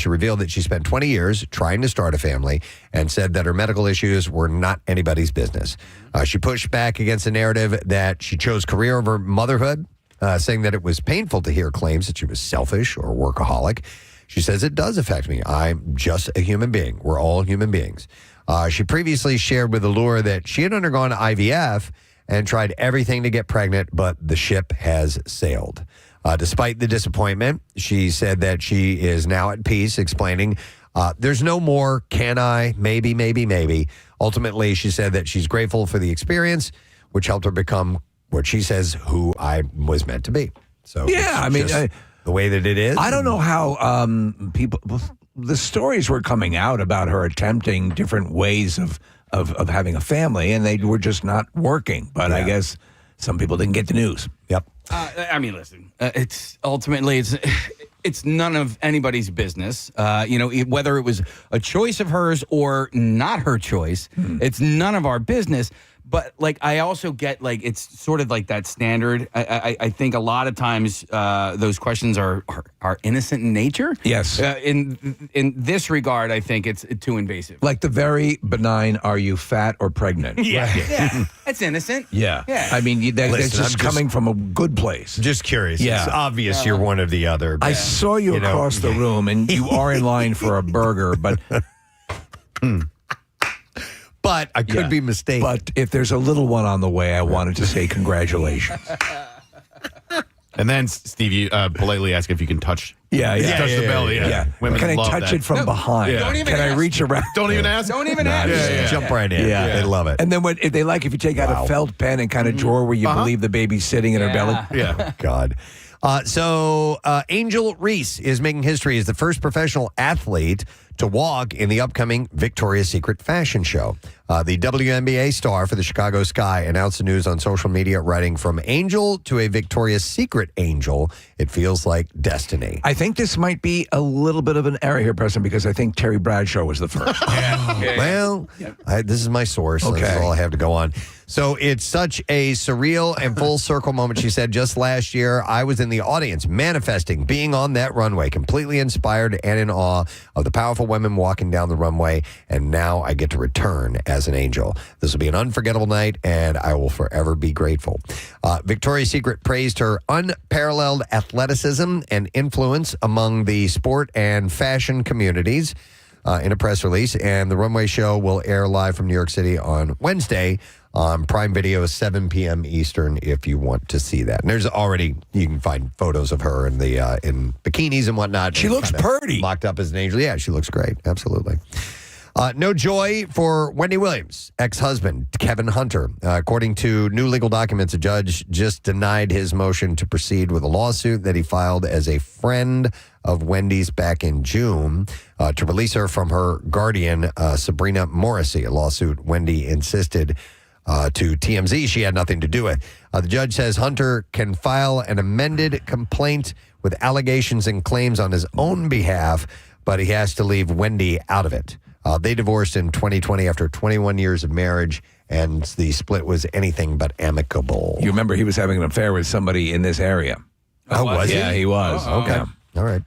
she revealed that she spent 20 years trying to start a family and said that her medical issues were not anybody's business. She pushed back against the narrative that she chose career over motherhood, saying that it was painful to hear claims that she was selfish or workaholic. She says, it does affect me. I'm just a human being. We're all human beings. She previously shared with Allure that she had undergone IVF and tried everything to get pregnant, but the ship has sailed. Despite the disappointment, she said that she is now at peace, explaining, there's no more can I, maybe. Ultimately, she said that she's grateful for the experience, which helped her become what she says, who I was meant to be. So yeah, I mean, the way that it is. I don't know how the stories were coming out about her attempting different ways of having a family, and they were just not working. But I guess some people didn't get the news. Yep. I mean, listen, it's none of anybody's business. Whether it was a choice of hers or not her choice, it's none of our business. But I also get it's sort of like that standard. I think a lot of times those questions are innocent in nature. Yes. In this regard, I think it's too invasive. Like the very benign, are you fat or pregnant? Yeah. That's innocent. Yeah. I mean, that's just coming from a good place. Just curious. Yeah. It's obvious you're one or the other. I saw you across the room, and you are in line for a burger, but... But I could be mistaken. But if there's a little one on the way, I wanted to say congratulations. And then, Steve, you politely ask if you can touch. Touch the belly. Yeah. Women can I touch it from behind? Don't even can ask. I reach around? Don't even ask. Don't even ask. Jump right in. Yeah. They love it. And then if you take out a felt pen and kind of drawer where you believe the baby's sitting in her belly. Yeah. God. So Angel Reese is making history as the first professional athlete to walk in the upcoming Victoria's Secret fashion show. The WNBA star for the Chicago Sky announced the news on social media, writing, from angel to a Victoria's Secret angel, it feels like destiny. I think this might be a little bit of an error here, Preston, because I think Terry Bradshaw was the first. Well, this is my source. So this is all I have to go on. So it's such a surreal and full circle moment. She said, just last year, I was in the audience manifesting being on that runway, completely inspired and in awe of the powerful women walking down the runway. And now I get to return as an angel. This will be an unforgettable night, and I will forever be grateful. Victoria's Secret praised her unparalleled athleticism and influence among the sport and fashion communities in a press release. And the runway show will air live from New York City on Wednesday on Prime Video, 7 p.m. Eastern, if you want to see that. And there's already, you can find photos of her in the in bikinis and whatnot. She looks pretty. Locked up as an angel. Yeah, she looks great. Absolutely. No joy for Wendy Williams' ex-husband, Kevin Hunter. According to new legal documents, a judge just denied his motion to proceed with a lawsuit that he filed as a friend of Wendy's back in June to release her from her guardian, Sabrina Morrissey, a lawsuit Wendy insisted to TMZ she had nothing to do with. The judge says Hunter can file an amended complaint with allegations and claims on his own behalf, but he has to leave Wendy out of it. They divorced in 2020 after 21 years of marriage, and the split was anything but amicable. You remember he was having an affair with somebody in this area. Oh, was he? Yeah, he was. Okay. Yeah. All right.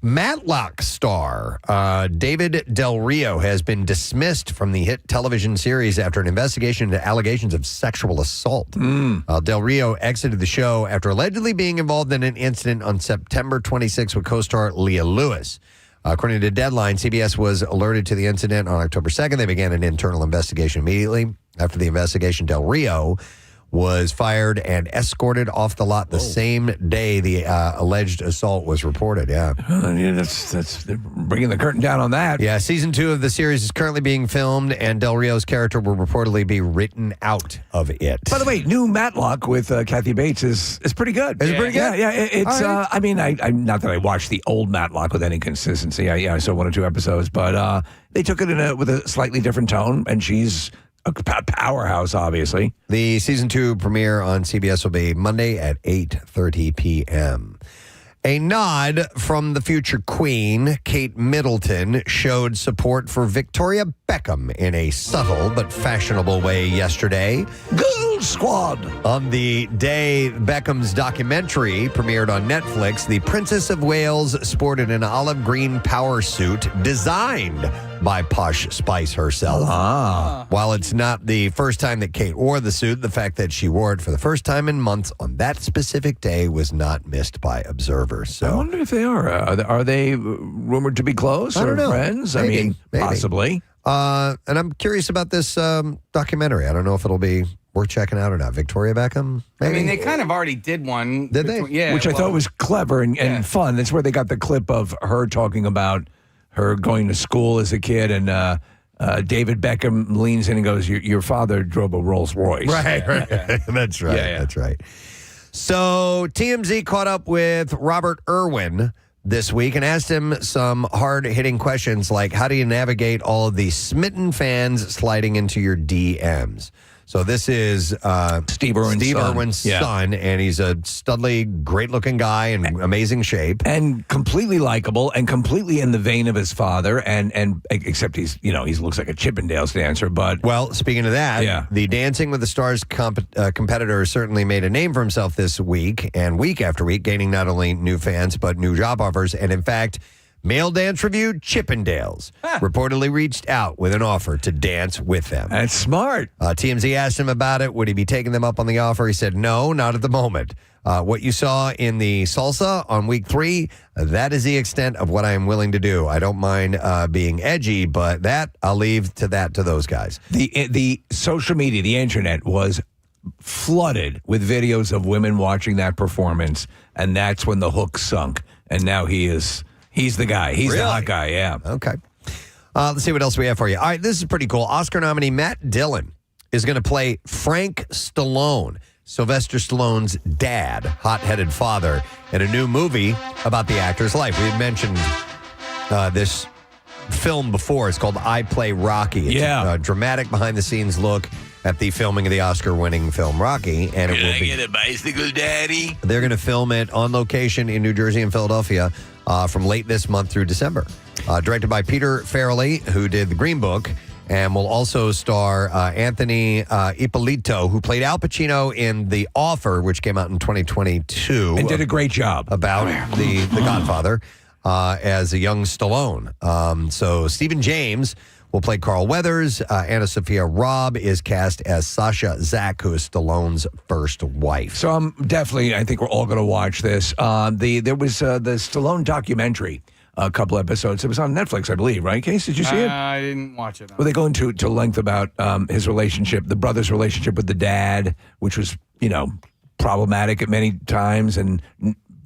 Matlock star David Del Rio has been dismissed from the hit television series after an investigation into allegations of sexual assault. Del Rio exited the show after allegedly being involved in an incident on September 26 with co-star Leah Lewis. According to Deadline, CBS was alerted to the incident on October 2nd. They began an internal investigation immediately. After the investigation, Del Rio was fired and escorted off the lot the same day the alleged assault was reported. Yeah. That's bringing the curtain down on that. Yeah, season 2 of the series is currently being filmed, and Del Rio's character will reportedly be written out of it. By the way, new Matlock with Kathy Bates is pretty good. Is it pretty good? Yeah. It's. Right. I mean, I not that I watched the old Matlock with any consistency. I saw 1 or 2 episodes, but they took it with a slightly different tone, and she's a powerhouse, obviously. The season 2 premiere on CBS will be Monday at 8:30 p.m. A nod from the future queen, Kate Middleton, showed support for Victoria Beckham in a subtle but fashionable way yesterday. Gold Squad. On the day Beckham's documentary premiered on Netflix, the Princess of Wales sported an olive green power suit designed by Posh Spice herself. While it's not the first time that Kate wore the suit, the fact that she wore it for the first time in months on that specific day was not missed by observers. So I wonder if they are. Are they rumored to be close I don't or know. friends? Maybe. Possibly. And I'm curious about this documentary. I don't know if it'll be worth checking out or not. Victoria Beckham? Maybe? I mean, they kind of already did one. Did they? Yeah. Which I thought was clever and fun. That's where they got the clip of her talking about her going to school as a kid, and David Beckham leans in and goes, your father drove a Rolls Royce. Right. That's right. Yeah. That's right. So TMZ caught up with Robert Irwin this week and asked him some hard-hitting questions like, how do you navigate all of these smitten fans sliding into your DMs? So this is Steve Irwin's son, and he's a studly, great-looking guy in amazing shape. And completely likable and completely in the vein of his father, and except he looks like a Chippendales dancer, but... Well, speaking of that, the Dancing with the Stars competitor certainly made a name for himself this week, and week after week, gaining not only new fans, but new job offers, and in fact... Male Dance Review, Chippendales, reportedly reached out with an offer to dance with them. That's smart. TMZ asked him about it. Would he be taking them up on the offer? He said, no, not at the moment. What you saw in the salsa on week 3, that is the extent of what I am willing to do. I don't mind being edgy, but that, I'll leave to those guys. The social media, the internet was flooded with videos of women watching that performance, and that's when the hook sunk. And now he's the guy. He's the hot guy, yeah. Okay. Let's see what else we have for you. All right, this is pretty cool. Oscar nominee Matt Dillon is going to play Frank Stallone, Sylvester Stallone's dad, hot-headed father, in a new movie about the actor's life. We had mentioned this film before. It's called I Play Rocky. It's a dramatic behind-the-scenes look at the filming of the Oscar-winning film Rocky. And it will get a bicycle, Daddy? They're going to film it on location in New Jersey and Philadelphia from late this month through December. Directed by Peter Farrelly, who did The Green Book, and will also star Anthony Ippolito, who played Al Pacino in The Offer, which came out in 2022. And did a great job. About the Godfather as a young Stallone. So Stephen James will play Carl Weathers. Anna Sophia Robb is cast as Sasha Zach, who is Stallone's first wife. So I think we're all going to watch this. There was the Stallone documentary, a couple episodes. It was on Netflix, I believe, right, Case? Did you see it? I didn't watch it. Well, they go into length about his relationship, the brother's relationship with the dad, which was, problematic at many times and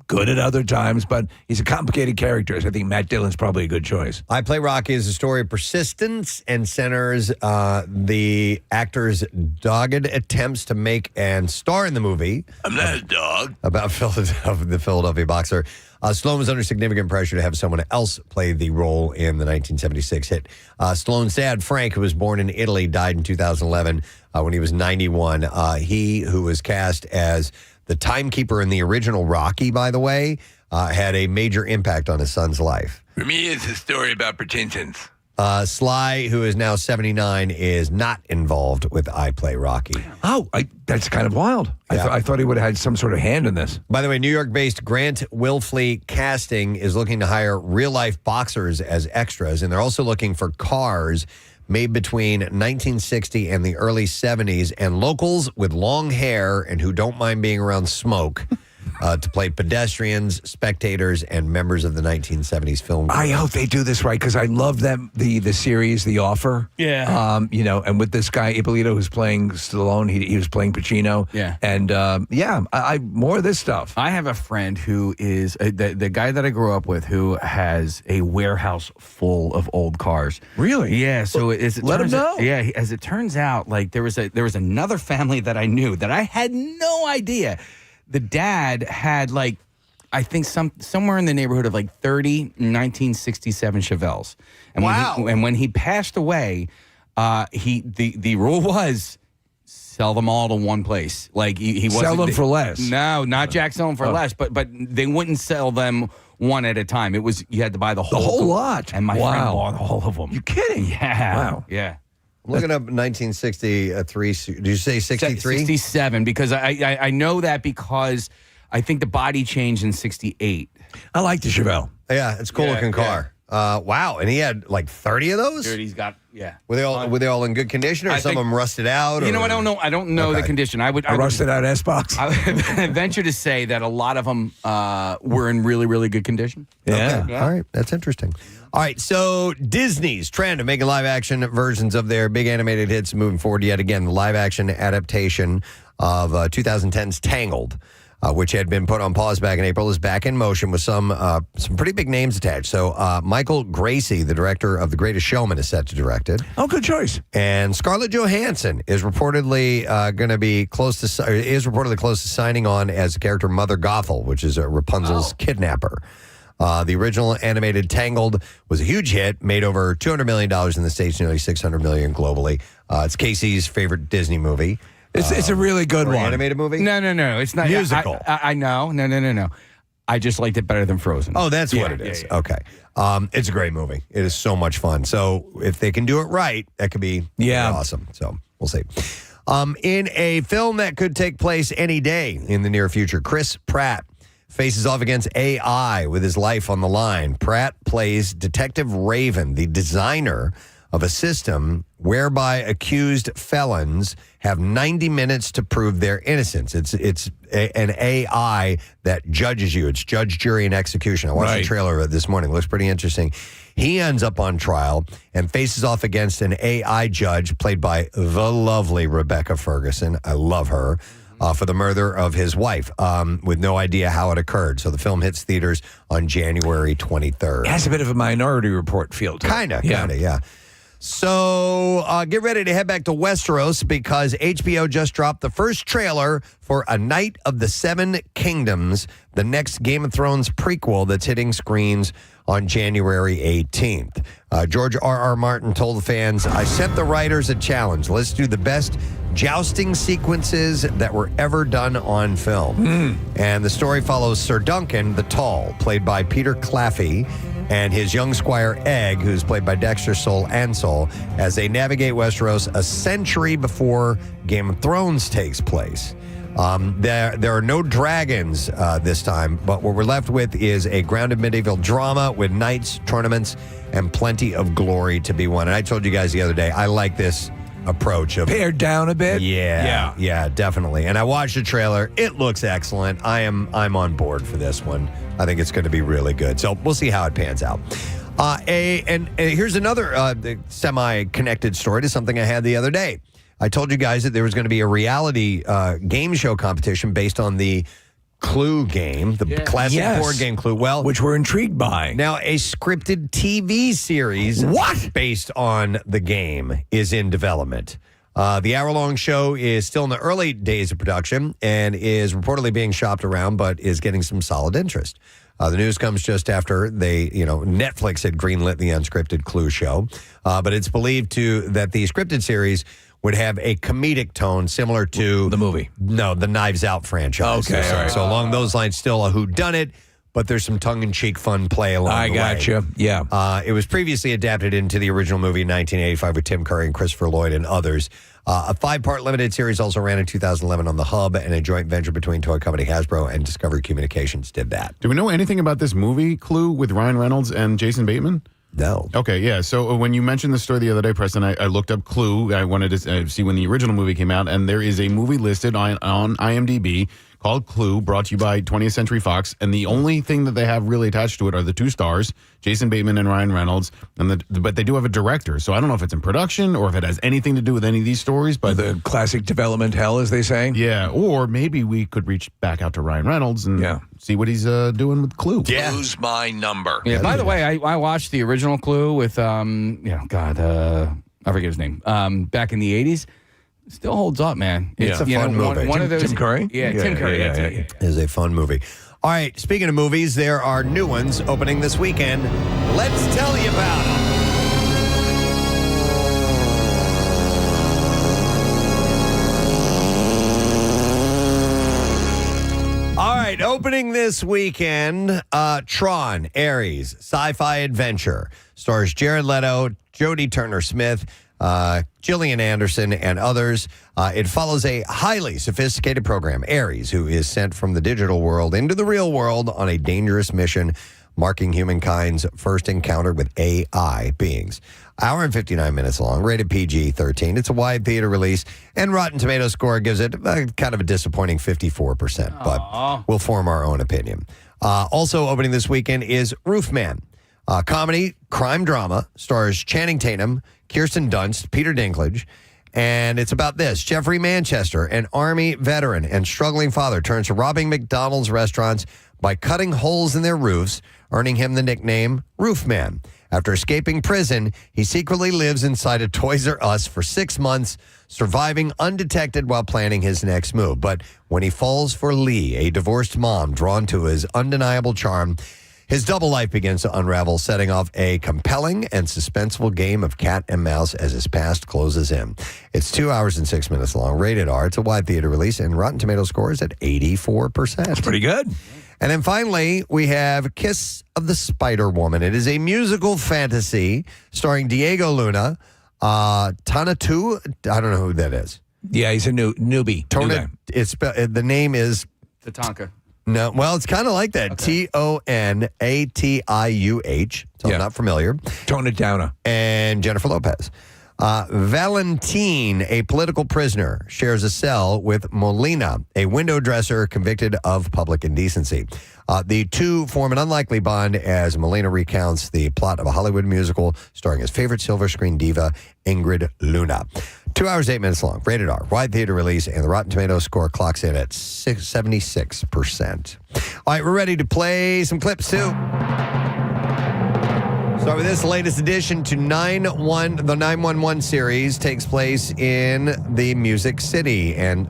good at other times, but he's a complicated character. So I think Matt Dillon's probably a good choice. I Play Rocky is a story of persistence and centers the actor's dogged attempts to make and star in the movie. I'm not a dog. About the Philadelphia boxer. Stallone was under significant pressure to have someone else play the role in the 1976 hit. Stallone's dad, Frank, who was born in Italy, died in 2011 when he was 91. He, who was cast as the timekeeper in the original Rocky, by the way, had a major impact on his son's life. For me, it's a story about pretensions. Sly, who is now 79, is not involved with I Play Rocky. Oh, that's kind of wild. Yeah. I thought he would have had some sort of hand in this. By the way, New York-based Grant Wilfley Casting is looking to hire real-life boxers as extras, and they're also looking for cars made between 1960 and the early 70s, and locals with long hair and who don't mind being around smoke to play pedestrians, spectators, and members of the 1970s film group. I hope they do this right, because I love them, the series, The Offer. Yeah. And with this guy, Ippolito, who's playing Stallone, he was playing Pacino. Yeah. And, I more of this stuff. I have a friend who is the guy that I grew up with, who has a warehouse full of old cars. Really? Yeah. So Let him know. Yeah. As it turns out, like there was another family that I knew that I had no idea. The dad had I think somewhere in the neighborhood of 30 1967 Chevelles. And when he passed away, the rule was sell them all to one place. He wasn't sell them for less. No, not Jack sell them for less, but they wouldn't sell them one at a time. It was you had to buy the whole lot. And my friend bought all of them. You kidding? Yeah. Wow. Yeah. I'm looking up 1963. Did you say 63? 67, because I know that because I think the body changed in 68. I like the Chevelle. Yeah, it's a cool looking car. Wow, and he had like 30 of those? Dude, he's got, Were they all in good condition, or some of them rusted out? You know, I don't know. I don't know the condition. I rusted out S-Box. I would venture to say that a lot of them were in really, really good condition. Yeah. Okay. All right, that's interesting. All right, so Disney's trend of making live-action versions of their big animated hits moving forward yet again. The live-action adaptation of 2010's Tangled, which had been put on pause back in April, is back in motion with some pretty big names attached. So Michael Gracie, the director of The Greatest Showman, is set to direct it. Oh, good choice. And Scarlett Johansson is reportedly going to be close to signing on as the character Mother Gothel, which is Rapunzel's kidnapper. The original animated Tangled was a huge hit, made over $200 million in the States, nearly $600 million globally. It's Casey's favorite Disney movie. It's a really good one. Animated movie? No. It's not. Musical. I know. No. I just liked it better than Frozen. Oh, that's what it is. Yeah. Okay. It's a great movie. It is so much fun. So if they can do it right, that could be awesome. So we'll see. In a film that could take place any day in the near future, Chris Pratt faces off against AI with his life on the line. Pratt plays Detective Raven, the designer of a system whereby accused felons have 90 minutes to prove their innocence. It's an AI that judges you. It's judge, jury, and execution. I watched the trailer of it this morning. It looks pretty interesting. He ends up on trial and faces off against an AI judge played by the lovely Rebecca Ferguson. I love her. For the murder of his wife, with no idea how it occurred. So the film hits theaters on January 23rd. It has a bit of a Minority Report feel to it. Kind of, yeah. So get ready to head back to Westeros because HBO just dropped the first trailer for A Night of the Seven Kingdoms, the next Game of Thrones prequel that's hitting screens on January 18th. George R.R. Martin told the fans, I set the writers a challenge. Let's do the best jousting sequences that were ever done on film. And the story follows Sir Duncan the Tall, played by Peter Claffey, and his young squire Egg, who's played by Dexter Sol Ansel, as they navigate Westeros a century before Game of Thrones takes place. There are no dragons this time, but what we're left with is a grounded medieval drama with knights, tournaments, and plenty of glory to be won. And I told you guys the other day, I like this approach of pared down a bit. Yeah, definitely. And I watched the trailer. It looks excellent. I'm on board for this one. I think it's going to be really good. So we'll see how it pans out. And here's another semi-connected story to something I had the other day. I told you guys that there was going to be a reality game show competition based on the Clue game, the classic board game Clue. Well, which we're intrigued by. Now, a scripted TV series based on the game is in development. The hour-long show is still in the early days of production and is reportedly being shopped around, but is getting some solid interest. The news comes just after Netflix had greenlit the unscripted Clue show, but it's believed that the scripted series would have a comedic tone similar to the movie. No, the Knives Out franchise. Okay, all right. So along those lines, still a whodunit, but there's some tongue-in-cheek fun play along the way. I gotcha. Yeah. It was previously adapted into the original movie in 1985 with Tim Curry and Christopher Lloyd and others. A 5-part limited series also ran in 2011 on the Hub, and a joint venture between toy company Hasbro and Discovery Communications did that. Do we know anything about this movie, Clue, with Ryan Reynolds and Jason Bateman? No. Okay, yeah. So when you mentioned the story the other day, Preston, I looked up Clue. I wanted to see when the original movie came out, and there is a movie listed on IMDb called Clue, brought to you by 20th Century Fox, and the only thing that they have really attached to it are the 2 stars, Jason Bateman and Ryan Reynolds, but they do have a director, so I don't know if it's in production or if it has anything to do with any of these stories. But the classic development hell, as they say. Yeah, or maybe we could reach back out to Ryan Reynolds and see what he's doing with Clue. Yeah. Clue's my number. Yeah. By the way, I watched the original Clue with I forget his name. Back in the 80s. Still holds up, man. It's a fun movie. One of those. Tim Curry? Yeah, Tim Curry. Yeah. It is a fun movie. All right, speaking of movies, there are new ones opening this weekend. Let's tell you about them. All right, opening this weekend, Tron, Ares, sci-fi adventure. Stars Jared Leto, Jodie Turner-Smith, Gillian Anderson, and others. It follows a highly sophisticated program, Ares, who is sent from the digital world into the real world on a dangerous mission, marking humankind's first encounter with AI beings. Hour and 59 minutes long, rated PG-13. It's a wide theater release, and Rotten Tomatoes score gives it kind of a disappointing 54%, but we'll form our own opinion. Also opening this weekend is Roofman. Comedy, crime drama, stars Channing Tatum, Kirsten Dunst, Peter Dinklage, and it's about this. Jeffrey Manchester, an Army veteran and struggling father, turns to robbing McDonald's restaurants by cutting holes in their roofs, earning him the nickname Roofman. After escaping prison, he secretly lives inside a Toys R Us for 6 months, surviving undetected while planning his next move. But when he falls for Lee, a divorced mom drawn to his undeniable charm, his double life begins to unravel, setting off a compelling and suspenseful game of cat and mouse as his past closes in. It's 2 hours and 6 minutes long, rated R. It's a wide theater release, and Rotten Tomatoes scores at 84%. That's pretty good. And then finally, we have Kiss of the Spider-Woman. It is a musical fantasy starring Diego Luna, Tanatu. I don't know who that is. Yeah, he's a newbie. The name is Tatanka. No, well, it's kind of like that. Okay. Tonatiuh. So I'm not familiar. Tone it down. And Jennifer Lopez. Valentine, a political prisoner, shares a cell with Molina, a window dresser convicted of public indecency. The two form an unlikely bond as Molina recounts the plot of a Hollywood musical starring his favorite silver screen diva, Ingrid Luna. 2 hours, 8 minutes long, rated R, wide theater release, and the Rotten Tomatoes score clocks in at 76%. All right, we're ready to play some clips, too. Start with this latest addition to the 911 series takes place in Music City and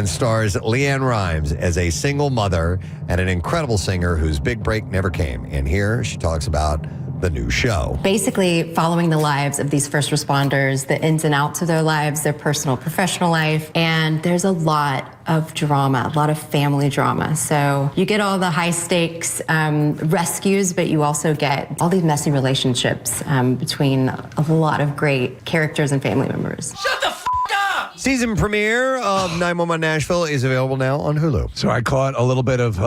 stars Leanne Rimes as a single mother and an incredible singer whose big break never came. And here she talks about the new show. Basically following the lives of these first responders, the ins and outs of their lives, their personal, professional life, and there's a lot of drama, a lot of family drama. So you get all the high stakes rescues, but you also get all these messy relationships between a lot of great characters and family members. Shut the f*** up! Season premiere of 911 Nashville is available now on Hulu. So I caught a little bit of,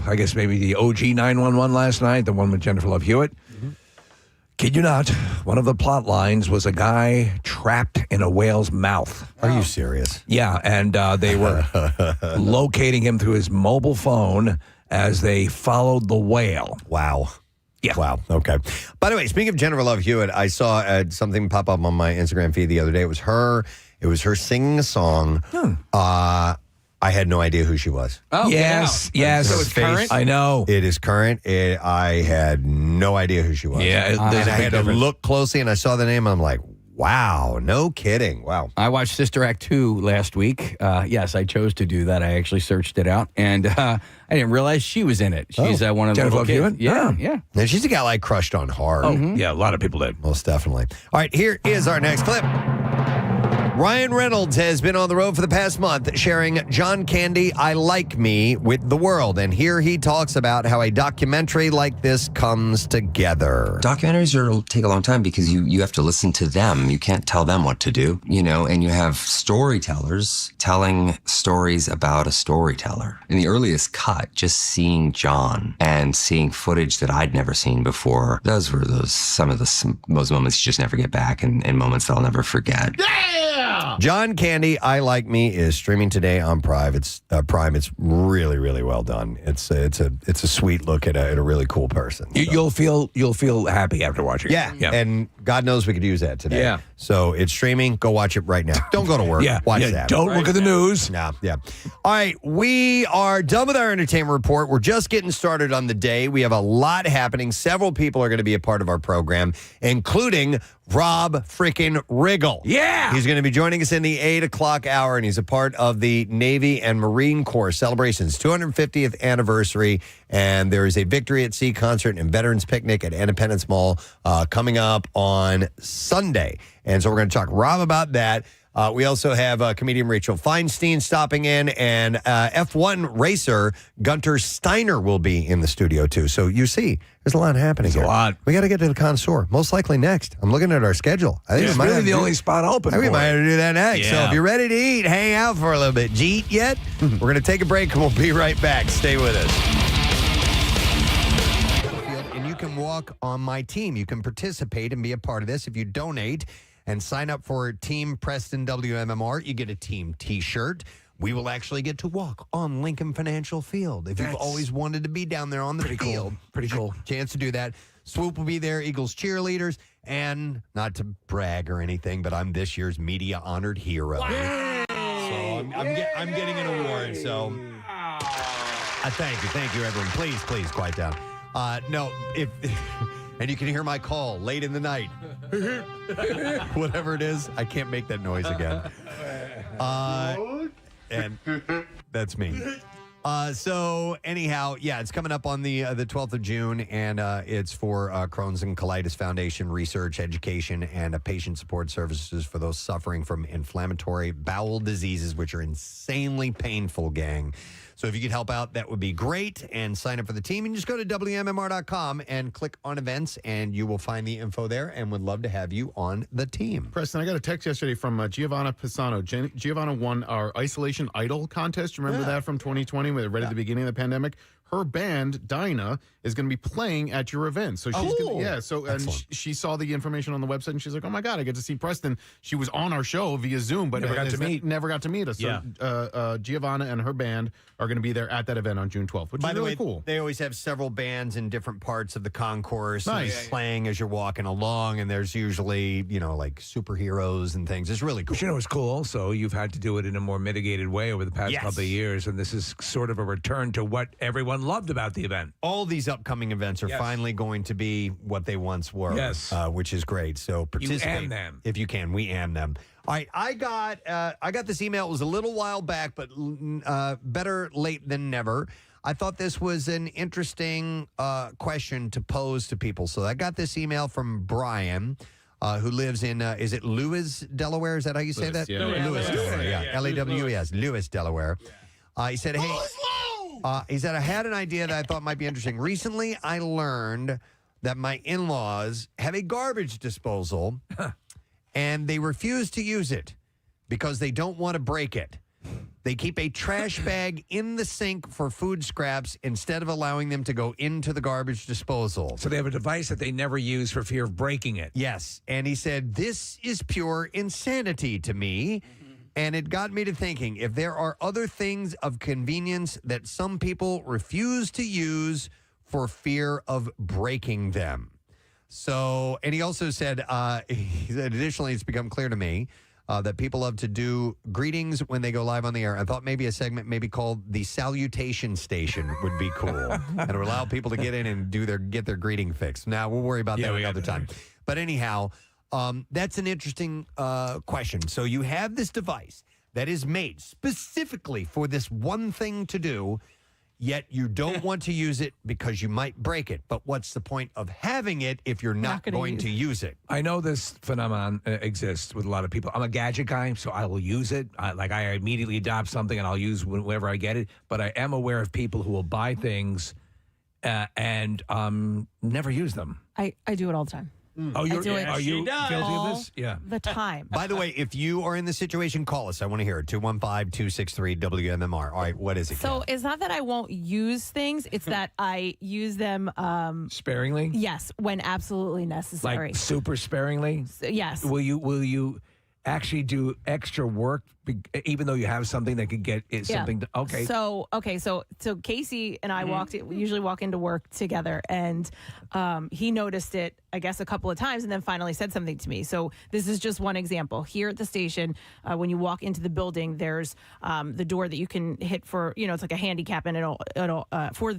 I guess maybe the OG 911 last night, the one with Jennifer Love Hewitt. Kid you not, one of the plot lines was a guy trapped in a whale's mouth. Are you serious? Yeah, and they were locating him through his mobile phone as they followed the whale. Wow. Yeah. Wow. Okay. By the way, speaking of Jennifer Love Hewitt, I saw something pop up on my Instagram feed the other day. It was her singing a song. I had no idea who she was. Oh, yes. So it's current? I know. It is current. I had no idea who she was. Yeah. And I had to look closely, and I saw the name, and I'm like, wow, no kidding. Wow. I watched Sister Act 2 last week. Yes, I chose to do that. I actually searched it out, and I didn't realize she was in it. She's one of the Jennifer little kids. Love Hewitt? Yeah. And she's a guy like crushed on hard. Oh, yeah, a lot of people did. Most definitely. All right, here is our next clip. Ryan Reynolds has been on the road for the past month sharing John Candy, I Like Me with the world. And here he talks about how a documentary like this comes together. Documentaries take a long time because you have to listen to them. You can't tell them what to do, and you have storytellers telling stories about a storyteller. In the earliest cut, just seeing John and seeing footage that I'd never seen before, those were some of those moments you just never get back and moments that I'll never forget. John Candy, I Like Me is streaming today on Prime. It's really, really well done. It's a sweet look at a really cool person. So. You'll feel happy after watching it. Yeah, and God knows we could use that today. Yeah. So it's streaming. Go watch it right now. Don't go to work. Watch that. Don't look at the news. No, yeah. All right, we are done with our entertainment report. We're just getting started on the day. We have a lot happening. Several people are going to be a part of our program, including Rob freaking Riggle. Yeah. He's going to be joining us in the 8 o'clock hour, and he's a part of the Navy and Marine Corps celebrations 250th anniversary, and there is a Victory at Sea concert and Veterans Picnic at Independence Mall coming up on Sunday. And so we're going to talk Rob about that. We also have comedian Rachel Feinstein stopping in, and F1 racer Guenther Steiner will be in the studio, too. So you see, there's a lot happening here. A lot. We got to get to the Connoisseur, most likely next. I'm looking at our schedule. I think It's we might really have the to only spot open. I think we for might it. have to do that next. So Yeah. if you're ready to eat, hang out for a little bit. Did you eat yet? We're going to take a break, and we'll be right back. Stay with us. And you can walk on my team. You can participate and be a part of this if you donate and sign up for Team Preston WMMR. You get a team T-shirt. We will actually get to walk on Lincoln Financial Field. If you've always wanted to be down there on the field, Pretty cool. chance to do that. Swoop will be there, Eagles cheerleaders, and not to brag or anything, but I'm this year's media honored hero. Wow. So I'm getting an award. So thank you, everyone. Please quiet down. No, if and you can hear my call late in the night, whatever it is, I can't make that noise again. And that's me. So anyhow, yeah, it's coming up on the 12th of June, and it's for Crohn's and Colitis Foundation research, education, and patient support services for those suffering from inflammatory bowel diseases, which are insanely painful, gang. So if you could help out, that would be great. And sign up for the team. And just go to WMMR.com and click on events, and you will find the info there, and would love to have you on the team. Preston, I got a text yesterday from Giovanna Pisano. Giovanna won our Isolation Idol contest. Remember that from 2020, right at the beginning of the pandemic? Her band, Dinah, is going to be playing at your event. So she's and she saw the information on the website, and she's like, "Oh my God, I get to see Preston." She was on our show via Zoom, but Never got to meet us. Yeah. So Giovanna and her band are going to be there at that event on June 12th, which By is the really way, cool. they always have several bands in different parts of the concourse Nice. playing as you're walking along, and there's usually, like superheroes and things. It's really cool. But it's cool. So you've had to do it in a more mitigated way over the past Yes. couple of years, and this is sort of a return to what everyone loved about the event. All these upcoming events are Yes. finally going to be what they once were, Yes. which is great. So participate am them. if you can. We am them. All right, I got this email. It was a little while back, but better late than never. I thought this was an interesting question to pose to people. So I got this email from Brian, who lives in, is it Lewis, Delaware? Is that how you say that? yeah. Lewis, Delaware, yeah. L-E-W-E-S, Lewis, Delaware. He said, hey, he said, I had an idea that I thought might be interesting. Recently, I learned that my in-laws have a garbage disposal, and they refuse to use it because they don't want to break it. They keep a trash bag in the sink for food scraps instead of allowing them to go into the garbage disposal. So they have a device that they never use for fear of breaking it. Yes. And he said, this is pure insanity to me. And it got me to thinking, if there are other things of convenience that some people refuse to use for fear of breaking them. So, and he also said, additionally, it's become clear to me that people love to do greetings when they go live on the air. I thought maybe a segment maybe called the Salutation Station would be cool. And it would allow people to get in and get their greeting fix. Now, we'll worry about that another time. But anyhow, that's an interesting question. So you have this device that is made specifically for this one thing to do, yet you don't want to use it because you might break it. But what's the point of having it if you're not going to use it? I know this phenomenon exists with a lot of people. I'm a gadget guy, so I will use it. I immediately adopt something and I'll use whenever I get it. But I am aware of people who will buy things and never use them. I do it all the time. Oh, I do it are you guilty of all this? Yeah. the time. By the way, if you are in this situation, call us. I want to hear it. 215-263-WMMR. All right, what is it? So it's not that I won't use things; it's that I use them. Sparingly? Yes, when absolutely necessary. Like super sparingly? Yes. Will you actually do extra work even though you have something that could get something? Okay. So Casey and I we usually walk into work together, and he noticed it, I guess, a couple of times, and then finally said something to me. So this is just one example. Here at the station, when you walk into the building, there's the door that you can hit for, it's like a handicap, and it'll for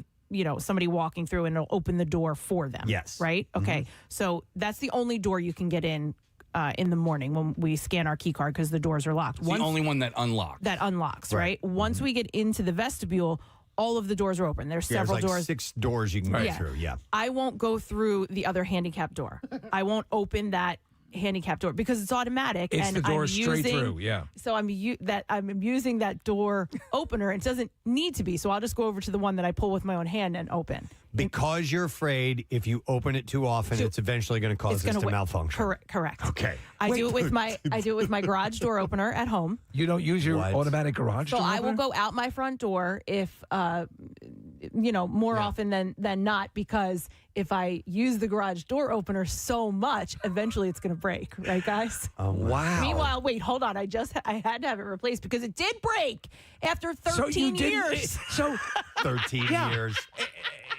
somebody walking through, and it'll open the door for them. Yes. Right. Okay. So that's the only door you can get in the morning when we scan our key card because the doors are locked. It's the only one that unlocks. That unlocks, right? Once we get into the vestibule, all of the doors are open. There's several there's like doors. 6 doors you can go through. Yeah. I won't go through the other handicap door. I won't open that handicap door because it's automatic. It's and the door I'm straight using, through, yeah. So I'm using that door opener. It doesn't need to be. So I'll just go over to the one that I pull with my own hand and open. Because you're afraid if you open it too often, it's eventually going to cause this to malfunction. Correct. Okay. I do it with my garage door opener at home. You don't use your automatic garage So door I will opener? go out my front door if more often than not, because if I use the garage door opener so much, eventually it's going to break, right, guys? Oh, wow. Meanwhile, wait, hold on. I had to have it replaced because it did break after 13 years. So 13 years.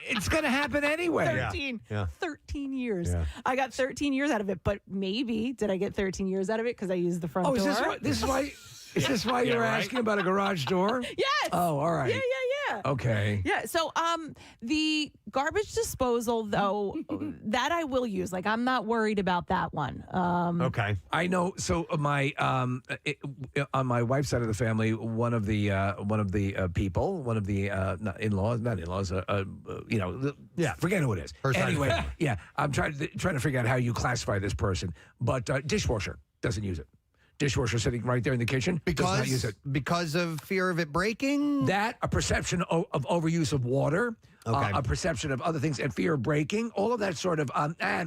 It's going to happen anyway. 13. Yeah. 13 years. Yeah. I got 13 years out of it, but maybe did I get 13 years out of it because I used the front door? Is this why you're asking about a garage door? Yes. Oh, all right. Yeah. Okay. Yeah. So, the garbage disposal, though, that I will use. Like, I'm not worried about that one. Okay. I know. So on my wife's side of the family, one of the people, one of the not in-laws, forget who it is. Anyway, yeah, I'm trying to figure out how you classify this person, but dishwasher doesn't use it. Dishwasher sitting right there in the kitchen does not use it because of fear of it breaking. That, a perception of overuse of water, Okay. a perception of other things, and fear of breaking. All of that sort of.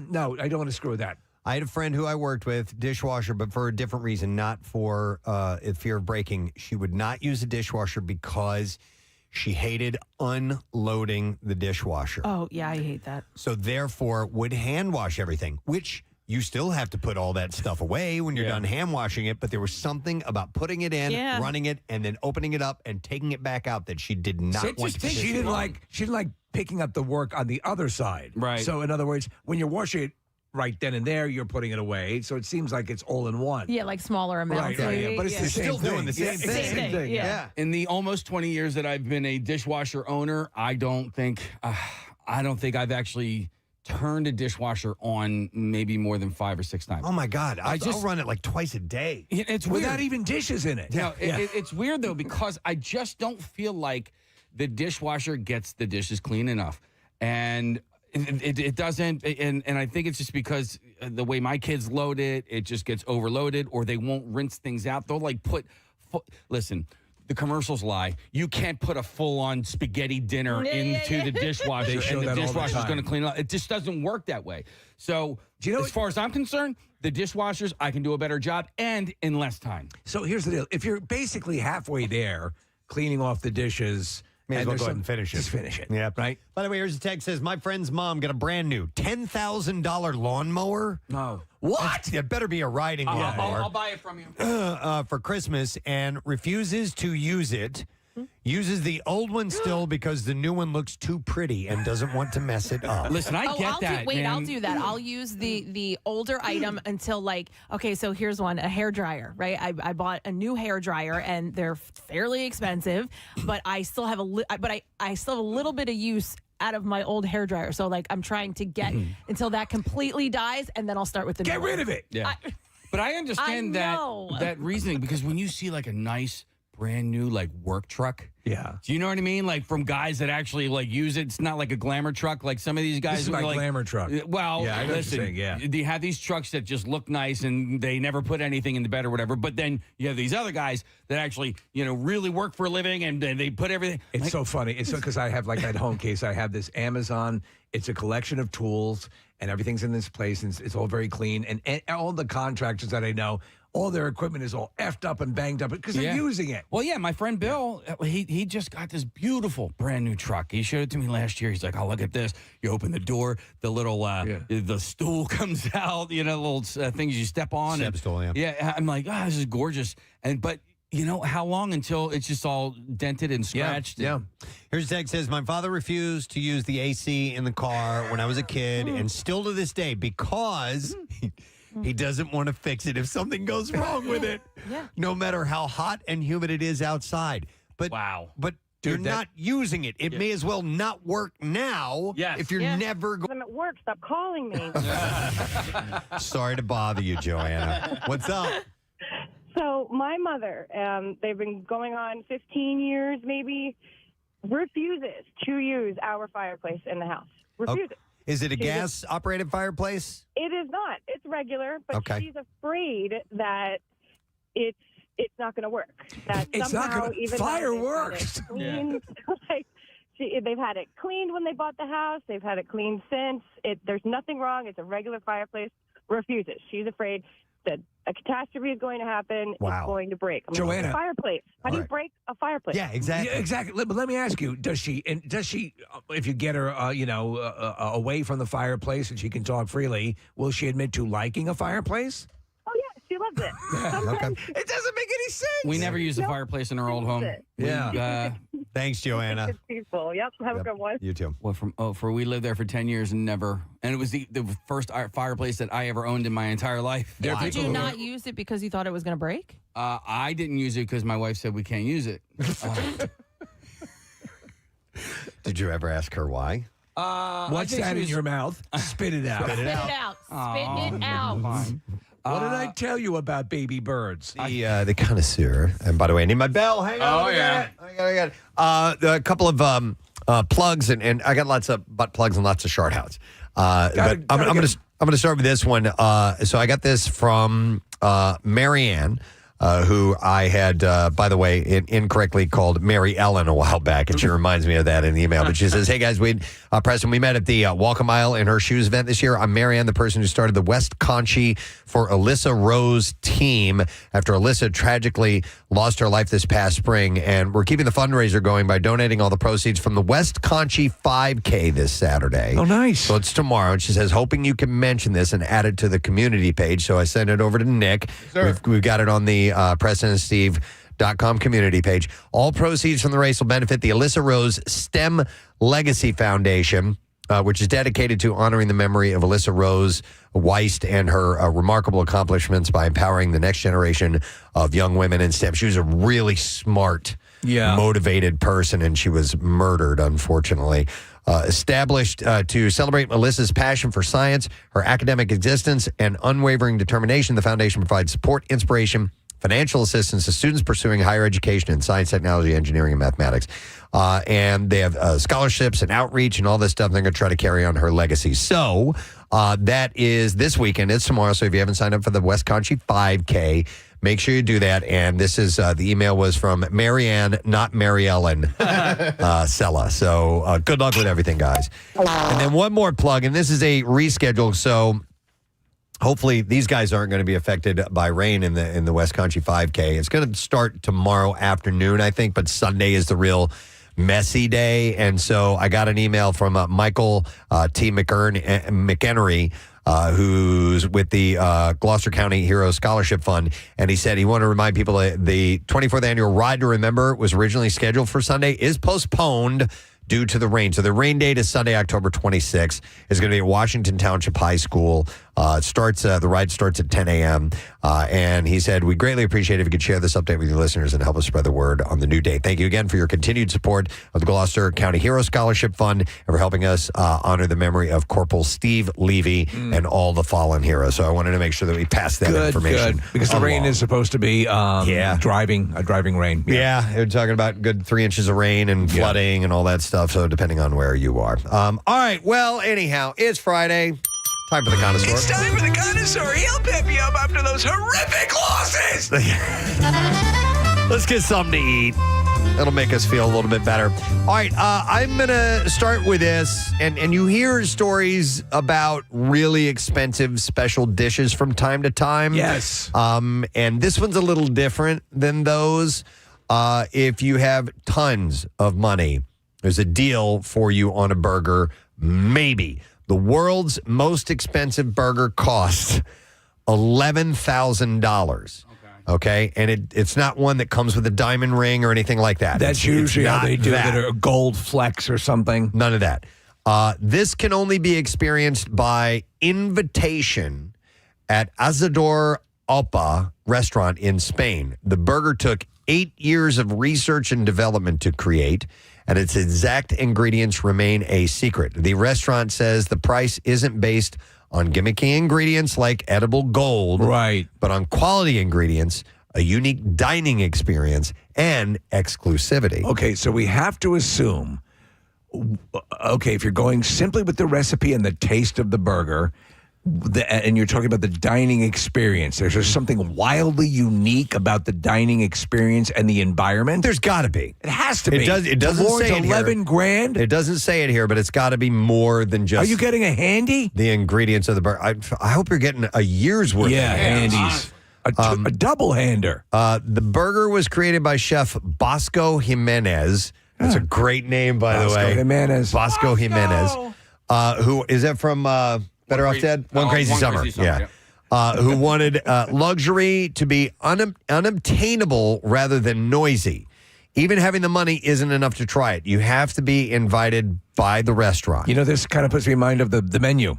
No, I don't want to screw with that. I had a friend who I worked with, dishwasher, but for a different reason, not for fear of breaking. She would not use a dishwasher because she hated unloading the dishwasher. Oh, yeah, I hate that. So therefore would hand wash everything, which you still have to put all that stuff away when you're done hand washing it. But there was something about putting it in, running it, and then opening it up and taking it back out that she did not want to do. She didn't like picking up the work on the other side. Right. So in other words, when you're washing it right then and there, you're putting it away. So it seems like it's all in one. Yeah, like smaller amounts. Right. Yeah. But it's the same Still thing. doing the same thing. Same thing. Yeah. In the almost 20 years that I've been a dishwasher owner, I don't think I've actually turned a dishwasher on maybe more than 5 or 6 times. Oh my God. I'll run it like twice a day. It's Without weird. even dishes in it. It's weird though, because I just don't feel like the dishwasher gets the dishes clean enough. And it doesn't, and I think it's just because the way my kids load it, it just gets overloaded, or they won't rinse things out. They'll like listen, the commercials lie. You can't put a full-on spaghetti dinner into the dishwasher, and the dishwasher's going to clean it up. It just doesn't work that way. So, as far as I'm concerned, the dishwashers, I can do a better job and in less time. So here's the deal. If you're basically halfway there, cleaning off the dishes, may as well go ahead and finish it. Just finish it. Yeah. Right? By the way, here's a text says, my friend's mom got a brand new $10,000 lawnmower. No. What? It better be a riding lawnmower. I'll buy it from you. For Christmas and refuses to use it. Uses the old one still because the new one looks too pretty and doesn't want to mess it up. Listen, I get that. I'll do that. I'll use the older item until so here's one, a hair dryer, right? I bought a new hair dryer and they're fairly expensive, but I still have I still have a little bit of use out of my old hair dryer. So I'm trying to get until that completely dies, and then I'll start with the Get new rid one. of it. Yeah. But I understand that reasoning, because when you see a nice brand new work truck. Yeah. Do you know what I mean? From guys that actually use it. It's not like a glamour truck like some of these guys. This is my glamour truck. Well, yeah, I know listen, what you're saying, you have these trucks that just look nice and they never put anything in the bed or whatever. But then you have these other guys that actually, really work for a living and they put everything. It's so funny. It's because I have at home case, I have this Amazon. It's a collection of tools and everything's in this place and it's all very clean. And all the contractors that I know, all their equipment is all effed up and banged up because they're using it. Well, yeah, my friend Bill, he just got this beautiful brand new truck. He showed it to me last year. He's like, "Oh, look at this!" You open the door, the little the stool comes out. Little things you step on. Step stool, yeah. Yeah, I'm like, "Oh, this is gorgeous." But how long until it's just all dented and scratched? Yeah. Here's a text says, my father refused to use the AC in the car when I was a kid, and still to this day, because he doesn't want to fix it if something goes wrong with it, no matter how hot and humid it is outside. But wow. But you're not using it. It may as well not work now if you're never going. I'm at work. Stop calling me. Sorry to bother you, Joanna. What's up? So my mother, they've been going on 15 years maybe, refuses to use our fireplace in the house. Refuses. Is it a gas-operated fireplace? It is not. It's regular, but Okay. she's afraid that it's not going to work. That It's not somehow, gonna- even fireworks. though they've had it cleaned, like, they've had it cleaned when they bought the house. They've had it cleaned since. There's nothing wrong. It's a regular fireplace. Refuses. She's afraid that a catastrophe is going to happen. Wow. It's going to break. I'm like, Joanna. it's a fireplace. How do you right. break a fireplace? Yeah, exactly. Yeah, exactly. But let me ask you: Does she? If you get her, away from the fireplace and she can talk freely, will she admit to liking a fireplace? Oh, yeah. She loves it. Sometimes It doesn't make any sense. We never used a fireplace in our old home. Yeah. Thanks, Joanna. it's peaceful. Yep. Have a good one. You too. We lived there for 10 years and never. And it was the first fireplace that I ever owned in my entire life. Did you not use it because you thought it was going to break? I didn't use it because my wife said we can't use it. Did you ever ask her why? What's that in your mouth? Spit it out. Spit it out. Spit it out. Fine. What did I tell you about baby birds? The Connoisseur. And by the way, I need my bell. Hang on. Oh, yeah. I got a couple of plugs, and I got lots of butt plugs and lots of short outs. But I'm going to start with this one. So I got this from Marianne, who I had, by the way, incorrectly called Mary Ellen a while back, and she reminds me of that in the email. But she says, "Hey guys, Preston, we met at the Walk a Mile in Her Shoes event this year. I'm Marianne, the person who started the West Conchi for Alyssa Rose team after Alyssa tragically lost her life this past spring, and we're keeping the fundraiser going by donating all the proceeds from the West Conchi 5K this Saturday. Oh, nice. So it's tomorrow." And she says, "Hoping you can mention this and add it to the community page." So I sent it over to Nick. We've got it on the PrestonandSteve.com community page. All proceeds from the race will benefit the Alyssa Rose STEM Legacy Foundation, which is dedicated to honoring the memory of Alyssa Rose Weist and her remarkable accomplishments by empowering the next generation of young women in STEM. She was a really smart, motivated person, and she was murdered, unfortunately. Established to celebrate Alyssa's passion for science, her academic existence, and unwavering determination, the foundation provides support, inspiration, financial assistance to students pursuing higher education in science, technology, engineering, and mathematics. And they have scholarships and outreach and all this stuff. They're going to try to carry on her legacy. So that is this weekend. It's tomorrow. So if you haven't signed up for the West Conchi 5K, make sure you do that. And this is the email was from Marianne, not Mary Ellen Sella. So good luck with everything, guys. And then one more plug, and this is a reschedule. So hopefully these guys aren't going to be affected by rain in the West Conchi 5K. It's going to start tomorrow afternoon, I think, but Sunday is the real messy day. And so I got an email from Michael T. McEnery, who's with the Gloucester County Hero Scholarship Fund. And he said he wanted to remind people that the 24th annual Ride to Remember was originally scheduled for Sunday, is postponed due to the rain. So the rain date is Sunday, October 26th. It's going to be at Washington Township High School. The ride starts at 10 a.m. And he said, "We greatly appreciate it if you could share this update with your listeners and help us spread the word on the new date. Thank you again for your continued support of the Gloucester County Hero Scholarship Fund and for helping us honor the memory of Corporal Steve Levy and all the fallen heroes." So I wanted to make sure that we passed that information. Good. Because the rain is supposed to be driving rain. Yeah, they're talking about good 3 inches of rain and flooding and all that stuff. So depending on where you are. All right. Well, anyhow, it's Friday. Time for the Connoisseur. It's time for the Connoisseur. He'll pep you up after those horrific losses. Let's get something to eat. That'll make us feel a little bit better. All right, I'm going to start with this. And you hear stories about really expensive special dishes from time to time. Yes. And this one's a little different than those. If you have tons of money, there's a deal for you on a burger, maybe. The world's most expensive burger costs $11,000. Okay, and it's not one that comes with a diamond ring or anything like that. That's usually how they do it, a gold flex or something. None of that. This can only be experienced by invitation at Asador Opa restaurant in Spain. The burger took 8 years of research and development to create, and its exact ingredients remain a secret. The restaurant says the price isn't based on gimmicky ingredients like edible gold, right, but on quality ingredients, a unique dining experience, and exclusivity. Okay, so we have to assume okay, if you're going simply with the recipe and the taste of the burger, and you're talking about the dining experience, there's just something wildly unique about the dining experience and the environment. There's got to be. It has to be. It doesn't Towards say it here. $11,000. It doesn't say it here, but it's got to be more than just. Are you getting a handy? The ingredients of the burger? I hope you're getting a year's worth. Yeah, of handies. A double hander. The burger was created by chef Bosco Jimenez. That's a great name, by the way. Bosco Jimenez. Who is that from? Better Off Dead? One Crazy Summer. Yeah. Who wanted luxury to be unobtainable rather than noisy. Even having the money isn't enough to try it. You have to be invited by the restaurant. You know, this kind of puts me in mind of the menu.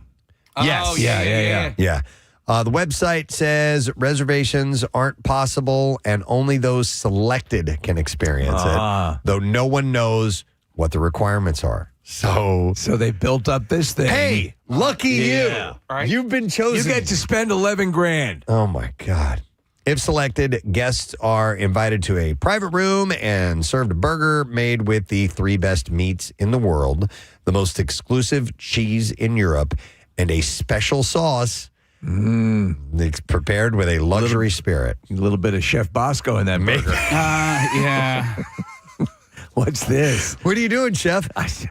Yes. Oh, yeah. The website says reservations aren't possible and only those selected can experience it, though no one knows what the requirements are. So they built up this thing. Hey, lucky you. Right. You've been chosen. You get to spend $11,000. Oh, my God. If selected, guests are invited to a private room and served a burger made with the 3 best meats in the world, the most exclusive cheese in Europe, and a special sauce it's prepared with a luxury spirit. A little bit of Chef Bosco in that burger. Yeah. What's this? What are you doing, chef? Nothing.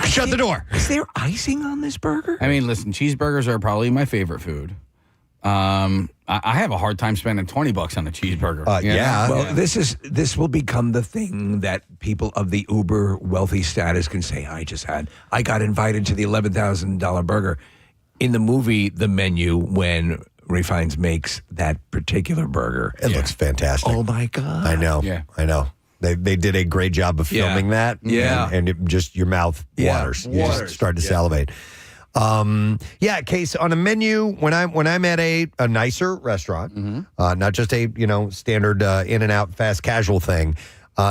Shut the door. Is there icing on this burger? I mean, listen, cheeseburgers are probably my favorite food. I have a hard time spending $20 on a cheeseburger. Yeah. Well, this will become the thing that people of the uber wealthy status can say, I got invited to the $11,000 burger. In the movie, The Menu, when Ray Fiennes makes that particular burger. It looks fantastic. Oh, my God. I know. Yeah. I know. They did a great job of filming that. Yeah. And it just your mouth waters. You just start to salivate. Case on a menu when I'm at a nicer restaurant, not just a standard in and out fast casual thing.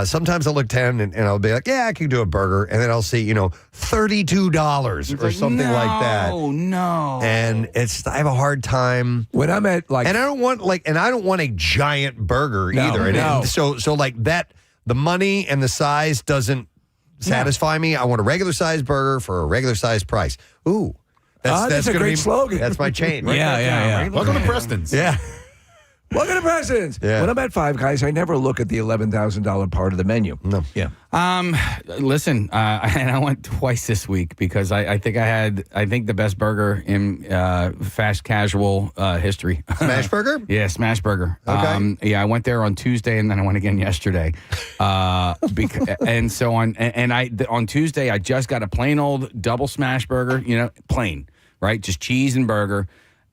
Sometimes I'll look 10 and I'll be like, yeah, I can do a burger, and then I'll see $32 or something like that. Oh no! And I have a hard time when I'm at and I don't want a giant burger either. And so like that, the money and the size doesn't satisfy me. I want a regular size burger for a regular size price. Ooh, that's a great slogan. That's my chain. Yeah. Welcome to Preston's. Yeah. Welcome to Preston's. Yeah. When I'm at Five Guys, I never look at the $11,000 part of the menu. No. Yeah. Listen, and I went twice this week because I think the best burger in fast casual history. Smash Burger? Yeah, Smash Burger. Okay. I went there on Tuesday and then I went again yesterday. And so on Tuesday I just got a plain old double smash burger, plain, right? Just cheese and burger.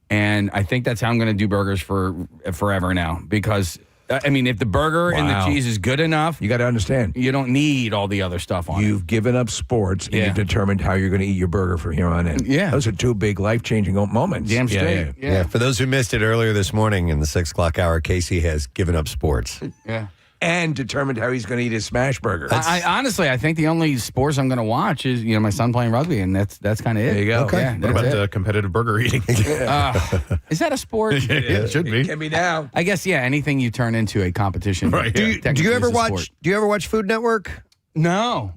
And I think that's how I'm going to do burgers for forever now because if the burger and the cheese is good enough, you got to understand, you don't need all the other stuff on it. You've given up sports and you've determined how you're going to eat your burger from here on in. Yeah. Those are 2 big life-changing moments. Damn straight. Yeah. For those who missed it earlier this morning in the 6 o'clock hour, Casey has given up sports. Yeah. And determined how he's going to eat his smash burger. I honestly, I think the only sports I'm going to watch is my son playing rugby, and that's kind of it. There you go. Okay. Yeah, What about competitive burger eating? is that a sport? It should be. It can be now. I guess anything you turn into a competition. Right. Do you ever watch Food Network? No.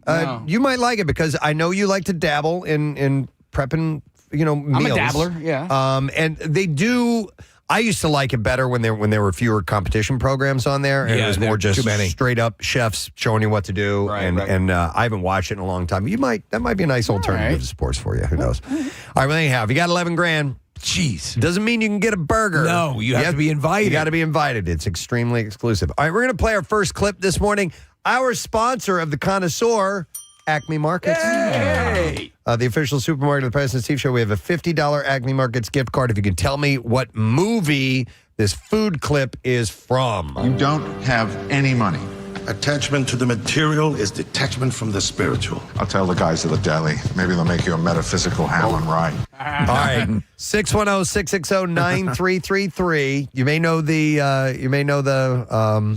You might like it because I know you like to dabble in prepping, meals. I'm a dabbler. Yeah. And they do. I used to like it better when there were fewer competition programs on there, and it was more just straight up chefs showing you what to do. Right, and I haven't watched it in a long time. That might be a nice alternative to sports for you. Who knows? All right, well, anyhow, if you got $11,000. Jeez. Doesn't mean you can get a burger. No, you have to be invited. You got to be invited. It's extremely exclusive. All right, we're going to play our first clip this morning. Our sponsor of the Connoisseur, Acme Markets. Hey! The official supermarket of the Preston and Steve Show. We have a $50 Acme Markets gift card. If you can tell me what movie this food clip is from. You don't have any money. Attachment to the material is detachment from the spiritual. I'll tell the guys at the deli. Maybe they'll make you a metaphysical ham and rye. All right. 610-660-9333. You may know the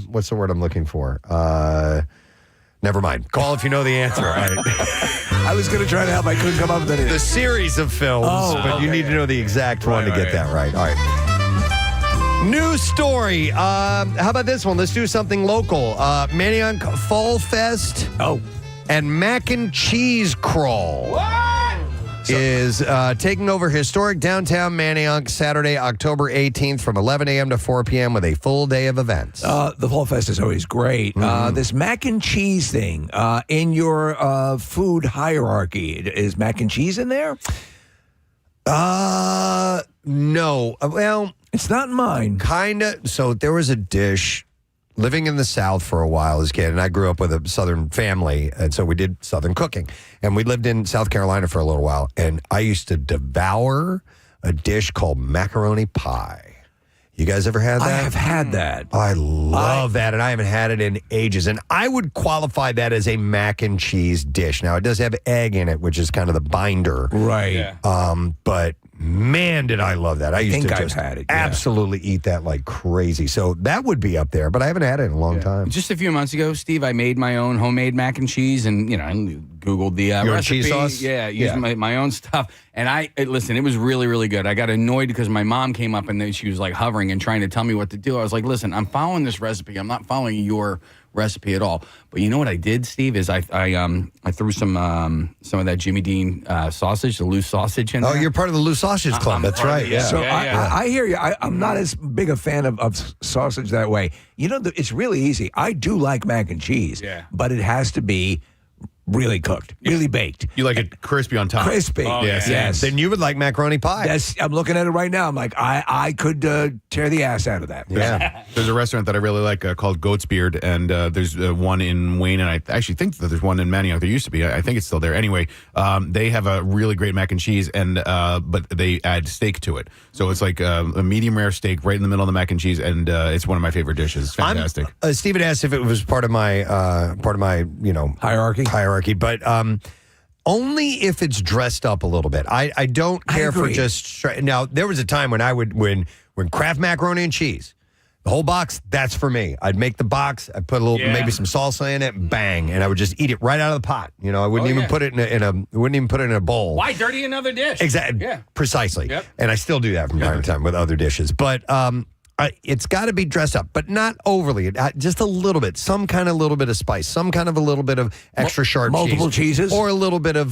what's the word I'm looking for? Never mind. Call if you know the answer. All right. I was going to try to help. I couldn't come up with anything. The series of films, but you need to know the exact one to get that right. All right. New story. How about this one? Let's do something local. Manioc Fall Fest. And Mac and Cheese Crawl is taking over historic downtown Manayunk Saturday, October 18th from 11 a.m. to 4 p.m. with a full day of events. The Fall Fest is always great. This mac and cheese thing, in your food hierarchy, is mac and cheese in there? No. Well, it's not mine. Kind of. So there was a dish living in the South for a while as a kid, and I grew up with a Southern family, and so we did Southern cooking. And we lived in South Carolina for a little while, and I used to devour a dish called macaroni pie. You guys ever had that? I have had that. I love that, and I haven't had it in ages. And I would qualify that as a mac and cheese dish. Now, it does have egg in it, which is kind of the binder. Right. Yeah. But man, did I love that. I used think to I've just had it, yeah. absolutely eat that like crazy. So that would be up there, but I haven't had it in a long time. Just a few months ago, Steve, I made my own homemade mac and cheese, and I Googled the Your recipe. cheese sauce? Yeah, used my own stuff. And listen, it was really, really good. I got annoyed because my mom came up and then she was like hovering and trying to tell me what to do. I was like, listen, I'm following this recipe. I'm not following your recipe at all. But you know what I did, Steve, is I threw some of that Jimmy Dean sausage, the loose sausage in there. Oh, you're part of the loose sausage club. That's right. Yeah. So I hear you. I'm not as big a fan of sausage that way. It's really easy. I do like mac and cheese, but it has to be really cooked, really baked. You like it crispy on top. Crispy. Oh, yes. Then you would like macaroni pie. Yes, I'm looking at it right now. I'm like, I could tear the ass out of that. Yeah. There's a restaurant that I really like called Goat's Beard, and there's one in Wayne, and I actually think that there's one in Manayunk. There used to be. I think it's still there. Anyway, they have a really great mac and cheese, and but they add steak to it. So it's like a medium rare steak right in the middle of the mac and cheese, and it's one of my favorite dishes. It's fantastic. Stephen asked if it was part of my hierarchy. But only if it's dressed up a little bit. I don't care for just now. There was a time when I would when Kraft macaroni and cheese, the whole box, that's for me. I'd make the box, I'd put a little maybe some salsa in it, bang, and I would just eat it right out of the pot. I wouldn't even put it in a bowl. Why dirty another dish? Exactly. Yeah. Precisely. Yep. And I still do that from time to time with other dishes. But it's got to be dressed up, but not overly. Just a little bit, some kind of little bit of spice, some kind of a little bit of extra sharp multiple cheeses, or a little bit of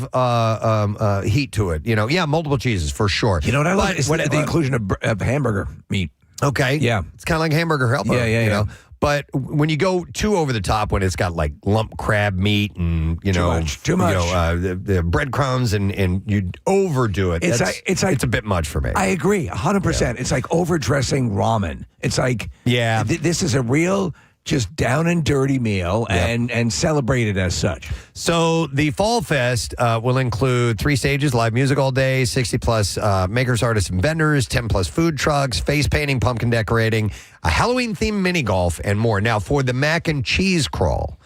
heat to it. Multiple cheeses for sure. You know what I love? It's the inclusion of hamburger meat. Okay, yeah, it's kind of like hamburger helper. Yeah. But when you go too over the top, when it's got like lump crab meat and too much, the breadcrumbs and you overdo it, it's a bit much for me. I agree, 100%. It's like overdressing ramen. It's like this is a real just down and dirty meal and celebrate it as such. So the Fall Fest will include 3 stages, live music all day, 60 plus makers, artists, and vendors, 10 plus food trucks, face painting, pumpkin decorating, a Halloween themed mini golf, and more. Now for the mac and cheese crawl,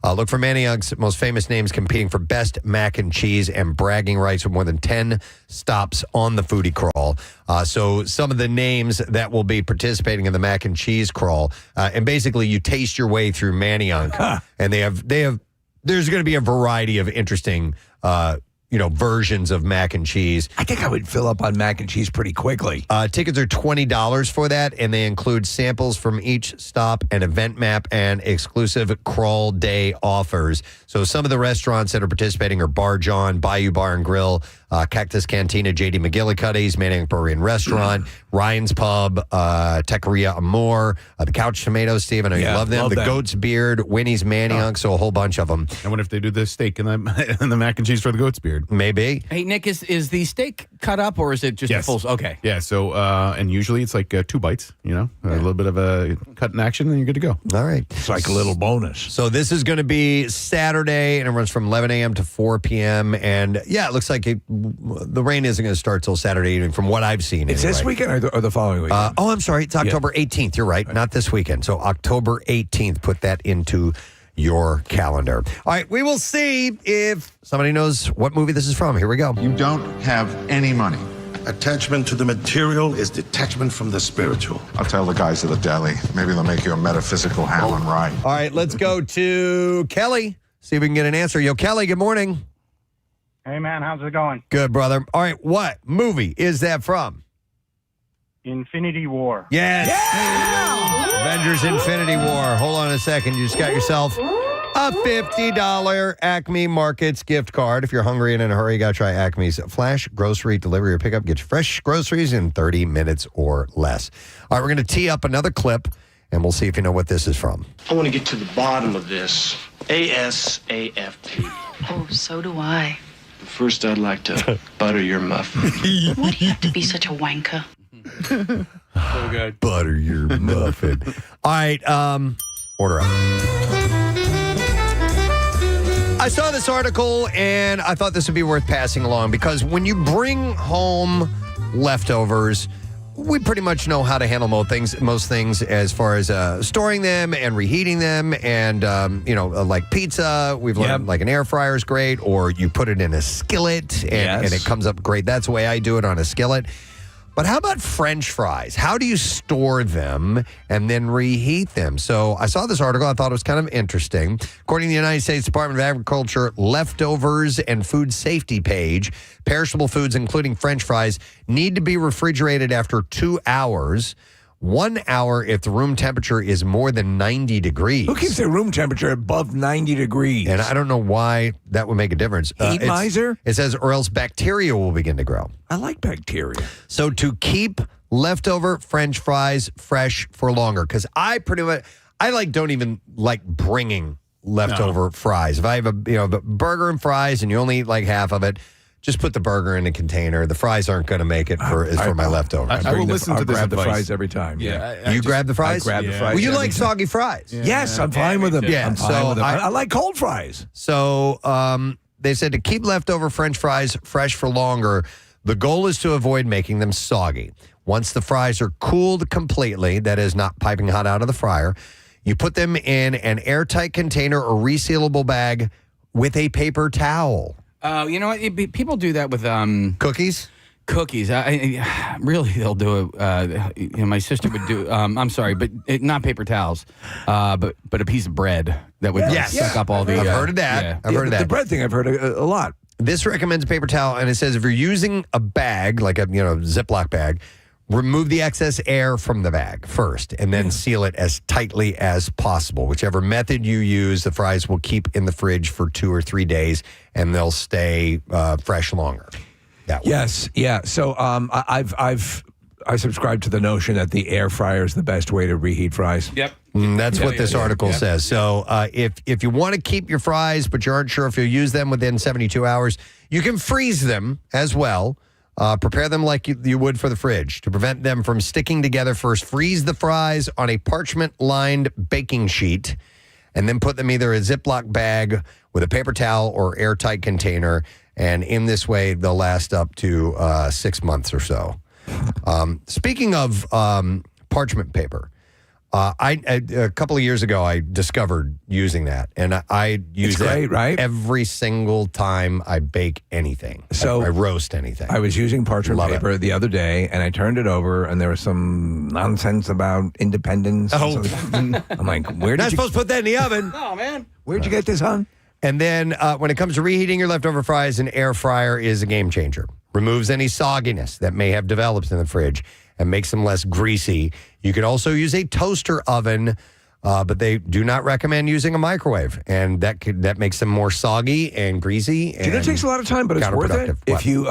look for Manayunk's most famous names competing for best mac and cheese and bragging rights with more than 10 stops on the foodie crawl. So some of the names that will be participating in the mac and cheese crawl, and basically you taste your way through Manayunk, and there's going to be a variety of interesting versions of mac and cheese. I think I would fill up on mac and cheese pretty quickly. Tickets are $20 for that, and they include samples from each stop, an event map, and exclusive crawl day offers. So some of the restaurants that are participating are Bar John, Bayou Bar and Grill, Cactus Cantina, J.D. McGillicuddy's, Manayunk Brewery and Restaurant, Ryan's Pub, Taqueria Amor, the Couch Tomatoes, Steve, I know you love them. The Goat's Beard, Winnie's Manayunk, so a whole bunch of them. I wonder if they do the steak and the mac and cheese for the Goat's Beard. Maybe. Hey, Nick, is the steak cut up or is it just a full? Okay. Yeah, so, and usually it's like 2 bites, a little bit of a cut in action, and you're good to go. All right. It's like a little bonus. So this is going to be Saturday, and it runs from 11 a.m. to 4 p.m. And, it looks like the rain isn't going to start till Saturday evening from what I've seen. It's this weekend or the following weekend? I'm sorry. It's October 18th. You're right. Not this weekend. So October 18th. Put that into your calendar. All right. We will see if somebody knows what movie this is from. Here we go. You don't have any money. Attachment to the material is detachment from the spiritual. I'll tell the guys at the deli. Maybe they'll make you a metaphysical ham and rye. All right. Let's go to Kelly. See if we can get an answer. Yo, Kelly, good morning. Hey, man, how's it going? Good, brother. All right, what movie is that from? Infinity War. Yes. Yeah! Avengers Infinity War. Hold on a second. You just got yourself A $50 Acme Markets gift card. If you're hungry and in a hurry, you got to try Acme's Flash Grocery Delivery or Pickup. Get your fresh groceries in 30 minutes or less. All right, we're going to tee up another clip, and we'll see if you know what this is from. I want to get to the bottom of this. ASAFP. Oh, so do I. First, I'd like to butter your muffin. Why do you have to be such a wanker? So good. Butter your muffin. All right, order up. I saw this article, and I thought this would be worth passing along because when you bring home leftovers, we pretty much know how to handle most things as far as storing them and reheating them. And, like pizza, we've learned like an air fryer is great, or you put it in a skillet and it comes up great. That's the way I do it, on a skillet. But how about French fries? How do you store them and then reheat them? So I saw this article. I thought it was kind of interesting. According to the United States Department of Agriculture leftovers and food safety page, perishable foods, including French fries, need to be refrigerated after 2 hours. 1 hour if the room temperature is more than 90 degrees. Who keeps their room temperature above 90 degrees? And I don't know why that would make a difference. Heat miser? It says, or else bacteria will begin to grow. I like bacteria. So to keep leftover French fries fresh for longer, because I don't even like bringing leftover fries. If I have the burger and fries and you only eat like half of it, just put the burger in a container. The fries aren't going to make it for my leftovers. I will listen to this grab advice. the fries every time. Yeah. You grab the fries? I grab the fries. Well, you every like time. soggy fries. Yeah. Yes, I'm fine with them. Yeah, I'm fine with them. I I like cold fries. So they said to keep leftover French fries fresh for longer, the goal is to avoid making them soggy. Once the fries are cooled completely, that is not piping hot out of the fryer, you put them in an airtight container or resealable bag with a paper towel. You know what? People do that with Cookies? Cookies. Really, they'll do it. My sister would do. I'm sorry, but not paper towels. But a piece of bread that would suck up all the. I've heard of that. Yeah. I've heard of that. The bread thing I've heard a lot. This recommends a paper towel, and it says if you're using a bag, like a Ziploc bag, remove the excess air from the bag first, and then seal it as tightly as possible. Whichever method you use, the fries will keep in the fridge for 2 or 3 days, and they'll stay fresh longer. That way. Yes, yeah. So I subscribe to the notion that the air fryer is the best way to reheat fries. Yep. That's what this article says. So if you want to keep your fries, but you aren't sure if you'll use them within 72 hours, you can freeze them as well. Prepare them like you would for the fridge. To prevent them from sticking together, first freeze the fries on a parchment-lined baking sheet, and then put them either in a Ziploc bag with a paper towel or airtight container. And in this way, they'll last up to 6 months or so. Speaking of parchment paper, a couple of years ago, I discovered using that, and I use it right? every single time I bake anything. So I roast anything. I was using parchment paper the other day, and I turned it over, and there was some nonsense about independence. Oh. I'm like, where did Not you supposed to put that in the oven. Oh man. Where'd you get this, hon? And then when it comes to reheating your leftover fries, an air fryer is a game changer. Removes any sogginess that may have developed in the fridge and makes them less greasy. You could also use a toaster oven, but they do not recommend using a microwave, and that makes them more soggy and greasy. Do you know it takes a lot of time, but it's worth it if you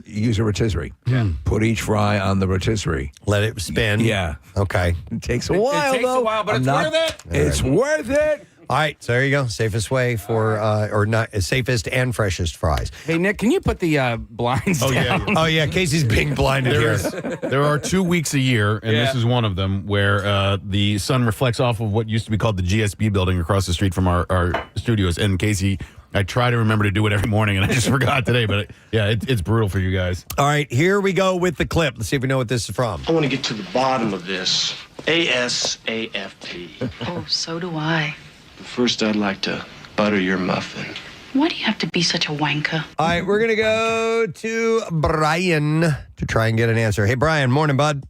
use a rotisserie. Yeah. Put each fry on the rotisserie. Let it spin. Yeah. Okay. It takes a while, It takes though. a while, but it's worth it. It's worth it. All right, so there you go. Safest way for, or not safest and freshest fries. Hey Nick, can you put the blinds down? Oh yeah, Casey's being blinded here. There are 2 weeks a year, and this is one of them, where the sun reflects off of what used to be called the GSB building across the street from our studios. And Casey, I try to remember to do it every morning, and I just forgot today. But it's brutal for you guys. All right, here we go with the clip. Let's see if we know what this is from. I want to get to the bottom of this. ASAFP. Oh, so do I. First, I'd like to butter your muffin. Why do you have to be such a wanker? All right, we're going to go to Brian to try and get an answer. Hey, Brian, morning, bud.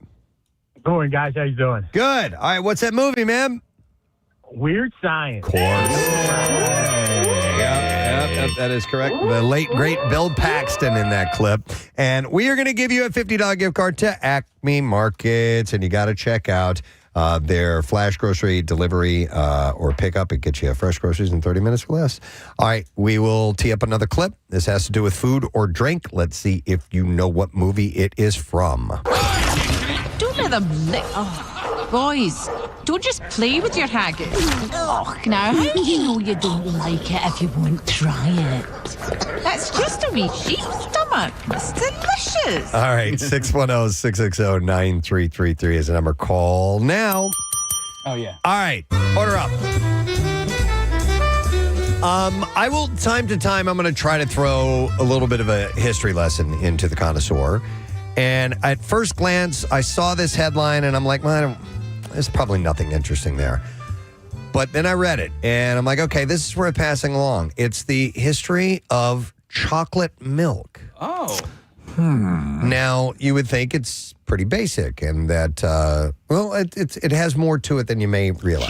Going, guys. How you doing? Good. All right, what's that movie, man? Weird Science. Of course. Yep, that is correct. The late, great Bill Paxton in that clip. And we are going to give you a $50 gift card to Acme Markets, and you got to check out Their flash grocery delivery or pickup, it gets you fresh groceries in 30 minutes or less. All right, we will tee up another clip. This has to do with food or drink. Let's see if you know what movie it is from. Don't let them lick. Oh, boys, don't just play with your haggis. Oh, now, how do you know you don't like it if you won't try it? That's just a wee sheep stomach. It's delicious. All right, 610-660-9333 is the number. Call now. Oh, yeah. All right, order up. I will, time to time, I'm going to try to throw a little bit of a history lesson into the Connoisseur. And at first glance, I saw this headline, and I'm like, well, there's probably nothing interesting there. But then I read it, and I'm like, okay, this is worth passing along. It's the history of chocolate milk. Oh. Now, you would think it's pretty basic, and that, it has more to it than you may realize.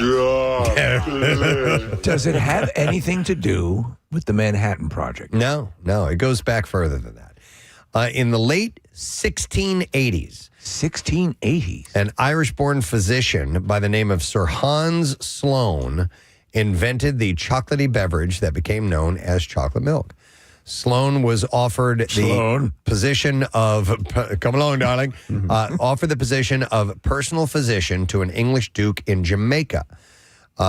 Does it have anything to do with the Manhattan Project? No, it goes back further than that. In the late 1680s. 1680s? An Irish-born physician by the name of Sir Hans Sloane invented the chocolatey beverage that became known as chocolate milk. Sloane was offered the position of, come along, darling, offered the position of personal physician to an English duke in Jamaica.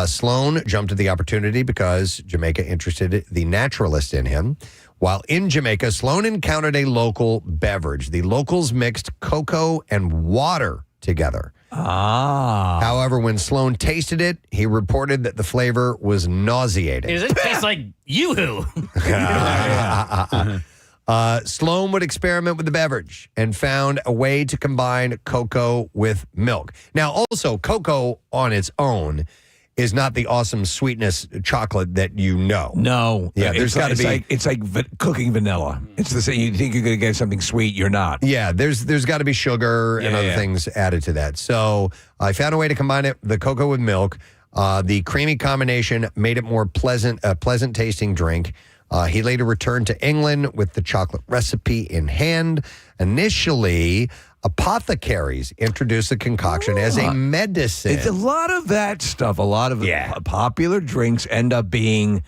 Sloane jumped at the opportunity because Jamaica interested the naturalist in him. While in Jamaica, Sloane encountered a local beverage. The locals mixed cocoa and water together. However, when Sloane tasted it, he reported that the flavor was nauseating. Does it taste like Yoo-hoo? Sloane would experiment with the beverage and found a way to combine cocoa with milk. Now, also, cocoa on its own is not the awesome sweetness chocolate that you know. No. Yeah, there's got to be. It's like cooking vanilla. It's the same. You think you're going to get something sweet, you're not. Yeah, there's got to be sugar and other things added to that. So I found a way to combine it, the cocoa with milk. The creamy combination made it more pleasant tasting drink. He later returned to England with the chocolate recipe in hand. Initially, apothecaries introduced the concoction as a medicine. It's a lot of that stuff. A lot of popular drinks end up being,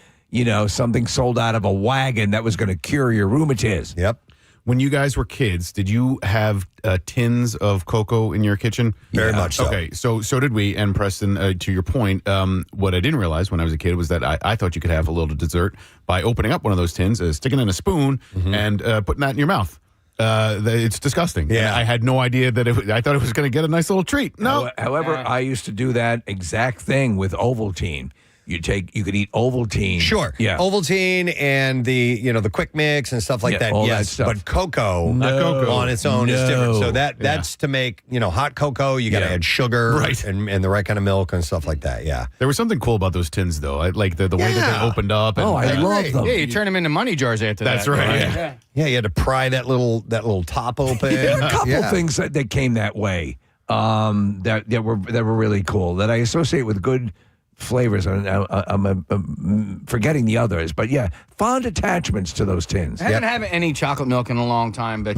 something sold out of a wagon that was going to cure your rheumatism. Yep. When you guys were kids, did you have tins of cocoa in your kitchen? Very much so. Okay, so did we. And Preston, to your point, what I didn't realize when I was a kid was that I thought you could have a little dessert by opening up one of those tins, sticking in a spoon, and putting that in your mouth. It's disgusting. Yeah. And I had no idea that I thought it was going to get a nice little treat. No. However, I used to do that exact thing with Ovaltine. You could eat Ovaltine. Sure. Yeah. Ovaltine and the quick mix and stuff like that. all Yes. that stuff. But cocoa, cocoa. on its own is different. So that's to make, hot cocoa, you got to add sugar and the right kind of milk and stuff like that. Yeah. There was something cool about those tins, though. I like the way that they opened up. And, I love them. Yeah, you turn them into money jars after That's that. right. Yeah, you had to pry that little top open. There are a couple things that came that way that were really cool that I associate with good flavors. I'm forgetting the others, but fond attachments to those tins. I haven't had any chocolate milk in a long time, but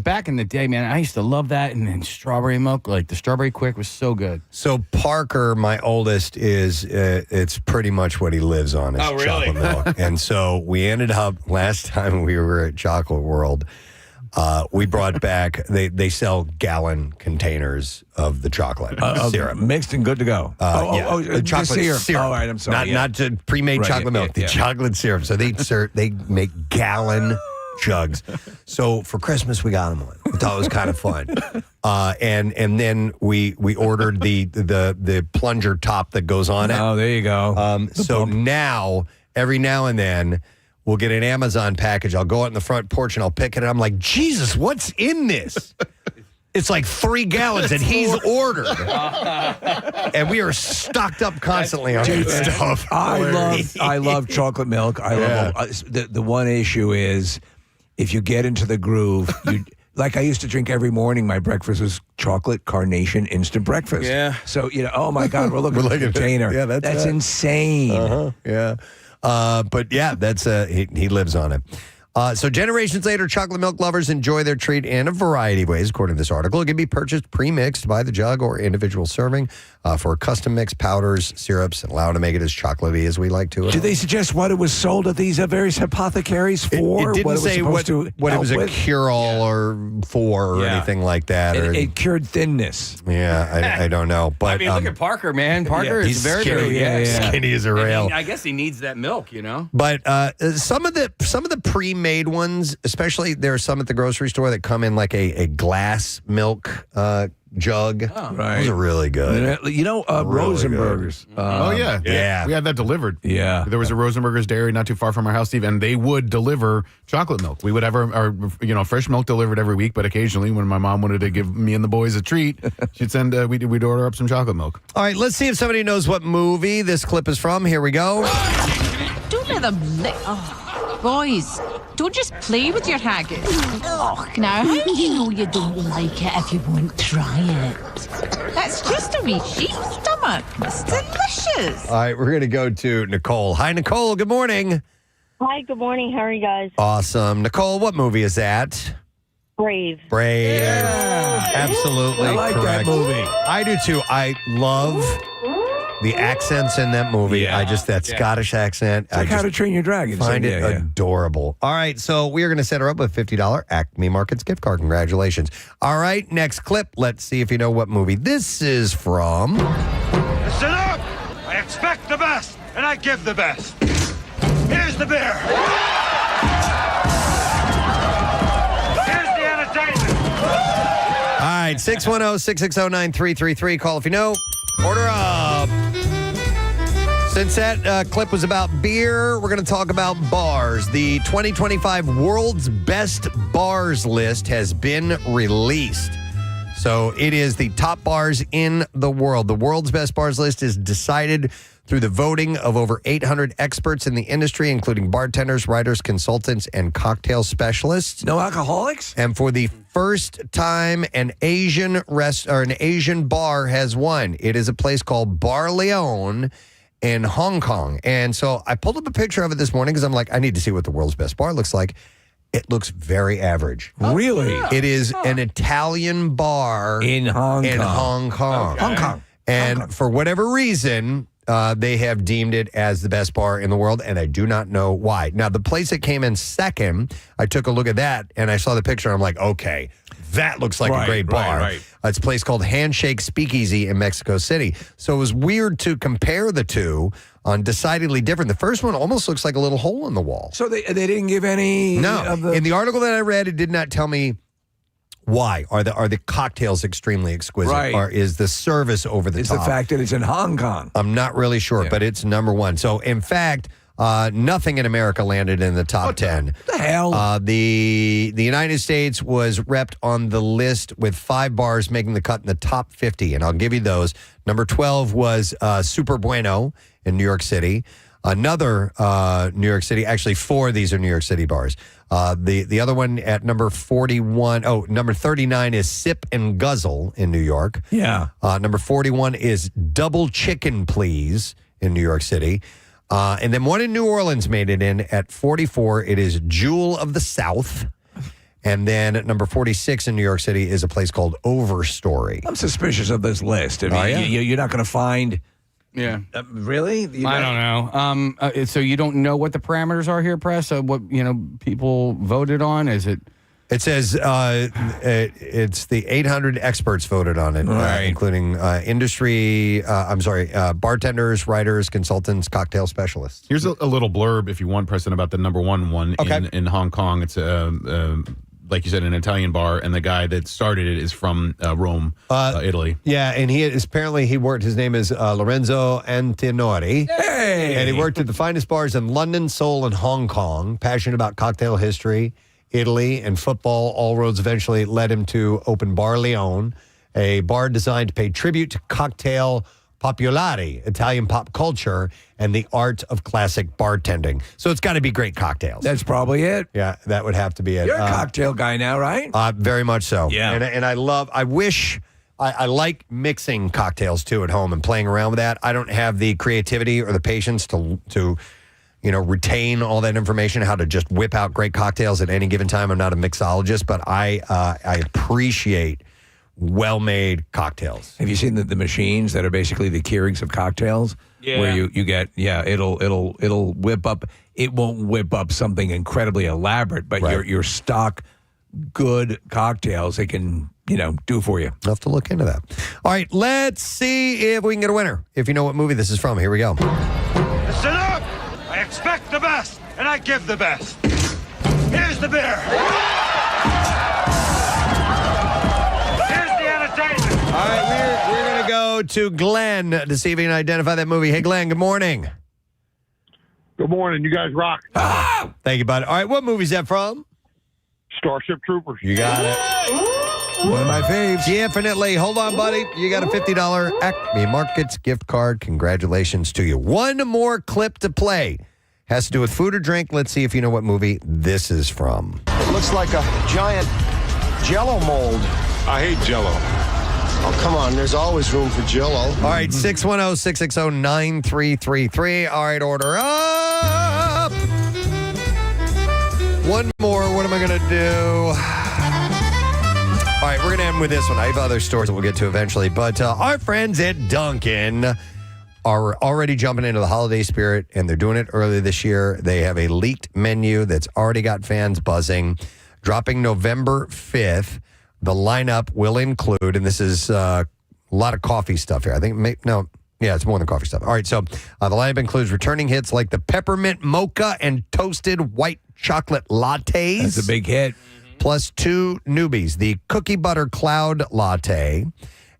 back in the day, man, I used to love that. And then strawberry milk, like the strawberry quick, was so good. So Parker, my oldest, is it's pretty much what he lives on is chocolate milk. And so we ended up last time we were at Chocolate World. We brought back, they sell gallon containers of the chocolate syrup. Mixed and good to go. Chocolate syrup. All right, I'm sorry. Not to pre-made chocolate milk, the chocolate syrup. So they make gallon jugs. So for Christmas, we got them one. We thought it was kind of fun. And then we ordered the plunger top that goes on it. Oh, there you go. So now, every now and then, we'll get an Amazon package. I'll go out in the front porch and I'll pick it. And I'm like, Jesus, what's in this? It's like 3 gallons and he's ordered. And we are stocked up constantly on that stuff. I love chocolate milk. I love the one issue is if you get into the groove, like I used to drink every morning, my breakfast was chocolate carnation instant breakfast. Yeah. So, oh my God, we're looking at the container. Yeah, that's insane. Yeah. But yeah, that's he lives on it. So generations later, chocolate milk lovers enjoy their treat in a variety of ways, according to this article. It can be purchased pre-mixed by the jug or individual serving for custom mixed powders, syrups, and allowed to make it as chocolatey as we like to. Did they suggest what it was sold at these various apothecaries for? It didn't say what it was a with? cure-all or for or anything like that. It cured thinness. Yeah, I don't know. But I mean, look at Parker, man. Parker is he's very skinny, skinny as a rail. I guess he needs that milk, you know. But some of the pre-made ones, especially there are some at the grocery store that come in like a glass milk jug. Oh, right. Those are really good. You know, Really Rosenbergers. Yeah. We had that delivered. Yeah. There was a Rosenbergers dairy not too far from our house, Steve, and they would deliver chocolate milk. We would have our fresh milk delivered every week, but occasionally when my mom wanted to give me and the boys a treat, she'd send, we'd order up some chocolate milk. All right, let's see if somebody knows what movie this clip is from. Here we go. Don't let them lick. Oh, boys, don't just play with your haggis. Oh, now, how do you know you don't like it if you won't try it? That's just a wee sheep stomach. It's delicious. All right, we're going to go to Nicole. Hi, Nicole. Good morning. Hi, good morning. How are you guys? Awesome. Nicole, what movie is that? Brave. Brave. Absolutely I like correct. that movie. I do too. I love the accents in that movie. Yeah. That Scottish accent. It's like How to Train Your Dragon. Find it Yeah. adorable. All right, so we are going to set her up with a $50 Acme Markets gift card. Congratulations. All right, next clip. Let's see if you know what movie this is from. Listen up! I expect the best, and I give the best. Here's the beer. Here's the entertainment. All right, 610-660-9333. Call if you know. Order up. Since that clip was about beer, we're going to talk about bars. The 2025 World's Best Bars list has been released. So it is the top bars in the world. The World's Best Bars list is decided through the voting of over 800 experts in the industry, including bartenders, writers, consultants, and cocktail specialists. No alcoholics? And for the first time, an Asian bar has won. It is a place called Bar Leone in Hong Kong. And so I pulled up a picture of it this morning because I'm like, I need to see what the world's best bar looks like. It looks very average. Really? It is an Italian bar in Hong Kong. Hong Kong. And for whatever reason, they have deemed it as the best bar in the world, and I do not know why. Now, the place that came in second, I took a look at that, and I saw the picture, and I'm like, okay, that looks like a great bar. Right. It's a place called Handshake Speakeasy in Mexico City. So it was weird to compare the two on decidedly different. The first one almost looks like a little hole in the wall. So they didn't give any No. of the... In the article that I read, it did not tell me why. Are the cocktails extremely exquisite? Right. Or is the service over the It's top? the fact that it's in Hong Kong. I'm not really sure, but it's number one. So, in fact, nothing in America landed in the top 10. What the hell? The United States was repped on the list with 5 bars making the cut in the top 50, and I'll give you those. Number 12 was Super Bueno in New York City. Another New York City, actually 4 of these are New York City bars. The other one at number number 39 is Sip and Guzzle in New York. Yeah. Number 41 is Double Chicken Please in New York City. And then one in New Orleans made it in at 44. It is Jewel of the South. And then at number 46 in New York City is a place called Overstory. I'm suspicious of this list. I mean, you're not going to find... Yeah. Really? I don't know. So you don't know what the parameters are here, Press? What people voted on? Is it? It says it's the 800 experts voted on it, including bartenders, writers, consultants, cocktail specialists. Here's a little blurb if you want, Preston, about the number one in Hong Kong. It's like you said, an Italian bar, and the guy that started it is from Rome, Italy. Yeah, and he worked, his name is Lorenzo Antinori. Hey! And he worked at the finest bars in London, Seoul, and Hong Kong, passionate about cocktail history, Italy, and football. All roads eventually led him to open Bar Leone, a bar designed to pay tribute to cocktail popolare, Italian pop culture, and the art of classic bartending. So it's got to be great cocktails. That's probably it. Yeah, that would have to be it. You're a cocktail guy now, right? Very much so. Yeah. And I like mixing cocktails too at home and playing around with that. I don't have the creativity or the patience to retain all that information, how to just whip out great cocktails at any given time. I'm not a mixologist, but I appreciate well-made cocktails. Have you seen the machines that are basically the Keurigs of cocktails? Yeah. Where you get, it'll whip up. It won't whip up something incredibly elaborate, but your stock good cocktails it can, do for you. I'll have to look into that. All right, let's see if we can get a winner. If you know what movie this is from, here we go. Listen up! I expect the best, and I give the best. Here's the beer. Here's the entertainment. All right, we're going to go to Glenn to see if he can identify that movie. Hey, Glenn, good morning. Good morning. You guys rock. Thank you, bud. All right, what movie is that from? Starship Troopers. You got it. One of my faves. Definitely. Hold on, buddy. You got a $50 Acme Markets gift card. Congratulations to you. One more clip to play. Has to do with food or drink. Let's see if you know what movie this is from. It looks like a giant Jell-O mold. I hate Jell-O. Oh, come on. There's always room for Jell-O. All right, 610-660-9333. All right, order up. One more. What am I going to do? All right, we're going to end with this one. I have other stores that we'll get to eventually. But our friends at Dunkin' are already jumping into the holiday spirit, and they're doing it early this year. They have a leaked menu that's already got fans buzzing. Dropping November 5th. The lineup will include, and this is a lot of coffee stuff here. I think, it's more than coffee stuff. All right, so the lineup includes returning hits like the peppermint mocha and toasted white chocolate lattes. That's a big hit. Plus 2 newbies, the cookie butter cloud latte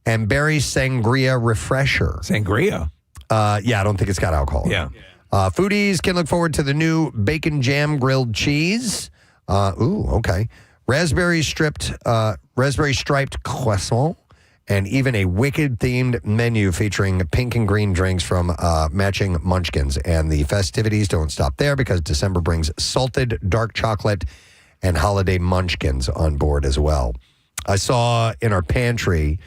and berry sangria refresher. Sangria? I don't think it's got alcohol. Yeah. Foodies can look forward to the new bacon jam grilled cheese. Okay. Raspberry striped croissant, and even a Wicked-themed menu featuring pink and green drinks from matching munchkins. And the festivities don't stop there because December brings salted dark chocolate and holiday munchkins on board as well. I saw in our pantry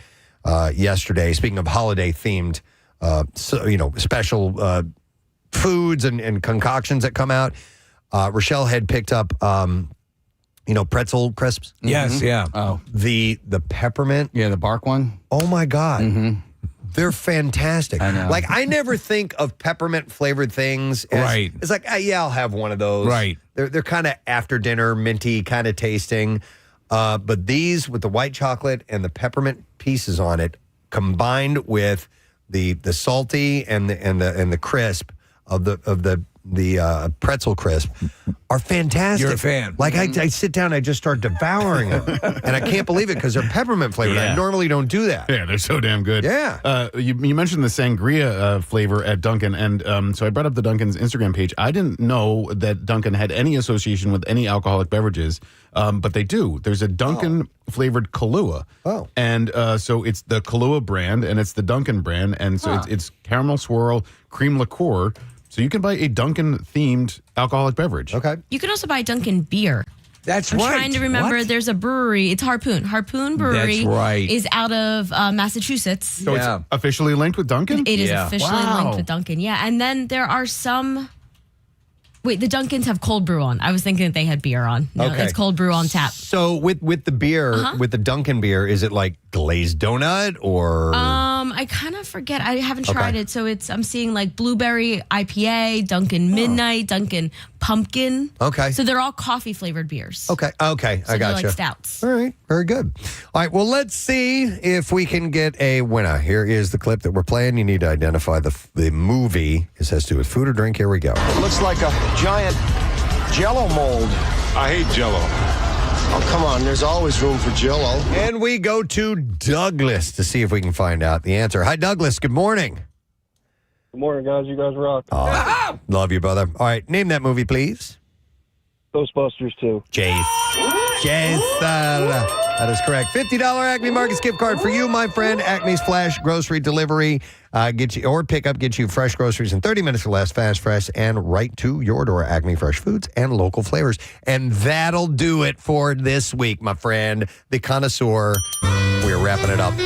yesterday, speaking of holiday-themed, special foods and concoctions that come out, Rochelle had picked up... pretzel crisps? Yes, yeah. Oh. The peppermint? Yeah, the bark one? Oh, my God. They're fantastic. I know. Like, I never think of peppermint-flavored things as... Right. It's like, I'll have one of those. Right. They're kind of after-dinner, minty kind of tasting. But these, with the white chocolate and the peppermint pieces on it, combined with the salty and the crisp of the pretzel crisp are fantastic. You're a fan. Like I sit down, I just start devouring them, and I can't believe it because they're peppermint flavored. Yeah. I normally don't do that. Yeah, they're so damn good. Yeah. You mentioned the sangria flavor at Dunkin', and so I brought up the Dunkin's Instagram page. I didn't know that Dunkin' had any association with any alcoholic beverages, but they do. There's a Dunkin' flavored Kahlua. Oh. And so it's the Kahlua brand, and it's the Dunkin' brand, and so it's caramel swirl, cream liqueur. So you can buy a Dunkin'-themed alcoholic beverage. Okay. You can also buy Dunkin' beer. That's I'm right. trying to remember. What? There's a brewery. It's Harpoon. Harpoon Brewery That's right. is out of Massachusetts. So it's officially linked with Dunkin'? It is Yeah. officially Wow. linked with Dunkin'. Yeah, and then there are some. Wait, the Dunkins have cold brew on. I was thinking that they had beer on. No, Okay. it's cold brew on tap. So with the beer, with the Dunkin' beer, is it like glazed donut or? I kind of forget. I haven't tried Okay. it. So I'm seeing like blueberry IPA, Dunkin' Midnight, Dunkin' Pumpkin. Okay. So they're all coffee flavored beers. Okay. So I they're got like you. stouts. All right. Very good. All right. Well, let's see if we can get a winner. Here is the clip that we're playing. You need to identify the movie. This has to do with food or drink. Here we go. It looks like a giant Jell-O mold. I hate Jell-O. Oh, come on. There's always room for Jell-O. And we go to Douglas to see if we can find out the answer. Hi, Douglas. Good morning. Good morning, guys. You guys rock. Oh, love you, brother. All right. Name that movie, please. Ghostbusters 2. Jason. That is correct. $50 Acme Markets gift card for you, my friend. Acme's Flash Grocery Delivery. Get you fresh groceries in 30 minutes or less, fast, fresh, and right to your door. Acme Fresh Foods and local flavors. And that'll do it for this week, my friend. The Connoisseur. We're wrapping it up.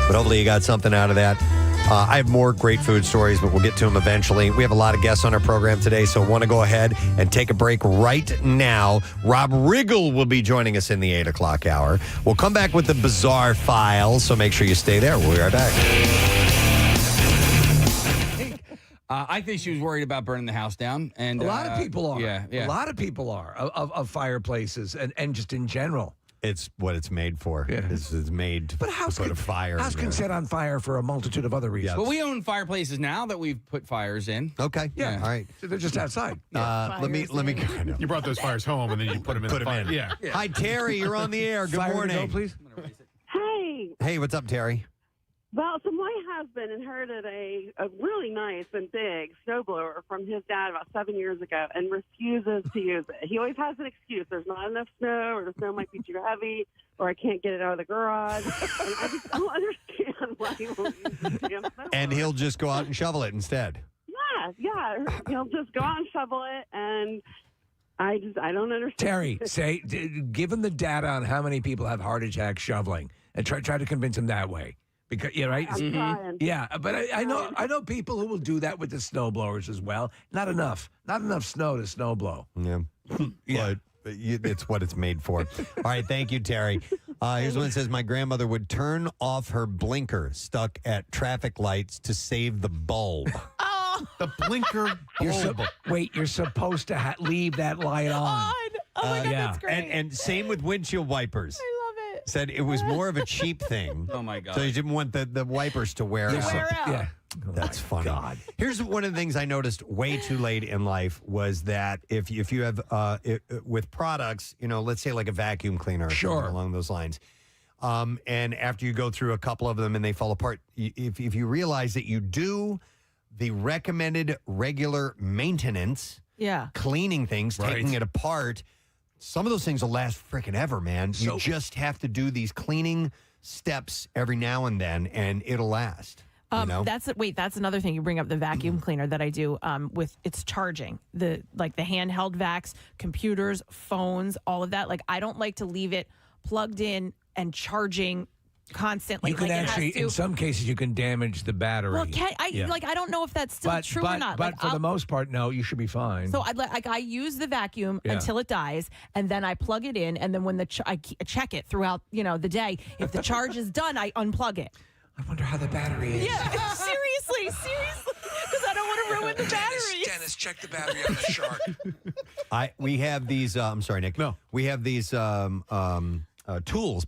But hopefully you got something out of that. I have more great food stories, but we'll get to them eventually. We have a lot of guests on our program today, so I want to go ahead and take a break right now. Rob Riggle will be joining us in the 8 o'clock hour. We'll come back with the bizarre file, so make sure you stay there. We'll be right back. I think she was worried about burning the house down. And a lot of people are. Yeah. A lot of people are of fireplaces and just in general. It's what it's made for. Yeah. This is made to put a fire. House can set on fire for a multitude of other reasons. Well, we own fireplaces now that we've put fires in. Okay. Yeah. All right. So they're just outside. Let me. You brought those fires home and then you put them in the fire. Yeah. Hi, Terry. You're on the air. Good Fire to morning. go, please. Hey. Hey, what's up, Terry? Well, so my husband inherited a really nice and big snowblower from his dad about 7 years ago and refuses to use it. He always has an excuse. There's not enough snow, or the snow might be too heavy, or I can't get it out of the garage. And I just don't understand why he won't use the damn snowblower. And he'll just go out and shovel it instead. Yeah. He'll just go out and shovel it, and I don't understand. Terry, give him the data on how many people have heart attacks shoveling, and try to convince him that way. Because right, I'm trying. Yeah, but I know people who will do that with the snow blowers as well. Not enough snow to snow blow. Yeah, yeah. But it's what it's made for. All right, thank you, Terry. Here's one that says, my grandmother would turn off her blinker stuck at traffic lights to save the bulb. The blinker bulb. You're supposed to leave that light on. Oh my God, that's great. And same with windshield wipers. I love it. Said it was more of a cheap thing. Oh my God. So you didn't want the wipers to wear out. Yeah. That's funny. God. Here's one of the things I noticed way too late in life was that if you have with products, let's say like a vacuum cleaner or something along those lines, and after you go through a couple of them and they fall apart, if you realize that you do the recommended regular maintenance, cleaning things, taking it apart, some of those things will last freaking ever, man. You just have to do these cleaning steps every now and then, and it'll last. That's another thing. You bring up the vacuum cleaner that I do with its charging, the handheld vacs, computers, phones, all of that. Like, I don't like to leave it plugged in and charging constantly. You can actually, in some cases, you can damage the battery. Well, I don't know if that's still true or not. But for the most part, no, you should be fine. So I use the vacuum until it dies, and then I plug it in, and then when I check it throughout the day. If the charge is done, I unplug it. I wonder how the battery is. Yeah, seriously, because I don't want to ruin the battery. Dennis, check the battery on the shark. We have these. I'm sorry, Nick. No, we have these power tools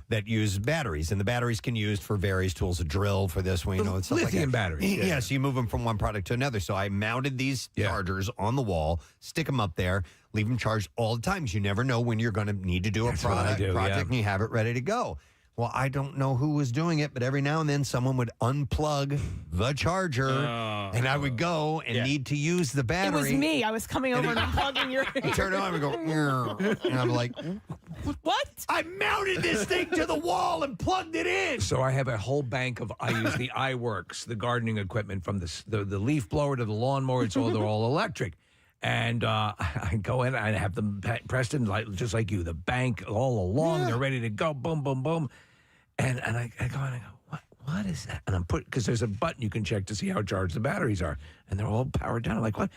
that use batteries, and the batteries can be used for various tools, a drill for this one, it's stuff lithium like batteries. Yeah, so you move them from one product to another. So I mounted these chargers on the wall, stick them up there, leave them charged all the time because you never know when you're going to need to do a project and you have it ready to go. Well, I don't know who was doing it, but every now and then someone would unplug the charger, and I would go and need to use the battery. It was me. I was coming over and unplugging your... I turn it on and go, and I'm like, what? I mounted this thing to the wall and plugged it in. So I have a whole bank of, I use the iWorks, the gardening equipment from the leaf blower to the lawnmower. They're all electric. And I go in, I have them, Preston, just like you, the bank all along. They're ready to go, boom, boom, boom. And I go and I go, what is that? And I'm because there's a button you can check to see how charged the batteries are. And they're all powered down. I'm like, what?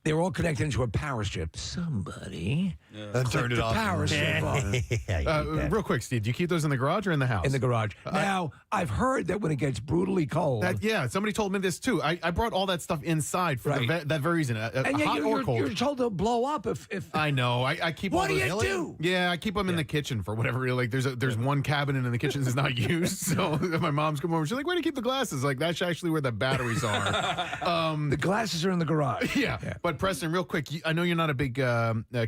They were all connected into a power strip. Somebody turned it off. Power strip on. Real quick, Steve, do you keep those in the garage or in the house? In the garage. Now, I've heard that when it gets brutally cold. Somebody told me this too. I brought all that stuff inside for that very reason. Hot or cold. You're told to blow up if I know. I keep. What all do those, you do? Yeah, I keep them in the kitchen for whatever. Like there's one cabinet in the kitchen that's not used. So if my mom's come over, she's like, "Where do you keep the glasses?" Like that's actually where the batteries are. The glasses are in the garage. Yeah. But Preston, real quick, I know you're not a big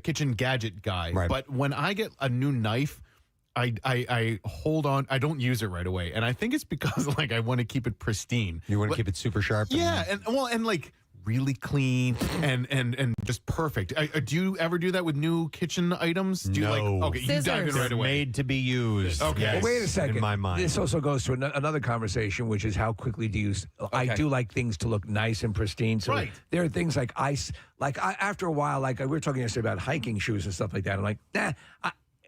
kitchen gadget guy, but when I get a new knife, I hold on. I don't use it right away, and I think it's because I want to keep it pristine. You want to keep it super sharp. Yeah, and really clean and just perfect. Do you ever do that with new kitchen items? Do you okay, you dive in right away. Made to be used. Okay. Yes, well, wait a second. In my mind. This also goes to another conversation, which is how quickly do you use. I do like things to look nice and pristine. So there are things like ice. After a while, we were talking yesterday about hiking shoes and stuff like that. I'm like, nah.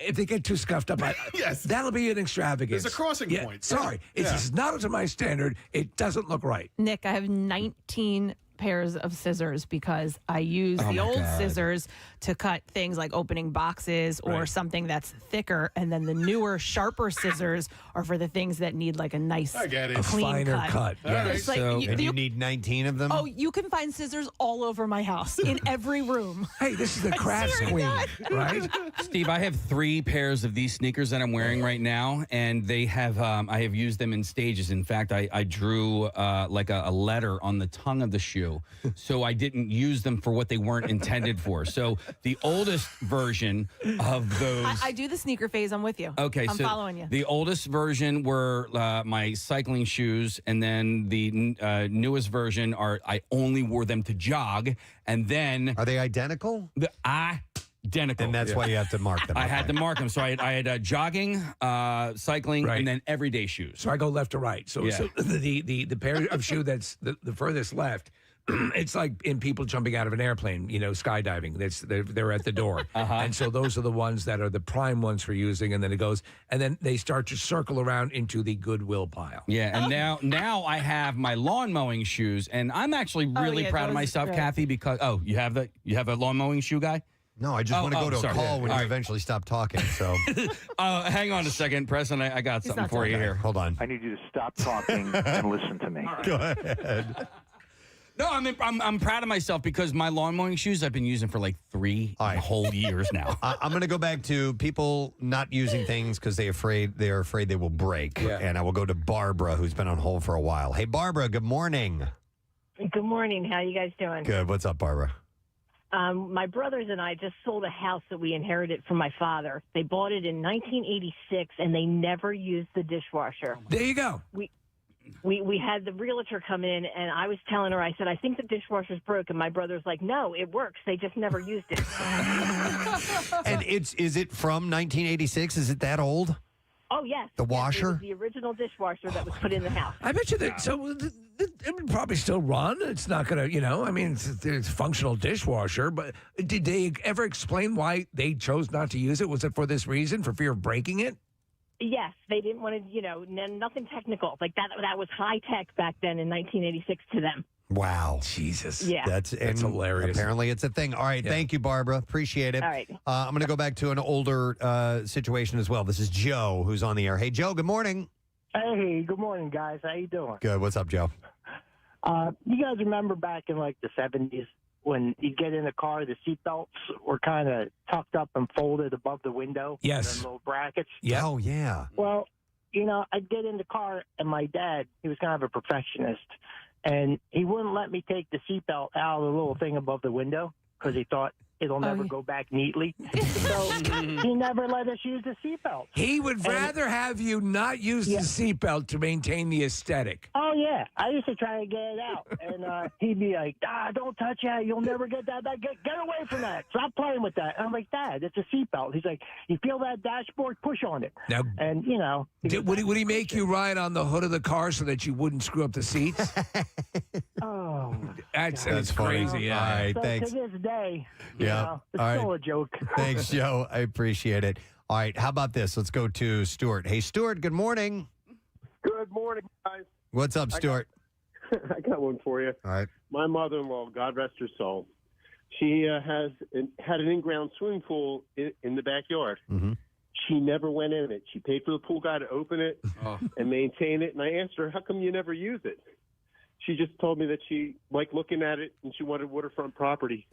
if they get too scuffed up, Yes. that'll be an extravagance. There's a crossing point. Sorry, Yeah. it's not up to my standard. It doesn't look right. Nick, I have 19 pairs of scissors because I use the old scissors to cut things like opening boxes or something that's thicker, and then the newer, sharper scissors are for the things that need like a nice, I get it. A clean finer cut. Yeah. It's like And you need 19 of them? Oh, you can find scissors all over my house in every room. Hey, this is the crafts queen, right? Steve, I have 3 pairs of these sneakers that I'm wearing right now, and they have I have used them in stages. In fact, I drew like a letter on the tongue of the shoe, so I didn't use them for what they weren't intended for. So the oldest version of those. I do the sneaker phase. I'm with you. Okay, I'm so following you. the oldest version were my cycling shoes, and then the newest version I only wore them to jog, and then Are they identical? identical. And that's why you have to mark them. I had to mark them. So I had jogging, cycling, Right. and then everyday shoes. So I go left to right. So, Yeah. so the pair of shoe that's the furthest left, it's like in people jumping out of an airplane, skydiving. They're at the door, and so those are the ones that are the prime ones for using. And then it goes, and then they start to circle around into the Goodwill pile. Yeah, and now I have my lawn mowing shoes, and I'm actually really yeah, proud of those- myself, right. Kathy, because you have a lawn mowing shoe guy. No, I just want to go to a sorry. call when All you right. eventually stop talking. So Hang on a second, Preston. I got something not for you Okay, here. hold on. I need you to stop talking and listen to me. Go ahead. No, I'm proud of myself because my lawn mowing shoes I've been using for like 3 whole years now. I'm going to go back to people not using things because they're afraid they will break. Yeah. And I will go to Barbara, who's been on hold for a while. Hey, Barbara, good morning. Good morning. How you guys doing? Good. What's up, Barbara? My brothers and I just sold a house that we inherited from my father. They bought it in 1986, and they never used the dishwasher. There you go. We had the realtor come in, and I was telling her, I said, I think the dishwasher's broke. And my brother's like, no, it works. They just never used it. And is it from 1986? Is it that old? Oh, yes. The Yes, it washer? was the original dishwasher that was put in the house. I bet you that. So it would probably still run. It's not going to, I mean, it's a functional dishwasher. But did they ever explain why they chose not to use it? Was it for this reason, for fear of breaking it? Yes, they didn't want to, nothing technical. Like that was high tech back then in 1986 to them. Wow. Jesus. Yeah. That's hilarious. Apparently it's a thing. All right. Yeah. Thank you, Barbara. Appreciate it. All right. I'm going to go back to an older situation as well. This is Joe who's on the air. Hey, Joe, good morning. Hey, good morning, guys. How you doing? Good. What's up, Joe? You guys remember back in like the 70s when you get in a car, the seatbelts were kind of tucked up and folded above the window? Yes. And little brackets? Yeah. Oh, yeah. Well, I'd get in the car, and my dad, he was kind of a perfectionist, and he wouldn't let me take the seatbelt out of the little thing above the window because he thought it'll never go back neatly. So he never let us use the seatbelt. He would rather have you not use the seatbelt to maintain the aesthetic. Oh, yeah. I used to try to get it out. And he'd be like, don't touch that. You'll never get that. Get away from that. Stop playing with that. And I'm like, Dad, it's a seatbelt. He's like, you feel that dashboard? Push on it. Now, and, would he make you ride on the hood of the car so that you wouldn't screw up the seats? Oh. That's funny. crazy. Yeah. All right. So Thanks. to this day, Yeah. it's All right. still a joke. Thanks, Joe. I appreciate it. All right. How about this? Let's go to Stuart. Hey, Stuart, good morning. Good morning, guys. What's up, Stuart? I got one for you. All right. My mother-in-law, God rest her soul, she had an in-ground swimming pool in the backyard. Mm-hmm. She never went in it. She paid for the pool guy to open it and maintain it. And I asked her, how come you never use it? She just told me that she liked looking at it and she wanted waterfront property.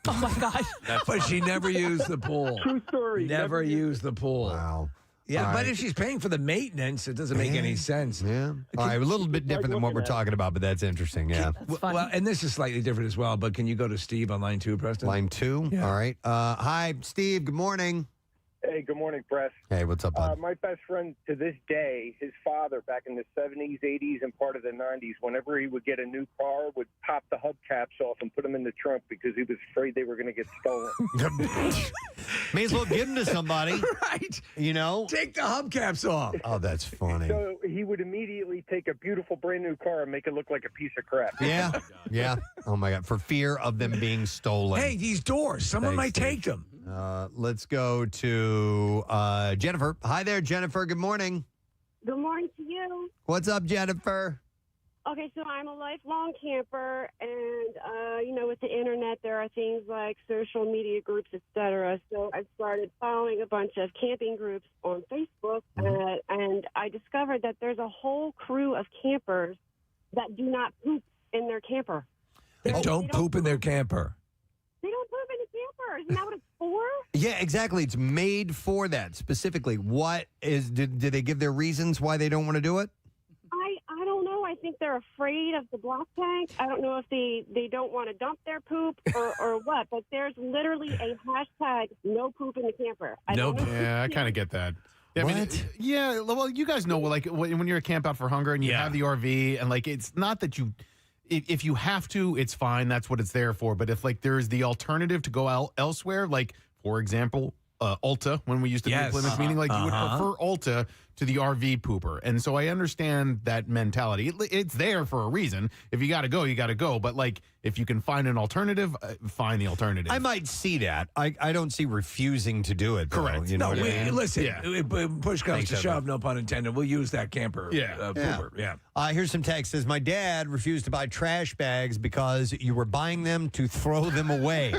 Oh, my gosh. But she never used the pool. True story. Never used the pool. Wow. Yeah, All but right. if she's paying for the maintenance, it doesn't make any sense. Yeah. All right. A little bit different than what we're talking about, but that's interesting. Yeah. Well, and this is slightly different as well, but can you go to Steve on line 2, Preston? Line 2. Yeah. All right. Hi, Steve. Good morning. Hey, good morning, Press. Hey, what's up, bud? My best friend to this day, his father back in the 70s, 80s, and part of the 90s, whenever he would get a new car, would pop the hubcaps off and put them in the trunk because he was afraid they were going to get stolen. May as well give them to somebody. Right. Take the hubcaps off. Oh, that's funny. So he would immediately take a beautiful brand new car and make it look like a piece of crap. Yeah. Yeah. Oh, my God. For fear of them being stolen. Hey, these doors, someone Thanks, might take them. Let's go to Jennifer. Hi there, Jennifer. Good morning. Good morning to you. What's up, Jennifer? Okay, so I'm a lifelong camper, and with the internet, there are things like social media groups, etc. So I started following a bunch of camping groups on Facebook, and I discovered that there's a whole crew of campers that do not poop in their camper. They don't poop in their camper. They don't poop in the camper. Isn't that what it's for? Yeah, exactly. It's made for that specifically. Did they give their reasons why they don't want to do it? I don't know. I think they're afraid of the black tank. I don't know if they don't want to dump their poop or what, but there's literally a hashtag no poop in the camper. Yeah, I kind of get that. Yeah, I mean, well, you guys know, like when you're at Camp Out for Hunger and you have the RV, and like it's not that if you have to, it's fine. That's what it's there for. But if like there's the alternative to go elsewhere, like for example, Ulta, when we used to do Plymouth meeting, like you would prefer Ulta to the RV pooper. And so I understand that mentality. It's there for a reason. If you got to go, you got to go. But like if you can find an alternative, find the alternative. I might see that. I don't see refusing to do it, though. Correct. You know what I mean? Listen, push comes to shove, no pun intended. We'll use that camper pooper. Yeah. Here's some text. Says, my dad refused to buy trash bags because you were buying them to throw them away.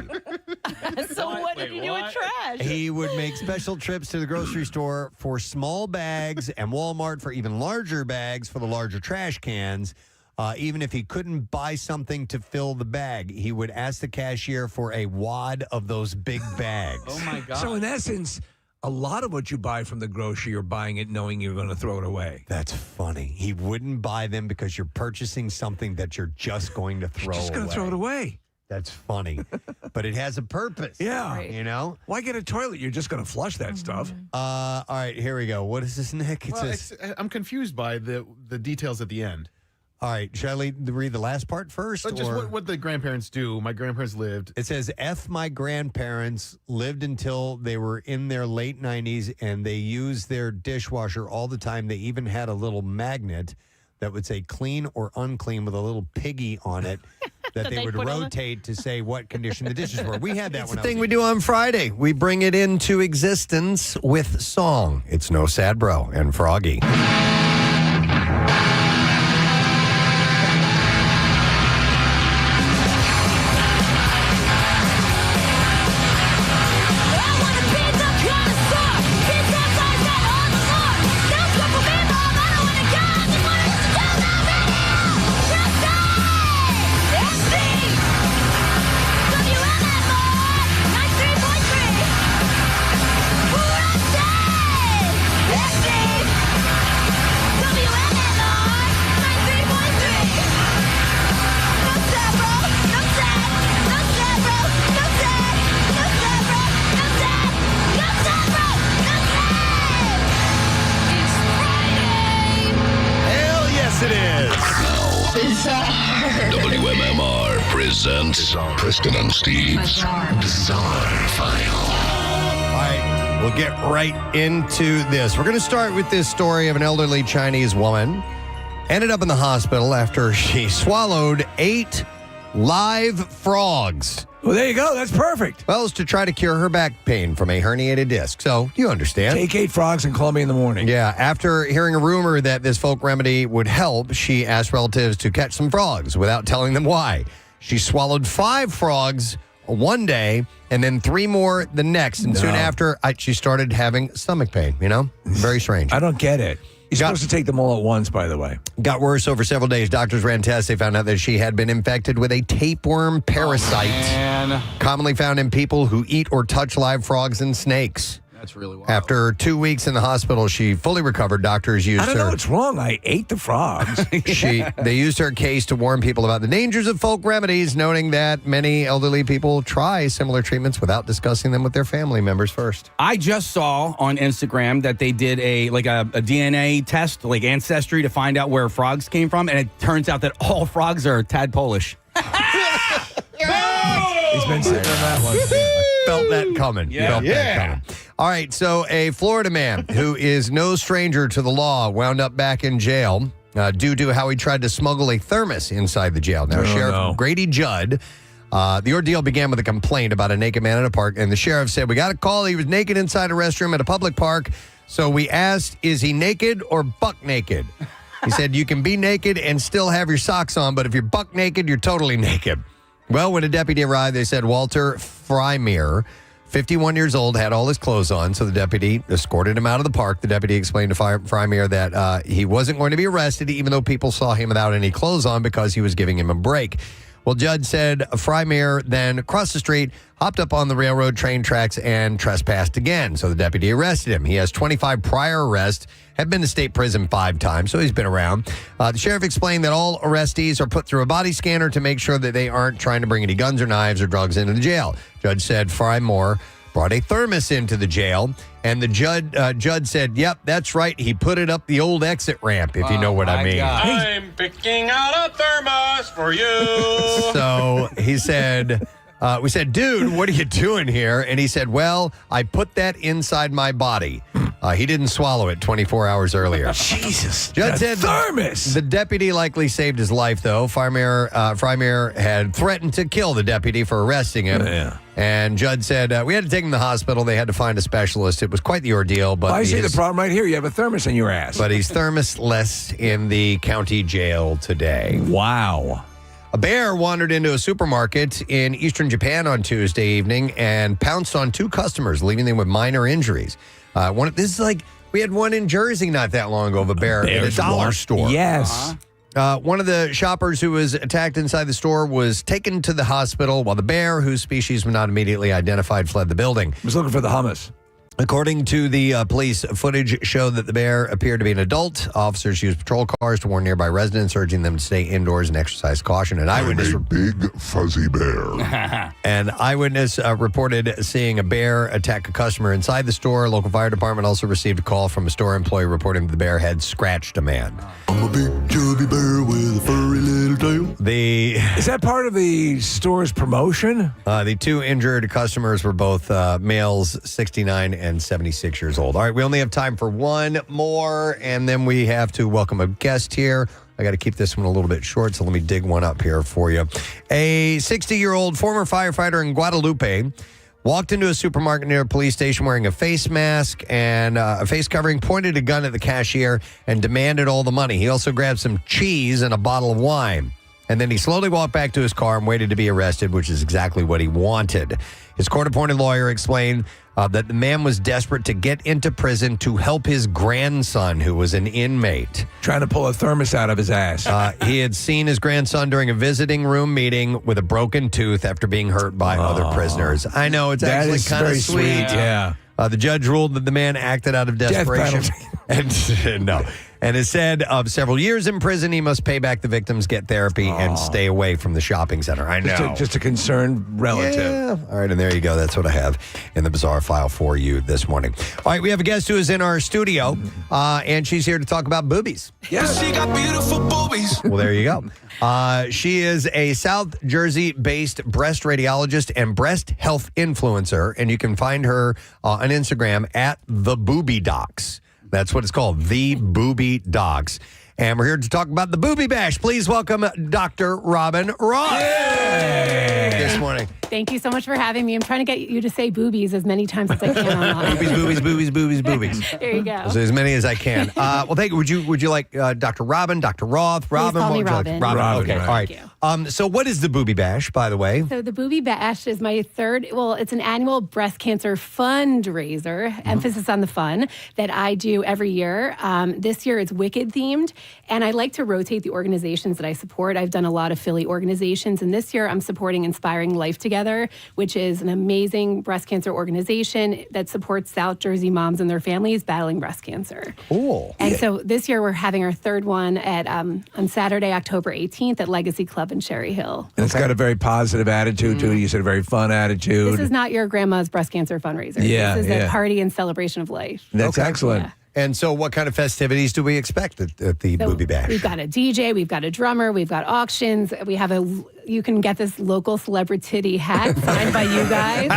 So what did you do with trash? He would make special trips to the grocery store for small bags and Walmart for even larger bags for the larger trash cans. Even if he couldn't buy something to fill the bag, he would ask the cashier for a wad of those big bags. Oh, my God. So in essence, a lot of what you buy from the grocery, you're buying it knowing you're going to throw it away. That's funny. He wouldn't buy them because you're purchasing something that you're just going to throw away. Just going to throw it away. That's funny. But it has a purpose. Yeah. Right. You know? Why get a toilet? You're just going to flush that stuff. All right, here we go. What is this, Nick? I'm confused by the details at the end. All right, shall I read the last part first? Just what the grandparents do. My grandparents lived. It says, my grandparents lived until they were in their late 90s, and they used their dishwasher all the time. They even had a little magnet that would say clean or unclean with a little piggy on it that they would rotate to say what condition the dishes were. We had that one. It's the thing we do on Friday. We bring it into existence with song. It's No Sad Bro and Froggy. WMMR presents Preston and Steve's Bizarre File. All right, we'll get right into this. We're going to start with this story of an elderly Chinese woman ended up in the hospital after she swallowed 8 live frogs. Well, there you go. That's perfect. Well, it's to try to cure her back pain from a herniated disc. So, you understand. Take 8 frogs and call me in the morning. Yeah. After hearing a rumor that this folk remedy would help, she asked relatives to catch some frogs without telling them why. She swallowed 5 frogs one day and then 3 more the next. And soon after, she started having stomach pain, you know? Very strange. I don't get it. You're supposed to take them all at once, by the way. Got worse over several days. Doctors ran tests. They found out that she had been infected with a tapeworm parasite, commonly found in people who eat or touch live frogs and snakes. That's really wild. After 2 weeks in the hospital, she fully recovered. Doctors used I don't know what's wrong. I ate the frogs. They used her case to warn people about the dangers of folk remedies, noting that many elderly people try similar treatments without discussing them with their family members first. I just saw on Instagram that they did a DNA test, like ancestry, to find out where frogs came from, and it turns out that all frogs are tad Polish. He's been saying that one. Felt that coming. Felt that coming. All right, so a Florida man who is no stranger to the law wound up back in jail due to how he tried to smuggle a thermos inside the jail. Now, Sheriff Grady Judd The ordeal began with a complaint about a naked man in a park, and the sheriff said, we got a call. He was naked inside a restroom at a public park. So we asked, is he naked or buck naked? He said, you can be naked and still have your socks on, but if you're buck naked, you're totally naked. Well, when a deputy arrived, they said Walter Freimeier, 51 years old, had all his clothes on, so the deputy escorted him out of the park. The deputy explained to Freimeier that he wasn't going to be arrested, even though people saw him without any clothes on, because he was giving him a break. Well, judge said Freimeier then crossed the street, hopped up on the railroad train tracks, and trespassed again. So the deputy arrested him. He has 25 prior arrests, had been to state prison 5 times, so he's been around. The sheriff explained that all arrestees are put through a body scanner to make sure that they aren't trying to bring any guns or knives or drugs into the jail. Judge said Freimeier brought a thermos into the jail, and the judge said, yep, that's right. He put it up the old exit ramp, if you know what I mean. I'm picking out a thermos for you. So he said, we said, dude, what are you doing here? And he said, well, I put that inside my body. He didn't swallow it 24 hours earlier. Jesus. Judge said thermos. The deputy likely saved his life, though. Freimeier had threatened to kill the deputy for arresting him. Yeah. And judge said, we had to take him to the hospital. They had to find a specialist. It was quite the ordeal. But I see the problem right here. You have a thermos in your ass. But he's thermos-less in the county jail today. Wow. A bear wandered into a supermarket in eastern Japan on Tuesday evening and pounced on 2 customers, leaving them with minor injuries. This is like, we had one in Jersey not that long ago of a bear in a dollar store. Yes. One of the shoppers who was attacked inside the store was taken to the hospital, while the bear, whose species was not immediately identified, fled the building. He was looking for the hummus. According to the police, footage showed that the bear appeared to be an adult. Officers used patrol cars to warn nearby residents, urging them to stay indoors and exercise caution. An eyewitness, a big fuzzy bear. An eyewitness reported seeing a bear attack a customer inside the store. Local fire department also received a call from a store employee reporting that the bear had scratched a man. I'm a big chubby bear with a furry little tail. Is that part of the store's promotion? The 2 injured customers were both males, 69 and 76 years old. All right, we only have time for one more, and then we have to welcome a guest here. I got to keep this one a little bit short, so let me dig one up here for you. A 60-year-old former firefighter in Guadalupe walked into a supermarket near a police station wearing a face mask and a face covering, pointed a gun at the cashier, and demanded all the money. He also grabbed some cheese and a bottle of wine. And then he slowly walked back to his car and waited to be arrested, which is exactly what he wanted. His court-appointed lawyer explained that the man was desperate to get into prison to help his grandson, who was an inmate. Trying to pull a thermos out of his ass. He had seen his grandson during a visiting room meeting with a broken tooth after being hurt by other prisoners. I know, it's That actually is kind of very sweet. Yeah. The judge ruled that the man acted out of desperation. And has said of several years in prison, he must pay back the victims, get therapy, and stay away from the shopping center. I know. Just a concerned relative. Yeah. All right, and there you go. That's what I have in the bizarre file for you this morning. All right, we have a guest who is in our studio, and she's here to talk about boobies. Yes, she got beautiful boobies. Well, there you go. She is a South Jersey-based breast radiologist and breast health influencer, and you can find her on Instagram at The Boobie Docs. That's what it's called, The Boobie Docs. And we're here to talk about the Boobie Bash. Please welcome Dr.Robyn Roth this morning. Thank you so much for having me. I'm trying to get you to say boobies as many times as I can online. Boobies. There you go. So as many as I can. Well, thank you. Would you like Dr. Robyn, Dr. Roth? Robyn, call me what would you like? Robyn. Okay, Right. all right. So what is the Boobie Bash, by the way? So the Boobie Bash is my it's an annual breast cancer fundraiser, emphasis on the fun, that I do every year. This year it's Wicked themed, and I like to rotate the organizations that I support. I've done a lot of Philly organizations, and this year I'm supporting Inspiring Life Together, which is an amazing breast cancer organization that supports South Jersey moms and their families battling breast cancer. Cool. And so this year we're having our 3rd one at on Saturday, October 18th at Legacy Club in Cherry Hill. And it's got a very positive attitude to it. You said a very fun attitude. This is not your grandma's breast cancer fundraiser. Yeah, this is a party and celebration of life. That's excellent. Yeah. And so what kind of festivities do we expect at the Boobie Bash? We've got a DJ, we've got a drummer, we've got auctions. We have you can get this local celebrity hat signed by you guys.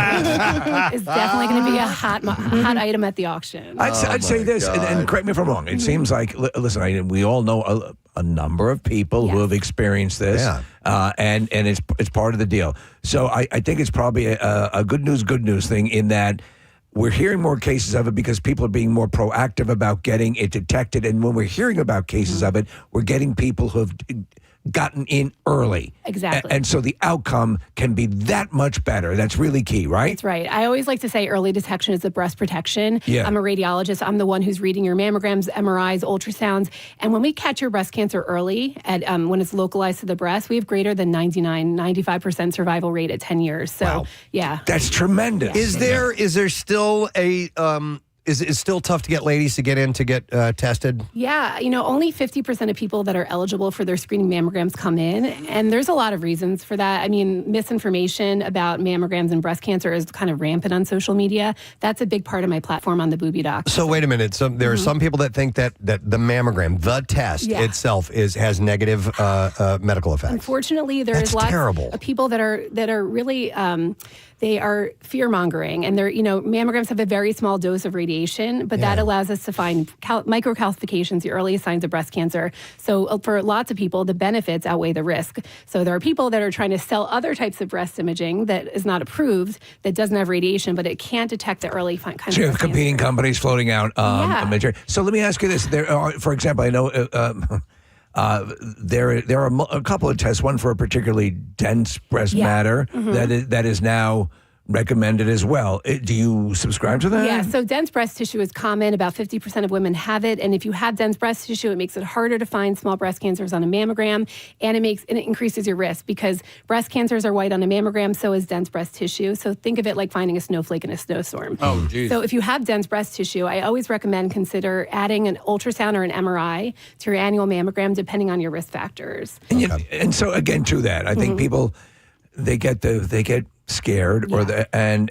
It's definitely going to be a hot item at the auction. I'd say this, and correct me if I'm wrong. It seems like, listen, we all know a number of people who have experienced this, and it's part of the deal. So I think it's probably a good news thing in that we're hearing more cases of it because people are being more proactive about getting it detected. And when we're hearing about cases of it, we're getting people who have gotten in early. Exactly. And so the outcome can be that much better. That's really key, right? That's right. I always like to say early detection is the breast protection. Yeah. I'm a radiologist. I'm the one who's reading your mammograms, MRIs, ultrasounds. And when we catch your breast cancer early, when it's localized to the breast, we have greater than 95% survival rate at 10 years. So, yeah. That's tremendous. Is there still a is it still tough to get ladies to get in to get tested? Yeah, only 50% of people that are eligible for their screening mammograms come in. And there's a lot of reasons for that. I mean, misinformation about mammograms and breast cancer is kind of rampant on social media. That's a big part of my platform on the Booby Doc. So wait a minute. So there are some people that think that the mammogram, the test itself, has negative medical effects. Unfortunately, there's lots of people that are really they are fear mongering, and mammograms have a very small dose of radiation, but that allows us to find microcalcifications, the earliest signs of breast cancer. So for lots of people, the benefits outweigh the risk. So there are people that are trying to sell other types of breast imaging that is not approved, that doesn't have radiation, but it can't detect the early kind of. So you have competing companies floating out. So let me ask you this: there are, for example, I know. There are a couple of tests. One for a particularly dense breast matter that is now recommended as well. Do you subscribe to that? Yeah, so dense breast tissue is common. About 50% of women have it. And if you have dense breast tissue, it makes it harder to find small breast cancers on a mammogram. And it increases your risk because breast cancers are white on a mammogram, so is dense breast tissue. So think of it like finding a snowflake in a snowstorm. Oh, geez. So if you have dense breast tissue, I always recommend consider adding an ultrasound or an MRI to your annual mammogram, depending on your risk factors. And so again, to that, I think people, they get scared and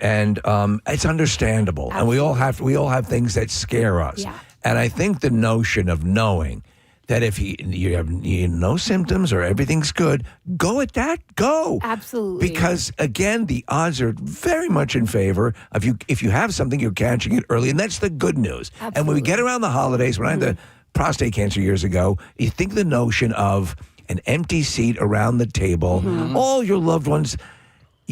it's understandable. And we all have things that scare us. Yeah. And I think the notion of knowing that if you have no symptoms or everything's good, go at that. Go. Absolutely. Because again, the odds are very much in favor of you. If you have something, you're catching it early, and that's the good news. Absolutely. And when we get around the holidays, when I had the prostate cancer years ago, you think the notion of an empty seat around the table, all your loved ones.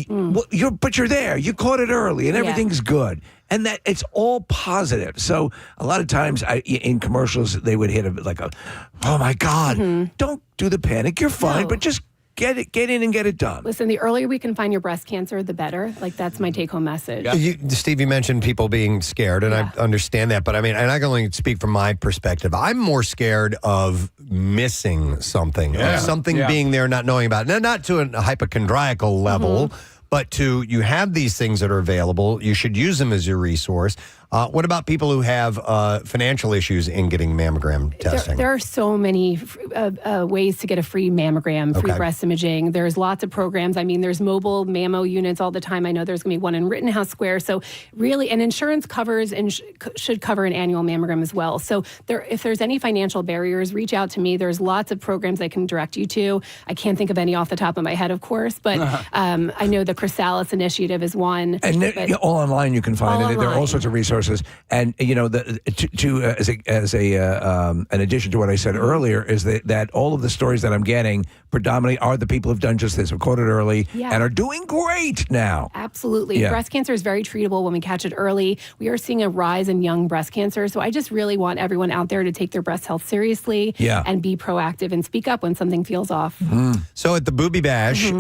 But you're there. You caught it early, and everything's good, and that it's all positive. So a lot of times, in commercials, they would hit oh my God, don't do the panic. You're fine, but just get in and get it done. Listen, the earlier we can find your breast cancer, the better. That's my take-home message. Steve, you mentioned people being scared, and I understand that. But I mean, and I can only speak from my perspective. I'm more scared of missing something, of something being there, not knowing about it. Not to a hypochondriacal level, but you have these things that are available. You should use them as your resource. What about people who have financial issues in getting mammogram testing? There are so many ways to get a free mammogram, free breast imaging. There's lots of programs. I mean, there's mobile mammo units all the time. I know there's going to be one in Rittenhouse Square. So really, and insurance covers and should cover an annual mammogram as well. So if there's any financial barriers, reach out to me. There's lots of programs I can direct you to. I can't think of any off the top of my head, of course, but I know the Chrysalis Initiative is one. And all online you can find it. There are all sorts of resources. And as an addition to what I said earlier, is that all of the stories that I'm getting predominantly are the people who've done just this, who caught it early and are doing great now. Absolutely. Breast cancer is very treatable when we catch it early. We are seeing a rise in young breast cancer. So I just really want everyone out there to take their breast health seriously and be proactive and speak up when something feels off. So at the Booby Bash,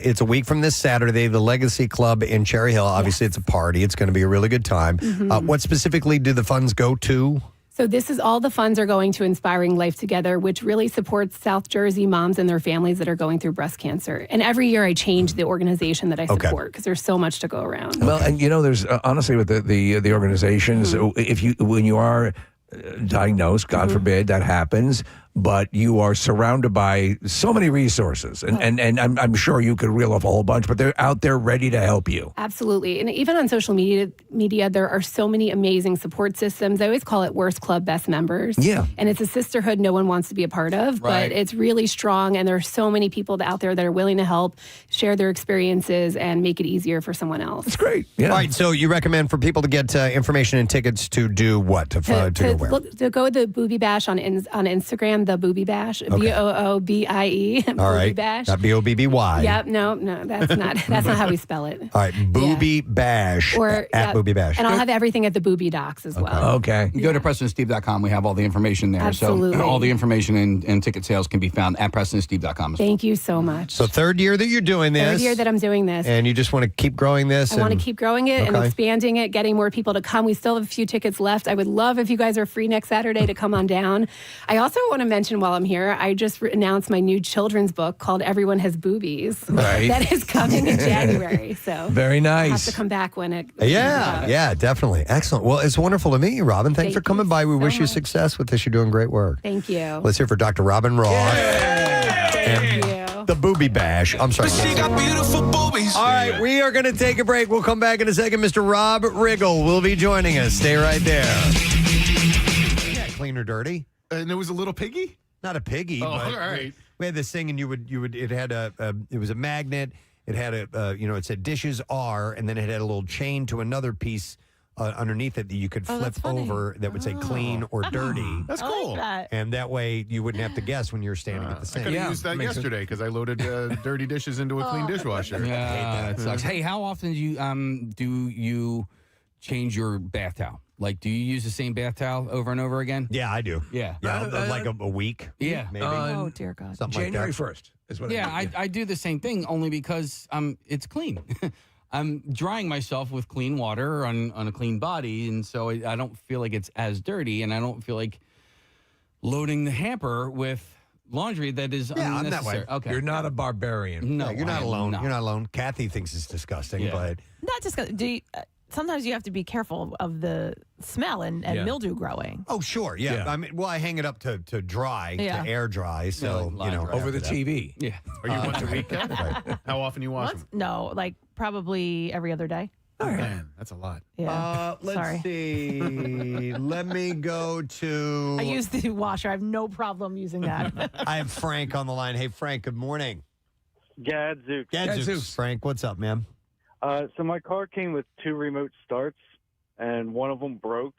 it's a week from this Saturday, the Legacy Club in Cherry Hill. Obviously, it's a party. It's going to be a really good time. What specifically do the funds go to? So this is all the funds are going to Inspiring Life Together, which really supports South Jersey moms and their families that are going through breast cancer. And every year I change the organization that I support because there's so much to go around. Well, and there's honestly with the organizations, when you are diagnosed, God forbid that happens, but you are surrounded by so many resources, and I'm sure you could reel off a whole bunch, but they're out there ready to help you. Absolutely. And even on social media, there are so many amazing support systems. I always call it worst club, best members. Yeah. And it's a sisterhood no one wants to be a part of, but it's really strong, and there are so many people out there that are willing to help, share their experiences, and make it easier for someone else. That's great. Yeah. All right, so you recommend for people to get information and tickets to do what? To go where? To go to the Booby Bash on Instagram. Instagram, the Boobie Bash, BOOBIE, All Boobie right. Bash. Not BOBBY. Yep, no, that's not how we spell it. All right, Boobie Bash Or at Boobie Bash. And I'll have everything at the Boobie Docs as well. Okay. You go to PrestonandSteve.com. We have all the information there. Absolutely. So all the information and ticket sales can be found at PrestonandSteve.com. Thank you so much. So third year that you're doing this. Third year that I'm doing this. And you just want to keep growing this? I want to keep growing it and Okay. expanding it, getting more people to come. We still have a few tickets left. I would love if you guys are free next Saturday to come on down. I also want to mention while I'm here, I just announced my new children's book called Everyone Has Boobies. Right. That is coming in January. So Very I'll nice. have to come back when it. Yeah, definely. Excellent. Well, it's wonderful to meet you, Robyn. Thanks for coming by. We wish you success with this. You're doing great work. Thank you. Let's hear for Dr.Robyn Roth. Thank you. The Boobie Bash. I'm sorry. She got beautiful boobies. All right, we are going to take a break. We'll come back in a second. Mr. Rob Riggle will be joining us. Stay right there. Yeah, clean or dirty? And it was a little piggy? Not a piggy. Oh, but all right. We had this thing, and you would. It had it was a magnet. It had it said dishes are, and then it had a little chain to another piece underneath it that you could flip over that would say clean or dirty. That's I cool. like that. And that way you wouldn't have to guess when you're standing at the I sink. could have used that yesterday because I loaded dirty dishes into a clean dishwasher. Yeah, that sucks. Hey, how often do you change your bath towel? Like, do you use the same bath towel over and over again? Yeah, I do. Yeah. Like a week. Yeah. Maybe. Oh, dear God. Something January like that. 1st is what Yeah, I do. I do the same thing only because it's clean. I'm drying myself with clean water on a clean body, and so I don't feel like it's as dirty, and I don't feel like loading the hamper with laundry that is I'm that way. unnecessary. Okay. You're not a barbarian. No, Yeah, you're not I am alone. not. You're not alone. Kathy thinks it's disgusting, Yeah. but Not just sometimes you have to be careful of the smell and mildew growing. oh, sure, yeah. Yeah. I mean, well, I hang it up to dry, Yeah. to air dry, so like line dry. Over the after that. TV. Yeah. Are you once a week? Kat? How often you wash Once? them? No, like probably every other day. Man, that's a lot. Yeah. Let's Sorry. see. Let me go to. I use the washer. I have no problem using that. I have Frank on the line. Hey, Frank. Good morning. Gadzooks. Gadzooks. Frank, what's up, man? So my car came with 2 remote starts, and one of them broke.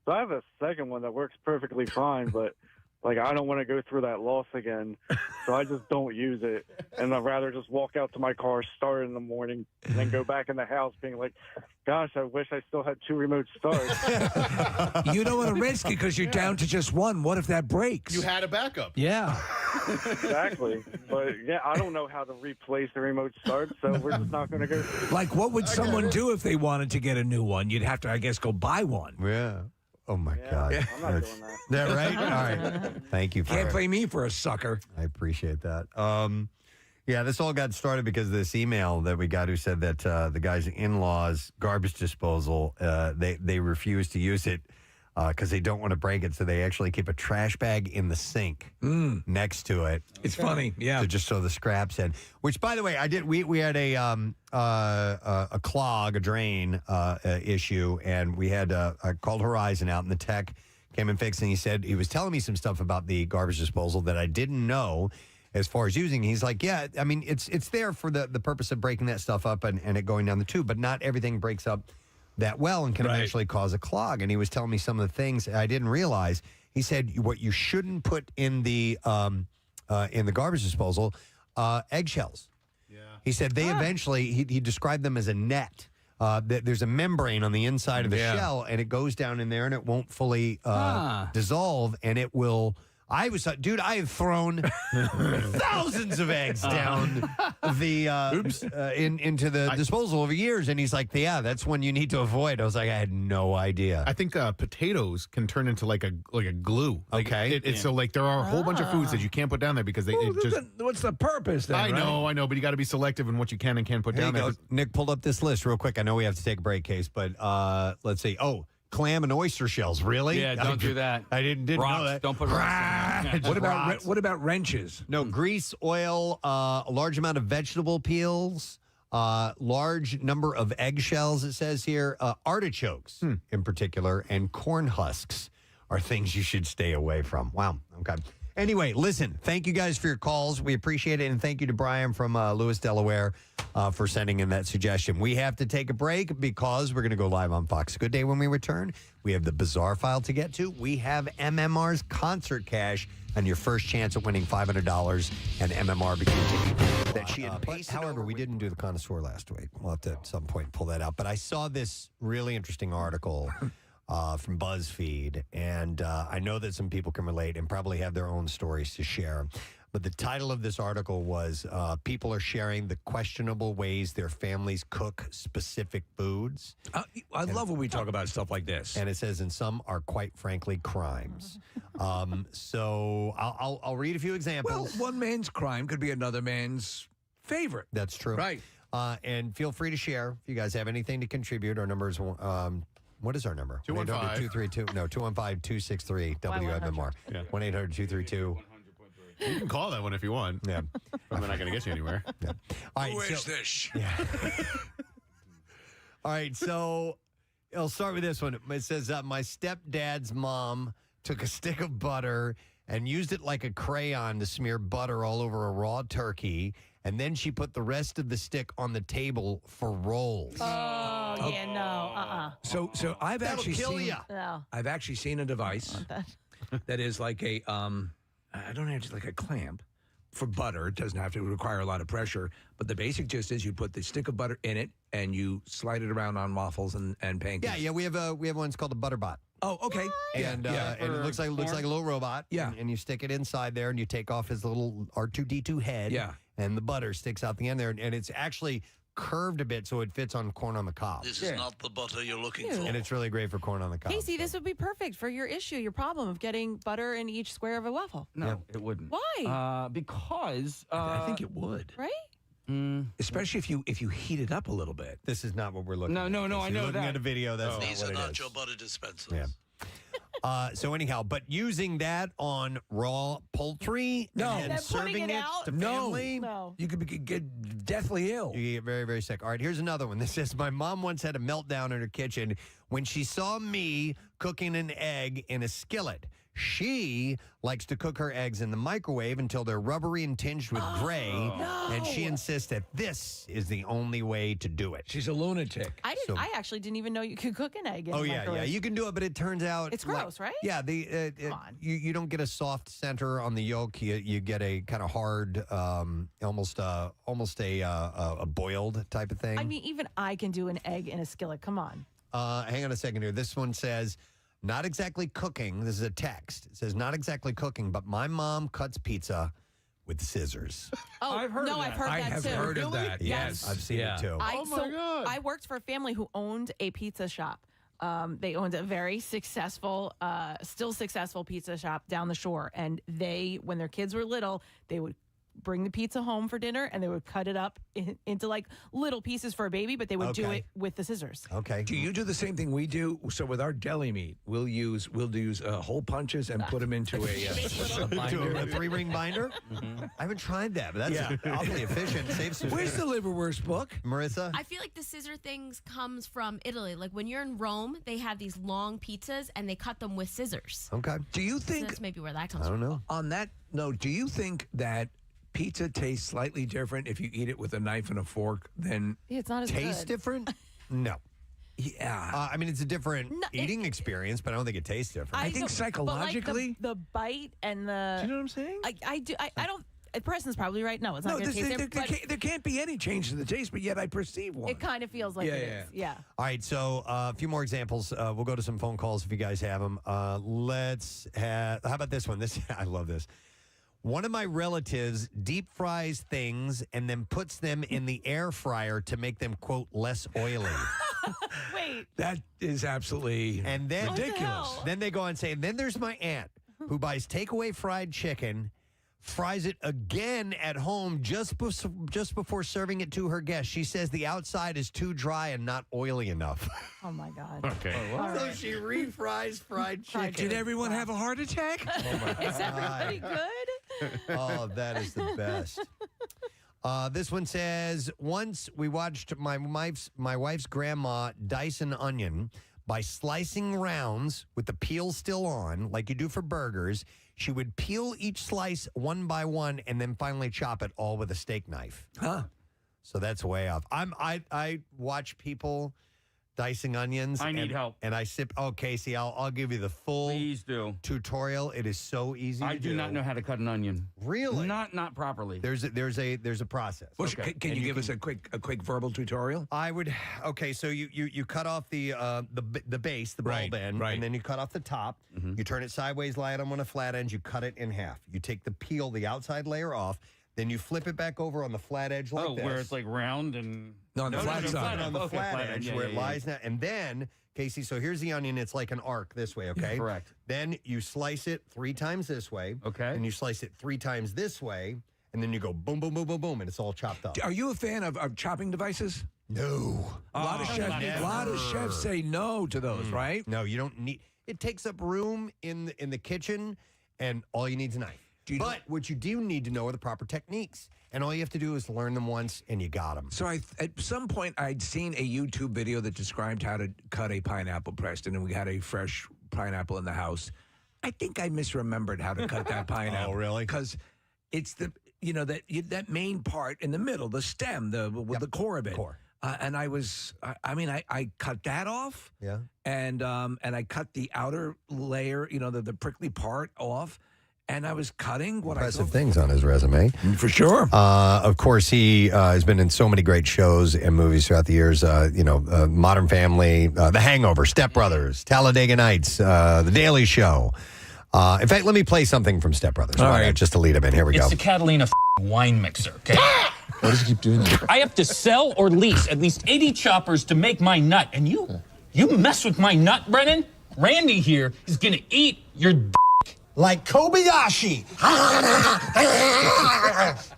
So I have a second one that works perfectly fine, but like I don't want to go through that loss again, so I just don't use it. And I'd rather just walk out to my car, start in the morning, and then go back in the house being like, gosh, I wish I still had 2 remote starts. You don't want to risk it because you're down to just one. What if that breaks? You had a backup. Yeah. Exactly. But yeah, I don't know how to replace the remote start, so we're just not going to go. Like, what would someone do if they wanted to get a new one? You'd have to, I guess, go buy one. Yeah. Oh, my God. I'm not doing that. That right? All right. Thank you for Can't blame me for a sucker. I appreciate that. Yeah, this all got started because of this email that we got who said that the guy's in-laws' garbage disposal, they refuse to use it because they don't want to break it, so they actually keep a trash bag in the sink next to it. It's funny, yeah. To just throw the scraps in. Which, by the way, I did. We had a clog, a drain issue, and we had I called Horizon out, and the tech came and fixed, and he was telling me some stuff about the garbage disposal that I didn't know. As far as using, he's like, yeah, I mean, it's there for the purpose of breaking that stuff up and it going down the tube, but not everything breaks up that well and can eventually cause a clog. And he was telling me some of the things I didn't realize. He said what you shouldn't put in the garbage disposal, eggshells. Yeah. He said they eventually, he described them as a net. There's a membrane on the inside of the shell, and it goes down in there, and it won't fully dissolve, and it will. I have thrown thousands of eggs down the into the disposal over years, and he's like, "Yeah, that's one you need to avoid." I was like, I had no idea. I think potatoes can turn into like a glue. Like, okay, so like there are a whole bunch of foods that you can't put down there because what's the purpose? Then, I know, but you got to be selective in what you can and can't put Here down you there. go. Nick pulled up this list real quick. I know we have to take a break, Case, but let's see. Oh. Clam and oyster shells, really? Yeah, don't do that. I didn't rocks, know that. Don't put rocks in there. What about wrenches? No, grease, oil, a large amount of vegetable peels, large number of eggshells, it says here, artichokes in particular, and corn husks are things you should stay away from. Wow. Okay. Anyway, listen, thank you guys for your calls. We appreciate it. And thank you to Brian from Lewis, Delaware, for sending in that suggestion. We have to take a break because we're going to go live on Fox Good Day when we return. We have the bizarre file to get to. We have MMR's concert cash and your first chance at winning $500 and MMR bikini that she had pasted. However, we didn't do the Connoisseur last week. We'll have to at some point pull that out. But I saw this really interesting article from BuzzFeed, and I know that some people can relate and probably have their own stories to share. But the title of this article was people are sharing the questionable ways their families cook specific foods. I love when we talk about stuff like this. And it says, and some are quite frankly crimes. So I'll read a few examples. Well, one man's crime could be another man's favorite. That's true. Right. And feel free to share if you guys have anything to contribute. Our number is, what is our number? 215. 215-263-WMMR. 1-800-232. You can call that one if you want. Yeah. I'm not going to get you anywhere. Yeah. All right, Who is this? Yeah. All right, so I'll start with this one. It says, my stepdad's mom took a stick of butter and used it like a crayon to smear butter all over a raw turkey, and then she put the rest of the stick on the table for rolls. Oh, yeah, no, So I've That'll actually kill seen. ya. No. I've actually seen a device that is like a I don't know, like a clamp for butter. It doesn't have to require a lot of pressure, but the basic gist is you put the stick of butter in it and you slide it around on waffles and pancakes. Yeah, we have one. It's called a ButterBot. Oh, okay. And and it looks like a little robot. Yeah. And you stick it inside there, and you take off his little R2D2 head. Yeah. And the butter sticks out the end there, and it's actually curved a bit so it fits on corn on the cob. This is not the butter you're looking for. And it's really great for corn on the cob. Casey, this would be perfect for your problem of getting butter in each square of a waffle. No, it wouldn't. Why? Because I think it would. Right? Especially if you heat it up a little bit. This is not what we're looking at. No, If I you're know looking that. at a video, that's These not are what it not is. your butter dispensers. Yeah. So anyhow, but using that on raw poultry No. and Then serving putting it out? to No. family, No. You could get deathly ill. you get very, very sick. All right, here's another one. This says, my mom once had a meltdown in her kitchen when she saw me cooking an egg in a skillet. She likes to cook her eggs in the microwave until they're rubbery and tinged with gray, and she insists that this is the only way to do it. She's a lunatic. I actually didn't even know you could cook an egg in Oh the yeah, microwave. you can do it, but it turns out It's gross, right? Yeah, you don't get a soft center on the yolk. You get a kind of hard, almost a boiled type of thing. I mean, even I can do an egg in a skillet. Come on. Hang on a second here. This one says, not exactly cooking. This is a text. It says, not exactly cooking, but my mom cuts pizza with scissors. Oh, I've heard no, of I've that. heard I that have too. heard of that. Yes. I've seen it too. I worked for a family who owned a pizza shop. They owned a very successful, still successful pizza shop down the shore. And when their kids were little, they would bring the pizza home for dinner and they would cut it up into like little pieces for a baby, but they would do it with the scissors. Okay. Do you do the same thing we do? So with our deli meat, we'll use hole punches and put them into a binder. A 3-ring binder? I haven't tried that, but that's awfully efficient. Saves some Where's the liverwurst book? Marissa? I feel like the scissor things comes from Italy. Like when you're in Rome, they have these long pizzas and they cut them with scissors. Okay. Do you So think that's maybe where that comes I from. don't know. on that note, do you think that pizza tastes slightly different if you eat it with a knife and a fork than Yeah, it's not as Taste good. different? No. yeah. I mean, it's a different eating experience, but I don't think it tastes different. I think don't- psychologically- but like the bite and the. Do you know what I'm saying? I do. I don't. Preston's probably right. No, it's not No, going to taste different. there can't be any change to the taste, but yet I perceive one. It kind of feels like it is. Yeah. All right, so a few more examples. We'll go to some phone calls if you guys have them. How about this one? I love this. One of my relatives deep fries things and then puts them in the air fryer to make them, quote, less oily. Wait. That is absolutely ridiculous. Then they go on and say, then there's my aunt who buys takeaway fried chicken, fries it again at home just before serving it to her guests. She says the outside is too dry and not oily enough. Oh, my God. Okay. So she refries fried chicken. Did everyone have a heart attack? Is everybody good? Oh, that is the best. This one says, once we watched my wife's grandma dice an onion by slicing rounds with the peel still on, like you do for burgers. She would peel each slice one by one and then finally chop it all with a steak knife. Huh. So that's way off. I watch people dicing onions. I need help. And I sip. Oh, Casey, I'll give you the full tutorial. It is so easy to do. I do not know how to cut an onion. Really? Not properly. There's a process. Well, can you give us a quick verbal tutorial? I would. Okay, so you cut off the base, the bulb end, and then you cut off the top. You turn it sideways, lie it on one of the flat ends. You cut it in half. You take the peel, the outside layer off. Then you flip it back over on the flat edge like this. Where it's like round and... No, on the flat side. On the flat edge where it lies now. And then, Casey, so here's the onion. It's like an arc this way, okay? Correct. Then you slice it 3 times this way. Okay. And you slice it 3 times this way. And then you go boom, boom, boom, boom, boom, and it's all chopped up. Are you a fan of chopping devices? No. A lot of chefs say no to those, right? No, you don't need... It takes up room in the kitchen, and all you need is a knife. But what you do need to know are the proper techniques. And all you have to do is learn them once, and you got them. So at some point, I'd seen a YouTube video that described how to cut a pineapple, Preston, and we had a fresh pineapple in the house. I think I misremembered how to cut that pineapple. Oh, really? Because it's that main part in the middle, the stem, the core of it. And I cut that off. Yeah. And I cut the outer layer, the prickly part off. And I was cutting what impressive things on his resume. For sure. Of course, he has been in so many great shows and movies throughout the years. Modern Family, The Hangover, Step Brothers, Talladega Nights, The Daily Show. In fact, let me play something from Step Brothers. All right. Just to lead him in. Here we go. It's the Catalina wine mixer, okay? Why does he keep doing that? I have to sell or lease at least 80 choppers to make my nut. And you mess with my nut, Brennan? Randy here is going to eat your like Kobayashi.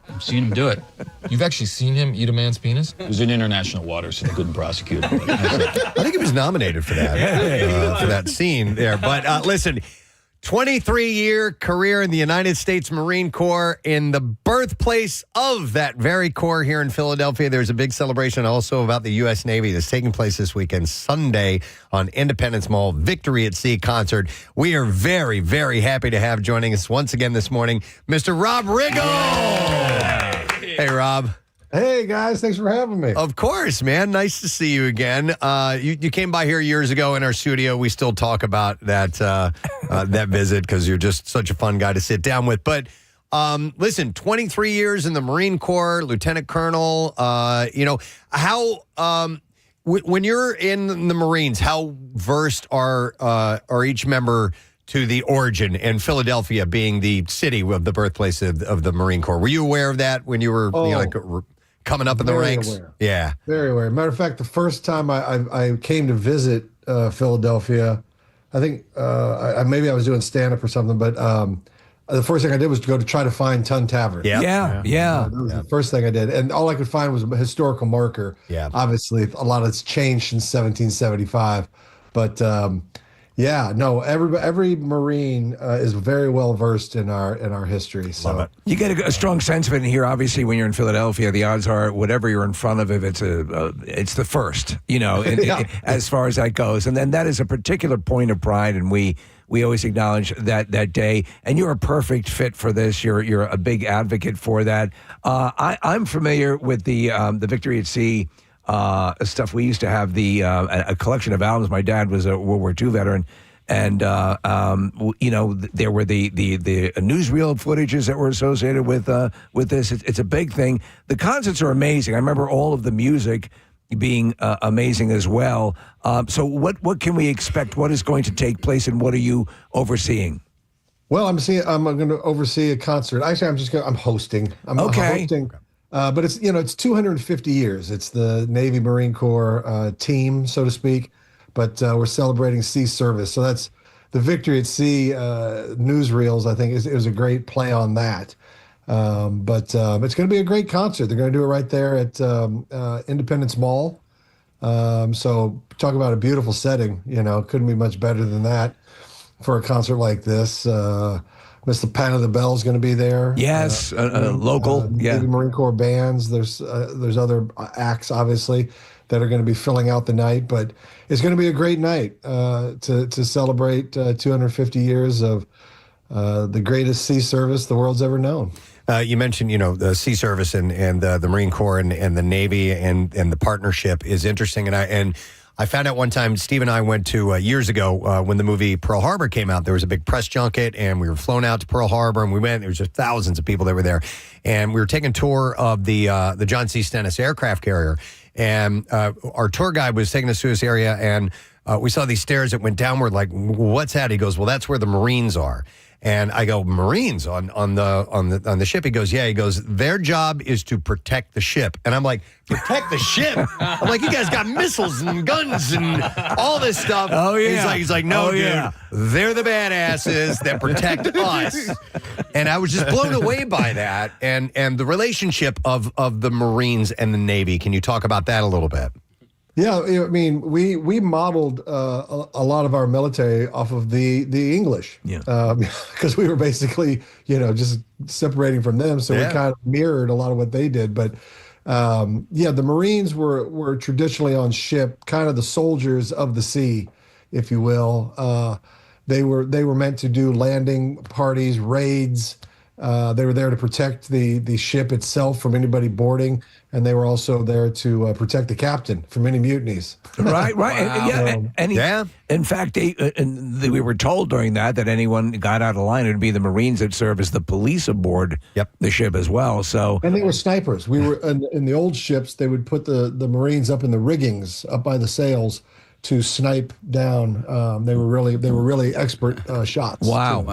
I've seen him do it. You've actually seen him eat a man's penis? It was in international waters, so they couldn't prosecute him. I think he was nominated for that, for that scene there. But listen, 23-year career in the United States Marine Corps, in the birthplace of that very Corps here in Philadelphia. There's a big celebration also about the U.S. Navy that's taking place this weekend, Sunday, on Independence Mall, Victory at Sea concert. We are very, very happy to have joining us once again this morning, Mr. Rob Riggle. Hey, Rob. Hey, guys. Thanks for having me. Of course, man. Nice to see you again. You came by here years ago in our studio. We still talk about that that visit because you're just such a fun guy to sit down with. But listen, 23 years in the Marine Corps, Lieutenant Colonel, how when you're in the Marines, how versed are each member to the origin and Philadelphia being the city of the birthplace of the Marine Corps? Were you aware of that when you were coming up in the ranks? Aware. Yeah. Very aware. Matter of fact, the first time I came to visit Philadelphia, I think maybe I was doing stand-up or something, but the first thing I did was to go to try to find Tun Tavern. Yeah. That was the first thing I did. And all I could find was a historical marker. Yeah. Obviously, a lot of it's changed since 1775. But every Marine is very well versed in our history. So love it. You get a strong sense of it in here. Obviously, when you're in Philadelphia, the odds are whatever you're in front of, if it's the first, as far as that goes. And then that is a particular point of pride, and we always acknowledge that day. And you're a perfect fit for this. You're a big advocate for that. I'm familiar with the Victory at Sea stuff. We used to have a collection of albums. My dad was a World War II veteran, and there were the newsreel footages that were associated with this. It's a big thing. The concerts are amazing. I remember all of the music being amazing as well. So what can we expect? What is going to take place, and what are you overseeing? Well, I'm going to oversee a concert. Actually, I'm hosting. I'm hosting. But it's 250 years. It's the Navy Marine Corps team, so to speak. But we're celebrating sea service. So that's the Victory at Sea newsreels, I think, is a great play on that. But it's going to be a great concert. They're going to do it right there at Independence Mall. So talk about a beautiful setting. Couldn't be much better than that for a concert like this. Mr. Pan of the Bell is going to be there. Yes, local. Navy Marine Corps bands. There's other acts, obviously, that are going to be filling out the night. But it's going to be a great night to celebrate 250 years of the greatest sea service the world's ever known. You mentioned, the sea service and the Marine Corps and the Navy and the partnership is interesting. And I found out one time, Steve and I went to, years ago, when the movie Pearl Harbor came out, there was a big press junket, and we were flown out to Pearl Harbor, and we went, there was just thousands of people that were there. And we were taking a tour of the John C. Stennis aircraft carrier. And our tour guide was taking us to this area, and we saw these stairs that went downward, like, what's that? He goes, well, that's where the Marines are. And I go, Marines on the ship? He goes, yeah. He goes, their job is to protect the ship. And I'm like, protect the ship? I'm like, you guys got missiles and guns and all this stuff. Oh, yeah. He's like, no, dude, they're the badasses that protect us. And I was just blown away by that and the relationship of the Marines and the Navy. Can you talk about that a little bit? Yeah, I mean, we modeled a lot of our military off of the English, because we were basically, just separating from them. So we kind of mirrored a lot of what they did. But the Marines were traditionally on ship, kind of the soldiers of the sea, if you will. They were meant to do landing parties, raids. They were there to protect the ship itself from anybody boarding, and they were also there to protect the captain from any mutinies. Right. Wow. In fact, we were told during that anyone got out of line, it would be the Marines that serve as the police aboard the ship as well. So, and they were snipers. We were in the old ships. They would put the Marines up in the riggings, up by the sails, to snipe down. They were really expert shots. Wow.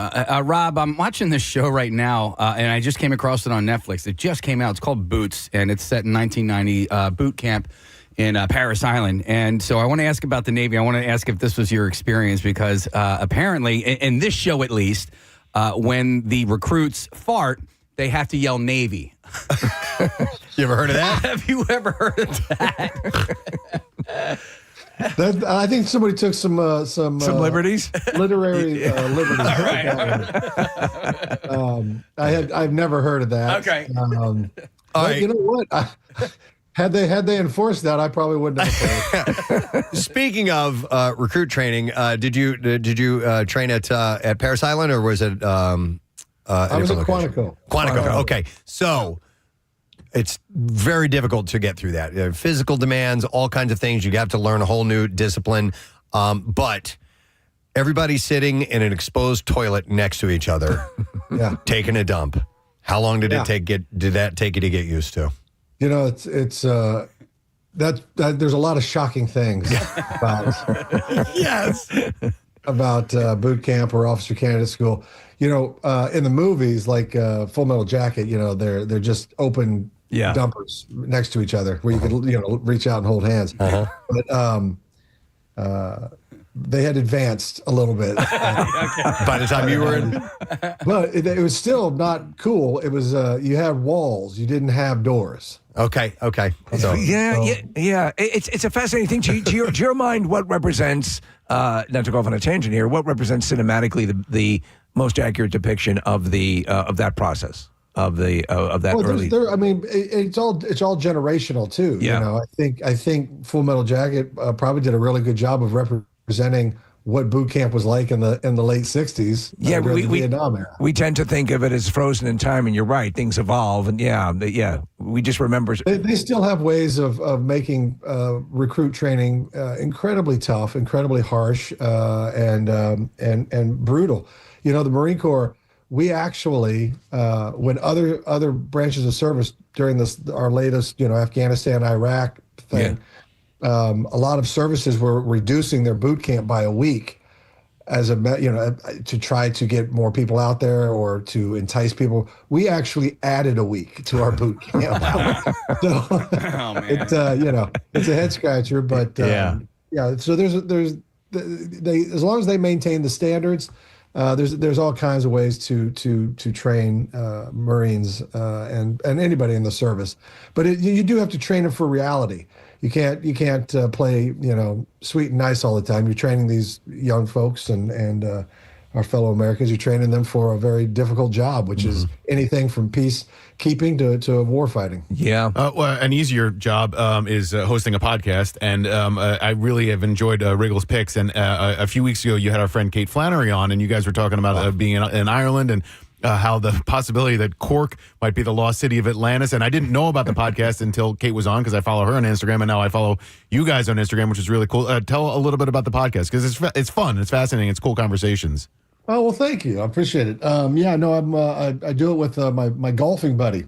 Rob, I'm watching this show right now, and I just came across it on Netflix. It just came out. It's called Boots, and it's set in 1990 boot camp in Paris Island. And so I want to ask about the Navy. I want to ask if this was your experience, because apparently, in this show at least, when the recruits fart, they have to yell Navy. You ever heard of that? Have you ever heard of that? I think somebody took some liberties, literary liberties. I've never heard of that. Okay. But you know what? Had they enforced that, I probably wouldn't have. Speaking of recruit training, did you train at Paris Island, or was it? I was at Quantico. Quantico. Okay, so. It's very difficult to get through that. Physical demands, all kinds of things. You have to learn a whole new discipline. But everybody's sitting in an exposed toilet next to each other, taking a dump. How long did that take you to get used to? It's there's a lot of shocking things about boot camp or officer candidate school. In the movies like Full Metal Jacket, they're just open dumpers next to each other where you could reach out and hold hands. But they had advanced a little bit by the time you were in. But it was still not cool. It was you had walls, you didn't have doors. Okay. So, It's a fascinating thing. To your mind, what represents? Not to go off on a tangent here. What represents cinematically the most accurate depiction of that process of that early? It's all generational too. Yeah. I think Full Metal Jacket probably did a really good job of representing what boot camp was like in the late 60s. During the Vietnam era. We tend to think of it as frozen in time, and you're right, things evolve, and we just remember. They still have ways of making recruit training incredibly tough, incredibly harsh, and brutal. The Marine Corps, we actually, when other branches of service during our latest, Afghanistan, Iraq thing, a lot of services were reducing their boot camp by a week as to try to get more people out there or to entice people. We actually added a week to our boot camp. So it's a head scratcher, but so there's as long as they maintain the standards, there's all kinds of ways to train Marines and anybody in the service, but you do have to train them for reality. You can't play sweet and nice all the time. You're training these young folks and our fellow Americans. You're training them for a very difficult job, which is anything from peacekeeping to war fighting. Yeah. An easier job is hosting a podcast, and I really have enjoyed Riggle's picks. And a few weeks ago, you had our friend Kate Flannery on, and you guys were talking about being in Ireland and how the possibility that Cork might be the lost city of Atlantis. And I didn't know about the podcast until Kate was on, because I follow her on Instagram, and now I follow you guys on Instagram, which is really cool. Tell a little bit about the podcast, because it's fun, it's fascinating, it's cool conversations. Oh, well, thank you. I appreciate it. I do it with my golfing buddy,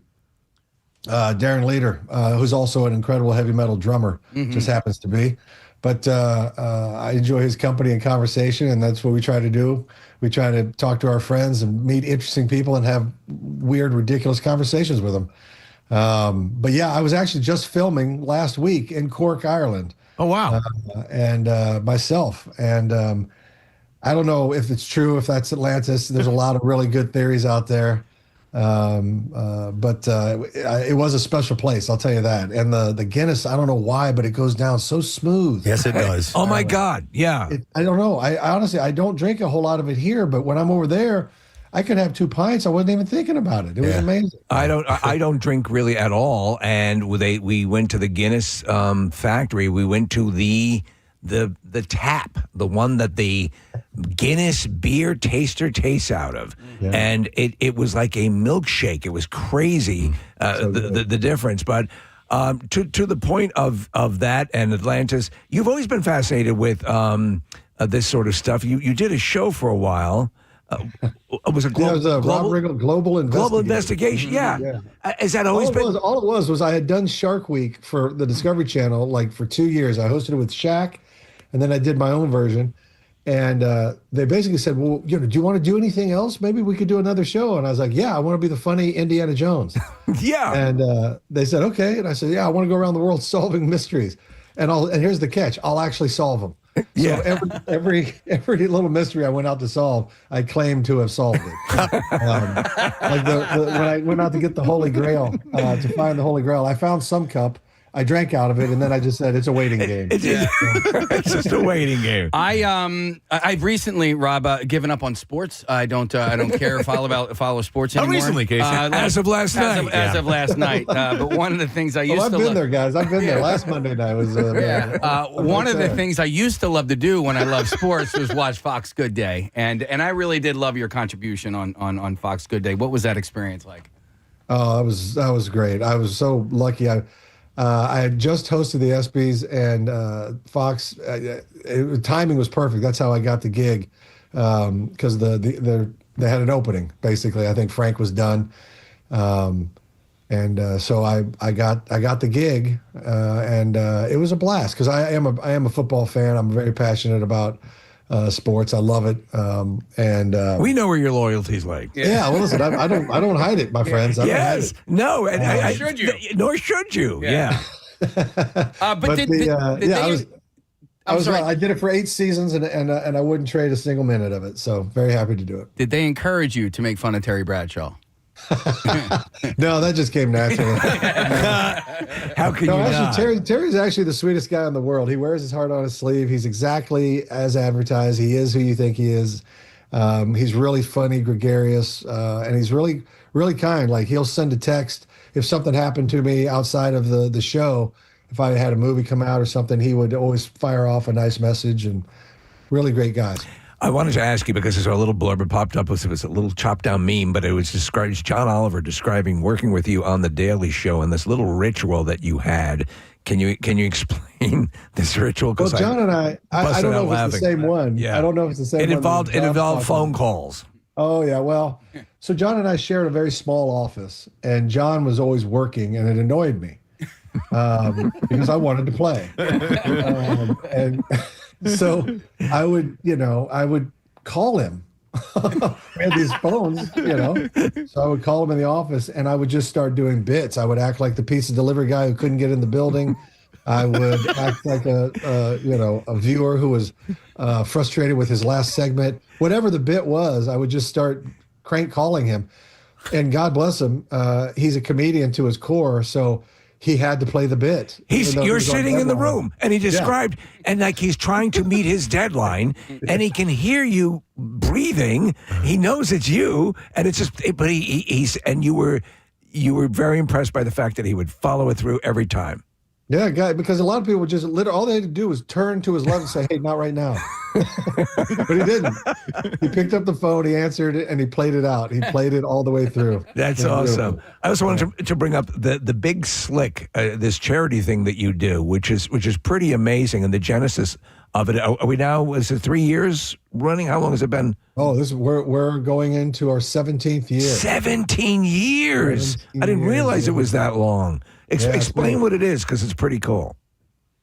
Darren Leader, who's also an incredible heavy metal drummer, just happens to be. But I enjoy his company and conversation, and that's what we try to do. We try to talk to our friends and meet interesting people and have weird, ridiculous conversations with them. But yeah, I was actually just filming last week in Cork, Ireland. Oh, wow. And myself. And I don't know if it's true, if that's Atlantis. There's a lot of really good theories out there. But it was a special place, I'll tell you that. And the Guinness, I don't know why, but it goes down so smooth. Yes, it does. Oh my God. Yeah. I don't know. I honestly, I don't drink a whole lot of it here, but when I'm over there, I could have 2 pints. I wasn't even thinking about it. It was amazing. I don't drink really at all. And we went to the Guinness factory. We went to the tap, the one that the Guinness beer taster tastes out of. Yeah. And it was like a milkshake. It was crazy, the difference. But to the point of that and Atlantis, you've always been fascinated with this sort of stuff. You did a show for a while. Was it Rob Riggle Global Investigation? Yeah. Is that always been? All it was I had done Shark Week for the Discovery Channel like for 2 years. I hosted it with Shaq, and then I did my own version. And they basically said, well, do you want to do anything else? Maybe we could do another show. And I was like, yeah, I want to be the funny Indiana Jones. Yeah. And they said, okay. And I said, yeah, I want to go around the world solving mysteries. And here's the catch. I'll actually solve them. Yeah. So every little mystery I went out to solve, I claimed to have solved it. Like when I went out to get the Holy Grail, to find the Holy Grail, I found some cup. I drank out of it, and then I just said it's a waiting game. It's just a waiting game. I've recently, Rob, given up on sports. I don't care follow sports anymore. How recently, Casey? As of last night. As of last night. But one of the things I used to I've been there, guys. I've been there. Last Monday night was. One of the things I used to love to do when I loved sports was watch Fox Good Day, and I really did love your contribution on Fox Good Day. What was that experience like? Oh, that was great. I was so lucky. I had just hosted the ESPYs, and Fox. Timing was perfect. That's how I got the gig, because they had an opening. Basically, I think Frank was done, and so I got the gig, and it was a blast because I am a football fan. I'm very passionate about sports. I love it, and we know where your loyalty's like. Yeah, well, listen, I don't hide it, my friends. I don't hide it. No, and should you? Nor should you. Yeah. I did it for 8 seasons, and I wouldn't trade a single minute of it. So very happy to do it. Did they encourage you to make fun of Terry Bradshaw? No, that just came naturally. How can you not? Terry's actually the sweetest guy in the world. He wears his heart on his sleeve. He's exactly as advertised. He is who you think he is. He's really funny, gregarious, and he's really, really kind. Like, he'll send a text if something happened to me outside of the show. If I had a movie come out or something, he would always fire off a nice message, and really great guys. I wanted to ask you, because there's a little blurb that popped up. It was a little chopped down meme, but it was John Oliver describing working with you on The Daily Show and this little ritual that you had. Can you explain this ritual? Well, John and I don't know if it's the same one. Yeah. I don't know if it's the same one. It involved phone about. calls. Oh, yeah. Well, so John and I shared a very small office, and John was always working, and it annoyed me because I wanted to play. And so I would call him. We had these phones, so I would call him in the office, and I would just start doing bits. I would act like the pizza delivery guy who couldn't get in the building. I would act like a viewer who was frustrated with his last segment. Whatever the bit was, I would just start crank calling him. And God bless him, he's a comedian to his core, so he had to play the bit. You're sitting in the room, and he described, and like he's trying to meet his deadline, and he can hear you breathing. He knows it's you, and it's just. But you were very impressed by the fact that he would follow it through every time. Yeah, guy, because a lot of people would just all they had to do was turn to his left and say, "Hey, not right now." But he didn't. He picked up the phone, he answered it, and he played it out. He played it all the way through. That's awesome. Beautiful. I also wanted to bring up the Big Slick, this charity thing that you do, which is pretty amazing, and the genesis of it. Are we now? Is it 3 years running? How long has it been? Oh, we're going into our 17th year. 17 years. 17 I didn't years, realize it was that long. Explain what it is, because it's pretty cool.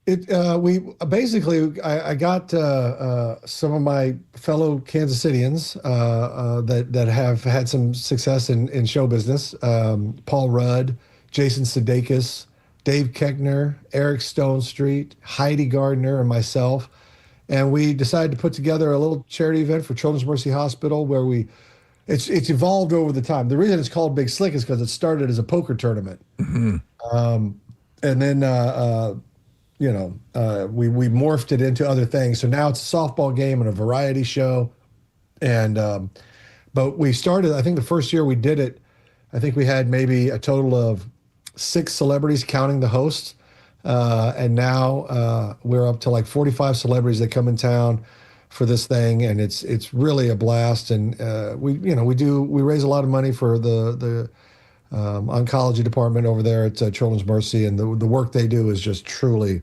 We basically, I got some of my fellow Kansas Cityans that have had some success in show business. Paul Rudd, Jason Sudeikis, Dave Keckner, Eric Stonestreet, Heidi Gardner, and myself. And we decided to put together a little charity event for Children's Mercy Hospital where it's evolved over the time. The reason it's called Big Slick is because it started as a poker tournament. Mm-hmm. And then, we morphed it into other things. So now it's a softball game and a variety show. And, but we started, I think the first year we did it, I think we had maybe a total of 6 celebrities counting the hosts. And now we're up to like 45 celebrities that come in town for this thing, and it's really a blast. And we raise a lot of money for the oncology department over there at Children's Mercy, and the work they do is just truly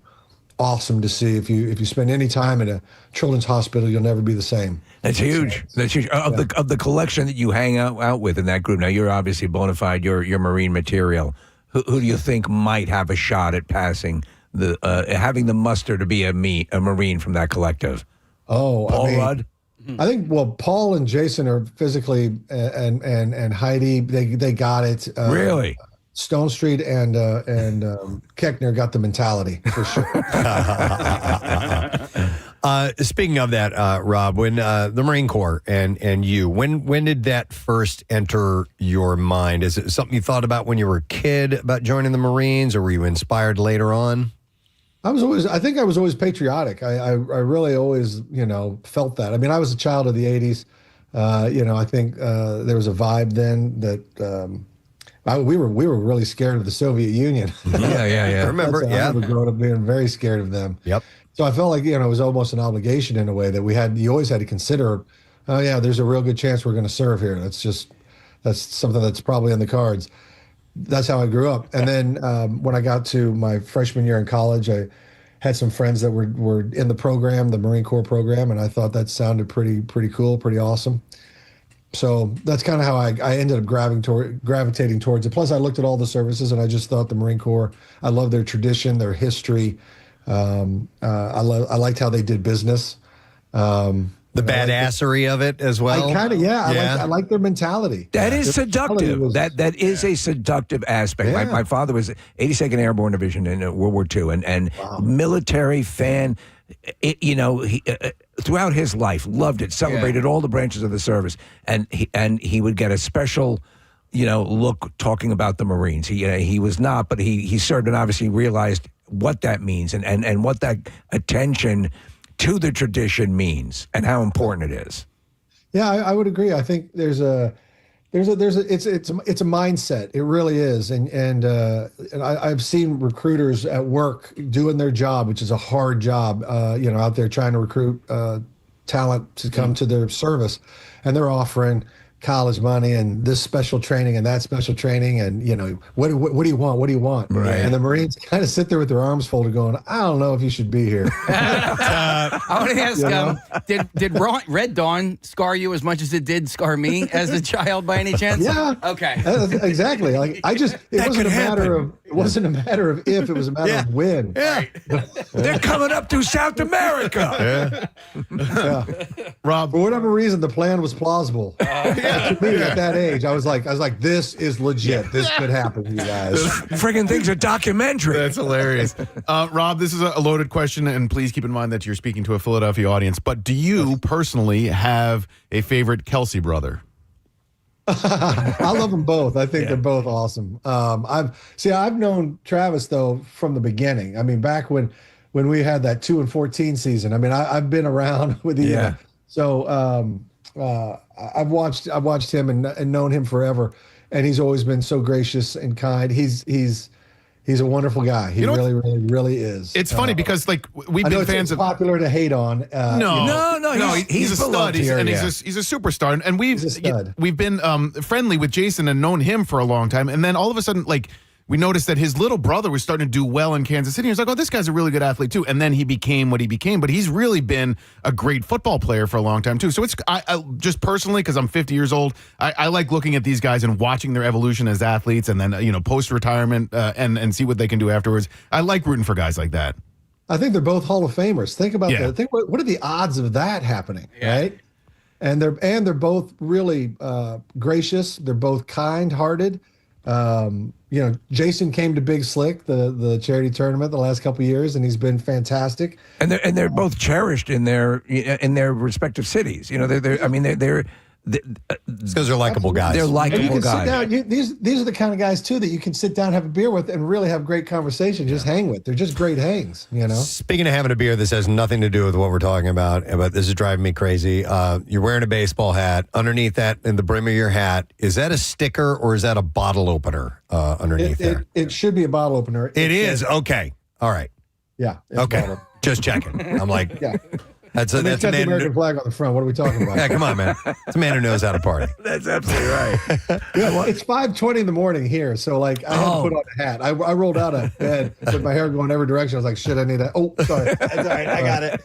awesome to see. If you spend any time in a children's hospital, you'll never be the same. That's huge. That's huge. Of the collection that you hang out with in that group. Now you're obviously bona fide. You're marine material. Who do you think might have a shot at passing having the muster to be a Marine from that collective? Oh, Paul Rudd? I think, Paul and Jason are physically, and Heidi, they got it. Really? Stonestreet and Keckner got the mentality, for sure. Speaking of that, Rob, when the Marine Corps and you, when did that first enter your mind? Is it something you thought about when you were a kid about joining the Marines, or were you inspired later on? I think I was always patriotic. I really always, felt that. I mean, I was a child of the 80s. I think there was a vibe then that we were really scared of the Soviet Union. Yeah. I remember growing up being very scared of them. Yep. So I felt like, it was almost an obligation in a way that you always had to consider, there's a real good chance we're going to serve here. That's something that's probably in the cards. That's how I grew up. And then when I got to my freshman year in college, I had some friends that were in the program, the Marine Corps program, and I thought that sounded pretty cool, pretty awesome. So that's kind of how I ended up gravitating towards it. Plus, I looked at all the services, and I just thought the Marine Corps, I love their tradition, their history. I liked how they did business. The badassery of it as well. I like their mentality. That is seductive. That is a seductive aspect. Yeah. My father was 82nd Airborne Division in World War II, and military fan. He throughout his life loved it, celebrated all the branches of the service, and he would get a special, look talking about the Marines. He was not, but he served and obviously realized what that means and what that attention to the tradition means and how important it is. Yeah, I would agree. I think it's a mindset. It really is. And I've seen recruiters at work doing their job, which is a hard job, out there trying to recruit talent to come to their service, and they're offering college money and this special training and that special training, and what do you want? What do you want? Right. And the Marines kind of sit there with their arms folded, going, "I don't know if you should be here." I want to ask, did Red Dawn scar you as much as it did scar me as a child, by any chance? Yeah. Okay. Exactly. Like it wasn't a matter of if, it was a matter of when. Yeah. They're coming up through South America. Yeah. Rob, for whatever reason, the plan was plausible. To me, at that age, I was like, this is legit. This could happen, you guys. Friggin' thing's a documentary. That's hilarious. Rob, this is a loaded question, and please keep in mind that you're speaking to a Philadelphia audience. But do you personally have a favorite Kelsey brother? I love them both. I think they're both awesome. I've known Travis though from the beginning. I mean, back when we had that 2-14 season. I mean, I've been around with the. Yeah. I've watched him and known him forever, and he's always been so gracious and kind. He's He's a wonderful guy. He really is. It's funny because like we've been fans of popular to hate on. No. He's a stud. He's a superstar, and we've been friendly with Jason and known him for a long time. And then all of a sudden, like we noticed that his little brother was starting to do well in Kansas City. He was like, "Oh, this guy's a really good athlete too." And then he became what he became. But he's really been a great football player for a long time too. So it's I just personally, because I'm 50 years old, I like looking at these guys and watching their evolution as athletes, and then post retirement and see what they can do afterwards. I like rooting for guys like that. I think they're both Hall of Famers. Think about that. Think what are the odds of that happening, right? And they're both really gracious. They're both kind-hearted. Jason came to Big Slick, the charity tournament, the last couple of years, and he's been fantastic. And they're both cherished in their respective cities. It's because they're likable guys. They're likable guys. These are the kind of guys too that you can sit down, have a beer with, and really have great conversation. Just hang with. They're just great hangs. Speaking of having a beer, this has nothing to do with what we're talking about, but this is driving me crazy. You're wearing a baseball hat. Underneath that, in the brim of your hat, is that a sticker or is that a bottle opener underneath there? It should be a bottle opener. It is. Okay. All right. Yeah. Okay. Just checking. I'm like, yeah. That's a got the man. American flag on the front. What are we talking about? Yeah, come on, man. It's a man who knows how to party. That's absolutely right. It's 5:20 in the morning here, so like I had to put on a hat. I rolled out of bed with my hair going every direction. I was like, shit, I need that. Oh, sorry. That's all right. I got it.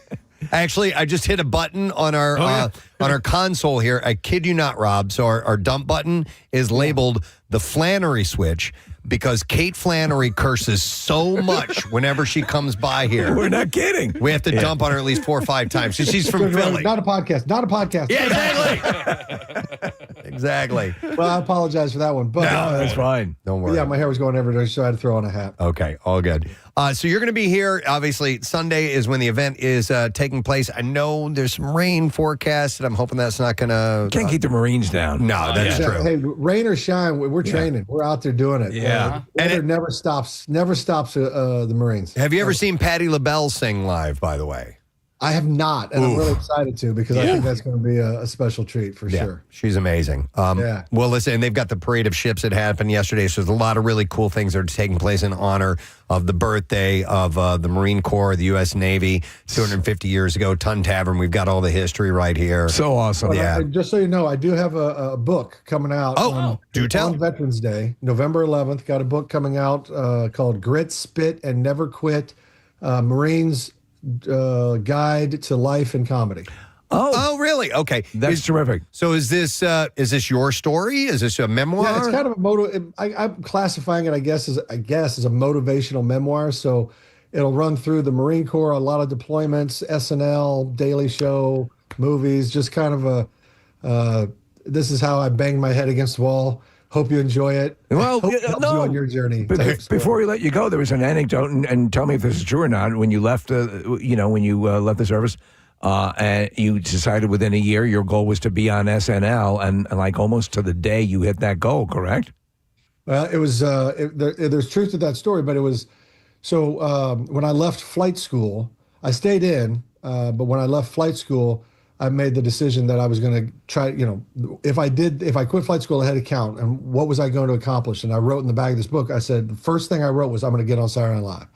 Actually, I just hit a button on our on our console here. I kid you not, Rob. So our dump button is labeled the Flannery switch because Kate Flannery curses so much whenever she comes by here. We're not kidding. We have to dump on her at least 4 or 5 times. She's from Philly. Not a podcast. Yeah, exactly. Exactly. Well, I apologize for that one. But no, that's fine. Don't worry. Yeah, my hair was going everywhere, so I had to throw on a hat. Okay, all good. So you're going to be here. Obviously, Sunday is when the event is taking place. I know there's some rain forecast, and I'm hoping that's not going to... Can't keep the Marines down. No, that's true. Hey, rain or shine, we're training. We're out there doing it. Yeah. And it never stops the Marines. Have you ever seen Patti LaBelle sing live, by the way? I have not, and I'm really excited to because I think that's going to be a special treat for sure. She's amazing. Well, listen, and they've got the parade of ships that happened yesterday, so there's a lot of really cool things that are taking place in honor of the birthday of the Marine Corps, the U.S. Navy, 250 years ago, Tun Tavern. We've got all the history right here. So awesome. Well, just so you know, I do have a book coming out on Veterans Day, November 11th. Got a book coming out called Grit, Spit, and Never Quit, Marines Guide to Life and Comedy. Oh, really? Okay, that's terrific. So, is this your story? Is this a memoir? Yeah, it's kind of a I'm classifying it, I guess, as a motivational memoir. So, it'll run through the Marine Corps, a lot of deployments, SNL, Daily Show, movies. Just kind of this is how I banged my head against the wall. Hope you enjoy it. Well, hope it helps you on your journey. Before we let you go, there was an anecdote, and tell me if this is true or not. When you left, when you left the service, and you decided within a year your goal was to be on SNL, and like almost to the day you hit that goal, correct? Well, it was. There's truth to that story, but it was. So when I left flight school, I stayed in, but when I left flight school, I made the decision that I was going to try, if I quit flight school, I had to count. And what was I going to accomplish? And I wrote in the back of this book, I said, the first thing I wrote was, I'm going to get on Saturday Night Live.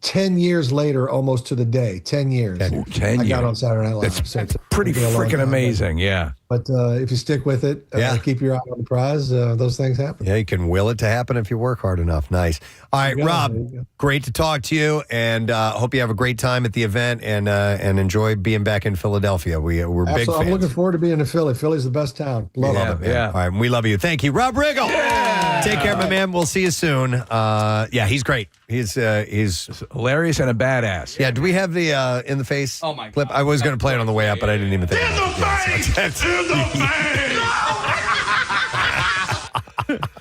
10 years later, almost to the day, 10 years. I got on Saturday Night Live. That's pretty freaking amazing, yeah. But if you stick with it, keep your eye on the prize, those things happen. Yeah, you can will it to happen if you work hard enough. Nice. All right, Rob, great to talk to you, and hope you have a great time at the event and enjoy being back in Philadelphia. We're big fans. I'm looking forward to being in Philly. Philly's the best town. Love it, man. Yeah. All right, we love you. Thank you, Rob Riggle. Yeah. Take care, my man. We'll see you soon. He's great. He's hilarious and a badass. Yeah, do we have the in the face clip? I was going to play it on the way up, but I didn't even think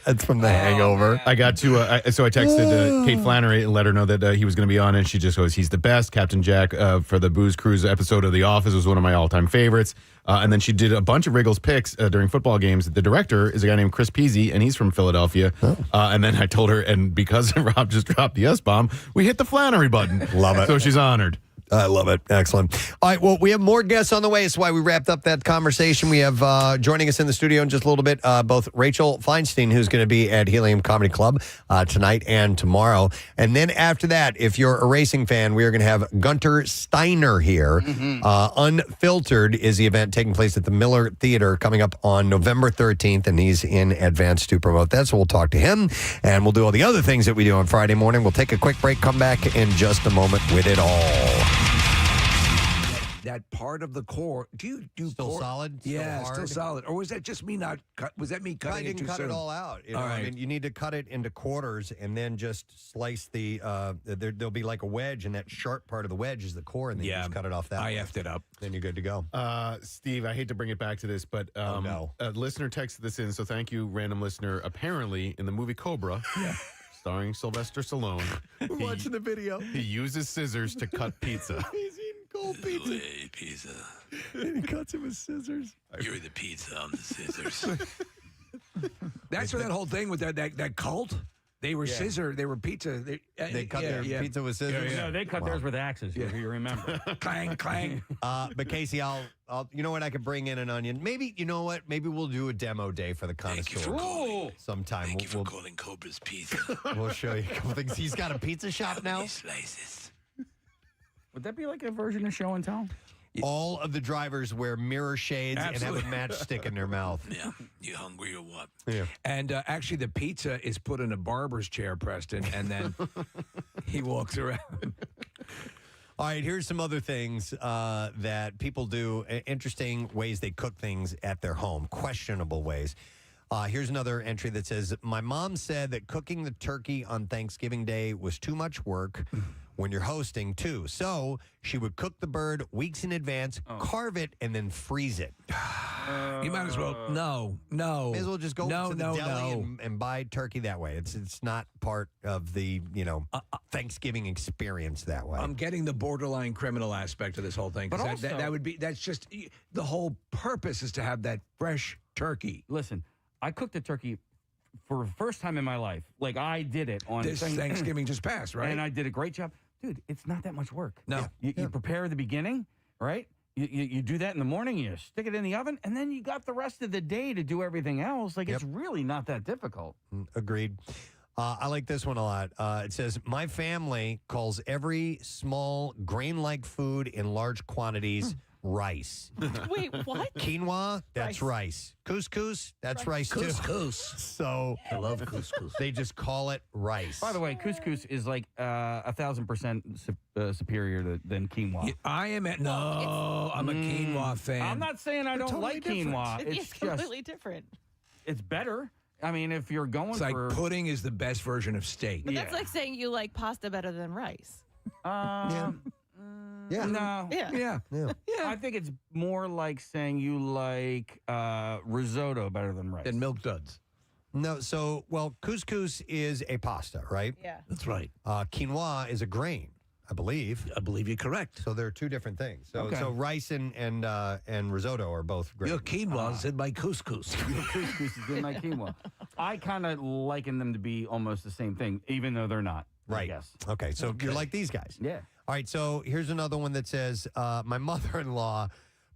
That's from The Hangover. I got to, so I texted Kate Flannery and let her know that he was going to be on, and she just goes, he's the best. Captain Jack for the Booze Cruise episode of The Office was one of my all-time favorites. And then she did a bunch of Riggle's picks during football games. The director is a guy named Chris Peasy, and he's from Philadelphia. And then I told her, and because Rob just dropped the S-bomb, we hit the Flannery button. Love it. So she's honored. I love it. Excellent. All right. Well, we have more guests on the way. That's why we wrapped up that conversation. We have joining us in the studio in just a little bit, both Rachel Feinstein, who's going to be at Helium Comedy Club tonight and tomorrow. And then after that, if you're a racing fan, we are going to have Guenther Steiner here. Unfiltered is the event taking place at the Miller Theater coming up on November 13th, and he's in advance to promote that. So we'll talk to him, and we'll do all the other things that we do on Friday morning. We'll take a quick break, come back in just a moment with it all. That part of the core. Do you do still core? solid? Yeah, hard? still solid. Or was that just me not cut? Was that me cutting I didn't it too cut soon? it all out. You know, All right. I mean, you need to cut it into quarters and then just slice the. There'll be like a wedge, and that sharp part of the wedge is the core, and then you just cut it off that. I way. effed it up. Then you're good to go. Steve, I hate to bring it back to this, but a listener texted this in, so thank you, random listener. Apparently, in the movie Cobra, starring Sylvester Stallone, We're watching the video. he uses scissors to cut pizza. He's eating cold pizza. Hey, pizza. And he cuts it with scissors. You're the pizza, I'm the scissors. That's where that whole thing with that cult. They were scissor. They were pizza. They cut their pizza with scissors. No, they cut theirs with axes. If you remember. Clang, clang. But Casey, I'll you know what? I could bring in an onion. Maybe you know what? Maybe we'll do a demo day for the Connoisseur sometime. Thank you for calling Cobra's Pizza. We'll show you a couple things. He's got a pizza shop now. Slices. Would that be like a version of show and tell? All of the drivers wear mirror shades Absolutely. and have a matchstick in their mouth. Yeah. You hungry or what? Yeah. And actually, the pizza is put in a barber's chair, Preston, and then he walks around. All right, here's some other things that people do, interesting ways they cook things at their home, questionable ways. Here's another entry that says, my mom said that cooking the turkey on Thanksgiving Day was too much work when you're hosting, too. So she would cook the bird weeks in advance, carve it, and then freeze it. You might as well. No. May as well just go to the deli and buy turkey that way. It's not part of the, Thanksgiving experience that way. I'm getting the borderline criminal aspect of this whole thing. But 'cause also- that's just the whole purpose is to have that fresh turkey. Listen, I cooked a turkey for the first time in my life. Like, I did it on This Thanksgiving just passed, right? And I did a great job. Dude, it's not that much work. No. You prepare the beginning, right? You do that in the morning, you stick it in the oven, and then you got the rest of the day to do everything else. Like, it's really not that difficult. Agreed. I like this one a lot. It says, my family calls every small grain-like food in large quantities rice. Wait, what? Quinoa, that's rice. Couscous, that's rice too. Couscous. So I love couscous. They just call it rice. By the way, couscous is like 1,000% superior than quinoa. I am I'm a quinoa fan. I'm not saying I don't Totally like different. quinoa. It's It's just completely different. it's better. I mean, if you're going It's for like pudding is the best version of steak. But that's like saying you like pasta better than rice. Yeah. No. Yeah. I think it's more like saying you like risotto better than rice. And milk duds. No, so, couscous is a pasta, right? Yeah. That's right. Quinoa is a grain, I believe. I believe you're correct. So they're two different things. So, Okay. so rice and risotto are both grains. Your quinoa's in my couscous. Your couscous is in my quinoa. I kind of liken them to be almost the same thing, even though they're not. Right. I guess. Okay, so you're like these guys. Yeah. All right, so here's another one that says, my mother-in-law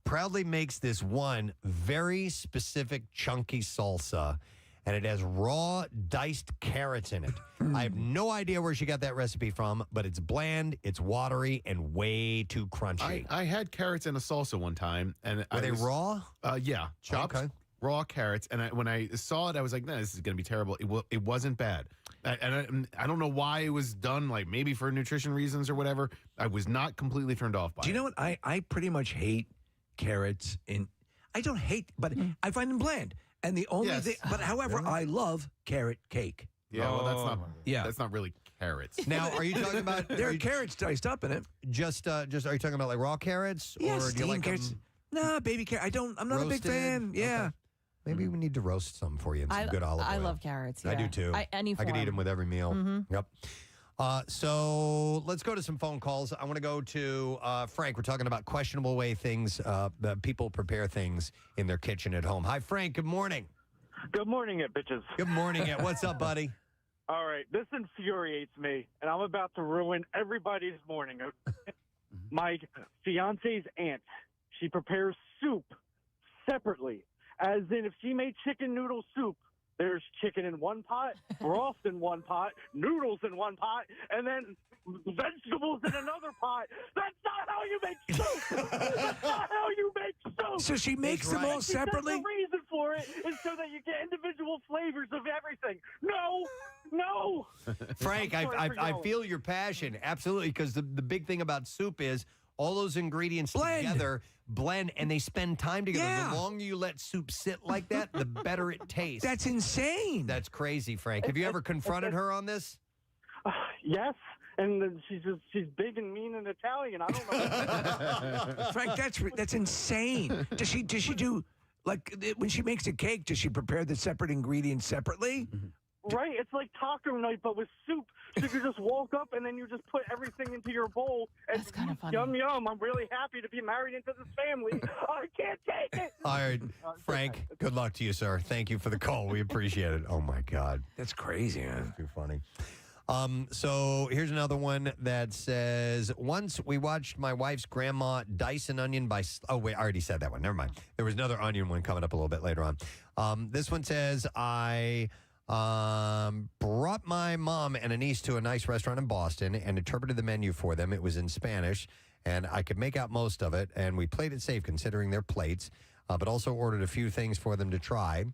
proudly makes this one very specific chunky salsa, and it has raw diced carrots in it. I have no idea where she got that recipe from, but it's bland, it's watery, and way too crunchy. I had carrots in a salsa one time, and Were they raw? Yeah, chopped. Okay. Raw carrots, and when I saw it, I was like, "No, this is going to be terrible." It wasn't bad, and I don't know why it was done. Like maybe for nutrition reasons or whatever. I was not completely turned off by it. Do you know what? I pretty much hate carrots. I don't hate, but I find them bland. And the only thing, but however, I love carrot cake. Yeah, well, that's not really carrots. Now, are you talking about there are carrots diced up in it? Just are you talking about like raw carrots, Yeah, or do you steamed like carrots. them Nah, baby carrot. I'm not a big roasted? fan. Yeah. Okay. Maybe we need to roast some for you and some good olive oil. I love carrots. I yeah. do too. Any I could eat form. them with every meal. Mhm. Yep. So let's go to some phone calls. I want to go to Frank. We're talking about questionable way things that people prepare things in their kitchen at home. Hi, Frank. Good morning. Good morning, it bitches. Good morning. What's up, buddy? All right, this infuriates me, and I'm about to ruin everybody's morning. Okay? My fiance's aunt, she prepares soup separately. As in, if she made chicken noodle soup, there's chicken in one pot, broth in one pot, noodles in one pot, and then vegetables in another pot. That's not how you make soup. That's not how you make soup. So she makes them all separately? The reason for it is so that you get individual flavors of everything. No. Frank, I feel your passion. Absolutely, because the big thing about soup is all those ingredients together blend, and they spend time together. Yeah. The longer you let soup sit like that, the better it tastes. That's insane. That's crazy, Frank. Have you ever confronted her on this? Yes. And then she's big and mean and Italian. I don't know. Frank, that's insane. Does she do, like, when she makes a cake, does she prepare the separate ingredients separately? Right, it's like taco night, but with soup. So you just walk up and then you just put everything into your bowl. And that's kind of funny. Yum, yum. I'm really happy to be married into this family. I can't take it. All right, Frank, good luck to you, sir. Thank you for the call. We appreciate it. Oh, my God. That's crazy, man. That's too funny. So here's another one that says, once we watched my wife's grandma dice an onion by... Oh, wait, I already said that one. Never mind. There was another onion one coming up a little bit later on. This one says, I... brought my mom and a niece to a nice restaurant in Boston and interpreted the menu for them. It was in Spanish, and I could make out most of it, and we played it safe considering their plates, but also ordered a few things for them to try.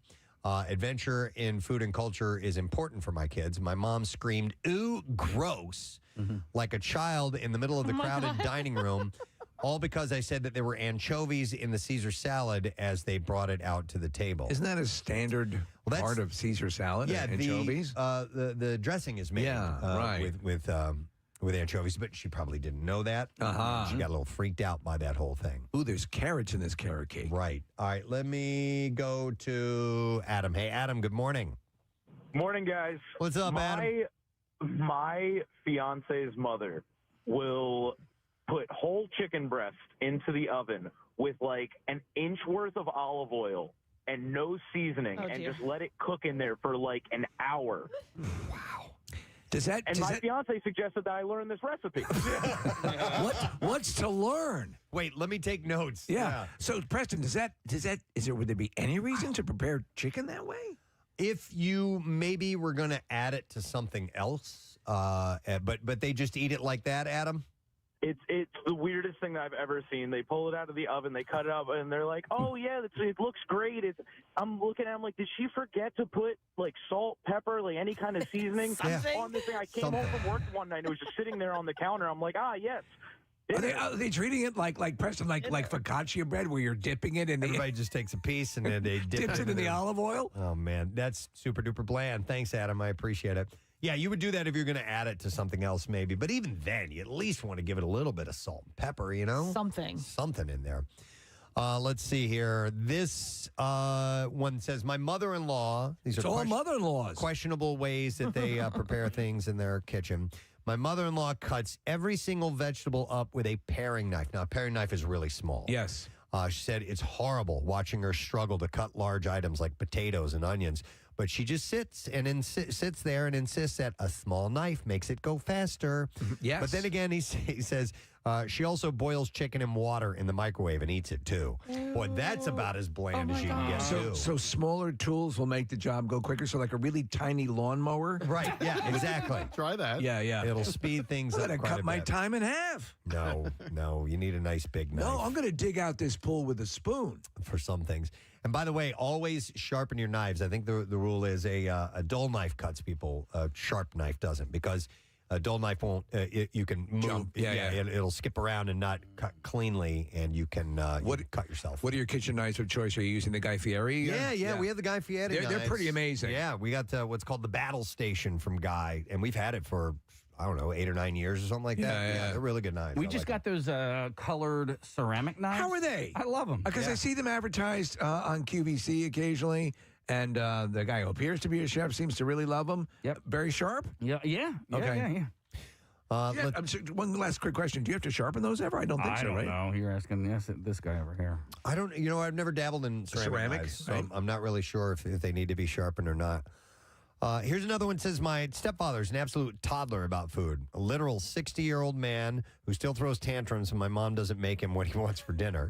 Adventure in food and culture is important for my kids. My mom screamed, "Ooh, gross," like a child in the middle of the crowded dining room, all because I said that there were anchovies in the Caesar salad as they brought it out to the table. Isn't that a standard part of Caesar salad? Yeah, anchovies. The dressing is made right. with anchovies, but she probably didn't know that. She got a little freaked out by that whole thing. Ooh, there's carrots in this carrot cake. Right. All right, let me go to Adam. Hey, Adam, good morning. Morning, guys. What's up, Adam? My fiance's mother will put whole chicken breast into the oven with like an inch worth of olive oil and no seasoning and just let it cook in there for like an hour. Wow. My fiance suggested that I learn this recipe. What's to learn? Wait, let me take notes. Yeah. So, Preston, would there be any reason to prepare chicken that way? If you maybe were going to add it to something else, but they just eat it like that, Adam? It's the weirdest thing that I've ever seen. They pull it out of the oven, they cut it up, and they're like, "Oh yeah, it looks great." I'm looking at them like, did she forget to put like salt, pepper, like any kind of seasoning on this thing? I came home from work one night and it was just sitting there on the counter. I'm like, yes. Are they treating it like Preston, like focaccia bread, where you're dipping it in? Everybody just takes a piece and then they dips it in the olive oil. Oh man, that's super duper bland. Thanks, Adam. I appreciate it. Yeah, you would do that if you're going to add it to something else, maybe. But even then, you at least want to give it a little bit of salt and pepper, you know? Something in there. Let's see here. This one says, my mother-in-law. These are all mother-in-laws. Questionable ways that they prepare things in their kitchen. My mother-in-law cuts every single vegetable up with a paring knife. Now, a paring knife is really small. Yes. She said it's horrible watching her struggle to cut large items like potatoes and onions. But she just sits there and insists that a small knife makes it go faster. Yes. But then again, he says she also boils chicken in water in the microwave and eats it too. Boy, that's about as bland as you can get too. So smaller tools will make the job go quicker. So like a really tiny lawnmower. Right. Yeah. Exactly. Try that. Yeah. It'll speed things up. I'm gonna cut my time in half. No. You need a nice big knife. No, I'm going to dig out this pool with a spoon for some things. And by the way, always sharpen your knives. I think the rule is a dull knife cuts people. A sharp knife doesn't, because a dull knife won't. You can move. Jump. It'll skip around and not cut cleanly, and you can cut yourself. What are your kitchen knives of choice? Are you using the Guy Fieri? Yeah. We have the Guy Fieri. They're pretty amazing. Yeah, we got what's called the Battle Station from Guy, and we've had it for, I don't know, 8 or 9 years or something like that. Yeah, they're really good knives. We just got those colored ceramic knives. How are they? I love them. Because I see them advertised on QVC occasionally, and the guy who appears to be a chef seems to really love them. Yep. Very sharp? Yeah. Okay. One last quick question. Do you have to sharpen those ever? I don't think so, right? I don't know. You're asking this guy over here. I don't, I've never dabbled in ceramic knives, so I'm not really sure if they need to be sharpened or not. Here's another one. Says, my stepfather's an absolute toddler about food. A literal 60-year-old man who still throws tantrums when my mom doesn't make him what he wants for dinner.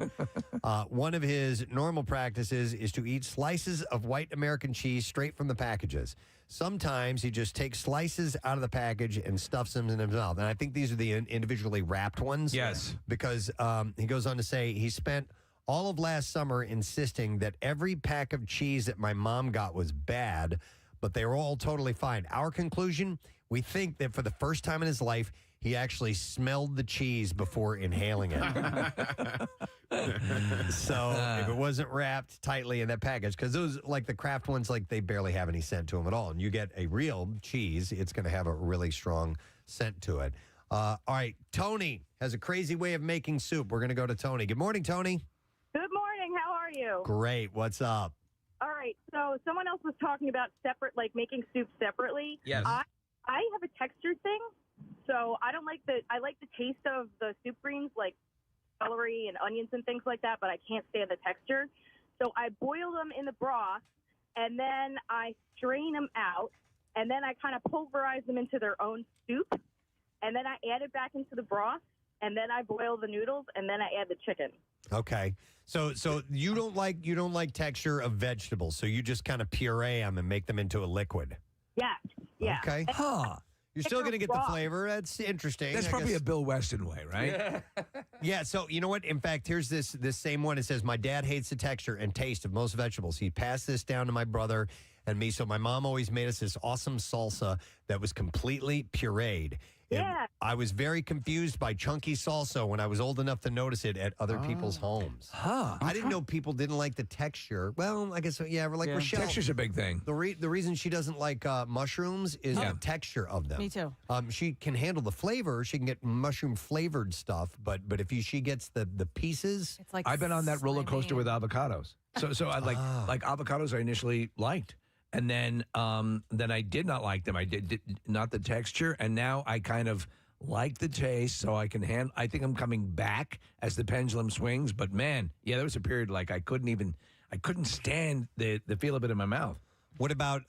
One of his normal practices is to eat slices of white American cheese straight from the packages. Sometimes he just takes slices out of the package and stuffs them in his mouth. And I think these are the individually wrapped ones. Yes. Because he goes on to say he spent all of last summer insisting that every pack of cheese that my mom got was bad, but they were all totally fine. Our conclusion, we think that for the first time in his life, he actually smelled the cheese before inhaling it. So if it wasn't wrapped tightly in that package, because those, like the Kraft ones, like they barely have any scent to them at all. And you get a real cheese, it's going to have a really strong scent to it. All right, Tony has a crazy way of making soup. We're going to go to Tony. Good morning, Tony. Good morning. How are you? Great. What's up? All right. So someone else was talking about separate, like making soup separately. Yes. I have a texture thing. So I like the taste of the soup greens, like celery and onions and things like that, but I can't stand the texture. So I boil them in the broth, and then I strain them out, and then I kind of pulverize them into their own soup, and then I add it back into the broth, and then I boil the noodles, and then I add the chicken. Okay, so you don't like texture of vegetables, so you just kind of puree them and make them into a liquid. Yeah, yeah. Okay. Huh. You're still going to get the flavor. That's interesting. That's probably a Bill Weston way, right? Yeah, so you know what? In fact, here's this same one. It says, my dad hates the texture and taste of most vegetables. He passed this down to my brother and me. So my mom always made us this awesome salsa that was completely pureed. Yeah. I was very confused by chunky salsa when I was old enough to notice it at other people's homes. Huh. I didn't know people didn't like the texture. Well, I guess, yeah, like Rochelle. Texture's a big thing. The reason she doesn't like mushrooms is the texture of them. Me too. She can handle the flavor. She can get mushroom flavored stuff, but if she gets the pieces, it's like I've been on that roller coaster with avocados. So I like avocados. I initially liked, and then I did not like them. I did not the texture, and now I kind of like the taste. So I can handle. I think I'm coming back as the pendulum swings. But man, yeah, there was a period like I couldn't stand the feel of it in my mouth. What about,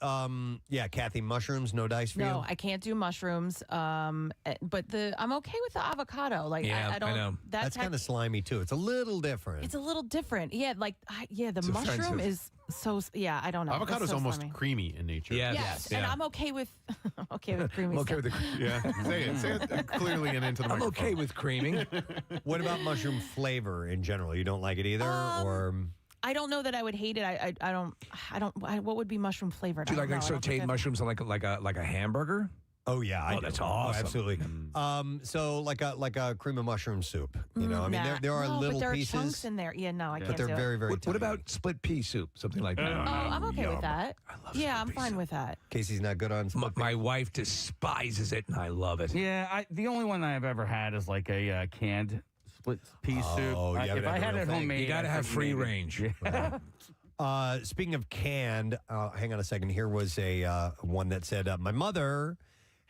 Kathy, mushrooms, no dice for you? No, I can't do mushrooms. But I'm okay with the avocado. Like, I don't. I know. That's kind of slimy too. It's a little different. It's a little different. Yeah, the mushroom is so. Yeah, I don't know. Avocado's so almost slimy. creamy in nature. Yes. And I'm okay with creamy. I'm okay stuff. with Say it clearly and into the I'm microphone. okay with creaming. What about mushroom flavor in general? You don't like it either, or? I don't know that I would hate it. I don't. What would be mushroom flavored? Do you like sauteed mushrooms on like a hamburger? Oh yeah, I do. That's awesome. Absolutely. So like a cream of mushroom soup. You know, I mean, there are little but there pieces. are chunks in there. Yeah, no, I can't. But they're do very, it. very. What about split pea soup? Something like that. Oh, I'm okay with that. I'm fine with that. Casey's not good on. My wife despises it, and I love it. Yeah, the only one I've ever had is like a canned split pea soup. Oh, yeah, if I had it homemade, you got to have free range. Speaking of canned, hang on a second. Here was a one that said, my mother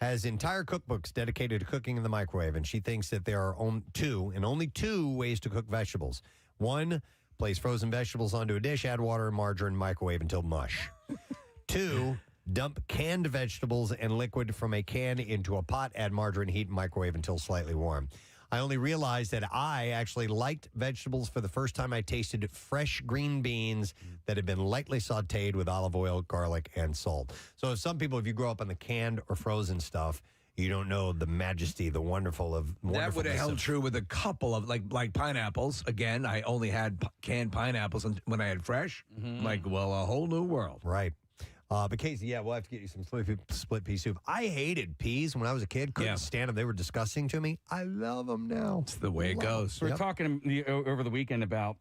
has entire cookbooks dedicated to cooking in the microwave, and she thinks that there are only two ways to cook vegetables. One, place frozen vegetables onto a dish, add water and margarine, microwave until mush. 2, dump canned vegetables and liquid from a can into a pot, add margarine, heat, microwave until slightly warm. I only realized that I actually liked vegetables for the first time I tasted fresh green beans that had been lightly sauteed with olive oil, garlic, and salt. So some people, if you grow up on the canned or frozen stuff, you don't know the majesty, the wonderfulness. That would have held true with a couple of like pineapples. Again, I only had canned pineapples when I had fresh. Like, well, a whole new world. Right. But Casey, we'll have to get you some split pea soup. I hated peas when I was a kid. Couldn't stand them. They were disgusting to me. I love them now. It's the way it goes. We were talking over the weekend about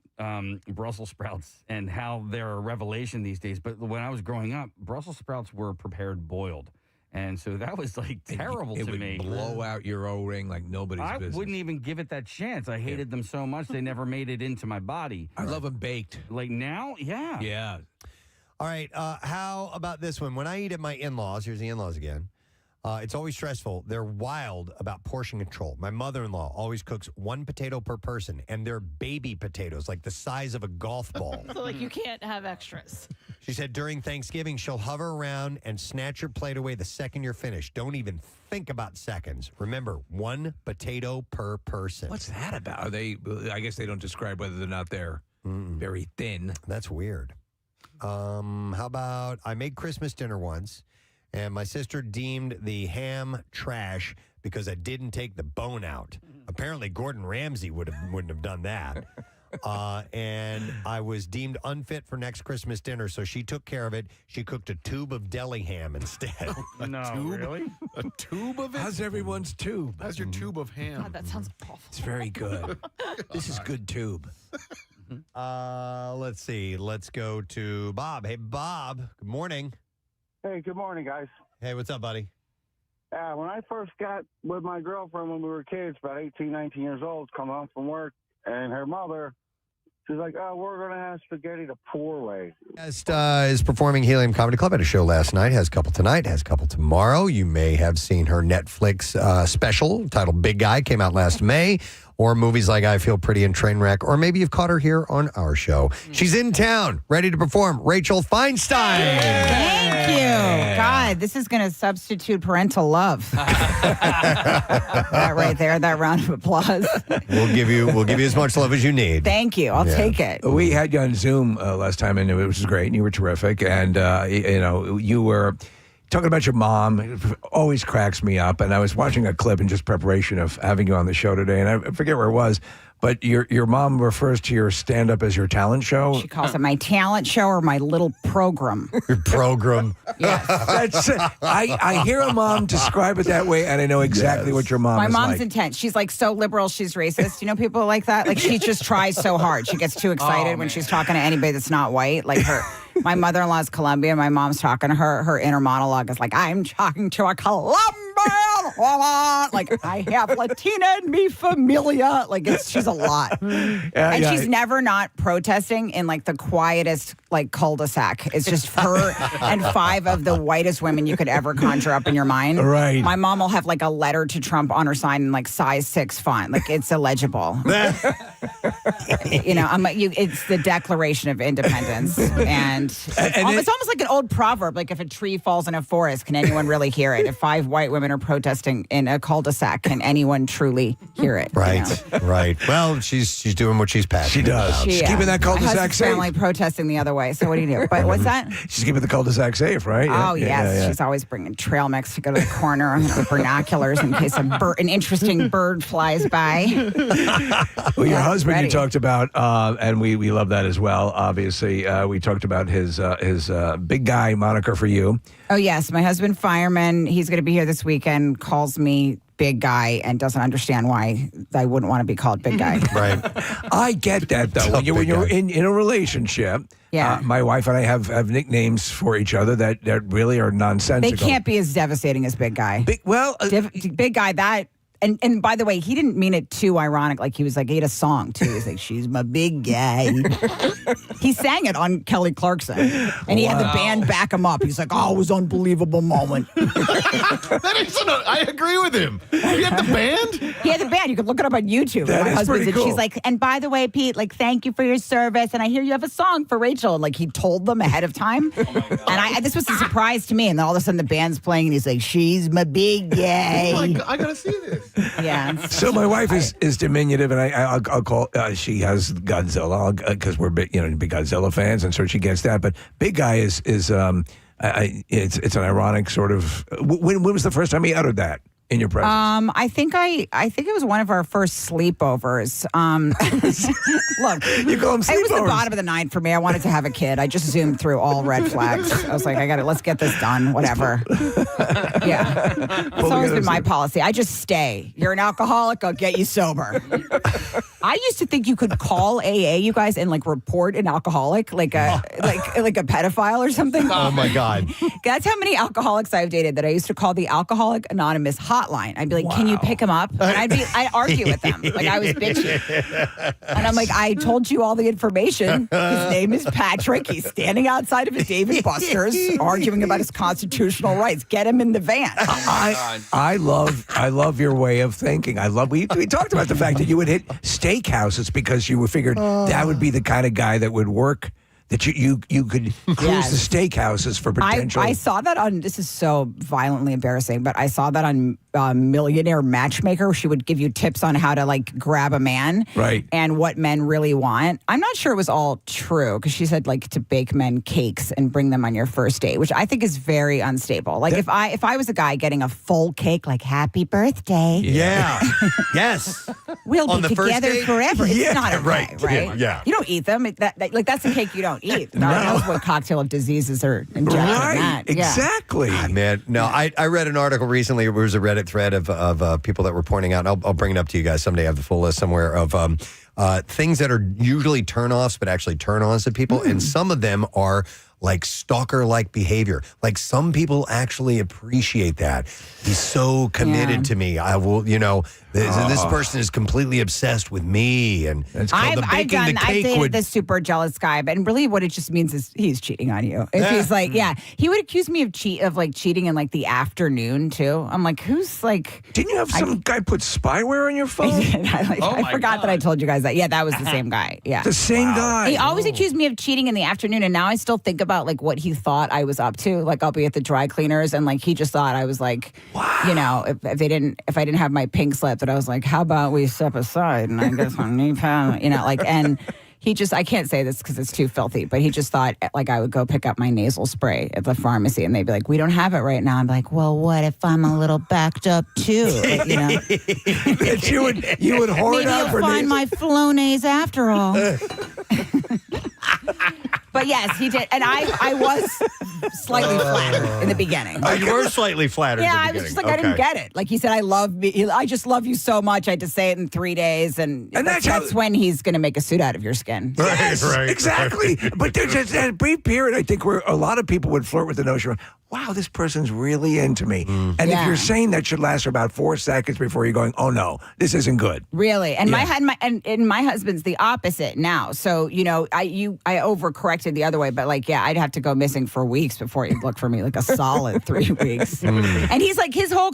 Brussels sprouts and how they're a revelation these days. But when I was growing up, Brussels sprouts were prepared boiled. And so that was like terrible it to would me. Blow out your O-ring like nobody's business. I wouldn't even give it that chance. I hated them so much they never made it into my body. I love them baked. Like now? Yeah. Yeah. All right. How about this one? When I eat at my in-laws, here's the in-laws again. It's always stressful. They're wild about portion control. My mother-in-law always cooks 1 potato per person, and they're baby potatoes, like the size of a golf ball. So, like, you can't have extras. She said during Thanksgiving, she'll hover around and snatch your plate away the second you're finished. Don't even think about seconds. Remember, 1 potato per person. What's that about? I guess they don't describe whether or not they're very thin. That's weird. How about I made Christmas dinner once, and my sister deemed the ham trash because I didn't take the bone out. Apparently, Gordon Ramsay wouldn't have done that. And I was deemed unfit for next Christmas dinner, so she took care of it. She cooked a tube of deli ham instead. Really? A tube of it? How's everyone's tube? How's your tube of ham? God, that sounds awful. It's very good. This is good tube. Let's see. Let's go to Bob. Hey, Bob. Good morning. Hey, good morning, guys. Hey, what's up, buddy? When I first got with my girlfriend when we were kids, about 18, 19 years old, come home from work, and her mother, she's like, oh, we're going to have spaghetti the poor way. Guest is performing Helium Comedy Club at a show last night. Has a couple tonight, has a couple tomorrow. You may have seen her Netflix special titled Big Guy, came out last May. Or movies like I Feel Pretty and Trainwreck. Or maybe you've caught her here on our show. She's in town, ready to perform. Rachel Feinstein. Thank you. God, this is going to substitute parental love. That right there, that round of applause. We'll give you as much love as you need. Thank you. I'll take it. We had you on Zoom last time, and it was great, and you were terrific. And, you were talking about your mom. It always cracks me up. And I was watching a clip in just preparation of having you on the show today, and I forget where it was, but your mom refers to your stand-up as your talent show. She calls it my talent show or my little program. Your program. Yes. That's I hear a mom describe it that way, and I know exactly what your mom My is mom's like. intense. She's like so liberal, she's racist. You know people like that? Like she just tries so hard. She gets too excited when she's talking to anybody that's not white. Like my mother-in-law is Colombian. My mom's talking to her. Her inner monologue is like, I'm talking to a Colombian woman. Like, I have Latina in me familia. Like, she's a lot. And she's never not protesting in, like, the quietest, like, cul-de-sac. It's just her and 5 of the whitest women you could ever conjure up in your mind. Right. My mom will have, like, a letter to Trump on her sign in, like, size 6 font. Like, it's illegible. It's the Declaration of Independence. And it's almost like an old proverb. Like, if a tree falls in a forest, can anyone really hear it? If 5 white women are protesting in a cul-de-sac, can anyone truly hear it? Right, right. Well, she's doing what she's passionate about. She's keeping that cul-de-sac My husband's safe. family protesting the other way. So what do you do? But what's that? She's keeping the cul-de-sac safe, right? Oh, yes. She's always bringing trail mix to go to the corner, binoculars in case an interesting bird flies by. Well, your husband you talked about, and we love that as well, obviously. We talked about his big guy moniker for you. Oh, yes. My husband, fireman, he's going to be here this weekend, calls me big guy and doesn't understand why I wouldn't want to be called big guy. Right. I get that, though. When you're in a relationship, my wife and I have nicknames for each other that really are nonsensical. They can't be as devastating as big guy. Big guy, that... And by the way, he didn't mean it too ironic. Like he was like, he had a song too. He's like, she's my big guy. He sang it on Kelly Clarkson. And he had the band back him up. He's like, oh, it was an unbelievable moment. I agree with him. He had the band? He had the band. You could look it up on YouTube. That My is husband pretty said, cool. she's like, and by the way, Pete, like, thank you for your service. And I hear you have a song for Rachel. And like he told them ahead of time. And this was a surprise to me. And then all of a sudden the band's playing and he's like, she's my big guy. I gotta see this. Yeah. So my wife is diminutive, and I'll call. She has Godzilla because we're big Godzilla fans, and so she gets that. But big guy is it's an ironic sort of. When was the first time he uttered that in your presence? I think it was one of our first sleepovers. Look, you call them sleepovers. It was the bottom of the night for me. I wanted to have a kid. I just zoomed through all red flags. I was like, let's get this done. Whatever. Yeah, it's always been my policy. I just stay. You're an alcoholic. I'll get you sober. I used to think you could call AA, you guys, and like report an alcoholic, like a pedophile or something. Oh my God. That's how many alcoholics I've dated that I used to call the Alcoholic Anonymous hotline. hotline. I'd be like, can you pick him up? And I'd argue with them. Like I was bitchy. And I'm like, I told you all the information. His name is Patrick. He's standing outside of a Dave & Buster's arguing about his constitutional rights. Get him in the van. I love your way of thinking. We talked about the fact that you would hit steakhouses because you figured that would be the kind of guy that would work. That you could cruise the steakhouses for potential. I saw that on, this is so violently embarrassing, but I saw that on Millionaire Matchmaker. She would give you tips on how to like grab a man. Right. And what men really want. I'm not sure it was all true because she said like to bake men cakes and bring them on your first date, which I think is very unstable. Like if I was a guy getting a full cake, like happy birthday. Yeah. Yes. We'll On be the first together date? forever. It's Yeah, not okay, right? Yeah. You don't eat them. That's a cake you don't eat. God knows what cocktail of diseases are injected in that. Yeah. Exactly. Man, no, I read an article recently. It was a Reddit thread of people that were pointing out, and I'll bring it up to you guys someday. I have the full list somewhere of things that are usually turn-offs, but actually turn-ons to people. And some of them are like stalker-like behavior. Like some people actually appreciate that. He's so committed to me. I will, this person is completely obsessed with me. And I dated this super jealous guy, but really what it just means is he's cheating on you. If he's like, he would accuse me of cheating in like the afternoon too. I'm like, who's like? Didn't you have some guy put spyware on your phone? I forgot that I told you guys that. Yeah, that was the same guy. Yeah, the same guy. He always accused me of cheating in the afternoon, and now I still think about like what he thought I was up to. Like I'll be at the dry cleaners, and like he just thought I was like, if I didn't have my pink slip, that I was like, how about we step aside and I get some knee pad, and he just, I can't say this because it's too filthy, but he just thought like I would go pick up my nasal spray at the pharmacy and they'd be like, we don't have it right now. I'm like, well, what if I'm a little backed up too? That you would hoard maybe out you'll for find my Flonase after all. But yes, he did. And I was slightly flattered in the beginning. Oh, you were slightly flattered in the I beginning. was just like, I didn't get it. Like he said, I just love you so much. I had to say it in 3 days. And that's when he's going to make a suit out of your skin. Yes, exactly. But there's that brief period, I think, where a lot of people would flirt with the notion of, wow, this person's really into me. And if you're saying that should last for about 4 seconds before you're going, oh no, this isn't good. Really? And my husband's the opposite now. So, I overcorrected the other way, but I'd have to go missing for weeks before he'd look for me, like a solid 3 weeks. And he's like, his whole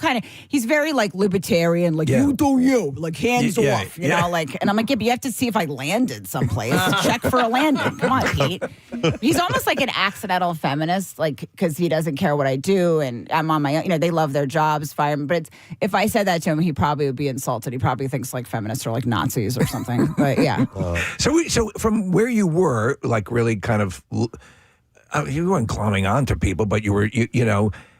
he's very like libertarian, like you do you, like hands off, and I'm like, but you have to see if I landed someplace. Check for a landing. Come on, Pete. He's almost like an accidental feminist, because he doesn't care what I do and I'm on my own. They love their jobs, fine. But if I said that to him, he probably would be insulted. He probably thinks like feminists are like Nazis or something. But yeah. So from where you were, like really kind of, you weren't clombing on to people, but you were,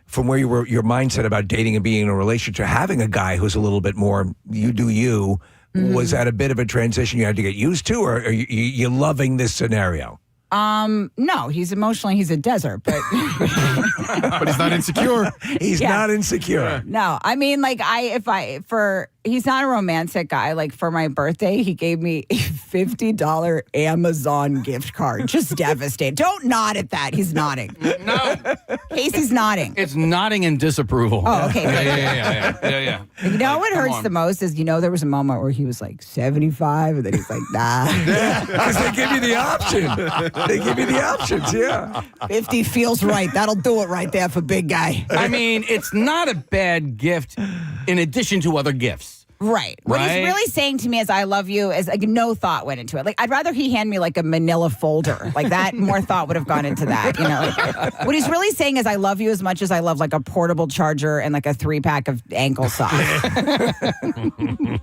from where you were, your mindset about dating and being in a relationship, having a guy who's a little bit more you do you, was that a bit of a transition you had to get used to, or are you loving this scenario? No, he's a desert, but but he's not insecure. He's not insecure. No, I mean, he's not a romantic guy. Like for my birthday, he gave me a $50 Amazon gift card. Just devastated. Don't nod at that. He's nodding. No. Casey's nodding. It's nodding in disapproval. Oh, okay. Yeah. You know what hurts the most is, there was a moment where he was like 75 and then he's like, nah. Because they give you the option. They give you the options, yeah. 50 feels right. That'll do it right there for big guy. I mean, it's not a bad gift in addition to other gifts. Right. What he's really saying to me is I love you is like no thought went into it. Like I'd rather he hand me like a manila folder. Like that more thought would have gone into that. What he's really saying is I love you as much as I love like a portable charger and like a 3-pack of ankle socks.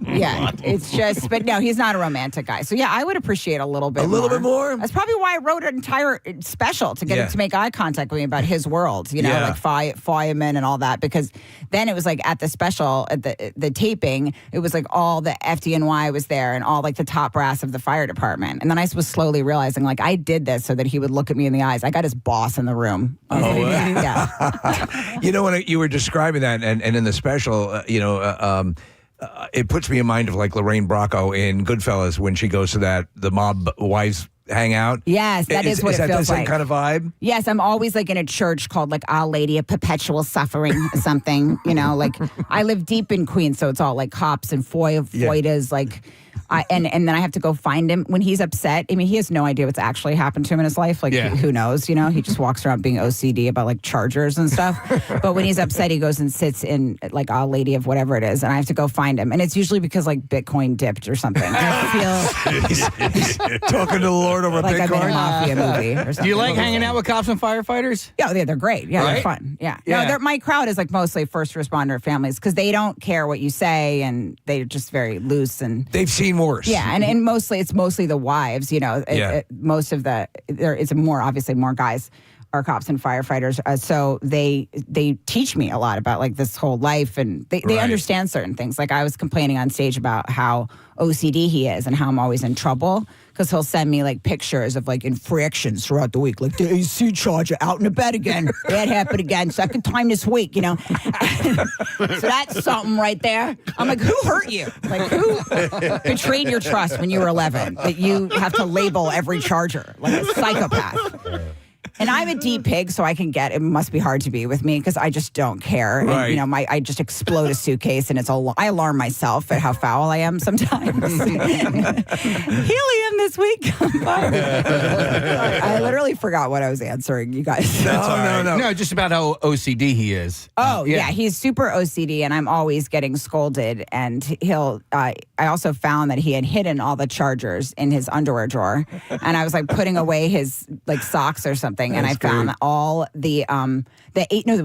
Yeah. It's just, but no, he's not a romantic guy. So yeah, I would appreciate a little bit more. A little bit more? That's probably why I wrote an entire special to get him to make eye contact with me about his world, like firemen and all that. Because then it was like at the special, at the taping, it was like all the FDNY was there and all like the top brass of the fire department. And then I was slowly realizing like I did this so that he would look at me in the eyes. I got his boss in the room. Yeah. When you were describing that and in the special, it puts me in mind of like Lorraine Bracco in Goodfellas when she goes to the mob wives hang out? Yes, that is what is it that feels the same like. kind of vibe? Yes, I'm always like in a church called like Our Lady of Perpetual Suffering or something. You know, like I live deep in Queens, so it's all like cops and foidas, like. And then I have to go find him when he's upset. I mean, he has no idea what's actually happened to him in his life. Like, who knows? You know, he just walks around being OCD about like chargers and stuff. But when he's upset, he goes and sits in like Our Lady of whatever it is, and I have to go find him. And it's usually because like Bitcoin dipped or something. I feel he's talking to the Lord over like Bitcoin. I'm in a mafia movie or something. Do you like hanging out with cops and firefighters? Yeah, they're great. Yeah, Right? they're fun. Yeah. Yeah. No, my crowd is like mostly first responder families because they don't care what you say and they're just very loose and they've seen worse. Yeah, and mostly it's mostly the wives. You know, most of it's obviously more guys are cops and firefighters. So they teach me a lot about like this whole life and they understand certain things. Like I was complaining on stage about how OCD he is and how I'm always in trouble. Because he'll send me like pictures of like infractions throughout the week, like the AC charger out in the bed again. That happened again, second time this week, you know. So that's something right there. I'm like, who hurt you? Like who betrayed your trust when you were 11 that you have to label every charger like a psychopath? And I'm a deep pig, so I can get it. Must be hard to be with me because I just don't care. Right. And, you know, I just explode a suitcase, and I alarm myself at how foul I am sometimes. Helium this week. I literally forgot what I was answering, you guys. No, just about how OCD he is. Oh, yeah, he's super OCD, and I'm always getting scolded. And I also found that he had hidden all the chargers in his underwear drawer, and I was like putting away his like socks or something, and I found all there was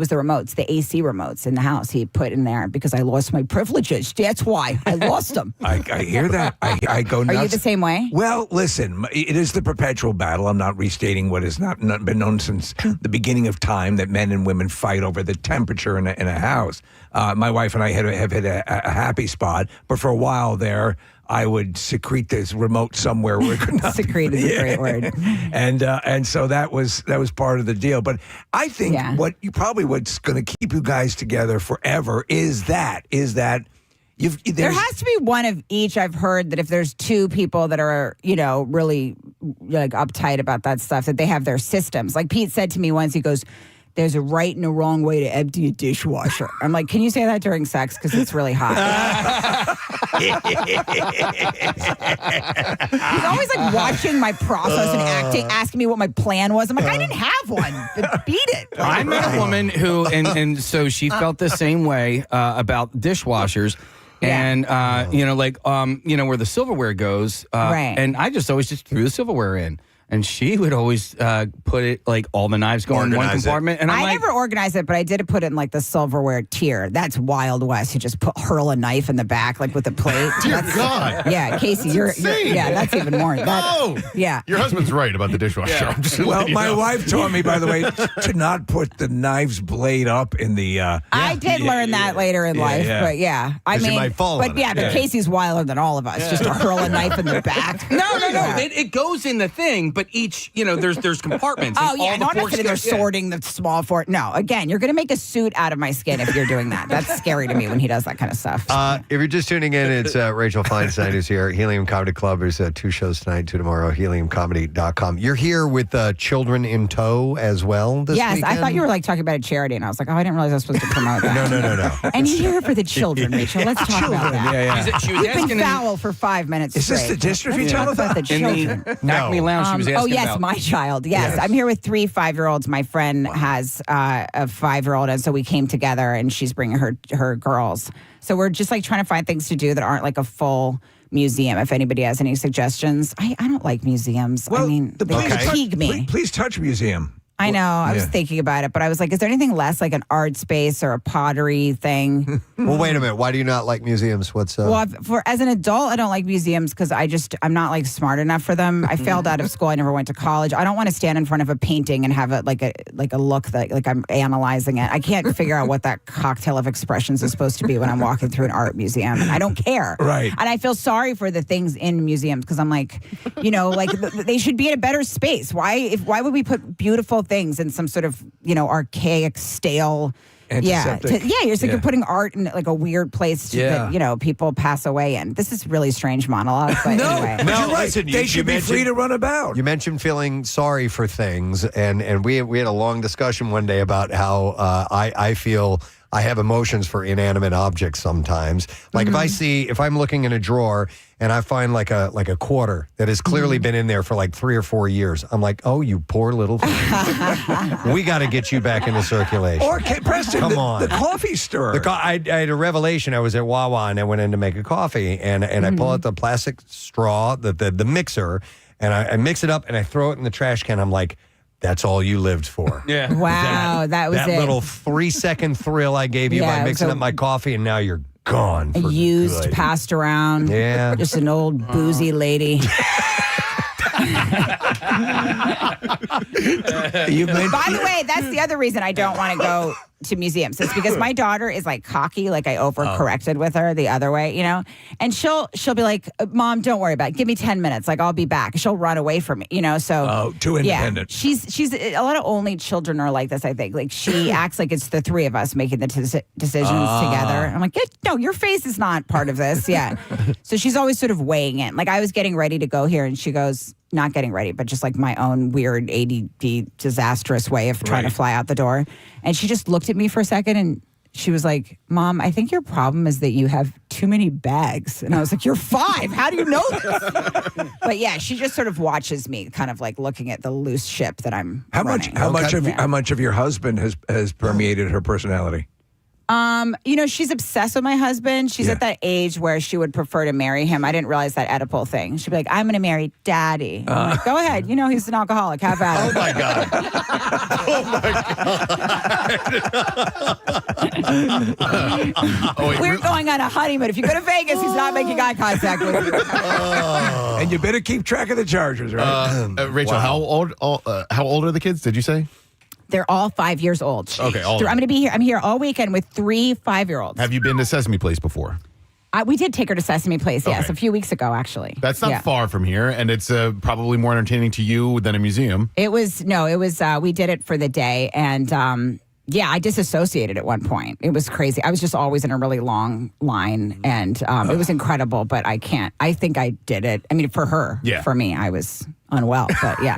the remotes, the AC remotes in the house he put in there because I lost my privileges. That's why I lost them. I hear that. I go nuts. Are you the same way? Well, listen, it is the perpetual battle. I'm not restating what has not been known since the beginning of time that men and women fight over the temperature in a house. My wife and I have hit a happy spot, but for a while there, I would secrete this remote somewhere where it could not. Secrete is a great word. And so that was part of the deal. But I think what's going to keep you guys together forever is that there has to be one of each. I've heard that if there's two people that are, you know, really like uptight about that stuff, that they have their systems. Like Pete said to me once, he goes, there's a right and a wrong way to empty a dishwasher. I'm like, can you say that during sex? Because it's really hot. He's always like watching my process and asking me what my plan was. I'm like, I didn't have one. Beat it. I met a woman who, and so she felt the same way about dishwashers. And, you know, like, you know, where the silverware goes. Right. And I always just threw the silverware in. And she would always put it, like, all the knives go in one compartment. And I never organized it, but I did put it in, like, the silverware tier. That's Wild West. You just hurl a knife in the back, like, with a plate. Dear God. Yeah, Casey, you're that's even more. Yeah. Your husband's right about the dishwasher. I'm just Well, letting you my know. wife taught me, by the way, to not put the knife's blade up in the. I did learn that later in life, but I mean, you might fall but on yeah, it. but Casey's wilder than all of us. Just to hurl a knife in the back. No. It goes in the thing, but each, you know, there's compartments. Oh, and yeah. all No, the I'm not forks sitting there go- yeah. sorting the small fork. No, again, you're going to make a suit out of my skin if you're doing that. That's scary to me when he does that kind of stuff. If you're just tuning in, it's Rachel Feinstein who's here. Helium Comedy Club. There's 2 shows tonight, 2 tomorrow. HeliumComedy.com. You're here with Children in Tow as well this Yes, weekend? I thought you were like talking about a charity, and I was like, oh, I didn't realize I was supposed to promote that. No. And you're here for the children, Rachel. Let's talk about that. She was You've been asking foul for 5 minutes Is this straight. the dystrophy Let's talk about the In children. the Acme Lounge, she was asking Oh, yes, about. my child. Yes. I'm here with 3 5-year-olds. My friend has a 5-year-old, and so we came together, and she's bringing her girls. So we're just like trying to find things to do that aren't like a full museum. If anybody has any suggestions, I don't like museums. Well, I mean, they fatigue me. Please touch museum. I know. I was Yeah. thinking about it, but I was like, is there anything less like an art space or a pottery thing? Well, wait a minute. Why do you not like museums? What's Well, as an adult, I don't like museums because I'm not like smart enough for them. I failed out of school. I never went to college. I don't want to stand in front of a painting and have a look that like I'm analyzing it. I can't figure out what that cocktail of expressions is supposed to be when I'm walking through an art museum. And I don't care. Right. And I feel sorry for the things in museums because I'm like, you know, like they should be in a better space. Why would we put beautiful things in some sort of, you know, archaic, stale Antiseptic. You're putting art in like a weird place that people pass away in. This is really strange monologue, but anyway. No, you're right. Listen, They should be free to run about. You mentioned feeling sorry for things, and we had a long discussion one day about how I feel I have emotions for inanimate objects sometimes. Like if I'm looking in a drawer and I find like a quarter that has clearly been in there for like 3 or 4 years, I'm like, oh, you poor little thing. We got to get you back into circulation. Or Preston, come on, the coffee stirrer. I had a revelation. I was at Wawa and I went in to make a coffee, and I pull out the plastic straw, the mixer, and I mix it up and I throw it in the trash can. I'm like, that's all you lived for. Yeah. Wow, that was that it. little 3-second thrill I gave you by mixing up my coffee, and now you're gone. For Used, good. passed around. Yeah. Just an old boozy lady. By the way, that's the other reason I don't want to go to museums. It's because my daughter is like cocky, like I overcorrected with her the other way, and she'll be like, Mom, don't worry about it. Give me 10 minutes. Like I'll be back. She'll run away from me, so. Too independent. Yeah, she's a lot of only children are like this, I think. Like she acts like it's the three of us making the decisions together. I'm like, no, your face is not part of this. Yeah. So she's always sort of weighing in. Like I was getting ready to go here and she goes, not getting ready, but just like my own weird ADD disastrous way of trying to fly out the door. And she just looked at me for a second and she was like, Mom, I think your problem is that you have too many bags. And I was like, you're 5. How do you know this? But yeah, she just sort of watches me kind of like looking at the loose ship that I'm running. How much of your husband has permeated her personality? She's obsessed with my husband. She's at that age where she would prefer to marry him. I didn't realize that Oedipal thing. She'd be like, I'm going to marry Daddy. I'm like, go ahead. He's an alcoholic. Have at it. Oh, my God. We're going on a honeymoon. If you go to Vegas, he's not making eye contact with you. And you better keep track of the Chargers, right? Rachel, how old are the kids, did you say? They're all 5 years old. Okay, I'm going to be here. I'm here all weekend with 3 5-year-olds. Have you been to Sesame Place before? We did take her to Sesame Place, yes, a few weeks ago, actually. That's not far from here, and it's probably more entertaining to you than a museum. It was, we did it for the day, and I disassociated at one point. It was crazy. I was just always in a really long line, and it was incredible, but I think I did it. I mean, for her. Yeah. For me, I was unwell, but yeah.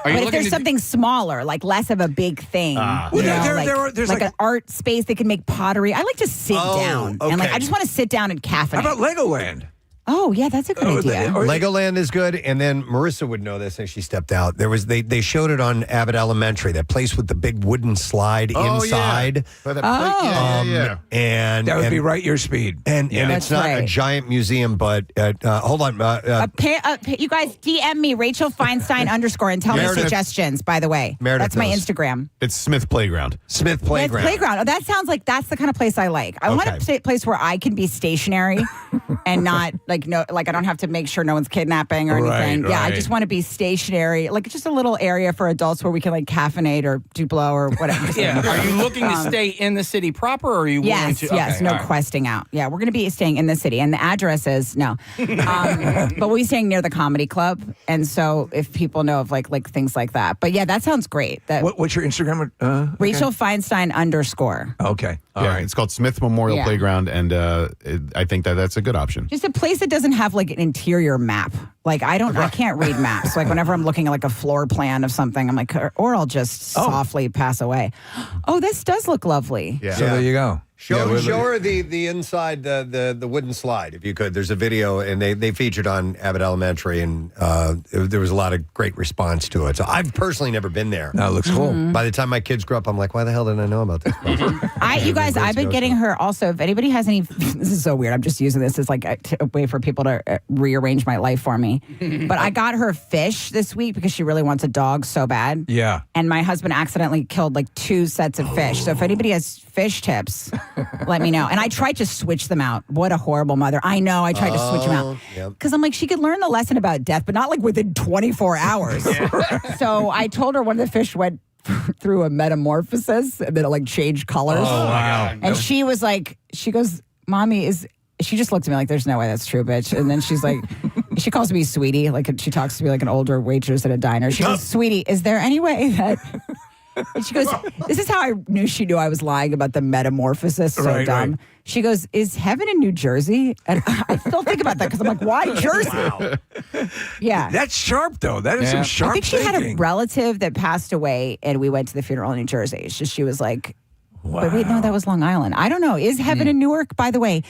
But if there's something smaller, like less of a big thing, there's like an art space they can make pottery. I like to sit down, and I just want to sit down and caffeinate. How about Legoland? Oh, yeah, that's a good idea. Legoland is good, and then Marissa would know this as she stepped out. They showed it on Abbott Elementary, that place with the big wooden slide inside. Yeah. And that would be right your speed. And it's not a giant museum, but hold on. You guys DM me, Rachel Feinstein _ and tell me suggestions, by the way. Meredith that's my Instagram. It's Smith Playground. Smith Playground. Oh, that sounds like that's the kind of place I like. I want a place where I can be stationary and not I don't have to make sure no one's kidnapping or anything. Right. Yeah, I just want to be stationary, like just a little area for adults where we can caffeinate or do blow or whatever. Yeah. Are you looking to stay in the city proper, or are you willing to? Yes, no questing out. Yeah, we're going to be staying in the city, and the address is no, but we'll be staying near the comedy club, and so if people know of like things like that. But yeah, that sounds great. What's your Instagram? Rachel Feinstein _. Okay, all right. It's called Smith Memorial Playground, and I think that's a good option. Just a place that doesn't have an interior map. I can't read maps. Whenever I'm looking at a floor plan of something, I'm like, or I'll just softly pass away. Oh, this does look lovely. Yeah. So there you go. Show her the inside the wooden slide if you could. There's a video and they featured on Abbott Elementary, and there was a lot of great response to it. So I've personally never been there. No, it looks cool. By the time my kids grew up, I'm like, why the hell didn't I know about this? You guys, I've been getting her also. If anybody has any, this is so weird. I'm just using this as a way for people to rearrange my life for me. But I got her fish this week because she really wants a dog so bad. Yeah. And my husband accidentally killed 2 sets of fish. So if anybody has fish tips, let me know. And I tried to switch them out. What a horrible mother. I know. I tried to switch them out. Because I'm like, she could learn the lesson about death, but not within 24 hours. So I told her one of the fish went through a metamorphosis and then it changed colors. Oh, wow. And she was she goes, Mommy, she just looked at me like, there's no way that's true, bitch. And then she's like, she calls me sweetie. She talks to me like an older waitress at a diner. She goes, sweetie, is there any way that And she goes, this is how I knew she knew I was lying about the metamorphosis. So Right, dumb. right. She goes, is heaven in New Jersey? And I still think about that because I'm like, why Jersey? Wow. Yeah. That's sharp, though. That is some sharp I think she thinking. had a relative that passed away, and we went to the funeral in New Jersey. It's just she was like, but wait, no, that was Long Island. I don't know. Is heaven in Newark? By the way,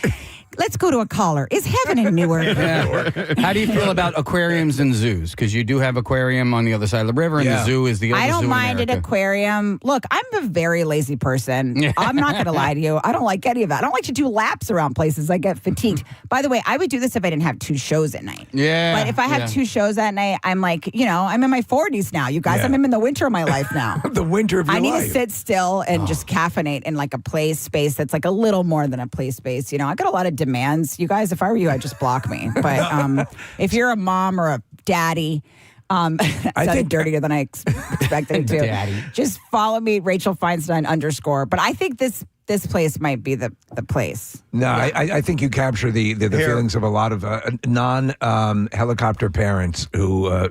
let's go to a caller. Is heaven in Newark? Yeah. How do you feel about aquariums and zoos? Because you do have aquarium on the other side of the river, and the zoo is the other I don't zoo in mind an America. aquarium. Look, I'm a very lazy person. I'm not going to lie to you. I don't like any of that. I don't like to do laps around places. I get fatigued. By the way, I would do this if I didn't have 2 shows at night. Yeah. But if I have 2 shows at night, I'm like, I'm in my 40s now. You guys, I'm in the winter of my life now. The winter of your I need life. to sit still and just caffeinate in like a play space that's like a little more than a play space. I got a lot of demands. You guys, if I were you, I'd just block me. But if you're a mom or a daddy, it sounded dirtier than I expected it to. Daddy. Just follow me, Rachel Feinstein _ But I think this place might be the place. No, I think you capture the feelings of a lot of non-helicopter parents who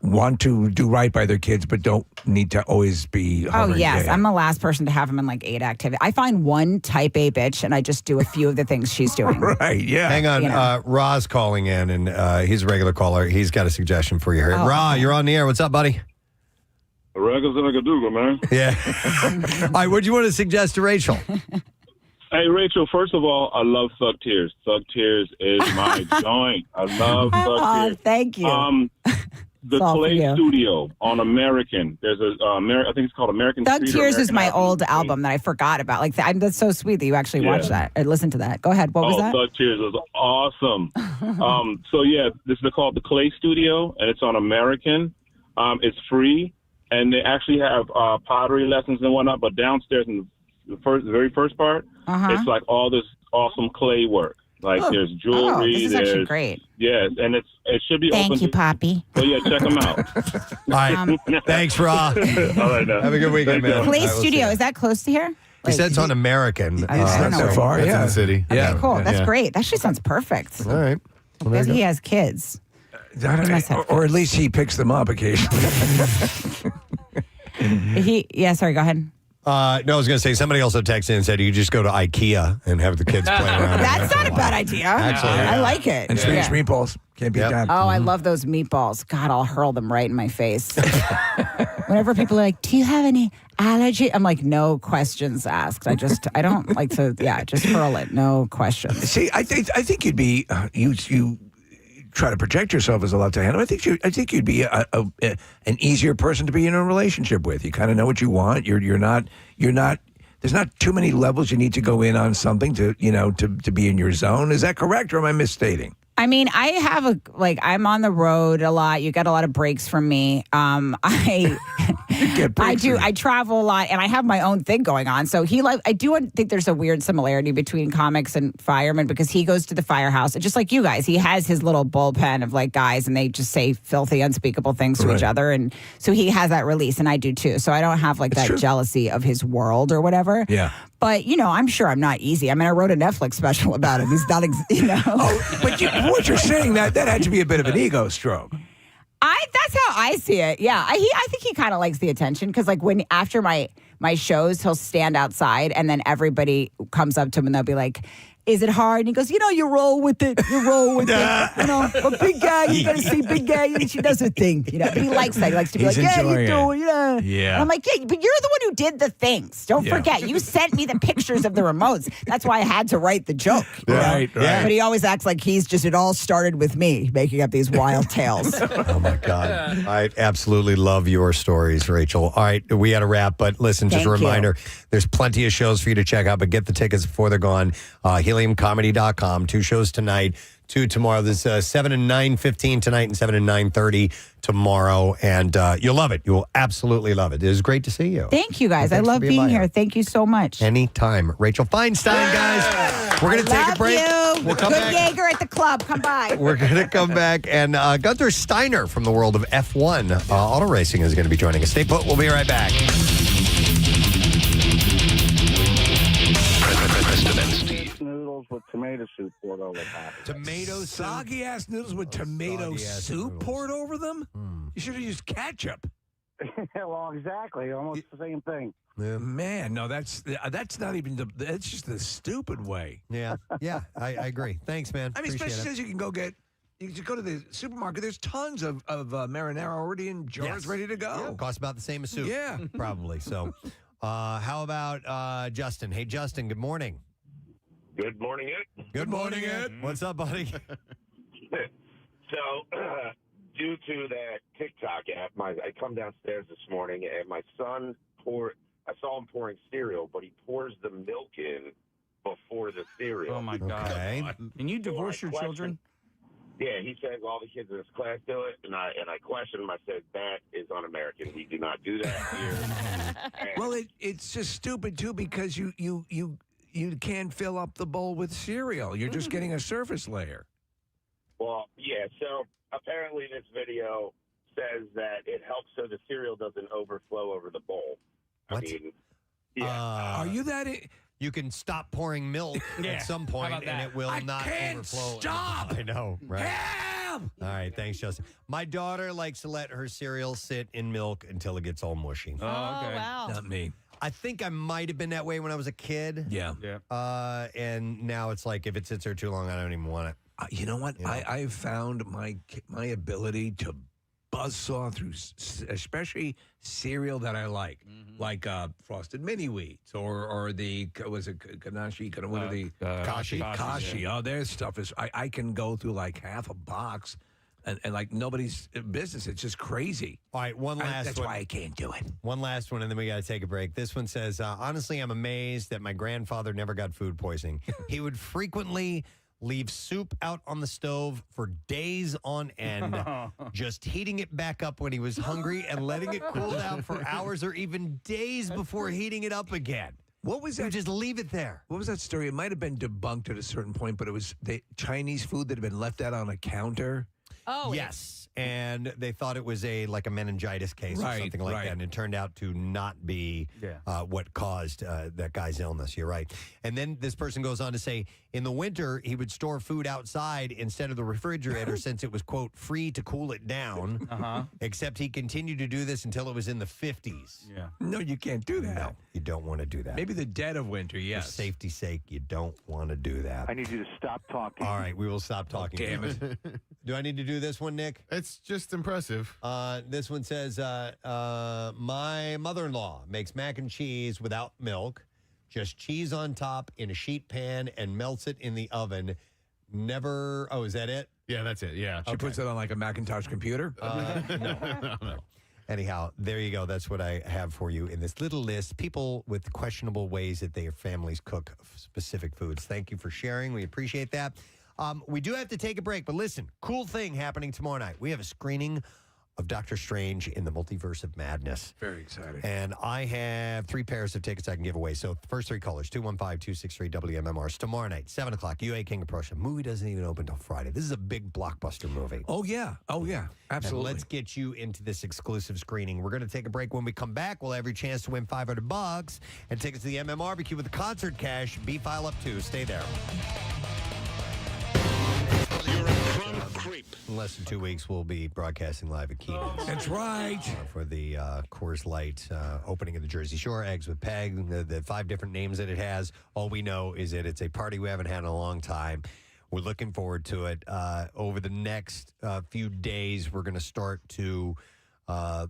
want to do right by their kids, but don't need to always be. Oh, yes. Yeah. I'm the last person to have him in like 8 activities. I find one type A bitch and I just do a few of the things she's doing. Right, yeah. Hang on. Ra's calling in, and he's a regular caller. He's got a suggestion for you here. Ra, you're on the air. What's up, buddy? Regulars in a Gaduga, man. Yeah. All right, what do you want to suggest to Rachel? Hey, Rachel, first of all, I love Thug Tears. Thug Tears is my joint. I love Thug Tears. Thank you. The Clay Studio on American. There's I think it's called American Thug Street or Tears is American my Avenue. old album that I forgot about. Like that's so sweet that you actually watched that or listened to that. Go ahead. What was that? Thug Tears was awesome. This is called the Clay Studio, and it's on American. It's free, and they actually have pottery lessons and whatnot. But downstairs in the very first part, it's like all this awesome clay work. Like there's jewelry. This is there's actually great. Yeah, and it should be open. Thank you, Poppy. So yeah, check them out. All right. Thanks, Ra. All right, now. Have a good weekend, man. Clay All right, we'll Studio, see is that close to here? He said it's on American. I don't know. so far, That's yeah. in the city. Okay, cool. That's great. That actually sounds perfect. All right. Well, there Because you go. he has kids. Or at least he picks them up occasionally. Sorry, go ahead. No, I was going to say, somebody also texted in and said you just go to IKEA and have the kids play around. That's not a bad idea. Actually, I like it. And Swedish meatballs. Can't beat that. Oh, I love those meatballs. God, I'll hurl them right in my face. Whenever people are like, do you have any allergy? I'm like, no questions asked. I don't like to, just hurl it. No questions. See, I think you'd be, you try to project yourself as a left hand. I think you'd be an easier person to be in a relationship with. You kind of know what you want. You're not. There's not too many levels you need to go in on something to be in your zone. Is that correct, or am I misstating? I mean, I have I'm on the road a lot. You get a lot of breaks from me. I travel a lot, and I have my own thing going on. So I do think there's a weird similarity between comics and firemen because he goes to the firehouse, and just like you guys, he has his little bullpen of like guys, and they just say filthy, unspeakable things to each other, and so he has that release, and I do too. So I don't have like that jealousy of his world or whatever. Yeah. But, I'm sure I'm not easy. I mean, I wrote a Netflix special about him. He's not, Oh, but what you're saying, that had to be a bit of an ego stroke. That's how I see it. Yeah. I think he kind of likes the attention because, like, after my shows, he'll stand outside and then everybody comes up to him and they'll be like, is it hard? And he goes, you roll with it. You roll with it. A big guy, you got to see big guy. She does her thing. He likes that. He likes to be He's like, you enjoying do it. Yeah. Yeah. And I'm like, yeah, but you're the one who did the things. Don't forget. You sent me the pictures of the remotes. That's why I had to write the joke. Right. But he always acts like it all started with me making up these wild tales. Oh, my God. I absolutely love your stories, Rachel. All right, we got to wrap, but listen, just a Thank you. reminder, there's plenty of shows for you to check out, but get the tickets before they're gone. Heliumcomedy.com. 2 shows tonight, 2 tomorrow. There's 7 and 9:15 tonight and 7 and 9:30 tomorrow, and you'll love it. You will absolutely love it. It is great to see you. Thank you, guys. I Thanks for love being being by here. Thank you so much. Anytime. Rachel Feinstein, guys. We're going to take a break. You. We'll come Good back. Jaeger at the club. Come by. We're going to come back, and Guenther Steiner from the world of F1 auto racing is going to be joining us. Stay put. We'll be right back. Preston and Steve. Noodles with tomato soup poured over top. Tomato soup. Soggy ass noodles with tomato soup poured over them? You should have used ketchup. Well, exactly. Almost the same thing. Yeah. Man, no, that's not even that's just the stupid way. Yeah, I agree. Thanks, man. I mean, Appreciate especially it. since you can go to the supermarket. There's tons of marinara already in jars, ready to go. Yeah, costs about the same as soup. Yeah, probably. So, how about Justin? Hey, Justin. Good morning. Good morning, Ed. Good morning, Ed. What's up, buddy? So, due to that TikTok app, I come downstairs this morning and my son I saw him pouring cereal, but he pours the milk in before the cereal. Oh my God! Can you divorce your children? Yeah, he said all the kids in his class do it, and I questioned him. I said that is un-American. We do not do that here. Well, it's just stupid too because you can't fill up the bowl with cereal. You're just getting a surface layer. Well, yeah. So apparently, this video says that it helps so the cereal doesn't overflow over the bowl. What? I mean, yeah. Are you that? You can stop pouring milk at some point, and it will not overflow. Stop! I know, right? All right, thanks, Justin. My daughter likes to let her cereal sit in milk until it gets all mushy. Oh, okay. Wow. Not me. I think I might have been that way when I was a kid. Yeah. And now it's like if it sits there too long, I don't even want it. You know what? I've found my ability to buzzsaw through, especially cereal that I like Frosted Mini Wheats or the Kashi. Oh, their stuff is. I can go through like half a box. And like nobody's business. It's just crazy. All right, one last That's one. why I can't do it. One last one, and then we got to take a break. This one says, honestly, I'm amazed that my grandfather never got food poisoning. He would frequently leave soup out on the stove for days on end, just heating it back up when he was hungry and letting it cool down for hours or even days before heating it up again. What was that? Just leave it there. What was that story? It might have been debunked at a certain point, but it was the Chinese food that had been left out on a counter. Oh, yes. And they thought it was a meningitis case or something like that. And it turned out to not be what caused that guy's illness. You're right. And then this person goes on to say, in the winter, he would store food outside instead of the refrigerator since it was, quote, free to cool it down. Except he continued to do this until it was in the 50s. Yeah. No, you can't do that. No, you don't want to do that. Maybe the dead of winter, yes. For safety's sake, you don't want to do that. I need you to stop talking. All right, we will stop talking. Damn it. Do I need to do this one, Nick? It's just impressive. This one says, my mother-in-law makes mac and cheese without milk, just cheese on top in a sheet pan and melts it in the oven. Never, is that it? Yeah, that's it. Yeah. She puts it on like a Macintosh computer? No. Anyhow, there you go. That's what I have for you in this little list. People with questionable ways that their families cook specific foods. Thank you for sharing. We appreciate that. We do have to take a break, but listen, cool thing happening tomorrow night. We have a screening of Doctor Strange in the Multiverse of Madness. Very exciting. And I have 3 pairs of tickets I can give away. So first 3 callers, 215-263-WMMR. Tomorrow night, 7 o'clock, UA King of Prussia. Movie doesn't even open until Friday. This is a big blockbuster movie. Oh, yeah. Absolutely. And let's get you into this exclusive screening. We're going to take a break. When we come back, we'll have your chance to win $500 and tickets to the MMRBQ with the concert cash. B-File up 2. Stay there. In less than 2 weeks, we'll be broadcasting live at Keenan's. That's right. For the Coors Light opening of the Jersey Shore, Eggs with Peg, the 5 different names that it has. All we know is that it's a party we haven't had in a long time. We're looking forward to it. Over the next few days, we're going to start to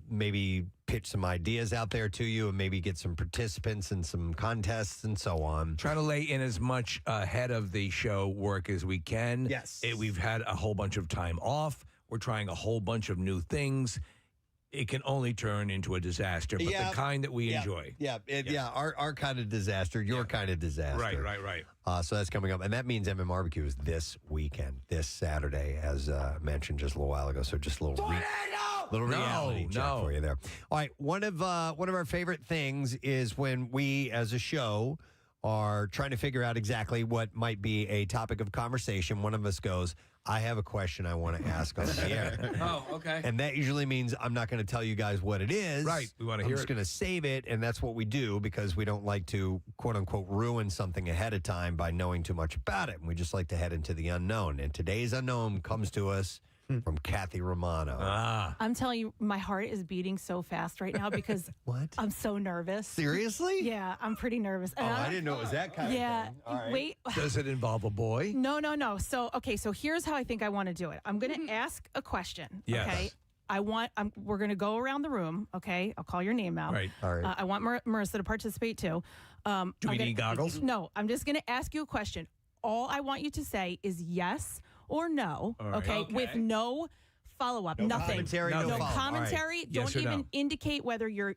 maybe pitch some ideas out there to you and maybe get some participants in some contests and so on. Try to lay in as much ahead of the show work as we can. Yes. We've had a whole bunch of time off. We're trying a whole bunch of new things. It can only turn into a disaster, but the kind that we enjoy. Our kind of disaster, your kind of disaster. Right. So that's coming up. And that means MMRBQ is this weekend, this Saturday, as mentioned just a little while ago. So just a little reality check for you there. All right. One of our favorite things is when we, as a show, are trying to figure out exactly what might be a topic of conversation. One of us goes, I have a question I want to ask on the air. Oh, okay. And that usually means I'm not going to tell you guys what it is. Right. We want to hear it. I'm just going to save it, and that's what we do because we don't like to, quote unquote, ruin something ahead of time by knowing too much about it. And we just like to head into the unknown. And today's unknown comes to us from Kathy Romano. I'm telling you, my heart is beating so fast right now because I'm so nervous. Seriously? Yeah, I'm pretty nervous. Oh, I didn't know it was that kind of thing. All right. Wait. Does it involve a boy? No. So here's how I think I want to do it. I'm going to ask a question. Yes. Okay. We're going to go around the room. Okay. I'll call your name out. Right. All right. I want Marissa to participate too. Do we need goggles? No, I'm just going to ask you a question. All I want you to say is yes or no. All right. Okay. With no follow-up, nothing. Commentary, no follow-up. Commentary. All right. Don't Yes or even no? indicate whether you're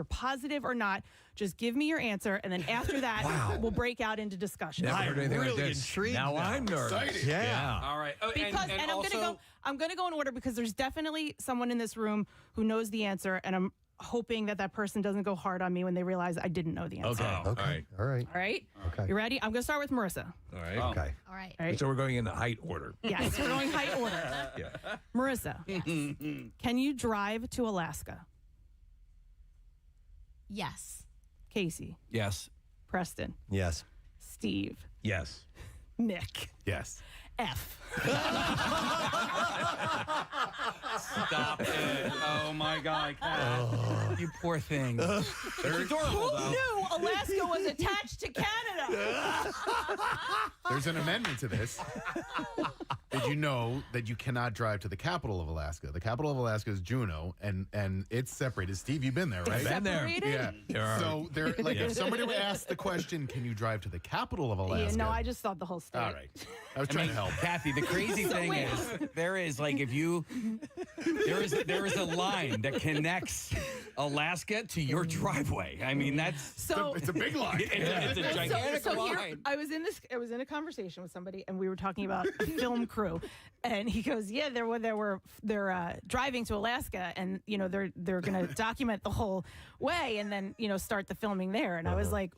positive or not. Just give me your answer, and then after that, we'll break out into discussion. Never heard anything really like this. intrigued Now now. I'm nervous. Excited. Yeah. All right. Oh, Because and I'm gonna go in order because there's definitely someone in this room who knows the answer, and I'm hoping that person doesn't go hard on me when they realize I didn't know the answer. Okay. Okay. All right. All right. Okay. You ready? I'm gonna start with Marissa. All right. Okay. All right. All right. So we're going in the height order. Yes, we're going height order. Yeah. Marissa, can you drive to Alaska? Yes. Casey, yes. Preston, Yes. Steve, Yes. Nick, Yes. F. Stop it. Oh, my God. Kat. You poor thing. It's adorable, Who though. knew Alaska was attached to Canada? There's an amendment to this. Did you know that you cannot drive to the capital of Alaska? The capital of Alaska is Juneau, and it's separated. Steve, you've been there, right? Been there. Separated? Yeah. So there, like, if somebody would ask the question, "Can you drive to the capital of Alaska?" Yeah, no, I just thought the whole state. All right. I was trying to help. Kathy, the crazy thing is, there is like there is a line that connects Alaska to your driveway. I mean, it's a big line. It's a gigantic Here, line. I was in a conversation with somebody, and we were talking about a film crew, and he goes, "Yeah, they're driving to Alaska, and they're going to document the whole way, and then start the filming there." And I was like,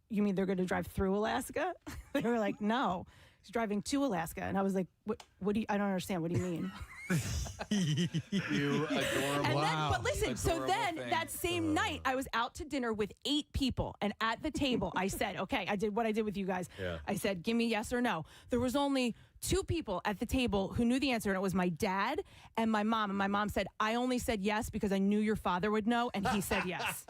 "You mean they're going to drive through Alaska?" They were like, "No, he's driving to Alaska," and I was like, "What do you? I don't understand. What do you mean?" You adorable. And then, but listen, so Adorable then thing. that same night, I was out to dinner with 8 people. And at the table, I said, okay, I did what I did with you guys. Yeah. I said, give me yes or no. There was only 2 people at the table who knew the answer, and it was my dad and my mom. And my mom said, I only said yes because I knew your father would know, and he said yes.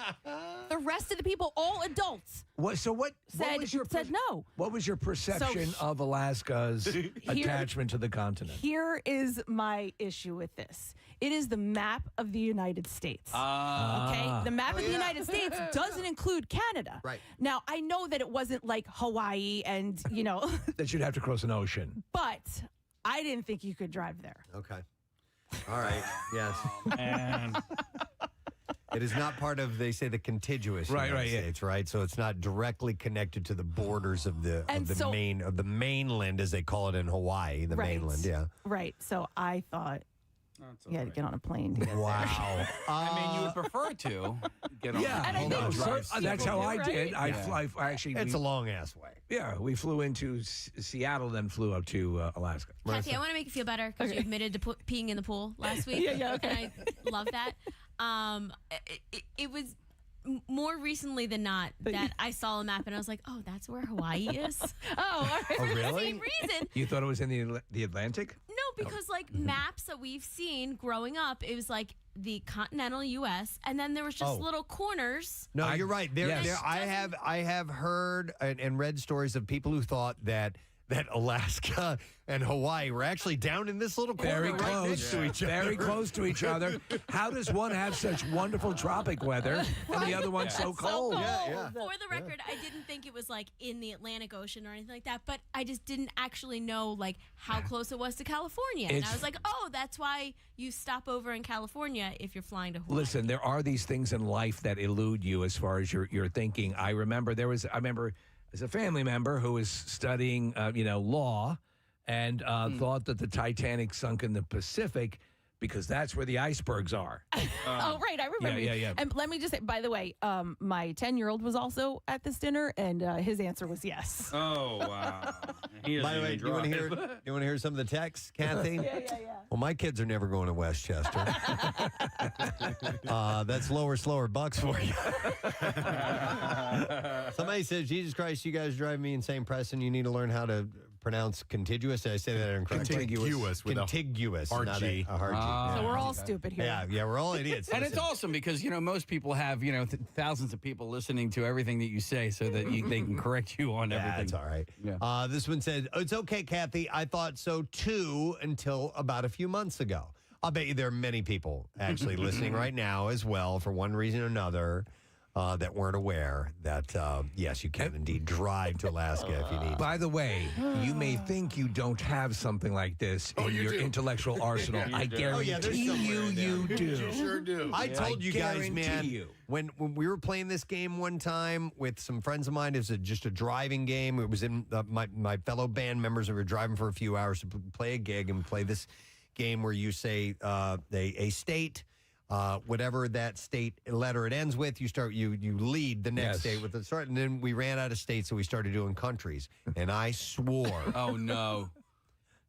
The rest of the people, all adults, What said no. What was your perception of Alaska's attachment to the continent? Here is my issue with this. It is the map of the United States. Okay? The map of the United States doesn't include Canada. Right. Now, I know that it wasn't like Hawaii and, That you'd have to cross an ocean. but I didn't think you could drive there. Okay. All right. Yes. And It is not part of, they say, the contiguous Right, United right, yeah. States, right? So it's not directly connected to the borders of the so- mainland, as they call it in Hawaii, the Right. mainland. Yeah. Right. So I thought you had to get on a plane to get there. Wow. I mean, you would prefer to get on. Yeah, And I the think road, most drive. that's how I Right? did. I Yeah. actually. It's a long ass way. Yeah, we flew into Seattle, then flew up to Alaska. Kathy, I want to make you feel better because you admitted to peeing in the pool last week. Yeah, okay. And I love that. It was more recently than not that I saw a map and I was like, oh, that's where Hawaii is. all right. Oh, For the really? same reason. You thought it was in the Atlantic? No, because maps that we've seen growing up, it was like the continental U.S. and then there was just little corners. No, you're right. Yes. I have heard and read stories of people who thought that Alaska and Hawaii were actually down in this little corner Very right close next to each other. Very close to each other. How does one have such wonderful tropic weather and the other one so cold? Yeah. For the record, I didn't think it was like in the Atlantic Ocean or anything like that, but I just didn't actually know like how close it was to California. And I was like, oh, that's why you stop over in California if you're flying to Hawaii. Listen, there are these things in life that elude you as far as your thinking. I remember as a family member who was studying, law and thought that the Titanic sunk in the Pacific because that's where the icebergs are. Oh, right. I remember. Yeah. And let me just say, by the way, my 10-year-old was also at this dinner, and his answer was yes. Oh, wow. By the way, you want to hear some of the texts, Kathy? Yeah. Well, my kids are never going to Westchester. That's lower, slower bucks for you. Somebody says, Jesus Christ, you guys drive me insane, Preston. You need to learn how to pronounced contiguous? Did I say that incorrectly? Contiguous with contiguous, a hard not G. a hard G. So we're all stupid here. Yeah, we're all idiots. And it's awesome because, most people have, thousands of people listening to everything that you say so that they can correct you on everything. That's all right. Yeah. This one said, it's okay, Kathy. I thought so too until about a few months ago. I'll bet you there are many people actually listening right now as well for one reason or another that weren't aware that, yes, you can indeed drive to Alaska if you need. By the way, you may think you don't have something like this in your intellectual arsenal. I guarantee you do. You sure do. I told you guys, man, when we were playing this game one time with some friends of mine, it was just a driving game. It was in my fellow band members. We were driving for a few hours to play a gig and play this game where you say a state, whatever that state letter it ends with, you lead the next state with the start, and then we ran out of states, so we started doing countries, and I swore. Oh no.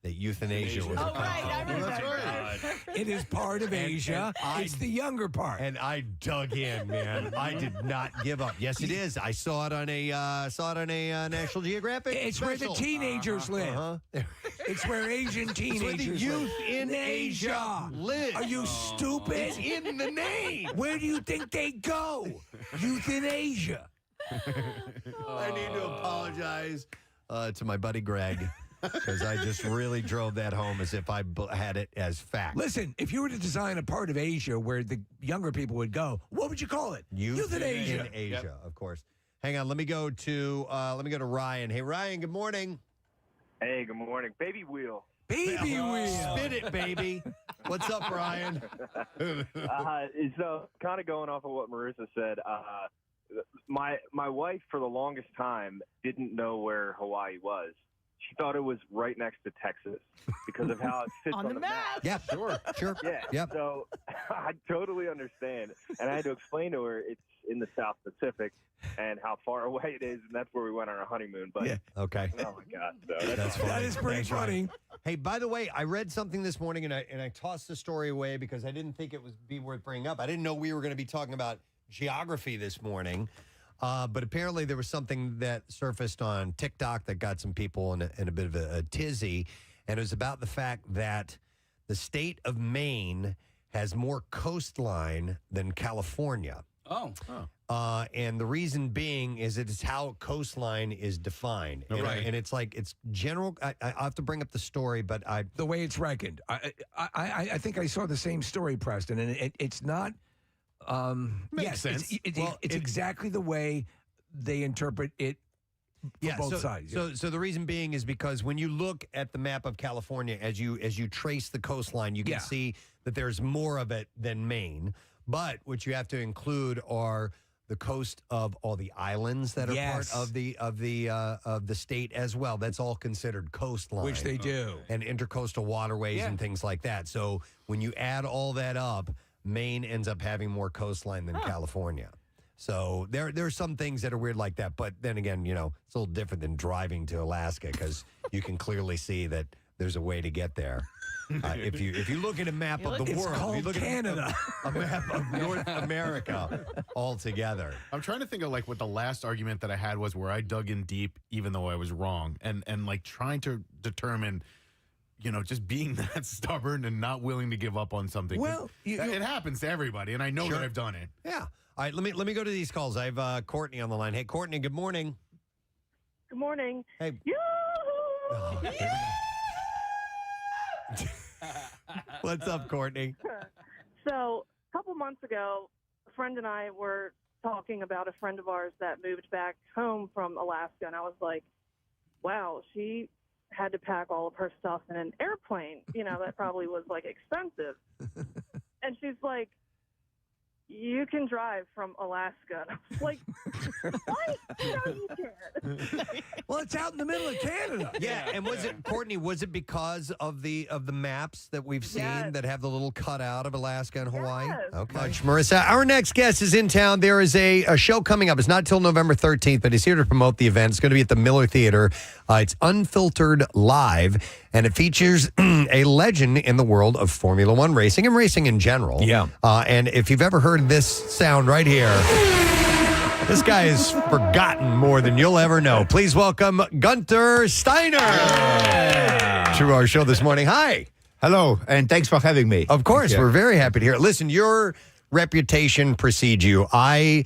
That euthanasia was a country. That's right. It is part of Asia. It's the younger part. And I dug in, man. I did not give up. Yes, it is. I saw it on a National Geographic. It's special. where the teenagers live. It's where Asian teenagers where the youth in Asia live. Are you stupid? It's in the name. Where do you think they go? Youth in Asia. I need to apologize to my buddy Greg. Because I just really drove that home as if I had it as fact. Listen, if you were to design a part of Asia where the younger people would go, what would you call it? Youth in Asia. In Asia, of course. Hang on, let me go to Ryan. Hey, Ryan. Good morning. Hey, good morning, baby wheel. Baby wheel. Spit it, baby. What's up, Ryan? So, kind of going off of what Marissa said. My wife, for the longest time, didn't know where Hawaii was. She thought it was right next to Texas because of how it sits on the map. Yeah, sure. Yeah. Yep. So I totally understand. And I had to explain to her it's in the South Pacific and how far away it is. And that's where we went on our honeymoon. But okay. Oh, my God. So that's funny. That is pretty funny. Hey, by the way, I read something this morning and I tossed the story away because I didn't think it would be worth bringing up. I didn't know we were going to be talking about geography this morning. But apparently there was something that surfaced on TikTok that got some people in a bit of a tizzy. And it was about the fact that the state of Maine has more coastline than California. Oh. And the reason being is it's how coastline is defined. Okay. And it's like, it's general. I have to bring up the story, but the way it's reckoned. I think I saw the same story, Preston, and it's not. Makes sense. It's exactly the way they interpret it for both sides. So the reason being is because when you look at the map of California, as you trace the coastline, you can see that there's more of it than Maine. But what you have to include are the coast of all the islands that are part of the state as well. That's all considered coastline, Which they do. and intercoastal waterways and things like that. So when you add all that up, Maine ends up having more coastline than California. So there are some things that are weird like that. But then again, it's a little different than driving to Alaska because you can clearly see that there's a way to get there. If you look at a map of the world, if you look Canada. at a map of North America altogether. I'm trying to think of what the last argument that I had was where I dug in deep even though I was wrong and trying to determine just being that stubborn and not willing to give up on something. Well, it happens to everybody, and I know that I've done it. Yeah. All right, let me go to these calls. I have Courtney on the line. Hey, Courtney, good morning. Good morning. Hey. What's up, Courtney? So, a couple months ago, a friend and I were talking about a friend of ours that moved back home from Alaska, and I was like, wow, she had to pack all of her stuff in an airplane. That probably was expensive. And she's like, you can drive from Alaska. And I was like, what? No, you can't. Well, it's out in the middle of Canada. Yeah, and Courtney, was it because of the maps that we've seen that have the little cutout of Alaska and Hawaii? Yes. Okay. Marissa, our next guest is in town. There is a show coming up. It's not till November 13th, but he's here to promote the event. It's going to be at the Miller Theater. It's Unfiltered Live, and it features a legend in the world of Formula One racing and racing in general. Yeah. And if you've ever heard this sound right here, This guy has forgotten more than you'll ever know. Please welcome Guenther Steiner to our show this morning. Hi. Hello, and thanks for having me. Of course, we're very happy to hear it. Listen, your reputation precedes you. I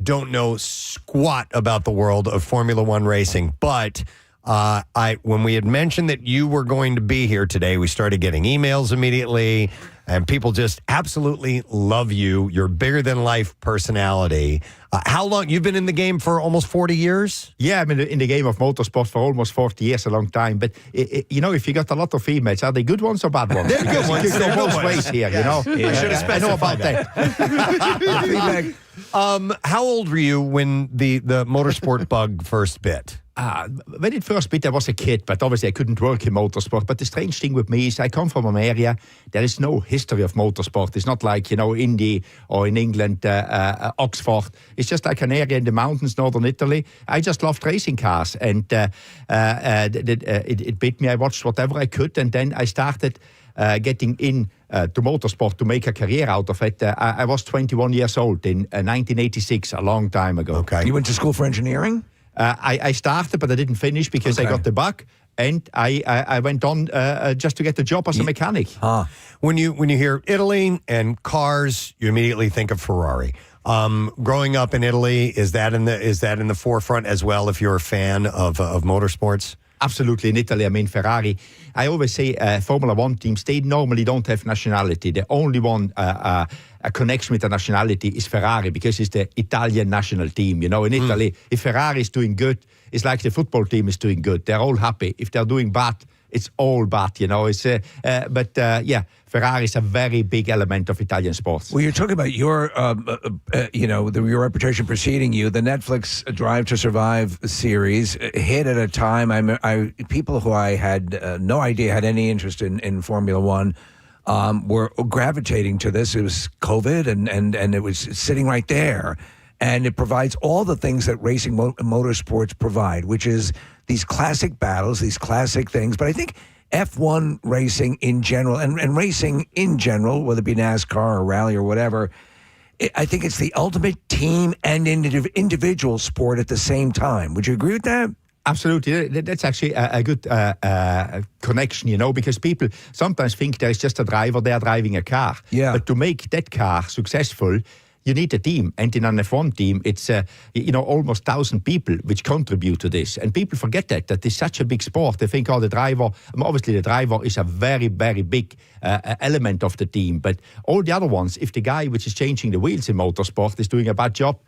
don't know squat about the world of Formula One racing, but when we had mentioned that you were going to be here today, we started getting emails immediately, and people just absolutely love you. You're bigger than life personality. How long? You've been in the game for almost 40 years? Yeah, I've been in the game of motorsport for almost 40 years, a long time. But, you know, if you got a lot of females, are they good ones or bad ones? They're good ones. You could go both ways here, you know? I should have specified. I know about that. How old were you when the motorsport bug first bit? When it first bit, I was a kid, but obviously I couldn't work in motorsport. But the strange thing with me is I come from an area, there is no history of motorsport. It's not like, you know, Indy or in England, Oxford. It's just like an area in the mountains, northern Italy. I just loved racing cars, and it bit me. I watched whatever I could, and then I started getting in to motorsport to make a career out of it. I was 21 years old in 1986, a long time ago. Okay. You went to school for engineering? I started, but I didn't finish because I got the bug, and I went on just to get a job as a mechanic. When you hear Italy and cars, you immediately think of Ferrari. Growing up in Italy, is that in the forefront as well? If you're a fan of motorsports. Absolutely. In Italy, I mean, Ferrari. I always say Formula One teams, they normally don't have nationality. The only one a connection with the nationality is Ferrari, because it's the Italian national team. You know, in Italy, if Ferrari is doing good, it's like the football team is doing good. They're all happy. If they're doing bad, it's all bad, you know. Ferrari is a very big element of Italian sports. Well, you're talking about your, your reputation preceding you. The Netflix Drive to Survive series hit at a time. People who I had no idea had any interest in Formula One were gravitating to this. It was COVID, and it was sitting right there. And it provides all the things that racing motorsports provide, which is these classic battles, these classic things. But I think F1 racing in general, and racing in general, whether it be NASCAR or rally or whatever, I think it's the ultimate team and individual sport at the same time. Would you agree with that? Absolutely. That's actually a good connection, you know, because people sometimes think there is just a driver there driving a car. Yeah. But to make that car successful, you need a team. And in an F1 team, it's, almost 1,000 people which contribute to this. And people forget that it's such a big sport. They think, the driver, obviously the driver is a very, very big element of the team. But all the other ones, if the guy which is changing the wheels in motorsport is doing a bad job,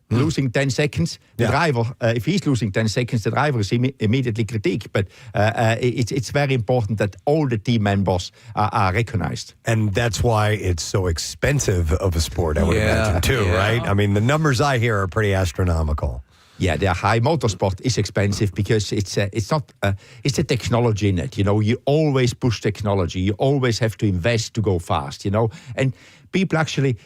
losing 10 seconds, the driver, if he's losing 10 seconds, the driver is immediately critiqued. But it's very important that all the team members are recognized. And that's why it's so expensive of a sport, I would imagine, too, right? I mean, the numbers I hear are pretty astronomical. Yeah, they're high. Motorsport is expensive because it's the technology in it. You know, you always push technology. You always have to invest to go fast, you know. And people actually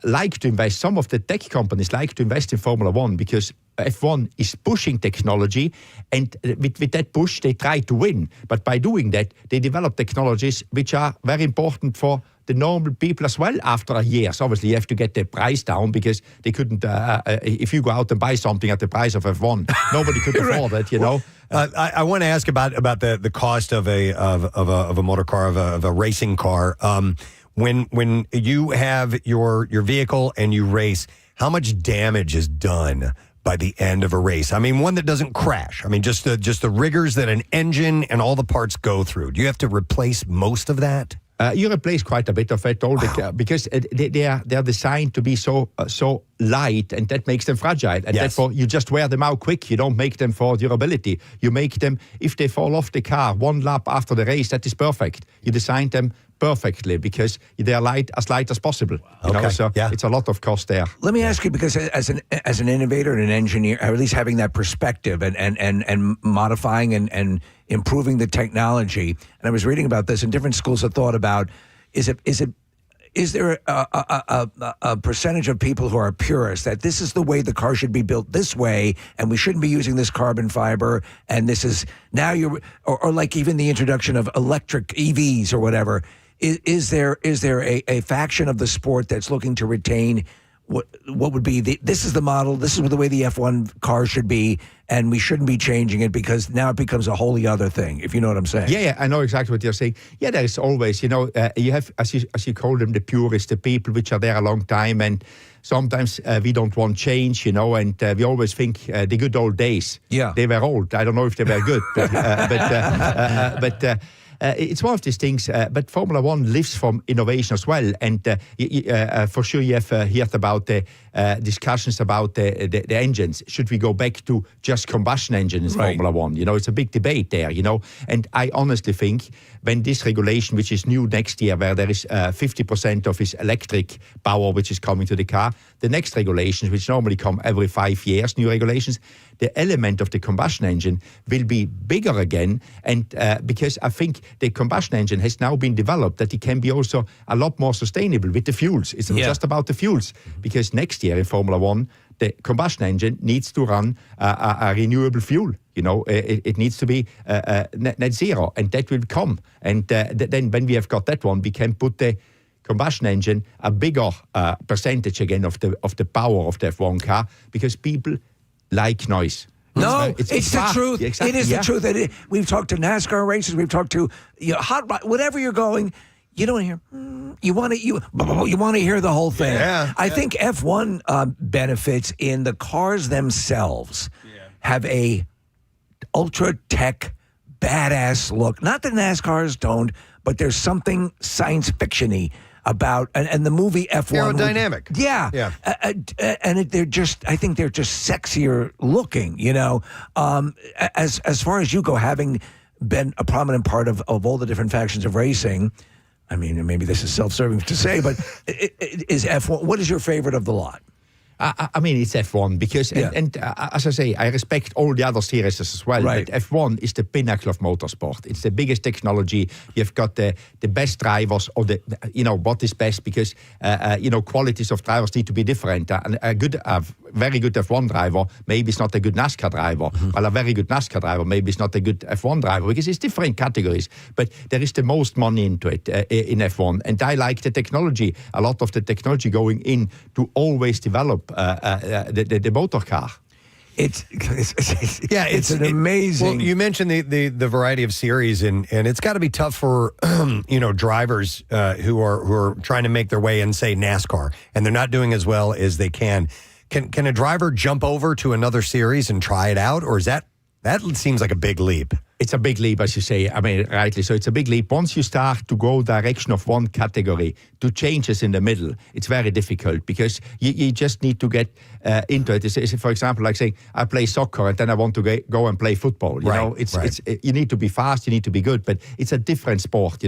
like to invest. Some of the tech companies like to invest in Formula One because F1 is pushing technology, and with that push, they try to win. But by doing that, they develop technologies which are very important for the normal people as well after a year. So obviously, you have to get the price down because they couldn't, if you go out and buy something at the price of F1, nobody could afford it, you know. I want to ask about the cost of a motor car, of a racing car. When you have your vehicle and you race, how much damage is done by the end of a race? I mean, one that doesn't crash. I mean, just the rigors that an engine and all the parts go through. Do you have to replace most of that? You replace quite a bit of it, because they are designed to be so light, and that makes them fragile. And therefore, you just wear them out quick. You don't make them for durability. You make them, if they fall off the car one lap after the race, that is perfect. You design them perfectly because they are as light as possible. You know? So it's a lot of cost there. Let me ask you, because as an innovator and an engineer, or at least having that perspective and modifying and improving the technology, and I was reading about this, and different schools of thought about, is there a percentage of people who are purists that this is the way the car should be built this way, and we shouldn't be using this carbon fiber, and this is now or like even the introduction of electric EVs or whatever. Is there a faction of the sport that's looking to retain what would be this is the model, this is the way the F1 car should be, and we shouldn't be changing it because now it becomes a wholly other thing, if you know what I'm saying. Yeah, I know exactly what you're saying. Yeah, there is always, you have, as you call them, the purists, the people which are there a long time, and sometimes we don't want change, and we always think the good old days. Yeah, they were old. I don't know if they were good, but it's one of these things. But Formula One lives from innovation as well, and for sure you have heard about the discussions about the engines. Should we go back to just combustion engines in Formula One? It's a big debate there. And I honestly think when this regulation, which is new next year, where there is 50% of his electric power which is coming to the car, the next regulations, which normally come every 5 years, new regulations, the element of the combustion engine will be bigger again. And because I think the combustion engine has now been developed that it can be also a lot more sustainable with the fuels. It's not just about the fuels, because next year in Formula One, the combustion engine needs to run a renewable fuel. It needs to be net zero, and that will come. And then when we have got that one, we can put the combustion engine a bigger percentage again of the power of the F1 car, because people like noise. No, it's the truth. Exactly, it is the truth. We've talked to NASCAR races. We've talked to hot rod, whatever you're going. You don't hear. You want to hear the whole thing. Yeah. I think F1 benefits in the cars themselves have a ultra tech badass look. Not that NASCARs don't, but there's something science fiction-y about, and the movie F1 aerodynamic. And I think they're just sexier looking, as far as you go, having been a prominent part of all the different factions of racing. I mean, maybe this is self-serving to say, but is F1, what is your favorite of the lot? I mean, it's F1 because, and as I say, I respect all the other series as well. Right. But F1 is the pinnacle of motorsport. It's the biggest technology. You've got the best drivers, or what is best, because qualities of drivers need to be different. A very good F1 driver maybe is not a good NASCAR driver, while a very good NASCAR driver maybe is not a good F1 driver, because it's different categories. But there is the most money into it in F1, and I like the technology. A lot of the technology going in to always develop the motor car. It's an amazing. Well, you mentioned the variety of series, and it's got to be tough for drivers who are trying to make their way in, say, NASCAR, and they're not doing as well as they can. Can a driver jump over to another series and try it out, or is that seems like a big leap? It's a big leap, as you say. I mean, rightly. So it's a big leap. Once you start to go direction of one category to changes in the middle, it's very difficult, because you just need to get into it. It's, for example, like saying, I play soccer and then I want to go and play football. It's you need to be fast, you need to be good, but it's a different sport.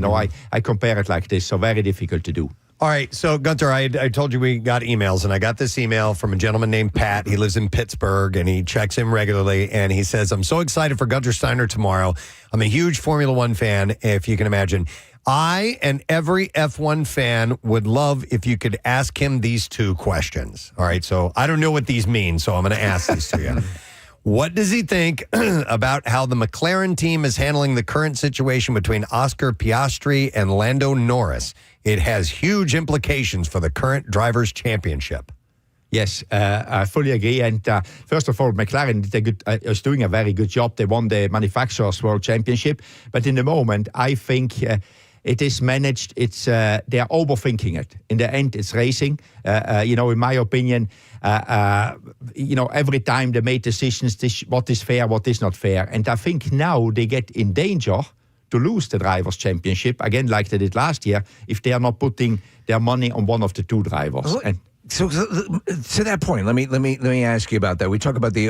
I compare it like this, so very difficult to do. All right, so Guenther, I told you we got emails, and I got this email from a gentleman named Pat. He lives in Pittsburgh, and he checks in regularly, and he says, I'm so excited for Guenther Steiner tomorrow. I'm a huge Formula One fan, if you can imagine. I and every F1 fan would love if you could ask him these two questions. All right, so I don't know what these mean, so I'm going to ask these to you. What does he think about how the McLaren team is handling the current situation between Oscar Piastri and Lando Norris? It has huge implications for the current Drivers' Championship. Yes, I fully agree. And first of all, McLaren is doing a very good job. They won the Manufacturers' World Championship. But in the moment, I think it is managed. They are overthinking it. In the end, it's racing. In my opinion, every time they make decisions, what is fair, what is not fair. And I think now they get in danger to lose the Drivers' Championship, again, like they did last year, if they are not putting their money on one of the two drivers. And So to that point, let me ask you about that. We talk about the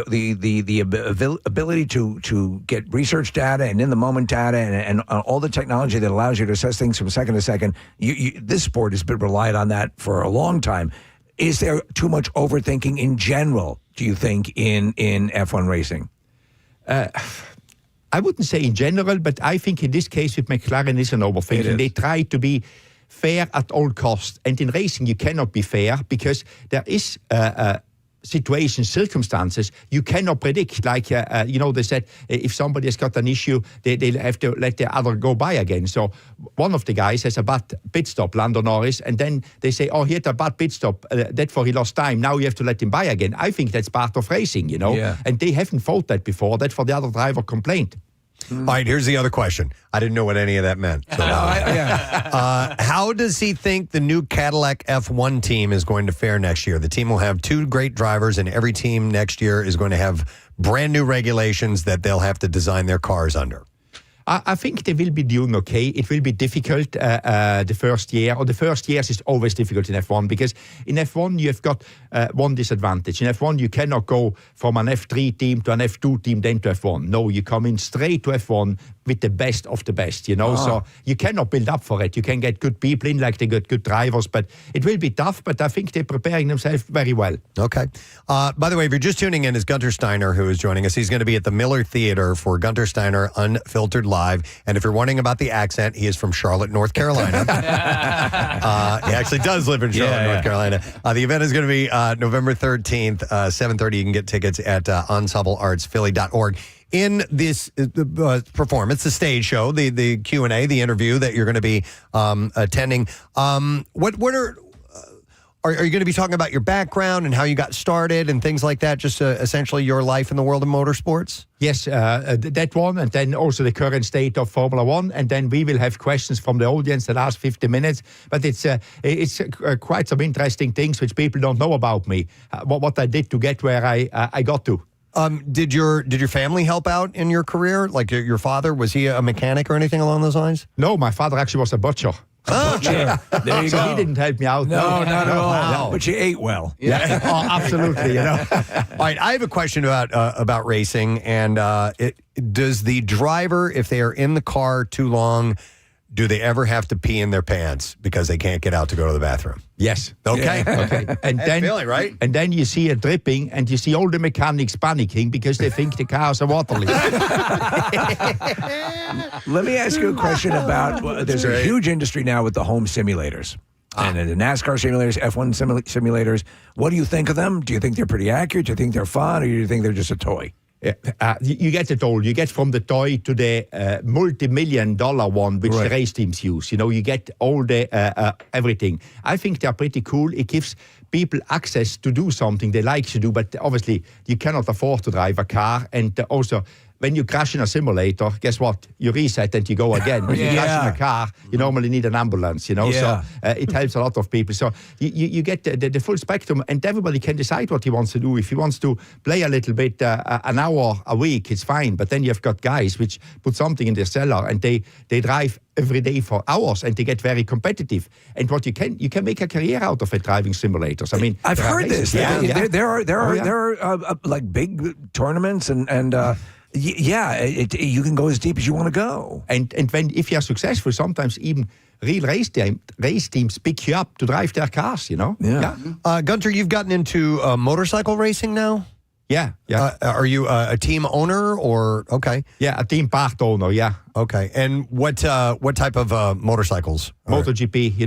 ability to get research data and in the moment data and all the technology that allows you to assess things from second to second. This sport has been relied on that for a long time. Is there too much overthinking in general, do you think, in F1 racing? I wouldn't say in general, but I think in this case with McLaren is an overthinking. They try to be fair at all costs. And in racing, you cannot be fair because there is situations, circumstances you cannot predict. Like, they said if somebody has got an issue, they'll have to let the other go by again. So one of the guys has a bad pit stop, Lando Norris, and then they say, he had a bad pit stop, therefore he lost time. Now you have to let him by again. I think that's part of racing, and they haven't thought that before. That's for the other driver complained. All right, here's the other question. I didn't know what any of that meant. So, how does he think the new Cadillac F1 team is going to fare next year? The team will have 2 great drivers, and every team next year is going to have brand new regulations that they'll have to design their cars under. I think they will be doing okay. It will be difficult the first year, or the first years is always difficult in F1, because in F1 you've got one disadvantage. In F1 you cannot go from an F3 team to an F2 team then to F1. No, you come in straight to F1 with the best of the best, so you cannot build up for it. You can get good people in, like they got good drivers, but it will be tough, but I think they're preparing themselves very well. Okay. By the way, if you're just tuning in, it's Guenther Steiner who is joining us. He's going to be at the Miller Theater for Guenther Steiner Unfiltered Live, and if you're wondering about the accent, he is from Charlotte, North Carolina. He actually does live in Charlotte, North Carolina. The event is going to be November 13th, 7:30. You can get tickets at ensembleartsphilly.org. In this performance, the stage show, the Q&A, the interview that you're going to be attending, what are you going to be talking about your background and how you got started and things like that, just essentially your life in the world of motorsports? Yes, that one, and then also the current state of Formula One, and then we will have questions from the audience the last 50 minutes. But it's quite some interesting things which people don't know about me, what I did to get where I got to. Did your family help out in your career? Like your father, was he a mechanic or anything along those lines? No, my father actually was a butcher. There you so go. he didn't help me out. No, not at all. Wow. But you ate well. Yeah, absolutely. All right, I have a question about racing, and does the driver, if they are in the car too long, do they ever have to pee in their pants because they can't get out to go to the bathroom? Yes. Okay. Okay. And then, feeling, right? And then you see it dripping, and you see all the mechanics panicking because they think the cars are water leaks. Let me ask you a question about, there's a huge industry now with the home simulators. And the NASCAR simulators, F1 simulators. What do you think of them? Do you think they're pretty accurate? Do you think they're fun? Or do you think they're just a toy? You get it all. You get from the toy to the multi-million-dollar one, which the race teams use. You get all the everything. I think they're pretty cool. It gives people access to do something they like to do, but obviously you cannot afford to drive a car. And also, when you crash in a simulator, guess what? You reset and you go again. When you crash in a car, you normally need an ambulance, So it helps a lot of people. So you get the full spectrum, and everybody can decide what he wants to do. If he wants to play a little bit, an hour a week, it's fine. But then you've got guys which put something in their cellar, and they drive every day for hours, and they get very competitive. And what you can make a career out of it, driving simulators. I mean, I've heard this. There are like big tournaments and you can go as deep as you want to go. And if you are successful, sometimes even real race teams pick you up to drive their cars, Guenther, you've gotten into motorcycle racing now? Yeah. Are you a team owner or okay? Yeah, a team part owner. Yeah. Okay. And what type of motorcycles? MotoGP.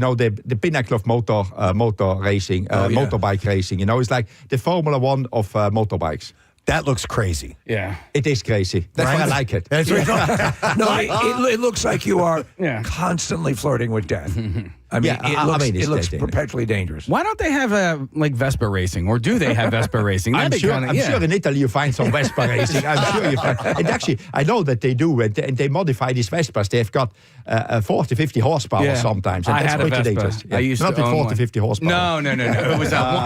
The pinnacle of motor racing, motorbike racing. It's like the Formula One of motorbikes. That looks crazy. Yeah. It is crazy. That's why I like it. That's it looks like you are constantly flirting with death. I mean, it looks perpetually dangerous. Why don't they have like Vespa racing, or do they have Vespa racing? I'm sure in Italy you find some Vespa racing. I'm sure you find. And actually, I know that they do, and they modify these Vespas. They've got 40, 50 horsepower sometimes, and that's pretty dangerous. I used not to with own 40, 50 horsepower. No.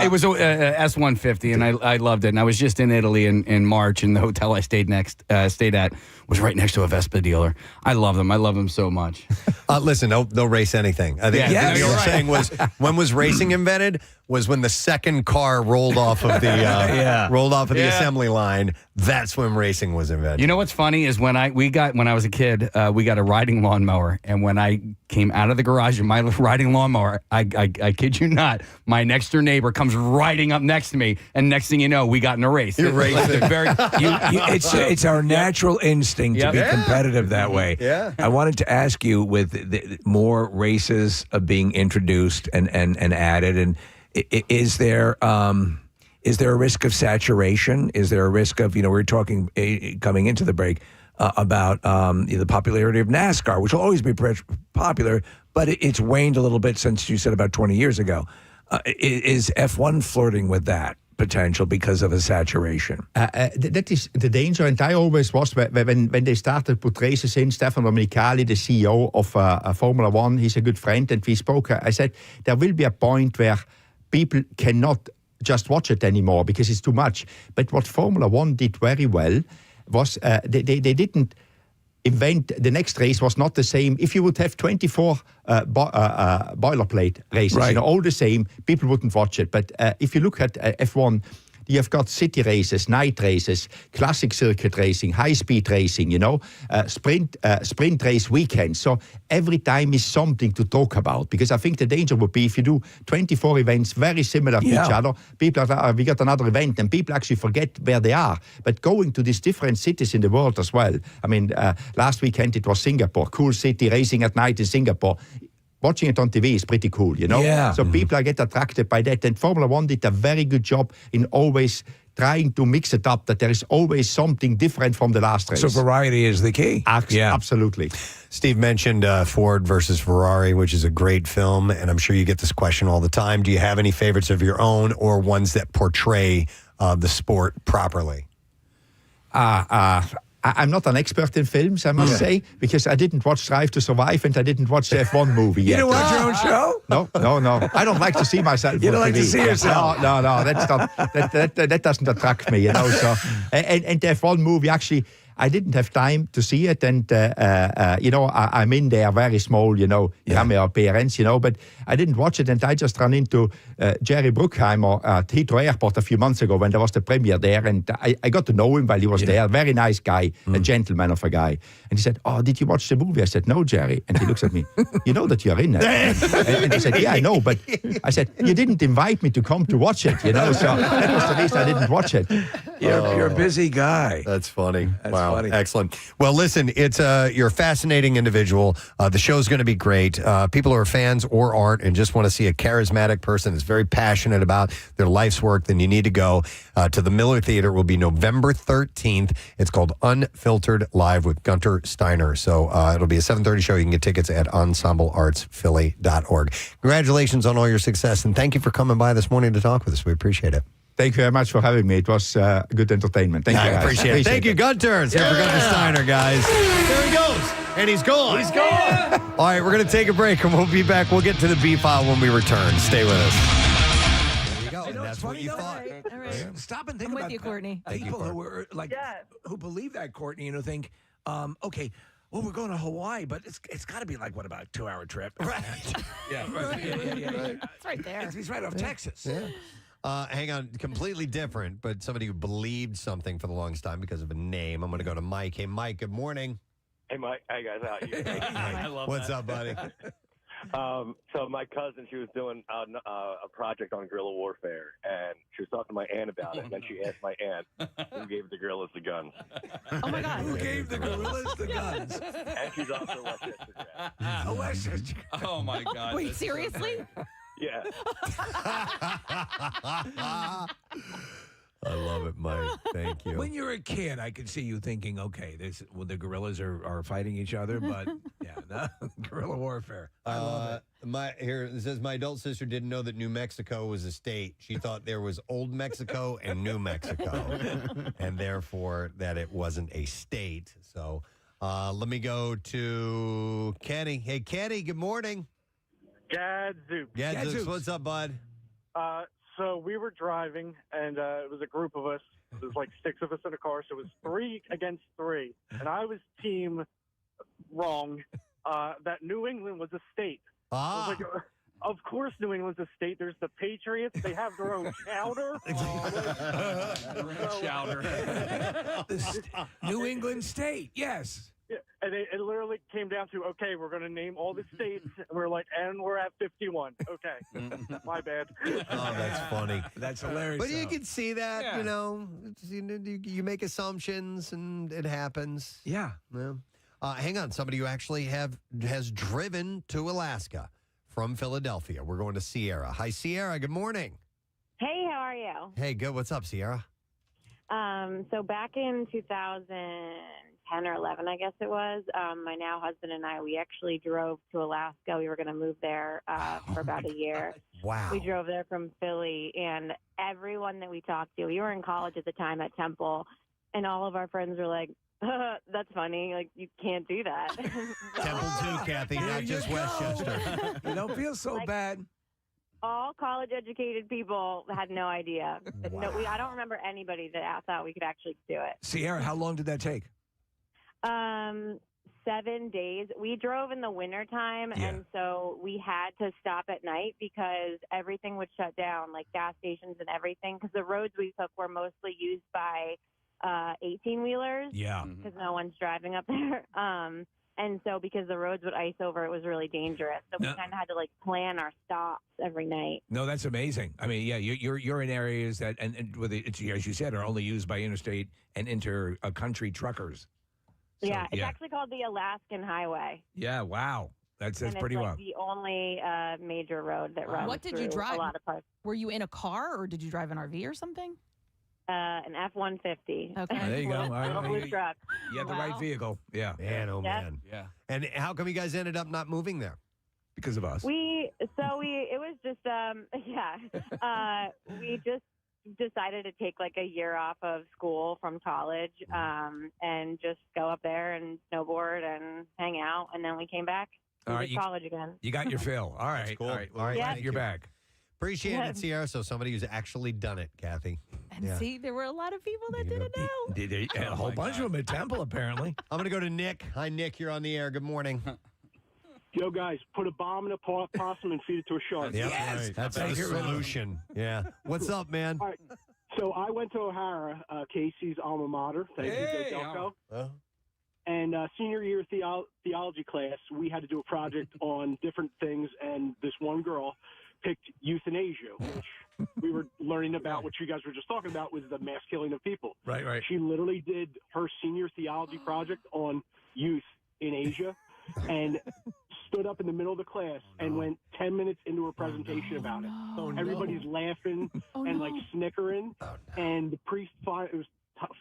It was a S150, and I loved it. And I was just in Italy in March, and the hotel I stayed at was right next to a Vespa dealer. I love them. I love them so much. Listen, they'll race anything. I think what you were saying was, when was racing invented? Was when the second car rolled off of the assembly line. That's when racing was invented. You know what's funny is when I was a kid, we got a riding lawnmower, and when I came out of the garage in my riding lawnmower, I kid you not, my next door neighbor comes riding up next to me, and next thing you know, we got in a race. You're racing. It's our natural instinct to be competitive that way. Yeah. I wanted to ask you, with more races being introduced and added, and is there Is there a risk of saturation? Is there a risk of, we were talking coming into the break about the popularity of NASCAR, which will always be popular, but it's waned a little bit since you said about 20 years ago. Is F1 flirting with that potential because of a saturation? That is the danger, and I always was when they started put races in. Stefano Domenicali, the CEO of Formula One, he's a good friend, and we spoke. I said there will be a point where people cannot just watch it anymore because it's too much. But what Formula One did very well was they didn't invent. The next race was not the same. If you would have 24 boilerplate races, right, all the same, people wouldn't watch it. But if you look at F1, you've got city races, night races, classic circuit racing, high-speed racing, sprint race weekends. So every time is something to talk about, because I think the danger would be if you do 24 events very similar to each other, people we got another event, and people actually forget where they are. But going to these different cities in the world as well. I mean, last weekend it was Singapore, cool city, racing at night in Singapore. Watching it on TV is pretty cool, Yeah. So people get attracted by that. And Formula One did a very good job in always trying to mix it up, that there is always something different from the last race. So variety is the key. Absolutely. Steve mentioned Ford versus Ferrari, which is a great film, and I'm sure you get this question all the time. Do you have any favorites of your own or ones that portray the sport properly? I'm not an expert in films, I must say, because I didn't watch Drive to Survive and I didn't watch the F1 movie yet. You don't watch your own show? No. I don't like to see myself. You don't on like TV. to see yourself? No. That's not. That doesn't attract me, So, and the F1 movie, actually, I didn't have time to see it, and I'm in there very small, cameo appearance, but I didn't watch it, and I just ran into Jerry Bruckheimer at Heathrow Airport a few months ago when there was the premiere there, and I got to know him while he was there. Very nice guy, a gentleman of a guy, and he said, "Oh, did you watch the movie?" I said, "No, Jerry," and he looks at me, "You know that you're in it?" and he said, "Yeah, I know, but," I said, "You didn't invite me to come to watch it, So that was the reason I didn't watch it. You're a busy guy. That's funny. Wow. Funny. Excellent. Well, listen, you're a fascinating individual. The show's going to be great. People who are fans or aren't and just want to see a charismatic person that's very passionate about their life's work, then you need to go to the Miller Theater. It will be November 13th. It's called Unfiltered Live with Guenther Steiner. So it'll be a 7:30 show. You can get tickets at ensembleartsphilly.org. Congratulations on all your success, and thank you for coming by this morning to talk with us. We appreciate it. Thank you very much for having me. It was good entertainment. Thank you, guys. I appreciate it. Thank you, Guenther. It's here for Guenther Steiner, guys. There he goes. And he's gone. He's gone. All right, we're going to take a break, and we'll be back. We'll get to the B-file when we return. Stay with us. There you go. And that's what you thought. All right. Stop and think I'm about with you, Courtney. People who are who believe that, Courtney, think, okay, well, we're going to Hawaii, but it's got to be like, what, about a 2-hour trip? Right. Yeah. It's right there. It's right off Texas. Yeah. Hang on, completely different, but somebody who believed something for the longest time because of a name. I'm going to go to Mike. Hey, Mike, good morning. Hey, Mike. Hey, guys. How are you? I love What's up, buddy? So my cousin, she was doing a project on guerrilla warfare, and she was talking to my aunt about it, and then she asked my aunt who gave the guerrillas the guns. Oh, my God. Who gave the gorillas the guns? And she's also a Westchester grad. Oh, Westchester. Oh, my God. Wait, seriously? Yeah. I love it, Mike. Thank you. When you're a kid, I could see you thinking, okay, the gorillas are fighting each other, but guerrilla warfare. I love it. It says my adult sister didn't know that New Mexico was a state. She thought there was Old Mexico and New Mexico, and therefore that it wasn't a state. So let me go to Kenny. Hey, Kenny, good morning. Gadzooks. Gadzooks, what's up, bud? So we were driving, and it was a group of us. It was like 6 of us in a car, so it was 3 against 3. And I was team wrong that New England was a state. I was like, of course New England's a state. There's the Patriots. They have their own chowder. Chowder. New England state, yes. Yeah, and it literally came down to, okay, we're going to name all the states. And we're like, and we're at 51. Okay. My bad. Oh, that's funny. That's hilarious. But you can see that, you make assumptions and it happens. Yeah. Hang on. Somebody who actually has driven to Alaska from Philadelphia. We're going to Sierra. Hi, Sierra. Good morning. Hey, how are you? Hey, good. What's up, Sierra? So back in 2010 or 11, I guess it was, my now husband and I, we actually drove to Alaska. We were going to move there for about a year. Wow. We drove there from Philly, and everyone that we talked to, we were in college at the time at Temple, and all of our friends were like, that's funny. Like, you can't do that. Temple too, Kathy, not just Westchester. You don't feel so bad. All college-educated people had no idea. Wow. I don't remember anybody that thought we could actually do it. Sierra, how long did that take? 7 days. We drove in the wintertime, and so we had to stop at night because everything would shut down, like gas stations and everything, because the roads we took were mostly used by 18-wheelers. Yeah. Because no one's driving up there. And so because the roads would ice over, it was really dangerous. So we kind of had to, like, plan our stops every night. No, that's amazing. I mean, yeah, you're in areas that, and with it's, as you said, are only used by interstate and inter-country truckers. So, yeah, it's actually called the Alaskan Highway. Yeah, wow. That's and pretty it's wild. the only major road that runs What did you through drive? a lot of parts. Were you in a car or did you drive an RV or something? An F-150. Okay. There you go. All right. Little blue truck. You have the right vehicle. Yeah. Man, oh, Yeah. man. Yeah. And how come you guys ended up not moving there? Because of us. It was just, we just decided to take like a year off of school from college, and just go up there and snowboard and hang out. And then we came back All right, to college again. You got your fill. All right. Cool. All right. Well, All right, Yeah. thank you're you. back. Appreciate it, Sierra. So somebody who's actually done it, Kathy. And Yeah. see, there were a lot of people that didn't know. A whole bunch of them at Temple, apparently. I'm going to go to Nick. Hi, Nick. You're on the air. Good morning. Yo, guys, put a bomb in a possum and feed it to a shark. Yep. Right. That's the solution. Yeah. What's up, man? All right. So I went to O'Hara, Casey's alma mater. Thank you, Go Delco. And senior year theology class, we had to do a project on different things, and this one girl picked euthanasia, which we were learning about, what you guys were just talking about, was the mass killing of people. Right. She literally did her senior theology project on youth in Asia and stood up in the middle of the class and went 10 minutes into her presentation about it. Everybody's laughing and like snickering. And the priest, it was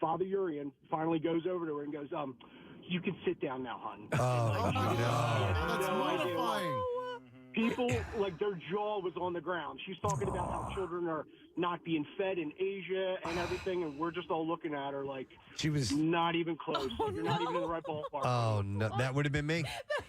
Father Urian, finally goes over to her and goes, you can sit down now, hon. Oh, no. That's mortifying. People, like, their jaw was on the ground. She's talking about how children are not being fed in Asia and everything, and we're just all looking at her like she was not even close. You're not even in the right ballpark. Oh, no. That would have been me.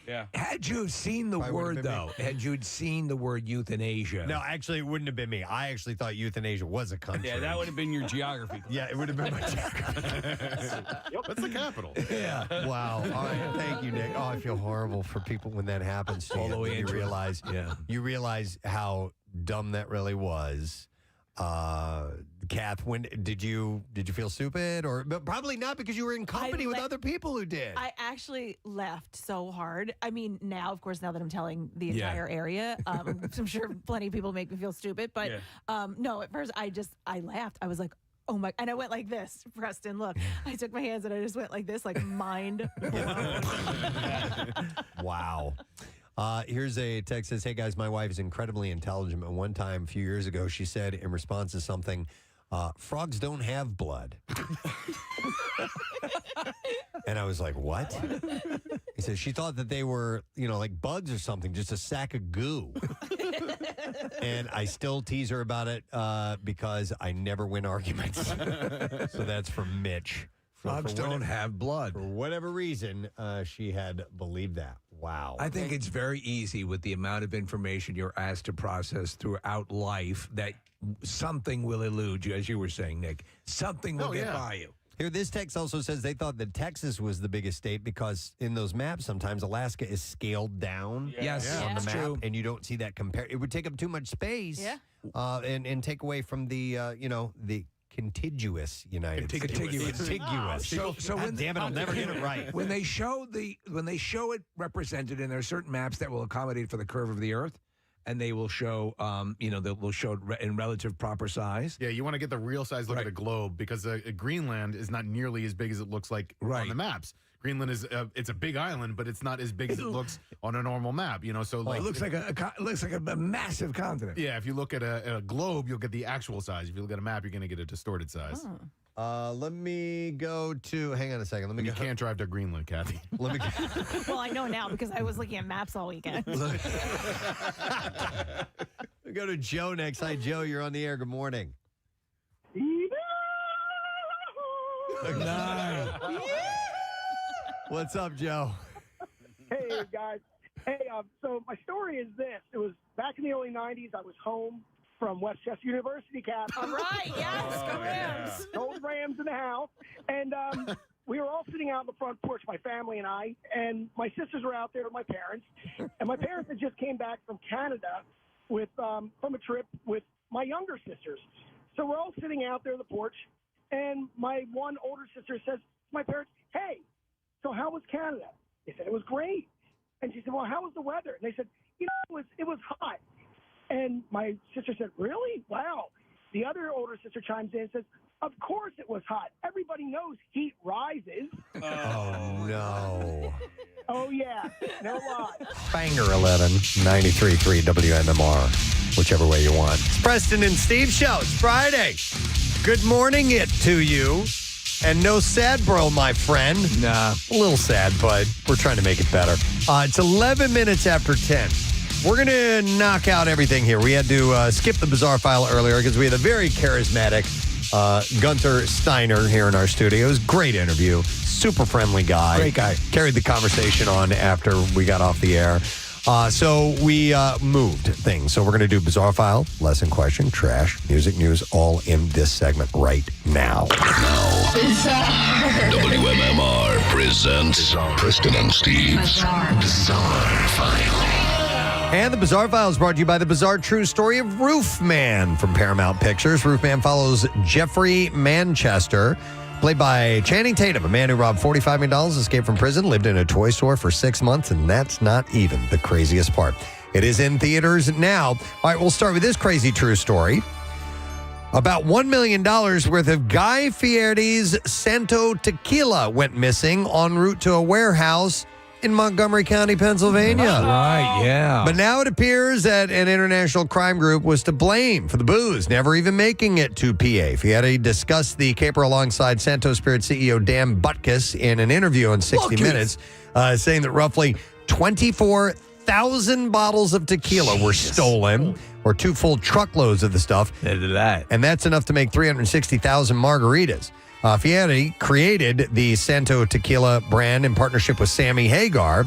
Yeah. Had you seen the word, though, had you seen the word euthanasia? No, actually, it wouldn't have been me. I actually thought euthanasia was a country. Yeah, that would have been your geography. Yeah, it would have been my geography. What's the capital? Yeah. Wow. All right. Thank you, Nick. Oh, I feel horrible for people when that happens to All the you. way You into it. realize, you realize how dumb that really was. Kath, when did you feel stupid, but probably not because you were in company with other people who did. I actually laughed so hard. I mean, now, of course, now that I'm telling the entire area, I'm sure plenty of people make me feel stupid. But no, at first I laughed. I was like, oh my, and I went like this, Preston, look. I took my hands and I just went like this, like mind blown. Wow. Here's a text that says, hey guys, my wife is incredibly intelligent. But one time a few years ago, she said in response to something, frogs don't have blood. And I was like, what? He said she thought that they were, like bugs or something, just a sack of goo. And I still tease her about it because I never win arguments. So that's from Mitch. Frogs don't have blood. For whatever reason, she had believed that. Wow. I think it's very easy with the amount of information you're asked to process throughout life that something will elude you, as you were saying, Nick. Something will get by you. Here, this text also says they thought that Texas was the biggest state because in those maps, sometimes Alaska is scaled down Yes, on the that's map, true. and you don't see that compare. It would take up too much space and take away from the, the contiguous United States. Contiguous. So when, damn it, I'll never get it right. When they show it represented, and there are certain maps that will accommodate for the curve of the Earth, and they will show, they will show it in relative proper size. Yeah, you want to get the real size look at a globe because Greenland is not nearly as big as it looks like on the maps. Greenland is it's a big island, but it's not as big as it looks on a normal map. So it looks like a massive continent. Yeah, if you look at a globe, you'll get the actual size. If you look at a map, you're going to get a distorted size. Let me go to. Hang on a second. You can't drive to Greenland, Kathy. Let me. Well, I know now because I was looking at maps all weekend. We go to Joe next. Hi, Joe. You're on the air. Good morning. What's up, Joe? Hey, guys. Hey, so my story is this. It was back in the early 90s. I was home from Westchester University, Cap. All right, yes, go Rams. Old Rams in the house. And we were all sitting out on the front porch, my family and I, and my sisters were out there with my parents. And my parents had just came back from Canada with from a trip with my younger sisters. So we're all sitting out there on the porch, and my one older sister says to my parents, hey, so how was Canada? They said, it was great. And she said, well, how was the weather? And they said, it was hot. And my sister said, really? Wow. The other older sister chimes in and says, of course it was hot. Everybody knows heat rises. Oh, no. Oh, yeah. No lie. Banger 11, 93.3 WMMR, whichever way you want. It's Preston and Steve Show. It's Friday. Good morning it to you. And no sad bro, my friend. Nah. A little sad, but we're trying to make it better. It's 11 minutes after 10. We're going to knock out everything here. We had to skip the bizarre file earlier because we had a very charismatic Guenther Steiner here in our studio. It was a great interview. Super friendly guy. Great guy. Carried the conversation on after we got off the air. So we moved things. So we're going to do bizarre file, lesson question, trash, music news, all in this segment right now. WMMR presents Preston and Steve's Bizarre File. And the Bizarre File is brought to you by the bizarre true story of Roofman from Paramount Pictures. Roofman follows Jeffrey Manchester, played by Channing Tatum, a man who robbed $45 million, escaped from prison, lived in a toy store for 6 months, and that's not even the craziest part. It is in theaters now. All right, we'll start with this crazy true story. About $1 million worth of Guy Fieri's Santo Tequila went missing en route to a warehouse in Montgomery County, Pennsylvania. Right, yeah. But now it appears that an international crime group was to blame for the booze, never even making it to PA. Fieri discussed the caper alongside Santo Spirit CEO Dan Butkus in an interview on 60 Minutes, saying that roughly 24,000 bottles of tequila were stolen, or 2 full truckloads of the stuff. And that's enough to make 360,000 margaritas. Fieri created the Santo Tequila brand in partnership with Sammy Hagar,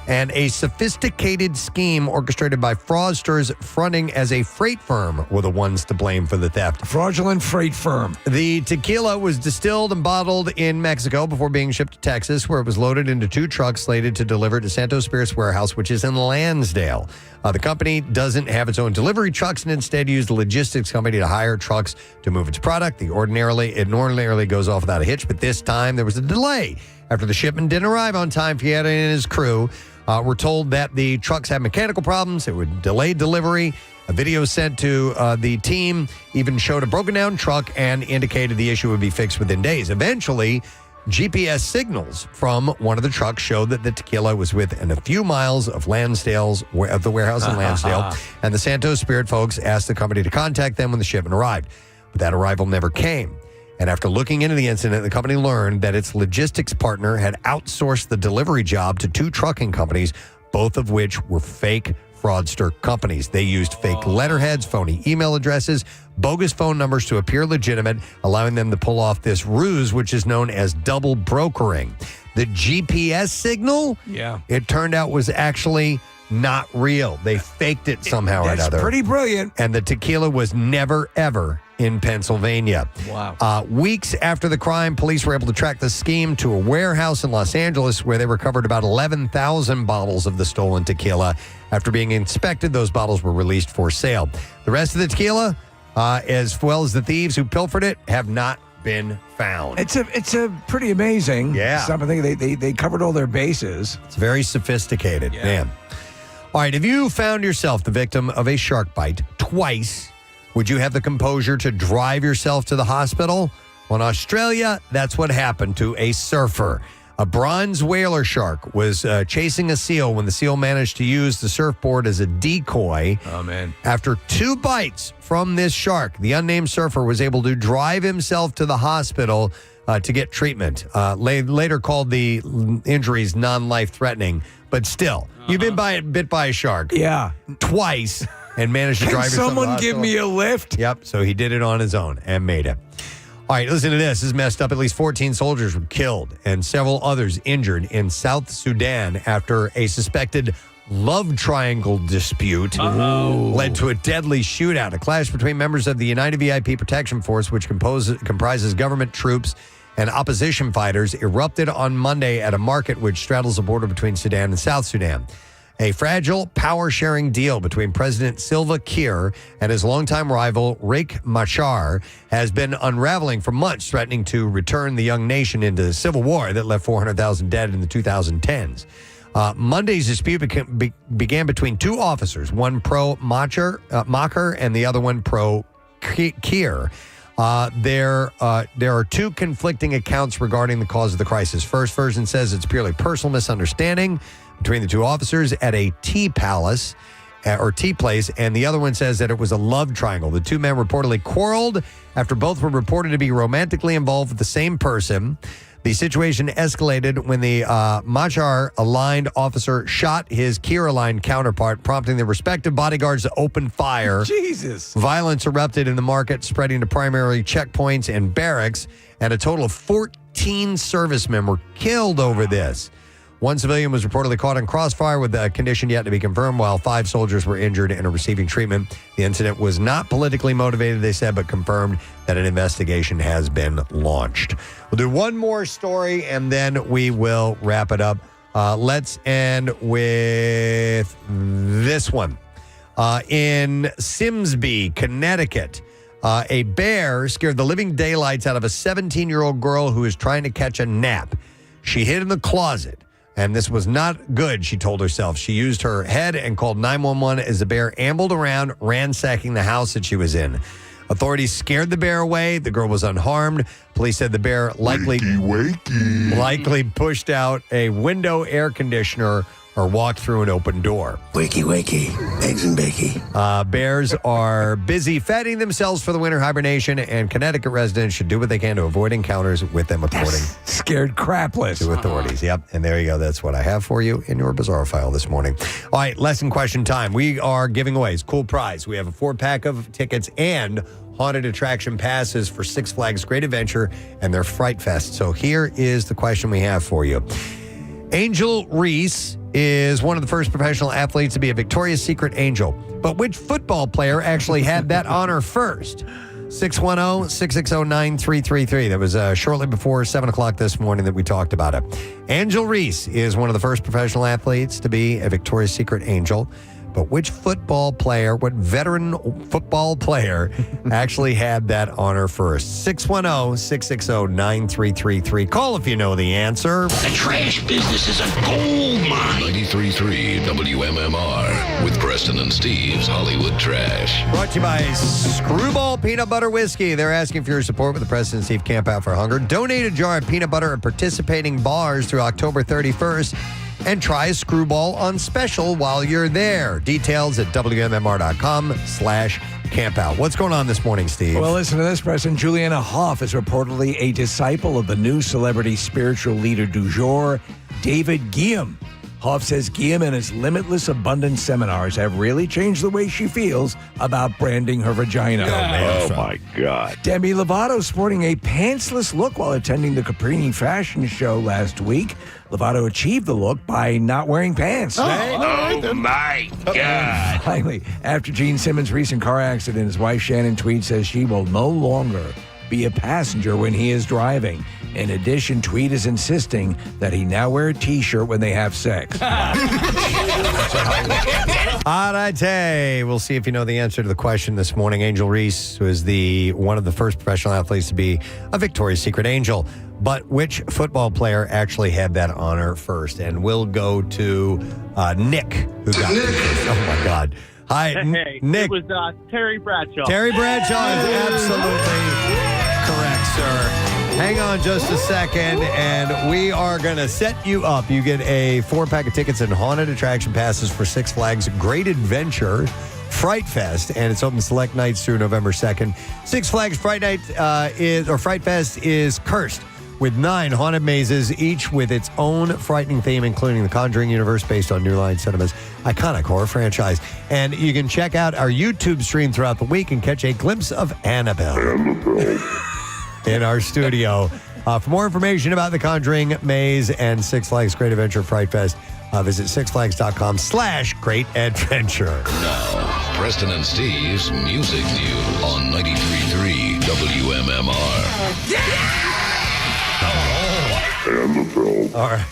and a sophisticated scheme orchestrated by fraudsters fronting as a freight firm were the ones to blame for the theft. Fraudulent freight firm. The tequila was distilled and bottled in Mexico before being shipped to Texas, where it was loaded into 2 trucks slated to deliver to Santo Spirit's warehouse, which is in Lansdale. The company doesn't have its own delivery trucks and instead used a logistics company to hire trucks to move its product. It ordinarily goes off without a hitch, but this time there was a delay. After the shipment didn't arrive on time, Fieri and his crew were told that the trucks had mechanical problems. It would delay delivery. A video sent to the team even showed a broken down truck and indicated the issue would be fixed within days. Eventually, GPS signals from one of the trucks showed that the tequila was within a few miles of the warehouse in Lansdale, and the Santo Spirit folks asked the company to contact them when the shipment arrived. But that arrival never came. And after looking into the incident, the company learned that its logistics partner had outsourced the delivery job to 2 trucking companies, both of which were fake fraudster companies. They used fake letterheads, phony email addresses, bogus phone numbers to appear legitimate, allowing them to pull off this ruse, which is known as double brokering. The GPS signal, it turned out, was actually not real. They faked it somehow or another. That's pretty brilliant. And the tequila was never, ever in Pennsylvania. Wow. Weeks after the crime, police were able to track the scheme to a warehouse in Los Angeles where they recovered about 11,000 bottles of the stolen tequila. After being inspected, those bottles were released for sale. The rest of the tequila, as well as the thieves who pilfered it, have not been found. It's a pretty amazing. Yeah. Something they covered all their bases. It's very sophisticated, man. All right, if you found yourself the victim of a shark bite twice, would you have the composure to drive yourself to the hospital? Well, in Australia, that's what happened to a surfer. A bronze whaler shark was chasing a seal when the seal managed to use the surfboard as a decoy. Oh, man. After 2 bites from this shark, the unnamed surfer was able to drive himself to the hospital to get treatment. Later called the injuries non-life-threatening, but still, you've been bit by a shark. Yeah. Twice and managed to Can drive yourself to the someone give hospital. me a lift? Yep, so he did it on his own and made it. All right, listen to this. This is messed up. At least 14 soldiers were killed and several others injured in South Sudan after a suspected love triangle dispute led to a deadly shootout. A clash between members of the United VIP Protection Force, which comprises government troops and opposition fighters, erupted on Monday at a market which straddles the border between Sudan and South Sudan. A fragile power-sharing deal between President Salva Kiir and his longtime rival, Riek Machar, has been unraveling for months, threatening to return the young nation into the civil war that left 400,000 dead in the 2010s. Monday's dispute began between 2 officers, one pro-Machar and the other one pro-Kiir. There are 2 conflicting accounts regarding the cause of the crisis. First version says it's purely personal misunderstanding between the 2 officers at a tea place, and the other one says that it was a love triangle. The 2 men reportedly quarreled after both were reported to be romantically involved with the same person. The situation escalated when the Machar-aligned officer shot his Kiir-aligned counterpart, prompting the respective bodyguards to open fire. Jesus. Violence erupted in the market, spreading to primary checkpoints and barracks, and a total of 14 servicemen were killed over this. One civilian was reportedly caught in crossfire with a condition yet to be confirmed, while 5 soldiers were injured and are receiving treatment. The incident was not politically motivated, they said, but confirmed that an investigation has been launched. We'll do one more story, and then we will wrap it up. Let's end with this one. In Simsbury, Connecticut, a bear scared the living daylights out of a 17-year-old girl who was trying to catch a nap. She hid in the closet. And this was not good, she told herself. She used her head and called 911 as the bear ambled around, ransacking the house that she was in. Authorities scared the bear away. The girl was unharmed. Police said the bear likely pushed out a window air conditioner or walked through an open door. Wakey, wakey, eggs and bakey. Bears are busy fattening themselves for the winter hibernation, and Connecticut residents should do what they can to avoid encounters with them, according Scared crapless to authorities. Yep, and there you go. That's what I have for you in your Bizarre File this morning. All right, lesson question time. We are giving away. It's a cool prize. We have a 4-pack of tickets and haunted attraction passes for Six Flags Great Adventure and their Fright Fest. So here is the question we have for you. Angel Reese is one of the first professional athletes to be a Victoria's Secret Angel. But which football player actually had that honor first? 610-660-9333. That was shortly before 7 o'clock this morning that we talked about it. Angel Reese is one of the first professional athletes to be a Victoria's Secret Angel. But which what veteran football player actually had that honor first? 610-660-9333. Call if you know the answer. The trash business is a gold mine. 93.3 WMMR with Preston and Steve's Hollywood Trash. Brought to you by Screwball Peanut Butter Whiskey. They're asking for your support with the Preston and Steve Camp Out for Hunger. Donate a jar of peanut butter at participating bars through October 31st. And try a Screwball on special while you're there. Details at WMMR.com/campout. What's going on this morning, Steve? Well, listen to this, Preston. Juliana Hough is reportedly a disciple of the new celebrity spiritual leader du jour, David Guillaume. Hough says Guillaume and his Limitless Abundance seminars have really changed the way she feels about branding her vagina. Oh, my God. Demi Lovato sporting a pantsless look while attending the Caprini fashion show last week. Lovato achieved the look by not wearing pants. Oh, my God. Finally, after Gene Simmons' recent car accident, his wife Shannon Tweed says she will no longer be a passenger when he is driving. In addition, Tweed is insisting that he now wear a T-shirt when they have sex. All right, hey, we'll see if you know the answer to the question this morning. Angel Reese was one of the first professional athletes to be a Victoria's Secret Angel. But which football player actually had that honor first? And we'll go to Nick, who got it first. Oh, my God. Hi, Hey, Nick. It was Terry Bradshaw. Terry Bradshaw is absolutely correct, sir. Hang on just a second, and we are going to set you up. You get a 4-pack of tickets and haunted attraction passes for Six Flags Great Adventure Fright Fest, and it's open select nights through November 2nd. Six Flags Fright Fest is cursed with 9 haunted mazes, each with its own frightening theme, including the Conjuring universe based on New Line Cinema's iconic horror franchise. And you can check out our YouTube stream throughout the week and catch a glimpse of Annabelle in our studio. For more information about the Conjuring maze and Six Flags Great Adventure Fright Fest, visit sixflags.com/Great Adventure. Now, Preston and Steve's Music News on 93.3 WMMR. Yeah! All right.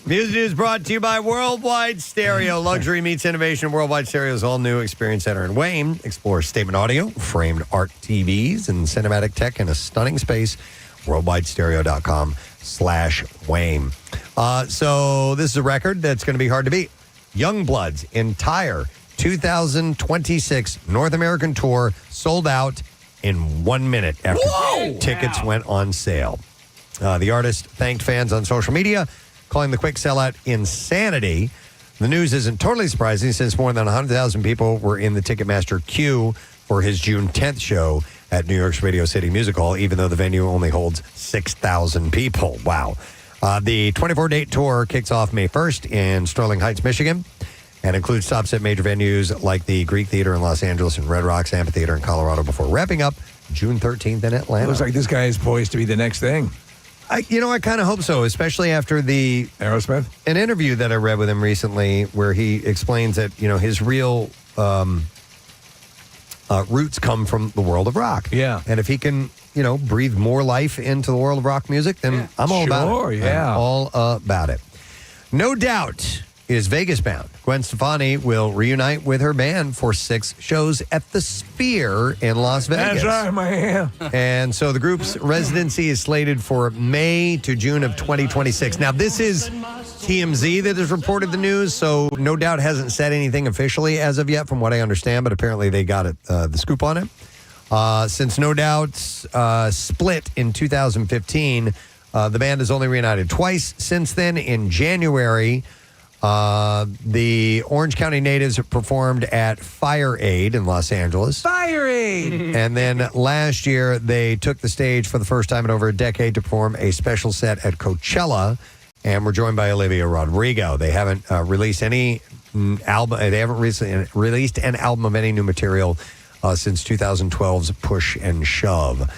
Music News brought to you by Worldwide Stereo. Luxury meets innovation. Worldwide Stereo's all-new Experience Center in Wayne. Explore statement audio, framed art TVs, and cinematic tech in a stunning space. Worldwidestereo.com/Wayne. So this is a record that's going to be hard to beat. Youngblood's entire 2026 North American tour sold out in 1 minute after tickets went on sale. The artist thanked fans on social media, calling the quick sellout insanity. The news isn't totally surprising since more than 100,000 people were in the Ticketmaster queue for his June 10th show at New York's Radio City Music Hall, even though the venue only holds 6,000 people. Wow. The 24-date tour kicks off May 1st in Sterling Heights, Michigan, and includes stops at major venues like the Greek Theater in Los Angeles and Red Rocks Amphitheater in Colorado before wrapping up June 13th in Atlanta. Looks like this guy is poised to be the next thing. I kind of hope so, especially after the Aerosmith, an interview that I read with him recently where he explains that, his real roots come from the world of rock. Yeah. And if he can, breathe more life into the world of rock music, then I'm all about it. Sure, yeah. I'm all about it. No Doubt is Vegas bound. Gwen Stefani will reunite with her band for 6 shows at the Sphere in Las Vegas. That's right, man. And so the group's residency is slated for May to June of 2026. Now, this is TMZ that has reported the news, so No Doubt hasn't said anything officially as of yet, from what I understand, but apparently they got it, the scoop on it. Since No Doubt split in 2015, the band has only reunited twice since then. In January, the Orange County natives performed at Fire Aid in Los Angeles. Fire Aid! And then last year, they took the stage for the first time in over a decade to perform a special set at Coachella, and were joined by Olivia Rodrigo. They haven't released any album. They haven't released an album of any new material since 2012's Push and Shove.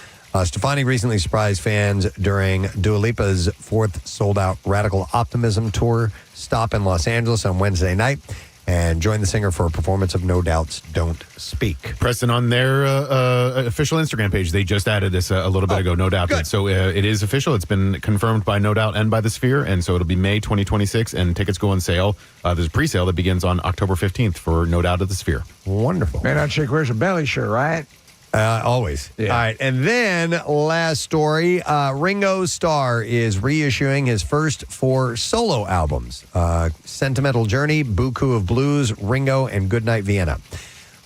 Stefani recently surprised fans during Dua Lipa's 4th sold-out Radical Optimism tour stop in Los Angeles on Wednesday night, and joined the singer for a performance of No Doubt's Don't Speak. Preston, on their official Instagram page, they just added this a little bit ago, No Doubt. Good. So it is official. It's been confirmed by No Doubt and by the Sphere, and so it'll be May 2026, and tickets go on sale. There's a pre-sale that begins on October 15th for No Doubt at the Sphere. Wonderful. Man, that chick wears a belly shirt, right? Always. Yeah. All right. And then last story, Ringo Starr is reissuing his first 4 solo albums, Sentimental Journey, Buku of Blues, Ringo, and Goodnight Vienna.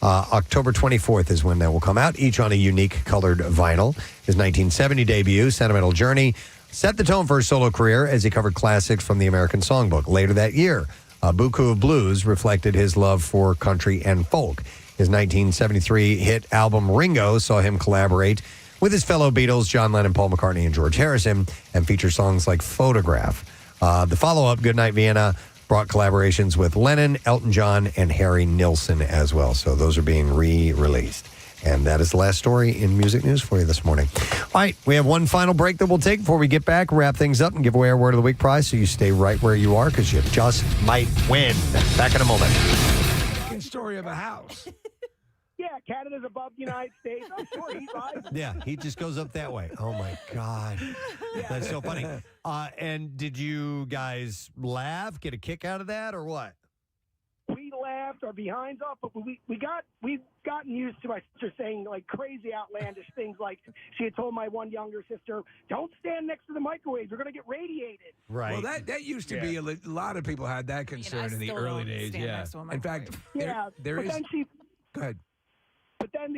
October 24th is when that will come out, each on a unique colored vinyl. His 1970 debut, Sentimental Journey, set the tone for his solo career as he covered classics from the American Songbook. Later that year, Buku of Blues reflected his love for country and folk. His 1973 hit album Ringo saw him collaborate with his fellow Beatles, John Lennon, Paul McCartney, and George Harrison, and features songs like Photograph. The follow-up, Goodnight Vienna, brought collaborations with Lennon, Elton John, and Harry Nilsson as well. So those are being re-released. And that is the last story in music news for you this morning. All right, we have one final break that we'll take before we get back, wrap things up, and give away our Word of the Week prize, so you stay right where you are, because you just might win. Back in a moment. Story of a house. Yeah, Canada's above the United States. I'm sure he's right. Yeah, he just goes up that way. Oh, my God. That's so funny. And did you guys laugh, get a kick out of that, or what? We laughed our behinds off, but we've gotten used to my sister saying like crazy outlandish things. Like she had told my one younger sister, "Don't stand next to the microwave; you're going to get radiated." Right. Well, that used to be a lot of people had that concern in the early days. Yeah. In fact, there but is. then Go ahead. But then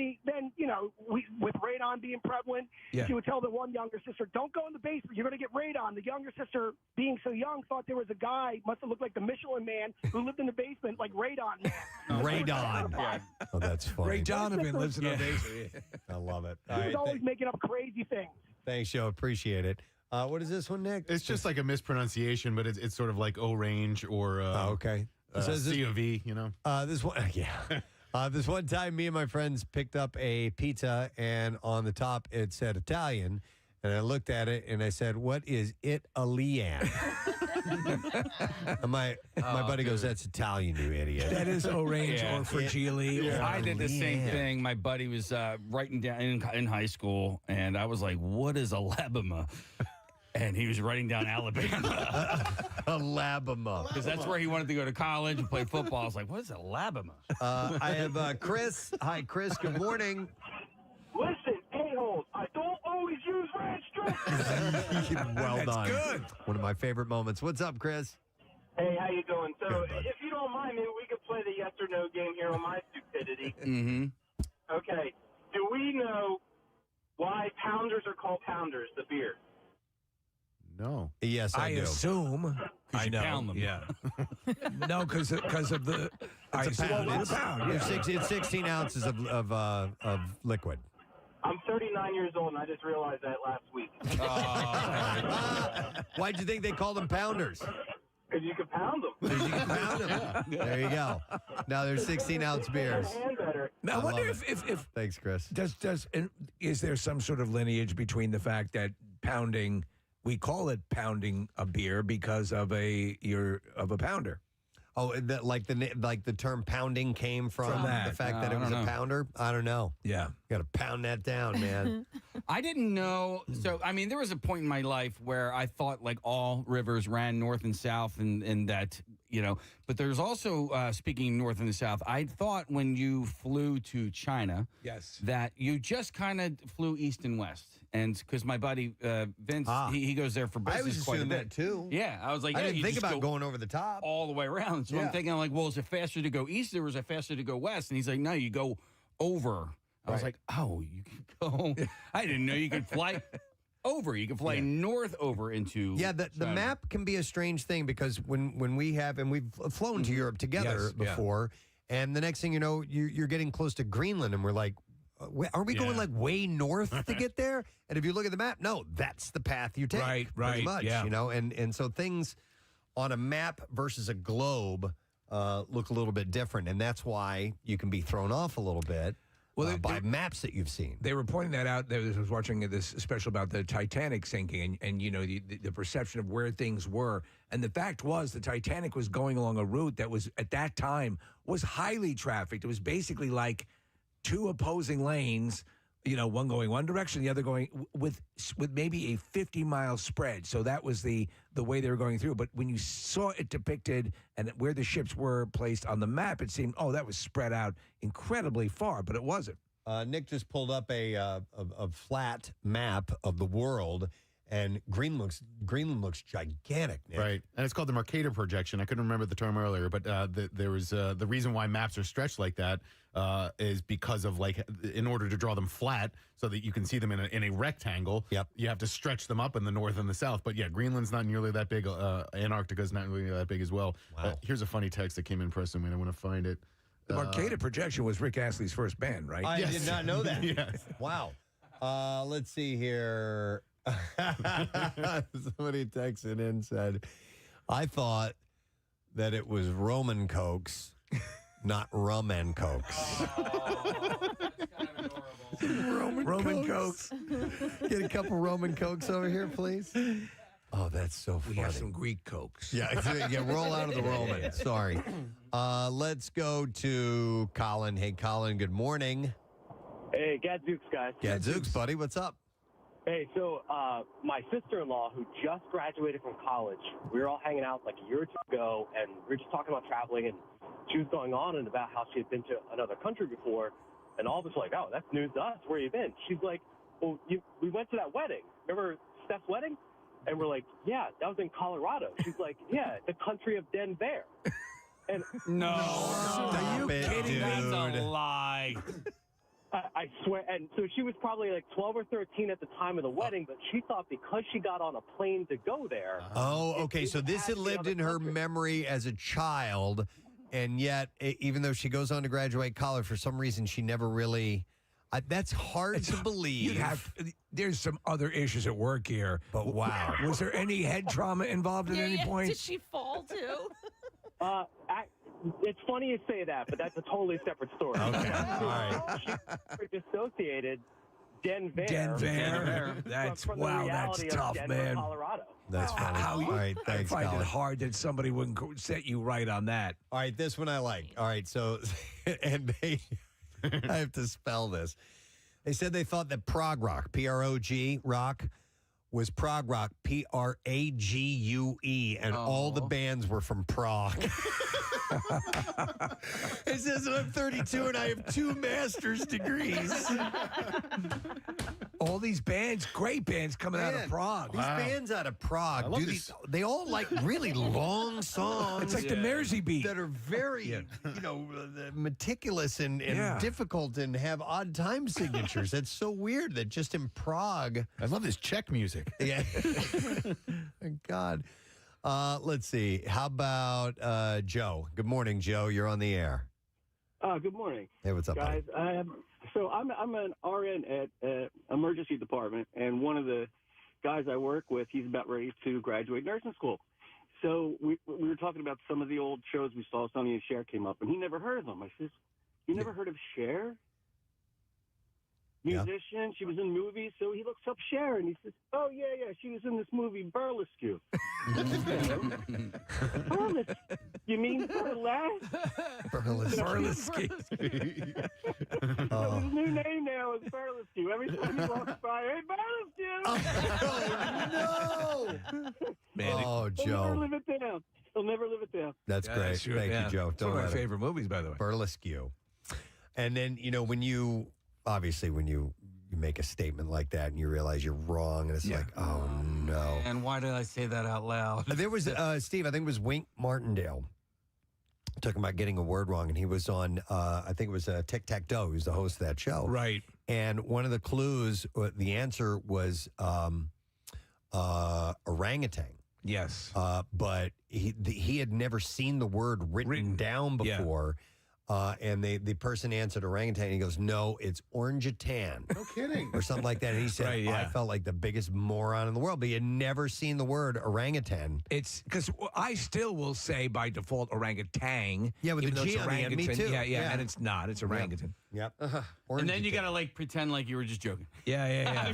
with radon radon being prevalent. Yeah. She would tell the one younger sister, don't go in the basement. You're going to get radon. The younger sister, being so young, thought there was a guy, must have looked like the Michelin Man, who lived in the basement like Radon Man. Radon. Oh, that's funny. Ray Donovan lives in our basement. I love it. He was always making up crazy things. Thanks, Joe. Appreciate it. What is this one, Nick? It's just like a mispronunciation, but it's sort of like O-range or okay. C of E, you know? This one, yeah. This one time, me and my friends picked up a pizza, and on the top it said Italian, and I looked at it and I said, "What is Italian?" And my buddy goes, "That's Italian, you idiot." That is orange or fragile. Yeah. I did the same thing. My buddy was writing down in high school, and I was like, "What is Alabama?" And he was writing down Alabama. Alabama. Because that's where he wanted to go to college and play football. I was like, what is Alabama? I have Chris. Hi, Chris. Good morning. Listen, a-holes, I don't always use ranch dressing. Well done. Good. One of my favorite moments. What's up, Chris? Hey, how you doing? So, if you don't mind, maybe we could play the yes or no game here on my stupidity. Mm-hmm. Okay. Do we know why pounders are called pounders, the beer? No. Yes, I do. assume. I know. Pound them. Yeah. No, because of the. It's a pound. It's a pound. It's 16 ounces of liquid. I'm 39 years old, and I just realized that last week. Why'd you think they called them pounders? Because you could pound them. Because you can pound them. There you go. Now there's 16-ounce beers. Now, I wonder love if Thanks, Chris. Is there some sort of lineage between the fact that pounding, we call it pounding a beer because of a pounder? Oh, that like the term pounding came from that. the fact that it was a pounder? I don't know. Yeah. Got to pound that down, man. I didn't know. So, I mean, there was a point in my life where I thought like all rivers ran north and south and that, you know, but there's also, speaking north and the south, I thought when you flew to China, yes, that you just kind of flew east and west. And because my buddy Vince, he goes there for business. I was quite a assuming bit. that too. Yeah, I was like, I yeah, didn't you think just about go going over the top all the way around. So Yeah. I'm thinking, like, well, is it faster to go east or is it faster to go west? And he's like, no, you go over. I was like, oh, you can go. I didn't know you could fly over. You can fly north over into. Yeah, the map can be a strange thing because when we have, and we've flown to Europe together before, and the next thing you know, you're getting close to Greenland, and we're like, are we going like way north to get there? And if you look at the map, no, that's the path you take. Right, pretty much, yeah. you know, and so things on a map versus a globe look a little bit different, and that's why you can be thrown off a little bit. By maps that you've seen. They were pointing that out. I was watching this special about the Titanic sinking and you know, the perception of where things were. And the fact was the Titanic was going along a route that was, at that time, was highly trafficked. It was basically like two opposing lanes, you know, one going one direction, the other going with maybe a 50-mile spread. So that was the way they were going through. But when you saw it depicted and where the ships were placed on the map, it seemed, that was spread out incredibly far, but it wasn't. Nick just pulled up a flat map of the world, and Greenland looks gigantic, Nick. Right, and it's called the Mercator projection. I couldn't remember the term earlier, but there was the reason why maps are stretched like that is because of like in order to draw them flat so that you can see them in a rectangle. Yep, you have to stretch them up in the north and the south. But yeah, Greenland's not nearly that big. Antarctica's not nearly that big as well. Wow. Here's a funny text that came in, Preston. I want to find it. The Mercator projection was Rick Astley's first band, right? I did not know that. Yes. Wow. Let's see here. Somebody texted in and said, I thought that it was Roman Cokes, not rum and Cokes. Roman Cokes. Get a couple Roman Cokes over here, please. Oh, that's so funny. We have some Greek Cokes. Yeah, roll out of the Roman. Sorry. Let's go to Colin. Hey, Colin, good morning. Hey, Gadzooks, guys. Gadzooks, buddy. What's up? Hey, so my sister-in-law, who just graduated from college, we were all hanging out like a year or two ago, and we were just talking about traveling, and she was going on and about how she had been to another country before, and all of us were like, oh, that's news to us. Where you been? She's like, well, we went to that wedding. Remember Steph's wedding? And we're like, yeah, that was in Colorado. She's like, yeah, the country of Denver. And No. Are you kidding? That's a lie. I swear. And so she was probably like 12 or 13 at the time of the wedding, but she thought because she got on a plane to go there. Oh, okay. So this had lived in her memory as a child, and yet, even though she goes on to graduate college, for some reason, she never really. That's hard to believe. There's some other issues at work here. But wow. Was there any head trauma involved at any point? Did she fall too? It's funny you say that, but that's a totally separate story. Okay. All right. She dissociated Denver. That's from the that's reality of tough, Denver, man. Colorado. That's funny. All right, thanks, I find Colin. it hard that somebody wouldn't set you right on that. All right, this one I like. All right, so, and they, I have to spell this. They said they thought that prog rock, P-R-O-G, rock, was prog rock, P-R-A-G-U-E, and all the bands were from Prague. It says that I'm 32 and I have 2 master's degrees. All these bands, great bands coming out of Prague. These bands out of Prague, they all like really long songs. It's like the Mersey beat. That are very, meticulous and difficult and have odd time signatures. That's so weird that just in Prague. I love this Czech music. Yeah. Thank God. Let's see. How about Joe? Good morning, Joe. You're on the air. Good morning. Hey, what's up, guys? So I'm an RN at emergency department, and one of the guys I work with, he's about ready to graduate nursing school. So we were talking about some of the old shows we saw. Sonny and Cher came up, and he never heard of them. I says, "You never heard of Cher? Musician. She was in movies." So he looks up Cher, and he says, "Oh yeah, she was in this movie Burlesque." Burlesque? You mean burlesque? Burlesque. So his new name now is Burlesque. Every time he walks by, hey, Burlesque! Man, He'll Joe. never live it down. He'll never live it down. That's great. Thank you, Joe. It's one of my favorite movies, by the way. Burlesque. And then, when you make a statement like that and you realize you're wrong, and it's like, oh, no. And why did I say that out loud? There was, Steve, I think it was Wink Martindale, talking about getting a word wrong, and he was on, I think it was Tic Tac Toe. He was the host of that show. Right. And one of the clues, the answer was orangutan. Yes. But he had never seen the word written down before. And the person answered orangutan. And he goes, "No, it's orangutan." No kidding. Or something like that. And he said, I felt like the biggest moron in the world. But he had never seen the word orangutan. It's because I still will say by default orangutan. Yeah, with even the though G it's on the end. Me orangutan. too. Yeah, and it's not. It's orangutan. Yep. And then you got to pretend like you were just joking. Yeah.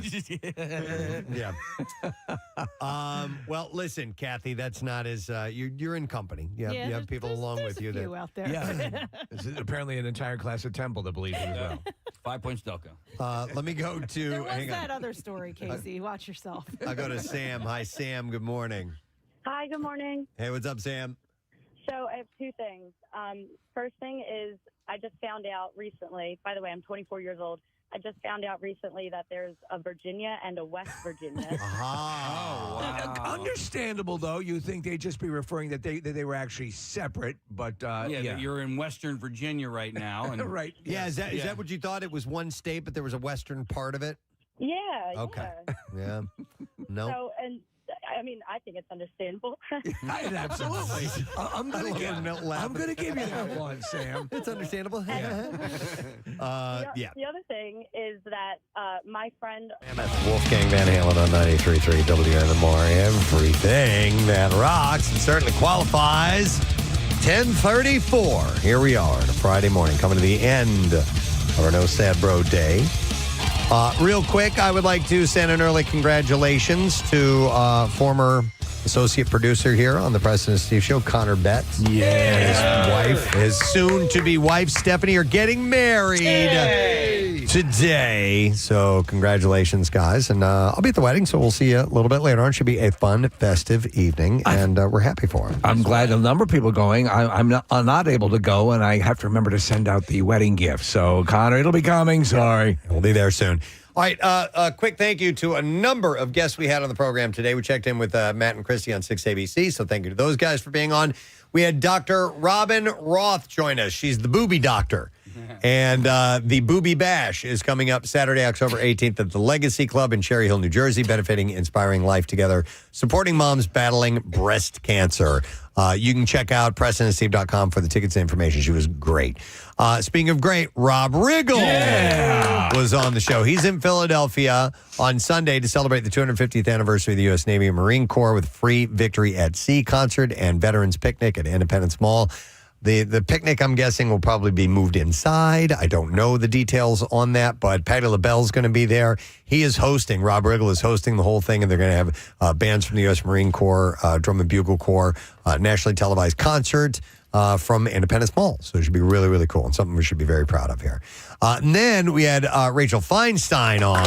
Yeah. Well, listen, Kathy, that's not as you're in company. You have people along with you. Few out there. Yeah. This is apparently an entire class of Temple that believes it as well. 5 points Delco. Let me go to. There was hang that on. other story, Casey. Watch yourself. I'll go to Sam. Hi, Sam. Good morning. Hi, good morning. Hey, what's up, Sam? So I have 2 things. First thing is I just found out recently, by the way, I'm 24 years old. I just found out recently that there's a Virginia and a West Virginia. Understandable, though. You think they'd just be referring that they were actually separate, but You're in Western Virginia right now. And right. Yeah, is that what you thought? It was one state, but there was a western part of it? Yeah. Okay. Yeah. No. So, and I mean, I think it's understandable. Absolutely. I'm going to give you that one, Sam. It's understandable. The other thing is that my friend Wolfgang Van Halen on 93.3 WMMR. Everything that rocks and certainly qualifies. 10:34. Here we are on a Friday morning, coming to the end of our No Sad Bro Day. Real quick, I would like to send an early congratulations to former associate producer here on the Preston and Steve Show, Connor Betts. Yeah. And his wife, his soon-to-be wife, Stephanie, are getting married today. So congratulations, guys. And I'll be at the wedding, so we'll see you a little bit later on. Should be a fun, festive evening, and we're happy for him. I'm glad a number of people going. I'm not able to go, and I have to remember to send out the wedding gift. So, Connor, it'll be coming. Sorry. We'll be there soon. All right, a quick thank you to a number of guests we had on the program today. We checked in with Matt and Christy on 6ABC, so thank you to those guys for being on. We had Dr. Robyn Roth join us. She's the booby doctor. And the Booby Bash is coming up Saturday, October 18th at the Legacy Club in Cherry Hill, New Jersey, benefiting Inspiring Life Together, supporting moms battling breast cancer. You can check out PrestonandSteve.com for the tickets and information. She was great. Speaking of great, Rob Riggle was on the show. He's in Philadelphia on Sunday to celebrate the 250th anniversary of the U.S. Navy and Marine Corps with free Victory at Sea concert and Veterans Picnic at Independence Mall. The picnic, I'm guessing, will probably be moved inside. I don't know the details on that, but Patti LaBelle's going to be there. He is hosting. Rob Riggle is hosting the whole thing, and they're going to have bands from the U.S. Marine Corps, Drum and Bugle Corps, nationally televised concert from Independence Mall. So it should be really, really cool and something we should be very proud of here. And then we had Rachel Feinstein on,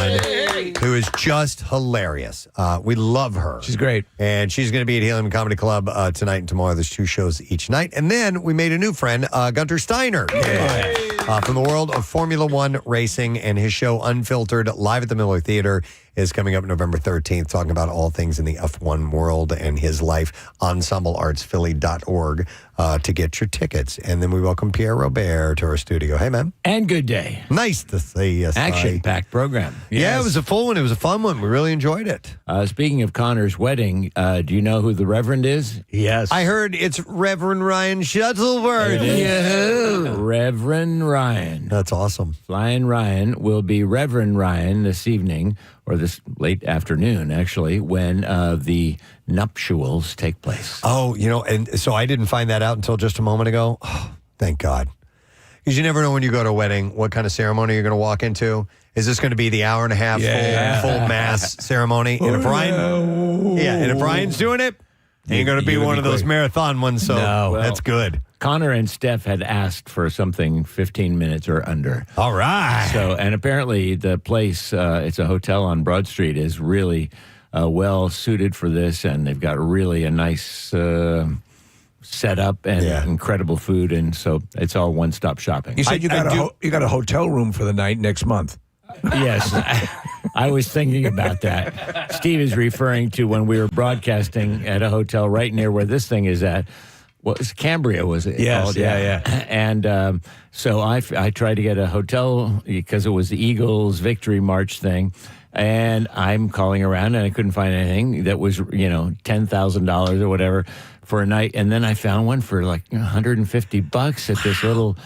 who is just hilarious. We love her. She's great. And she's going to be at Helium Comedy Club tonight and tomorrow. There's 2 shows each night. And then we made a new friend, Guenther Steiner, from the world of Formula One racing, and his show Unfiltered, live at the Miller Theater, is coming up November 13th, talking about all things in the F1 world and his life. EnsembleArtsPhilly.org to get your tickets. And then we welcome Pierre Robert to our studio. Hey, man. And good day. Nice to see you. Action-packed program. Yeah, it was a full one. It was a fun one. We really enjoyed it. Speaking of Connor's wedding, do you know who the Reverend is? Yes. I heard it's Reverend Ryan Shuttleworth. Reverend Ryan. That's awesome. Flying Ryan will be Reverend Ryan this evening, or this late afternoon, actually, when the nuptials take place. Oh, and so I didn't find that out until just a moment ago. Oh, thank God. Because you never know when you go to a wedding what kind of ceremony you're going to walk into. Is this going to be the hour and a half full mass ceremony? And if Ryan's doing it, ain't going to be one of those marathon ones, so that's good. Connor and Steph had asked for something 15 minutes or under. All right. So, and apparently the place, it's a hotel on Broad Street, is really well suited for this, and they've got really a nice setup and incredible food, and so it's all one-stop shopping. You said you got a hotel room for the night next month. Yes, I was thinking about that. Steve is referring to when we were broadcasting at a hotel right near where this thing is at. What was Cambria, was it? Yes, called? yeah. And so I tried to get a hotel because it was the Eagles Victory March thing. And I'm calling around and I couldn't find anything that was, $10,000 or whatever for a night. And then I found one for like $150 at this little,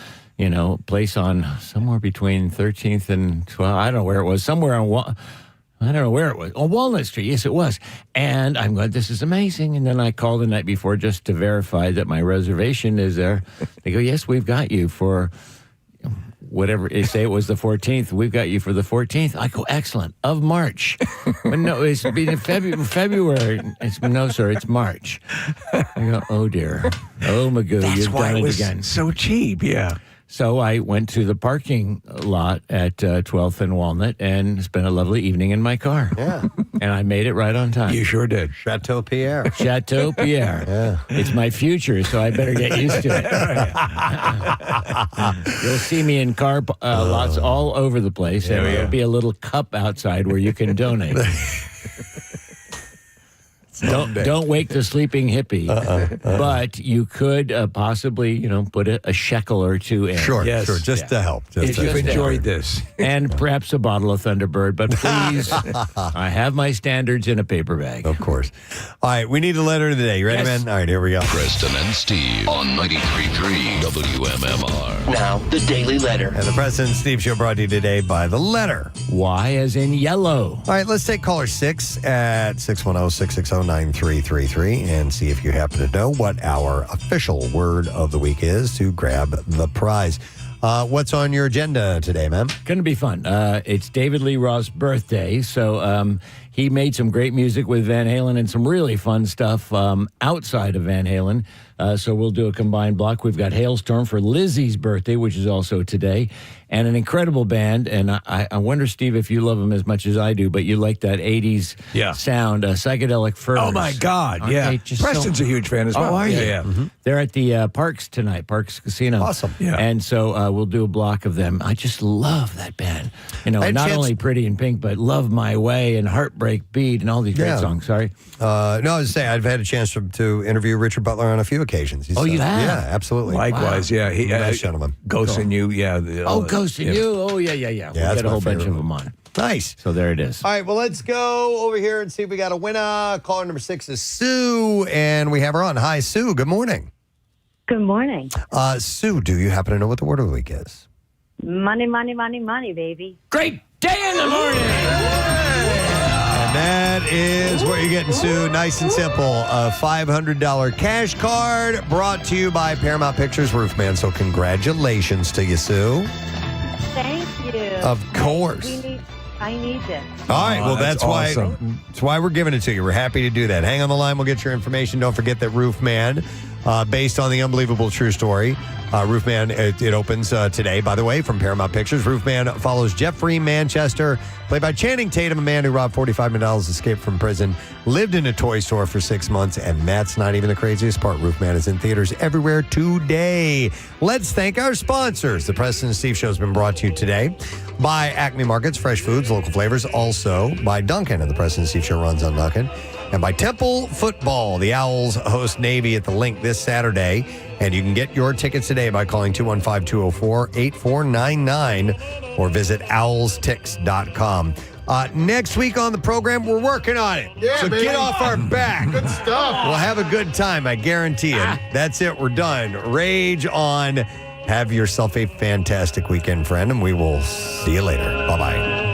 place on somewhere between 13th and 12th. I don't know where it was. Somewhere on I don't know where it was. On Walnut Street. Yes, it was. And I'm going, this is amazing. And then I called the night before just to verify that my reservation is there. They go, yes, we've got you for whatever. They say it was the 14th. We've got you for the 14th. I go, excellent. Of March. But no, it's February. No, sir, it's March. I go, oh, dear. Oh, Magoo, you've done it again. So cheap, yeah. So I went to the parking lot at 12th and Walnut and spent a lovely evening in my car. Yeah. And I made it right on time. You sure did. Chateau Pierre. Chateau Pierre. Yeah. It's my future, so I better get used to it. You'll see me in car lots all over the place. And there'll be a little cup outside where you can donate. Don't wake the sleeping hippie. But you could possibly, put a shekel or two in. Sure, just to help. If you've enjoyed this. And perhaps a bottle of Thunderbird. But please, I have my standards in a paper bag. Of course. All right, we need a letter of the day. You ready, man? All right, here we go. Preston and Steve on 93.3 WMMR. Now, the Daily Letter. And the Preston and Steve Show brought to you today by the letter. Y as in yellow. All right, let's take caller 6 at 610-660-9333 and see if you happen to know what our official word of the week is to grab the prize. What's on your agenda today, man? Going to be fun. It's David Lee Roth's birthday, so he made some great music with Van Halen and some really fun stuff outside of Van Halen. So we'll do a combined block. We've got Hailstorm for Lizzie's birthday, which is also today. and an incredible band. And I wonder, Steve, if you love them as much as I do, but you like that 80s sound, Psychedelic Furs. Oh, my God. Aren't Yeah. they just Preston's a huge fan as well. Oh, are you? Yeah. Mm-hmm. They're at the Parks tonight, Parks Casino. Awesome. Yeah. And so we'll do a block of them. I just love that band. You know, not only Pretty in Pink, but Love My Way and Heartbreak Beat and all these great songs. Sorry. No, I was saying I've had a chance to interview Richard Butler on a few occasions. You have? Yeah, absolutely. Likewise, yeah. He, nice gentleman. Ghost in You, yeah. Ghost in You. Oh, yeah. We'll get a whole bunch of them on. Nice. So there it is. All right, well, let's go over here and see if we got a winner. Caller number 6 is Sue, and we have her on. Hi, Sue. Good morning. Good morning. Sue, do you happen to know what the word of the week is? Money, money, money, money, baby. Great day in the morning. And that is what you're getting, Sue. Nice and simple. A $500 cash card brought to you by Paramount Pictures Roofman. So congratulations to you, Sue. Thank you. Of course. I need this. All right, well, that's why awesome. that's why we're giving it to you. We're happy to do that. Hang on the line. We'll get your information. Don't forget that Roofman, based on the unbelievable true story, Roofman, it opens today, by the way, from Paramount Pictures. Roofman follows Jeffrey Manchester, played by Channing Tatum, a man who robbed $45 million, escaped from prison, lived in a toy store for 6 months, and that's not even the craziest part. Roofman is in theaters everywhere today. Let's thank our sponsors. The Preston and Steve Show has been brought to you today by Acme Markets, fresh foods, local flavors, also by Duncan, and the Preston and Steve Show runs on Duncan, and by Temple Football. The Owls host Navy at the Link this Saturday, and you can get your tickets today by calling 215-204-8499 or visit owlstix.com. Next week on the program, we're working on it. Yeah, so baby. get off our back. Good stuff. We'll have a good time, I guarantee it. That's it. We're done. Rage on. Have yourself a fantastic weekend, friend, and we will see you later. Bye-bye.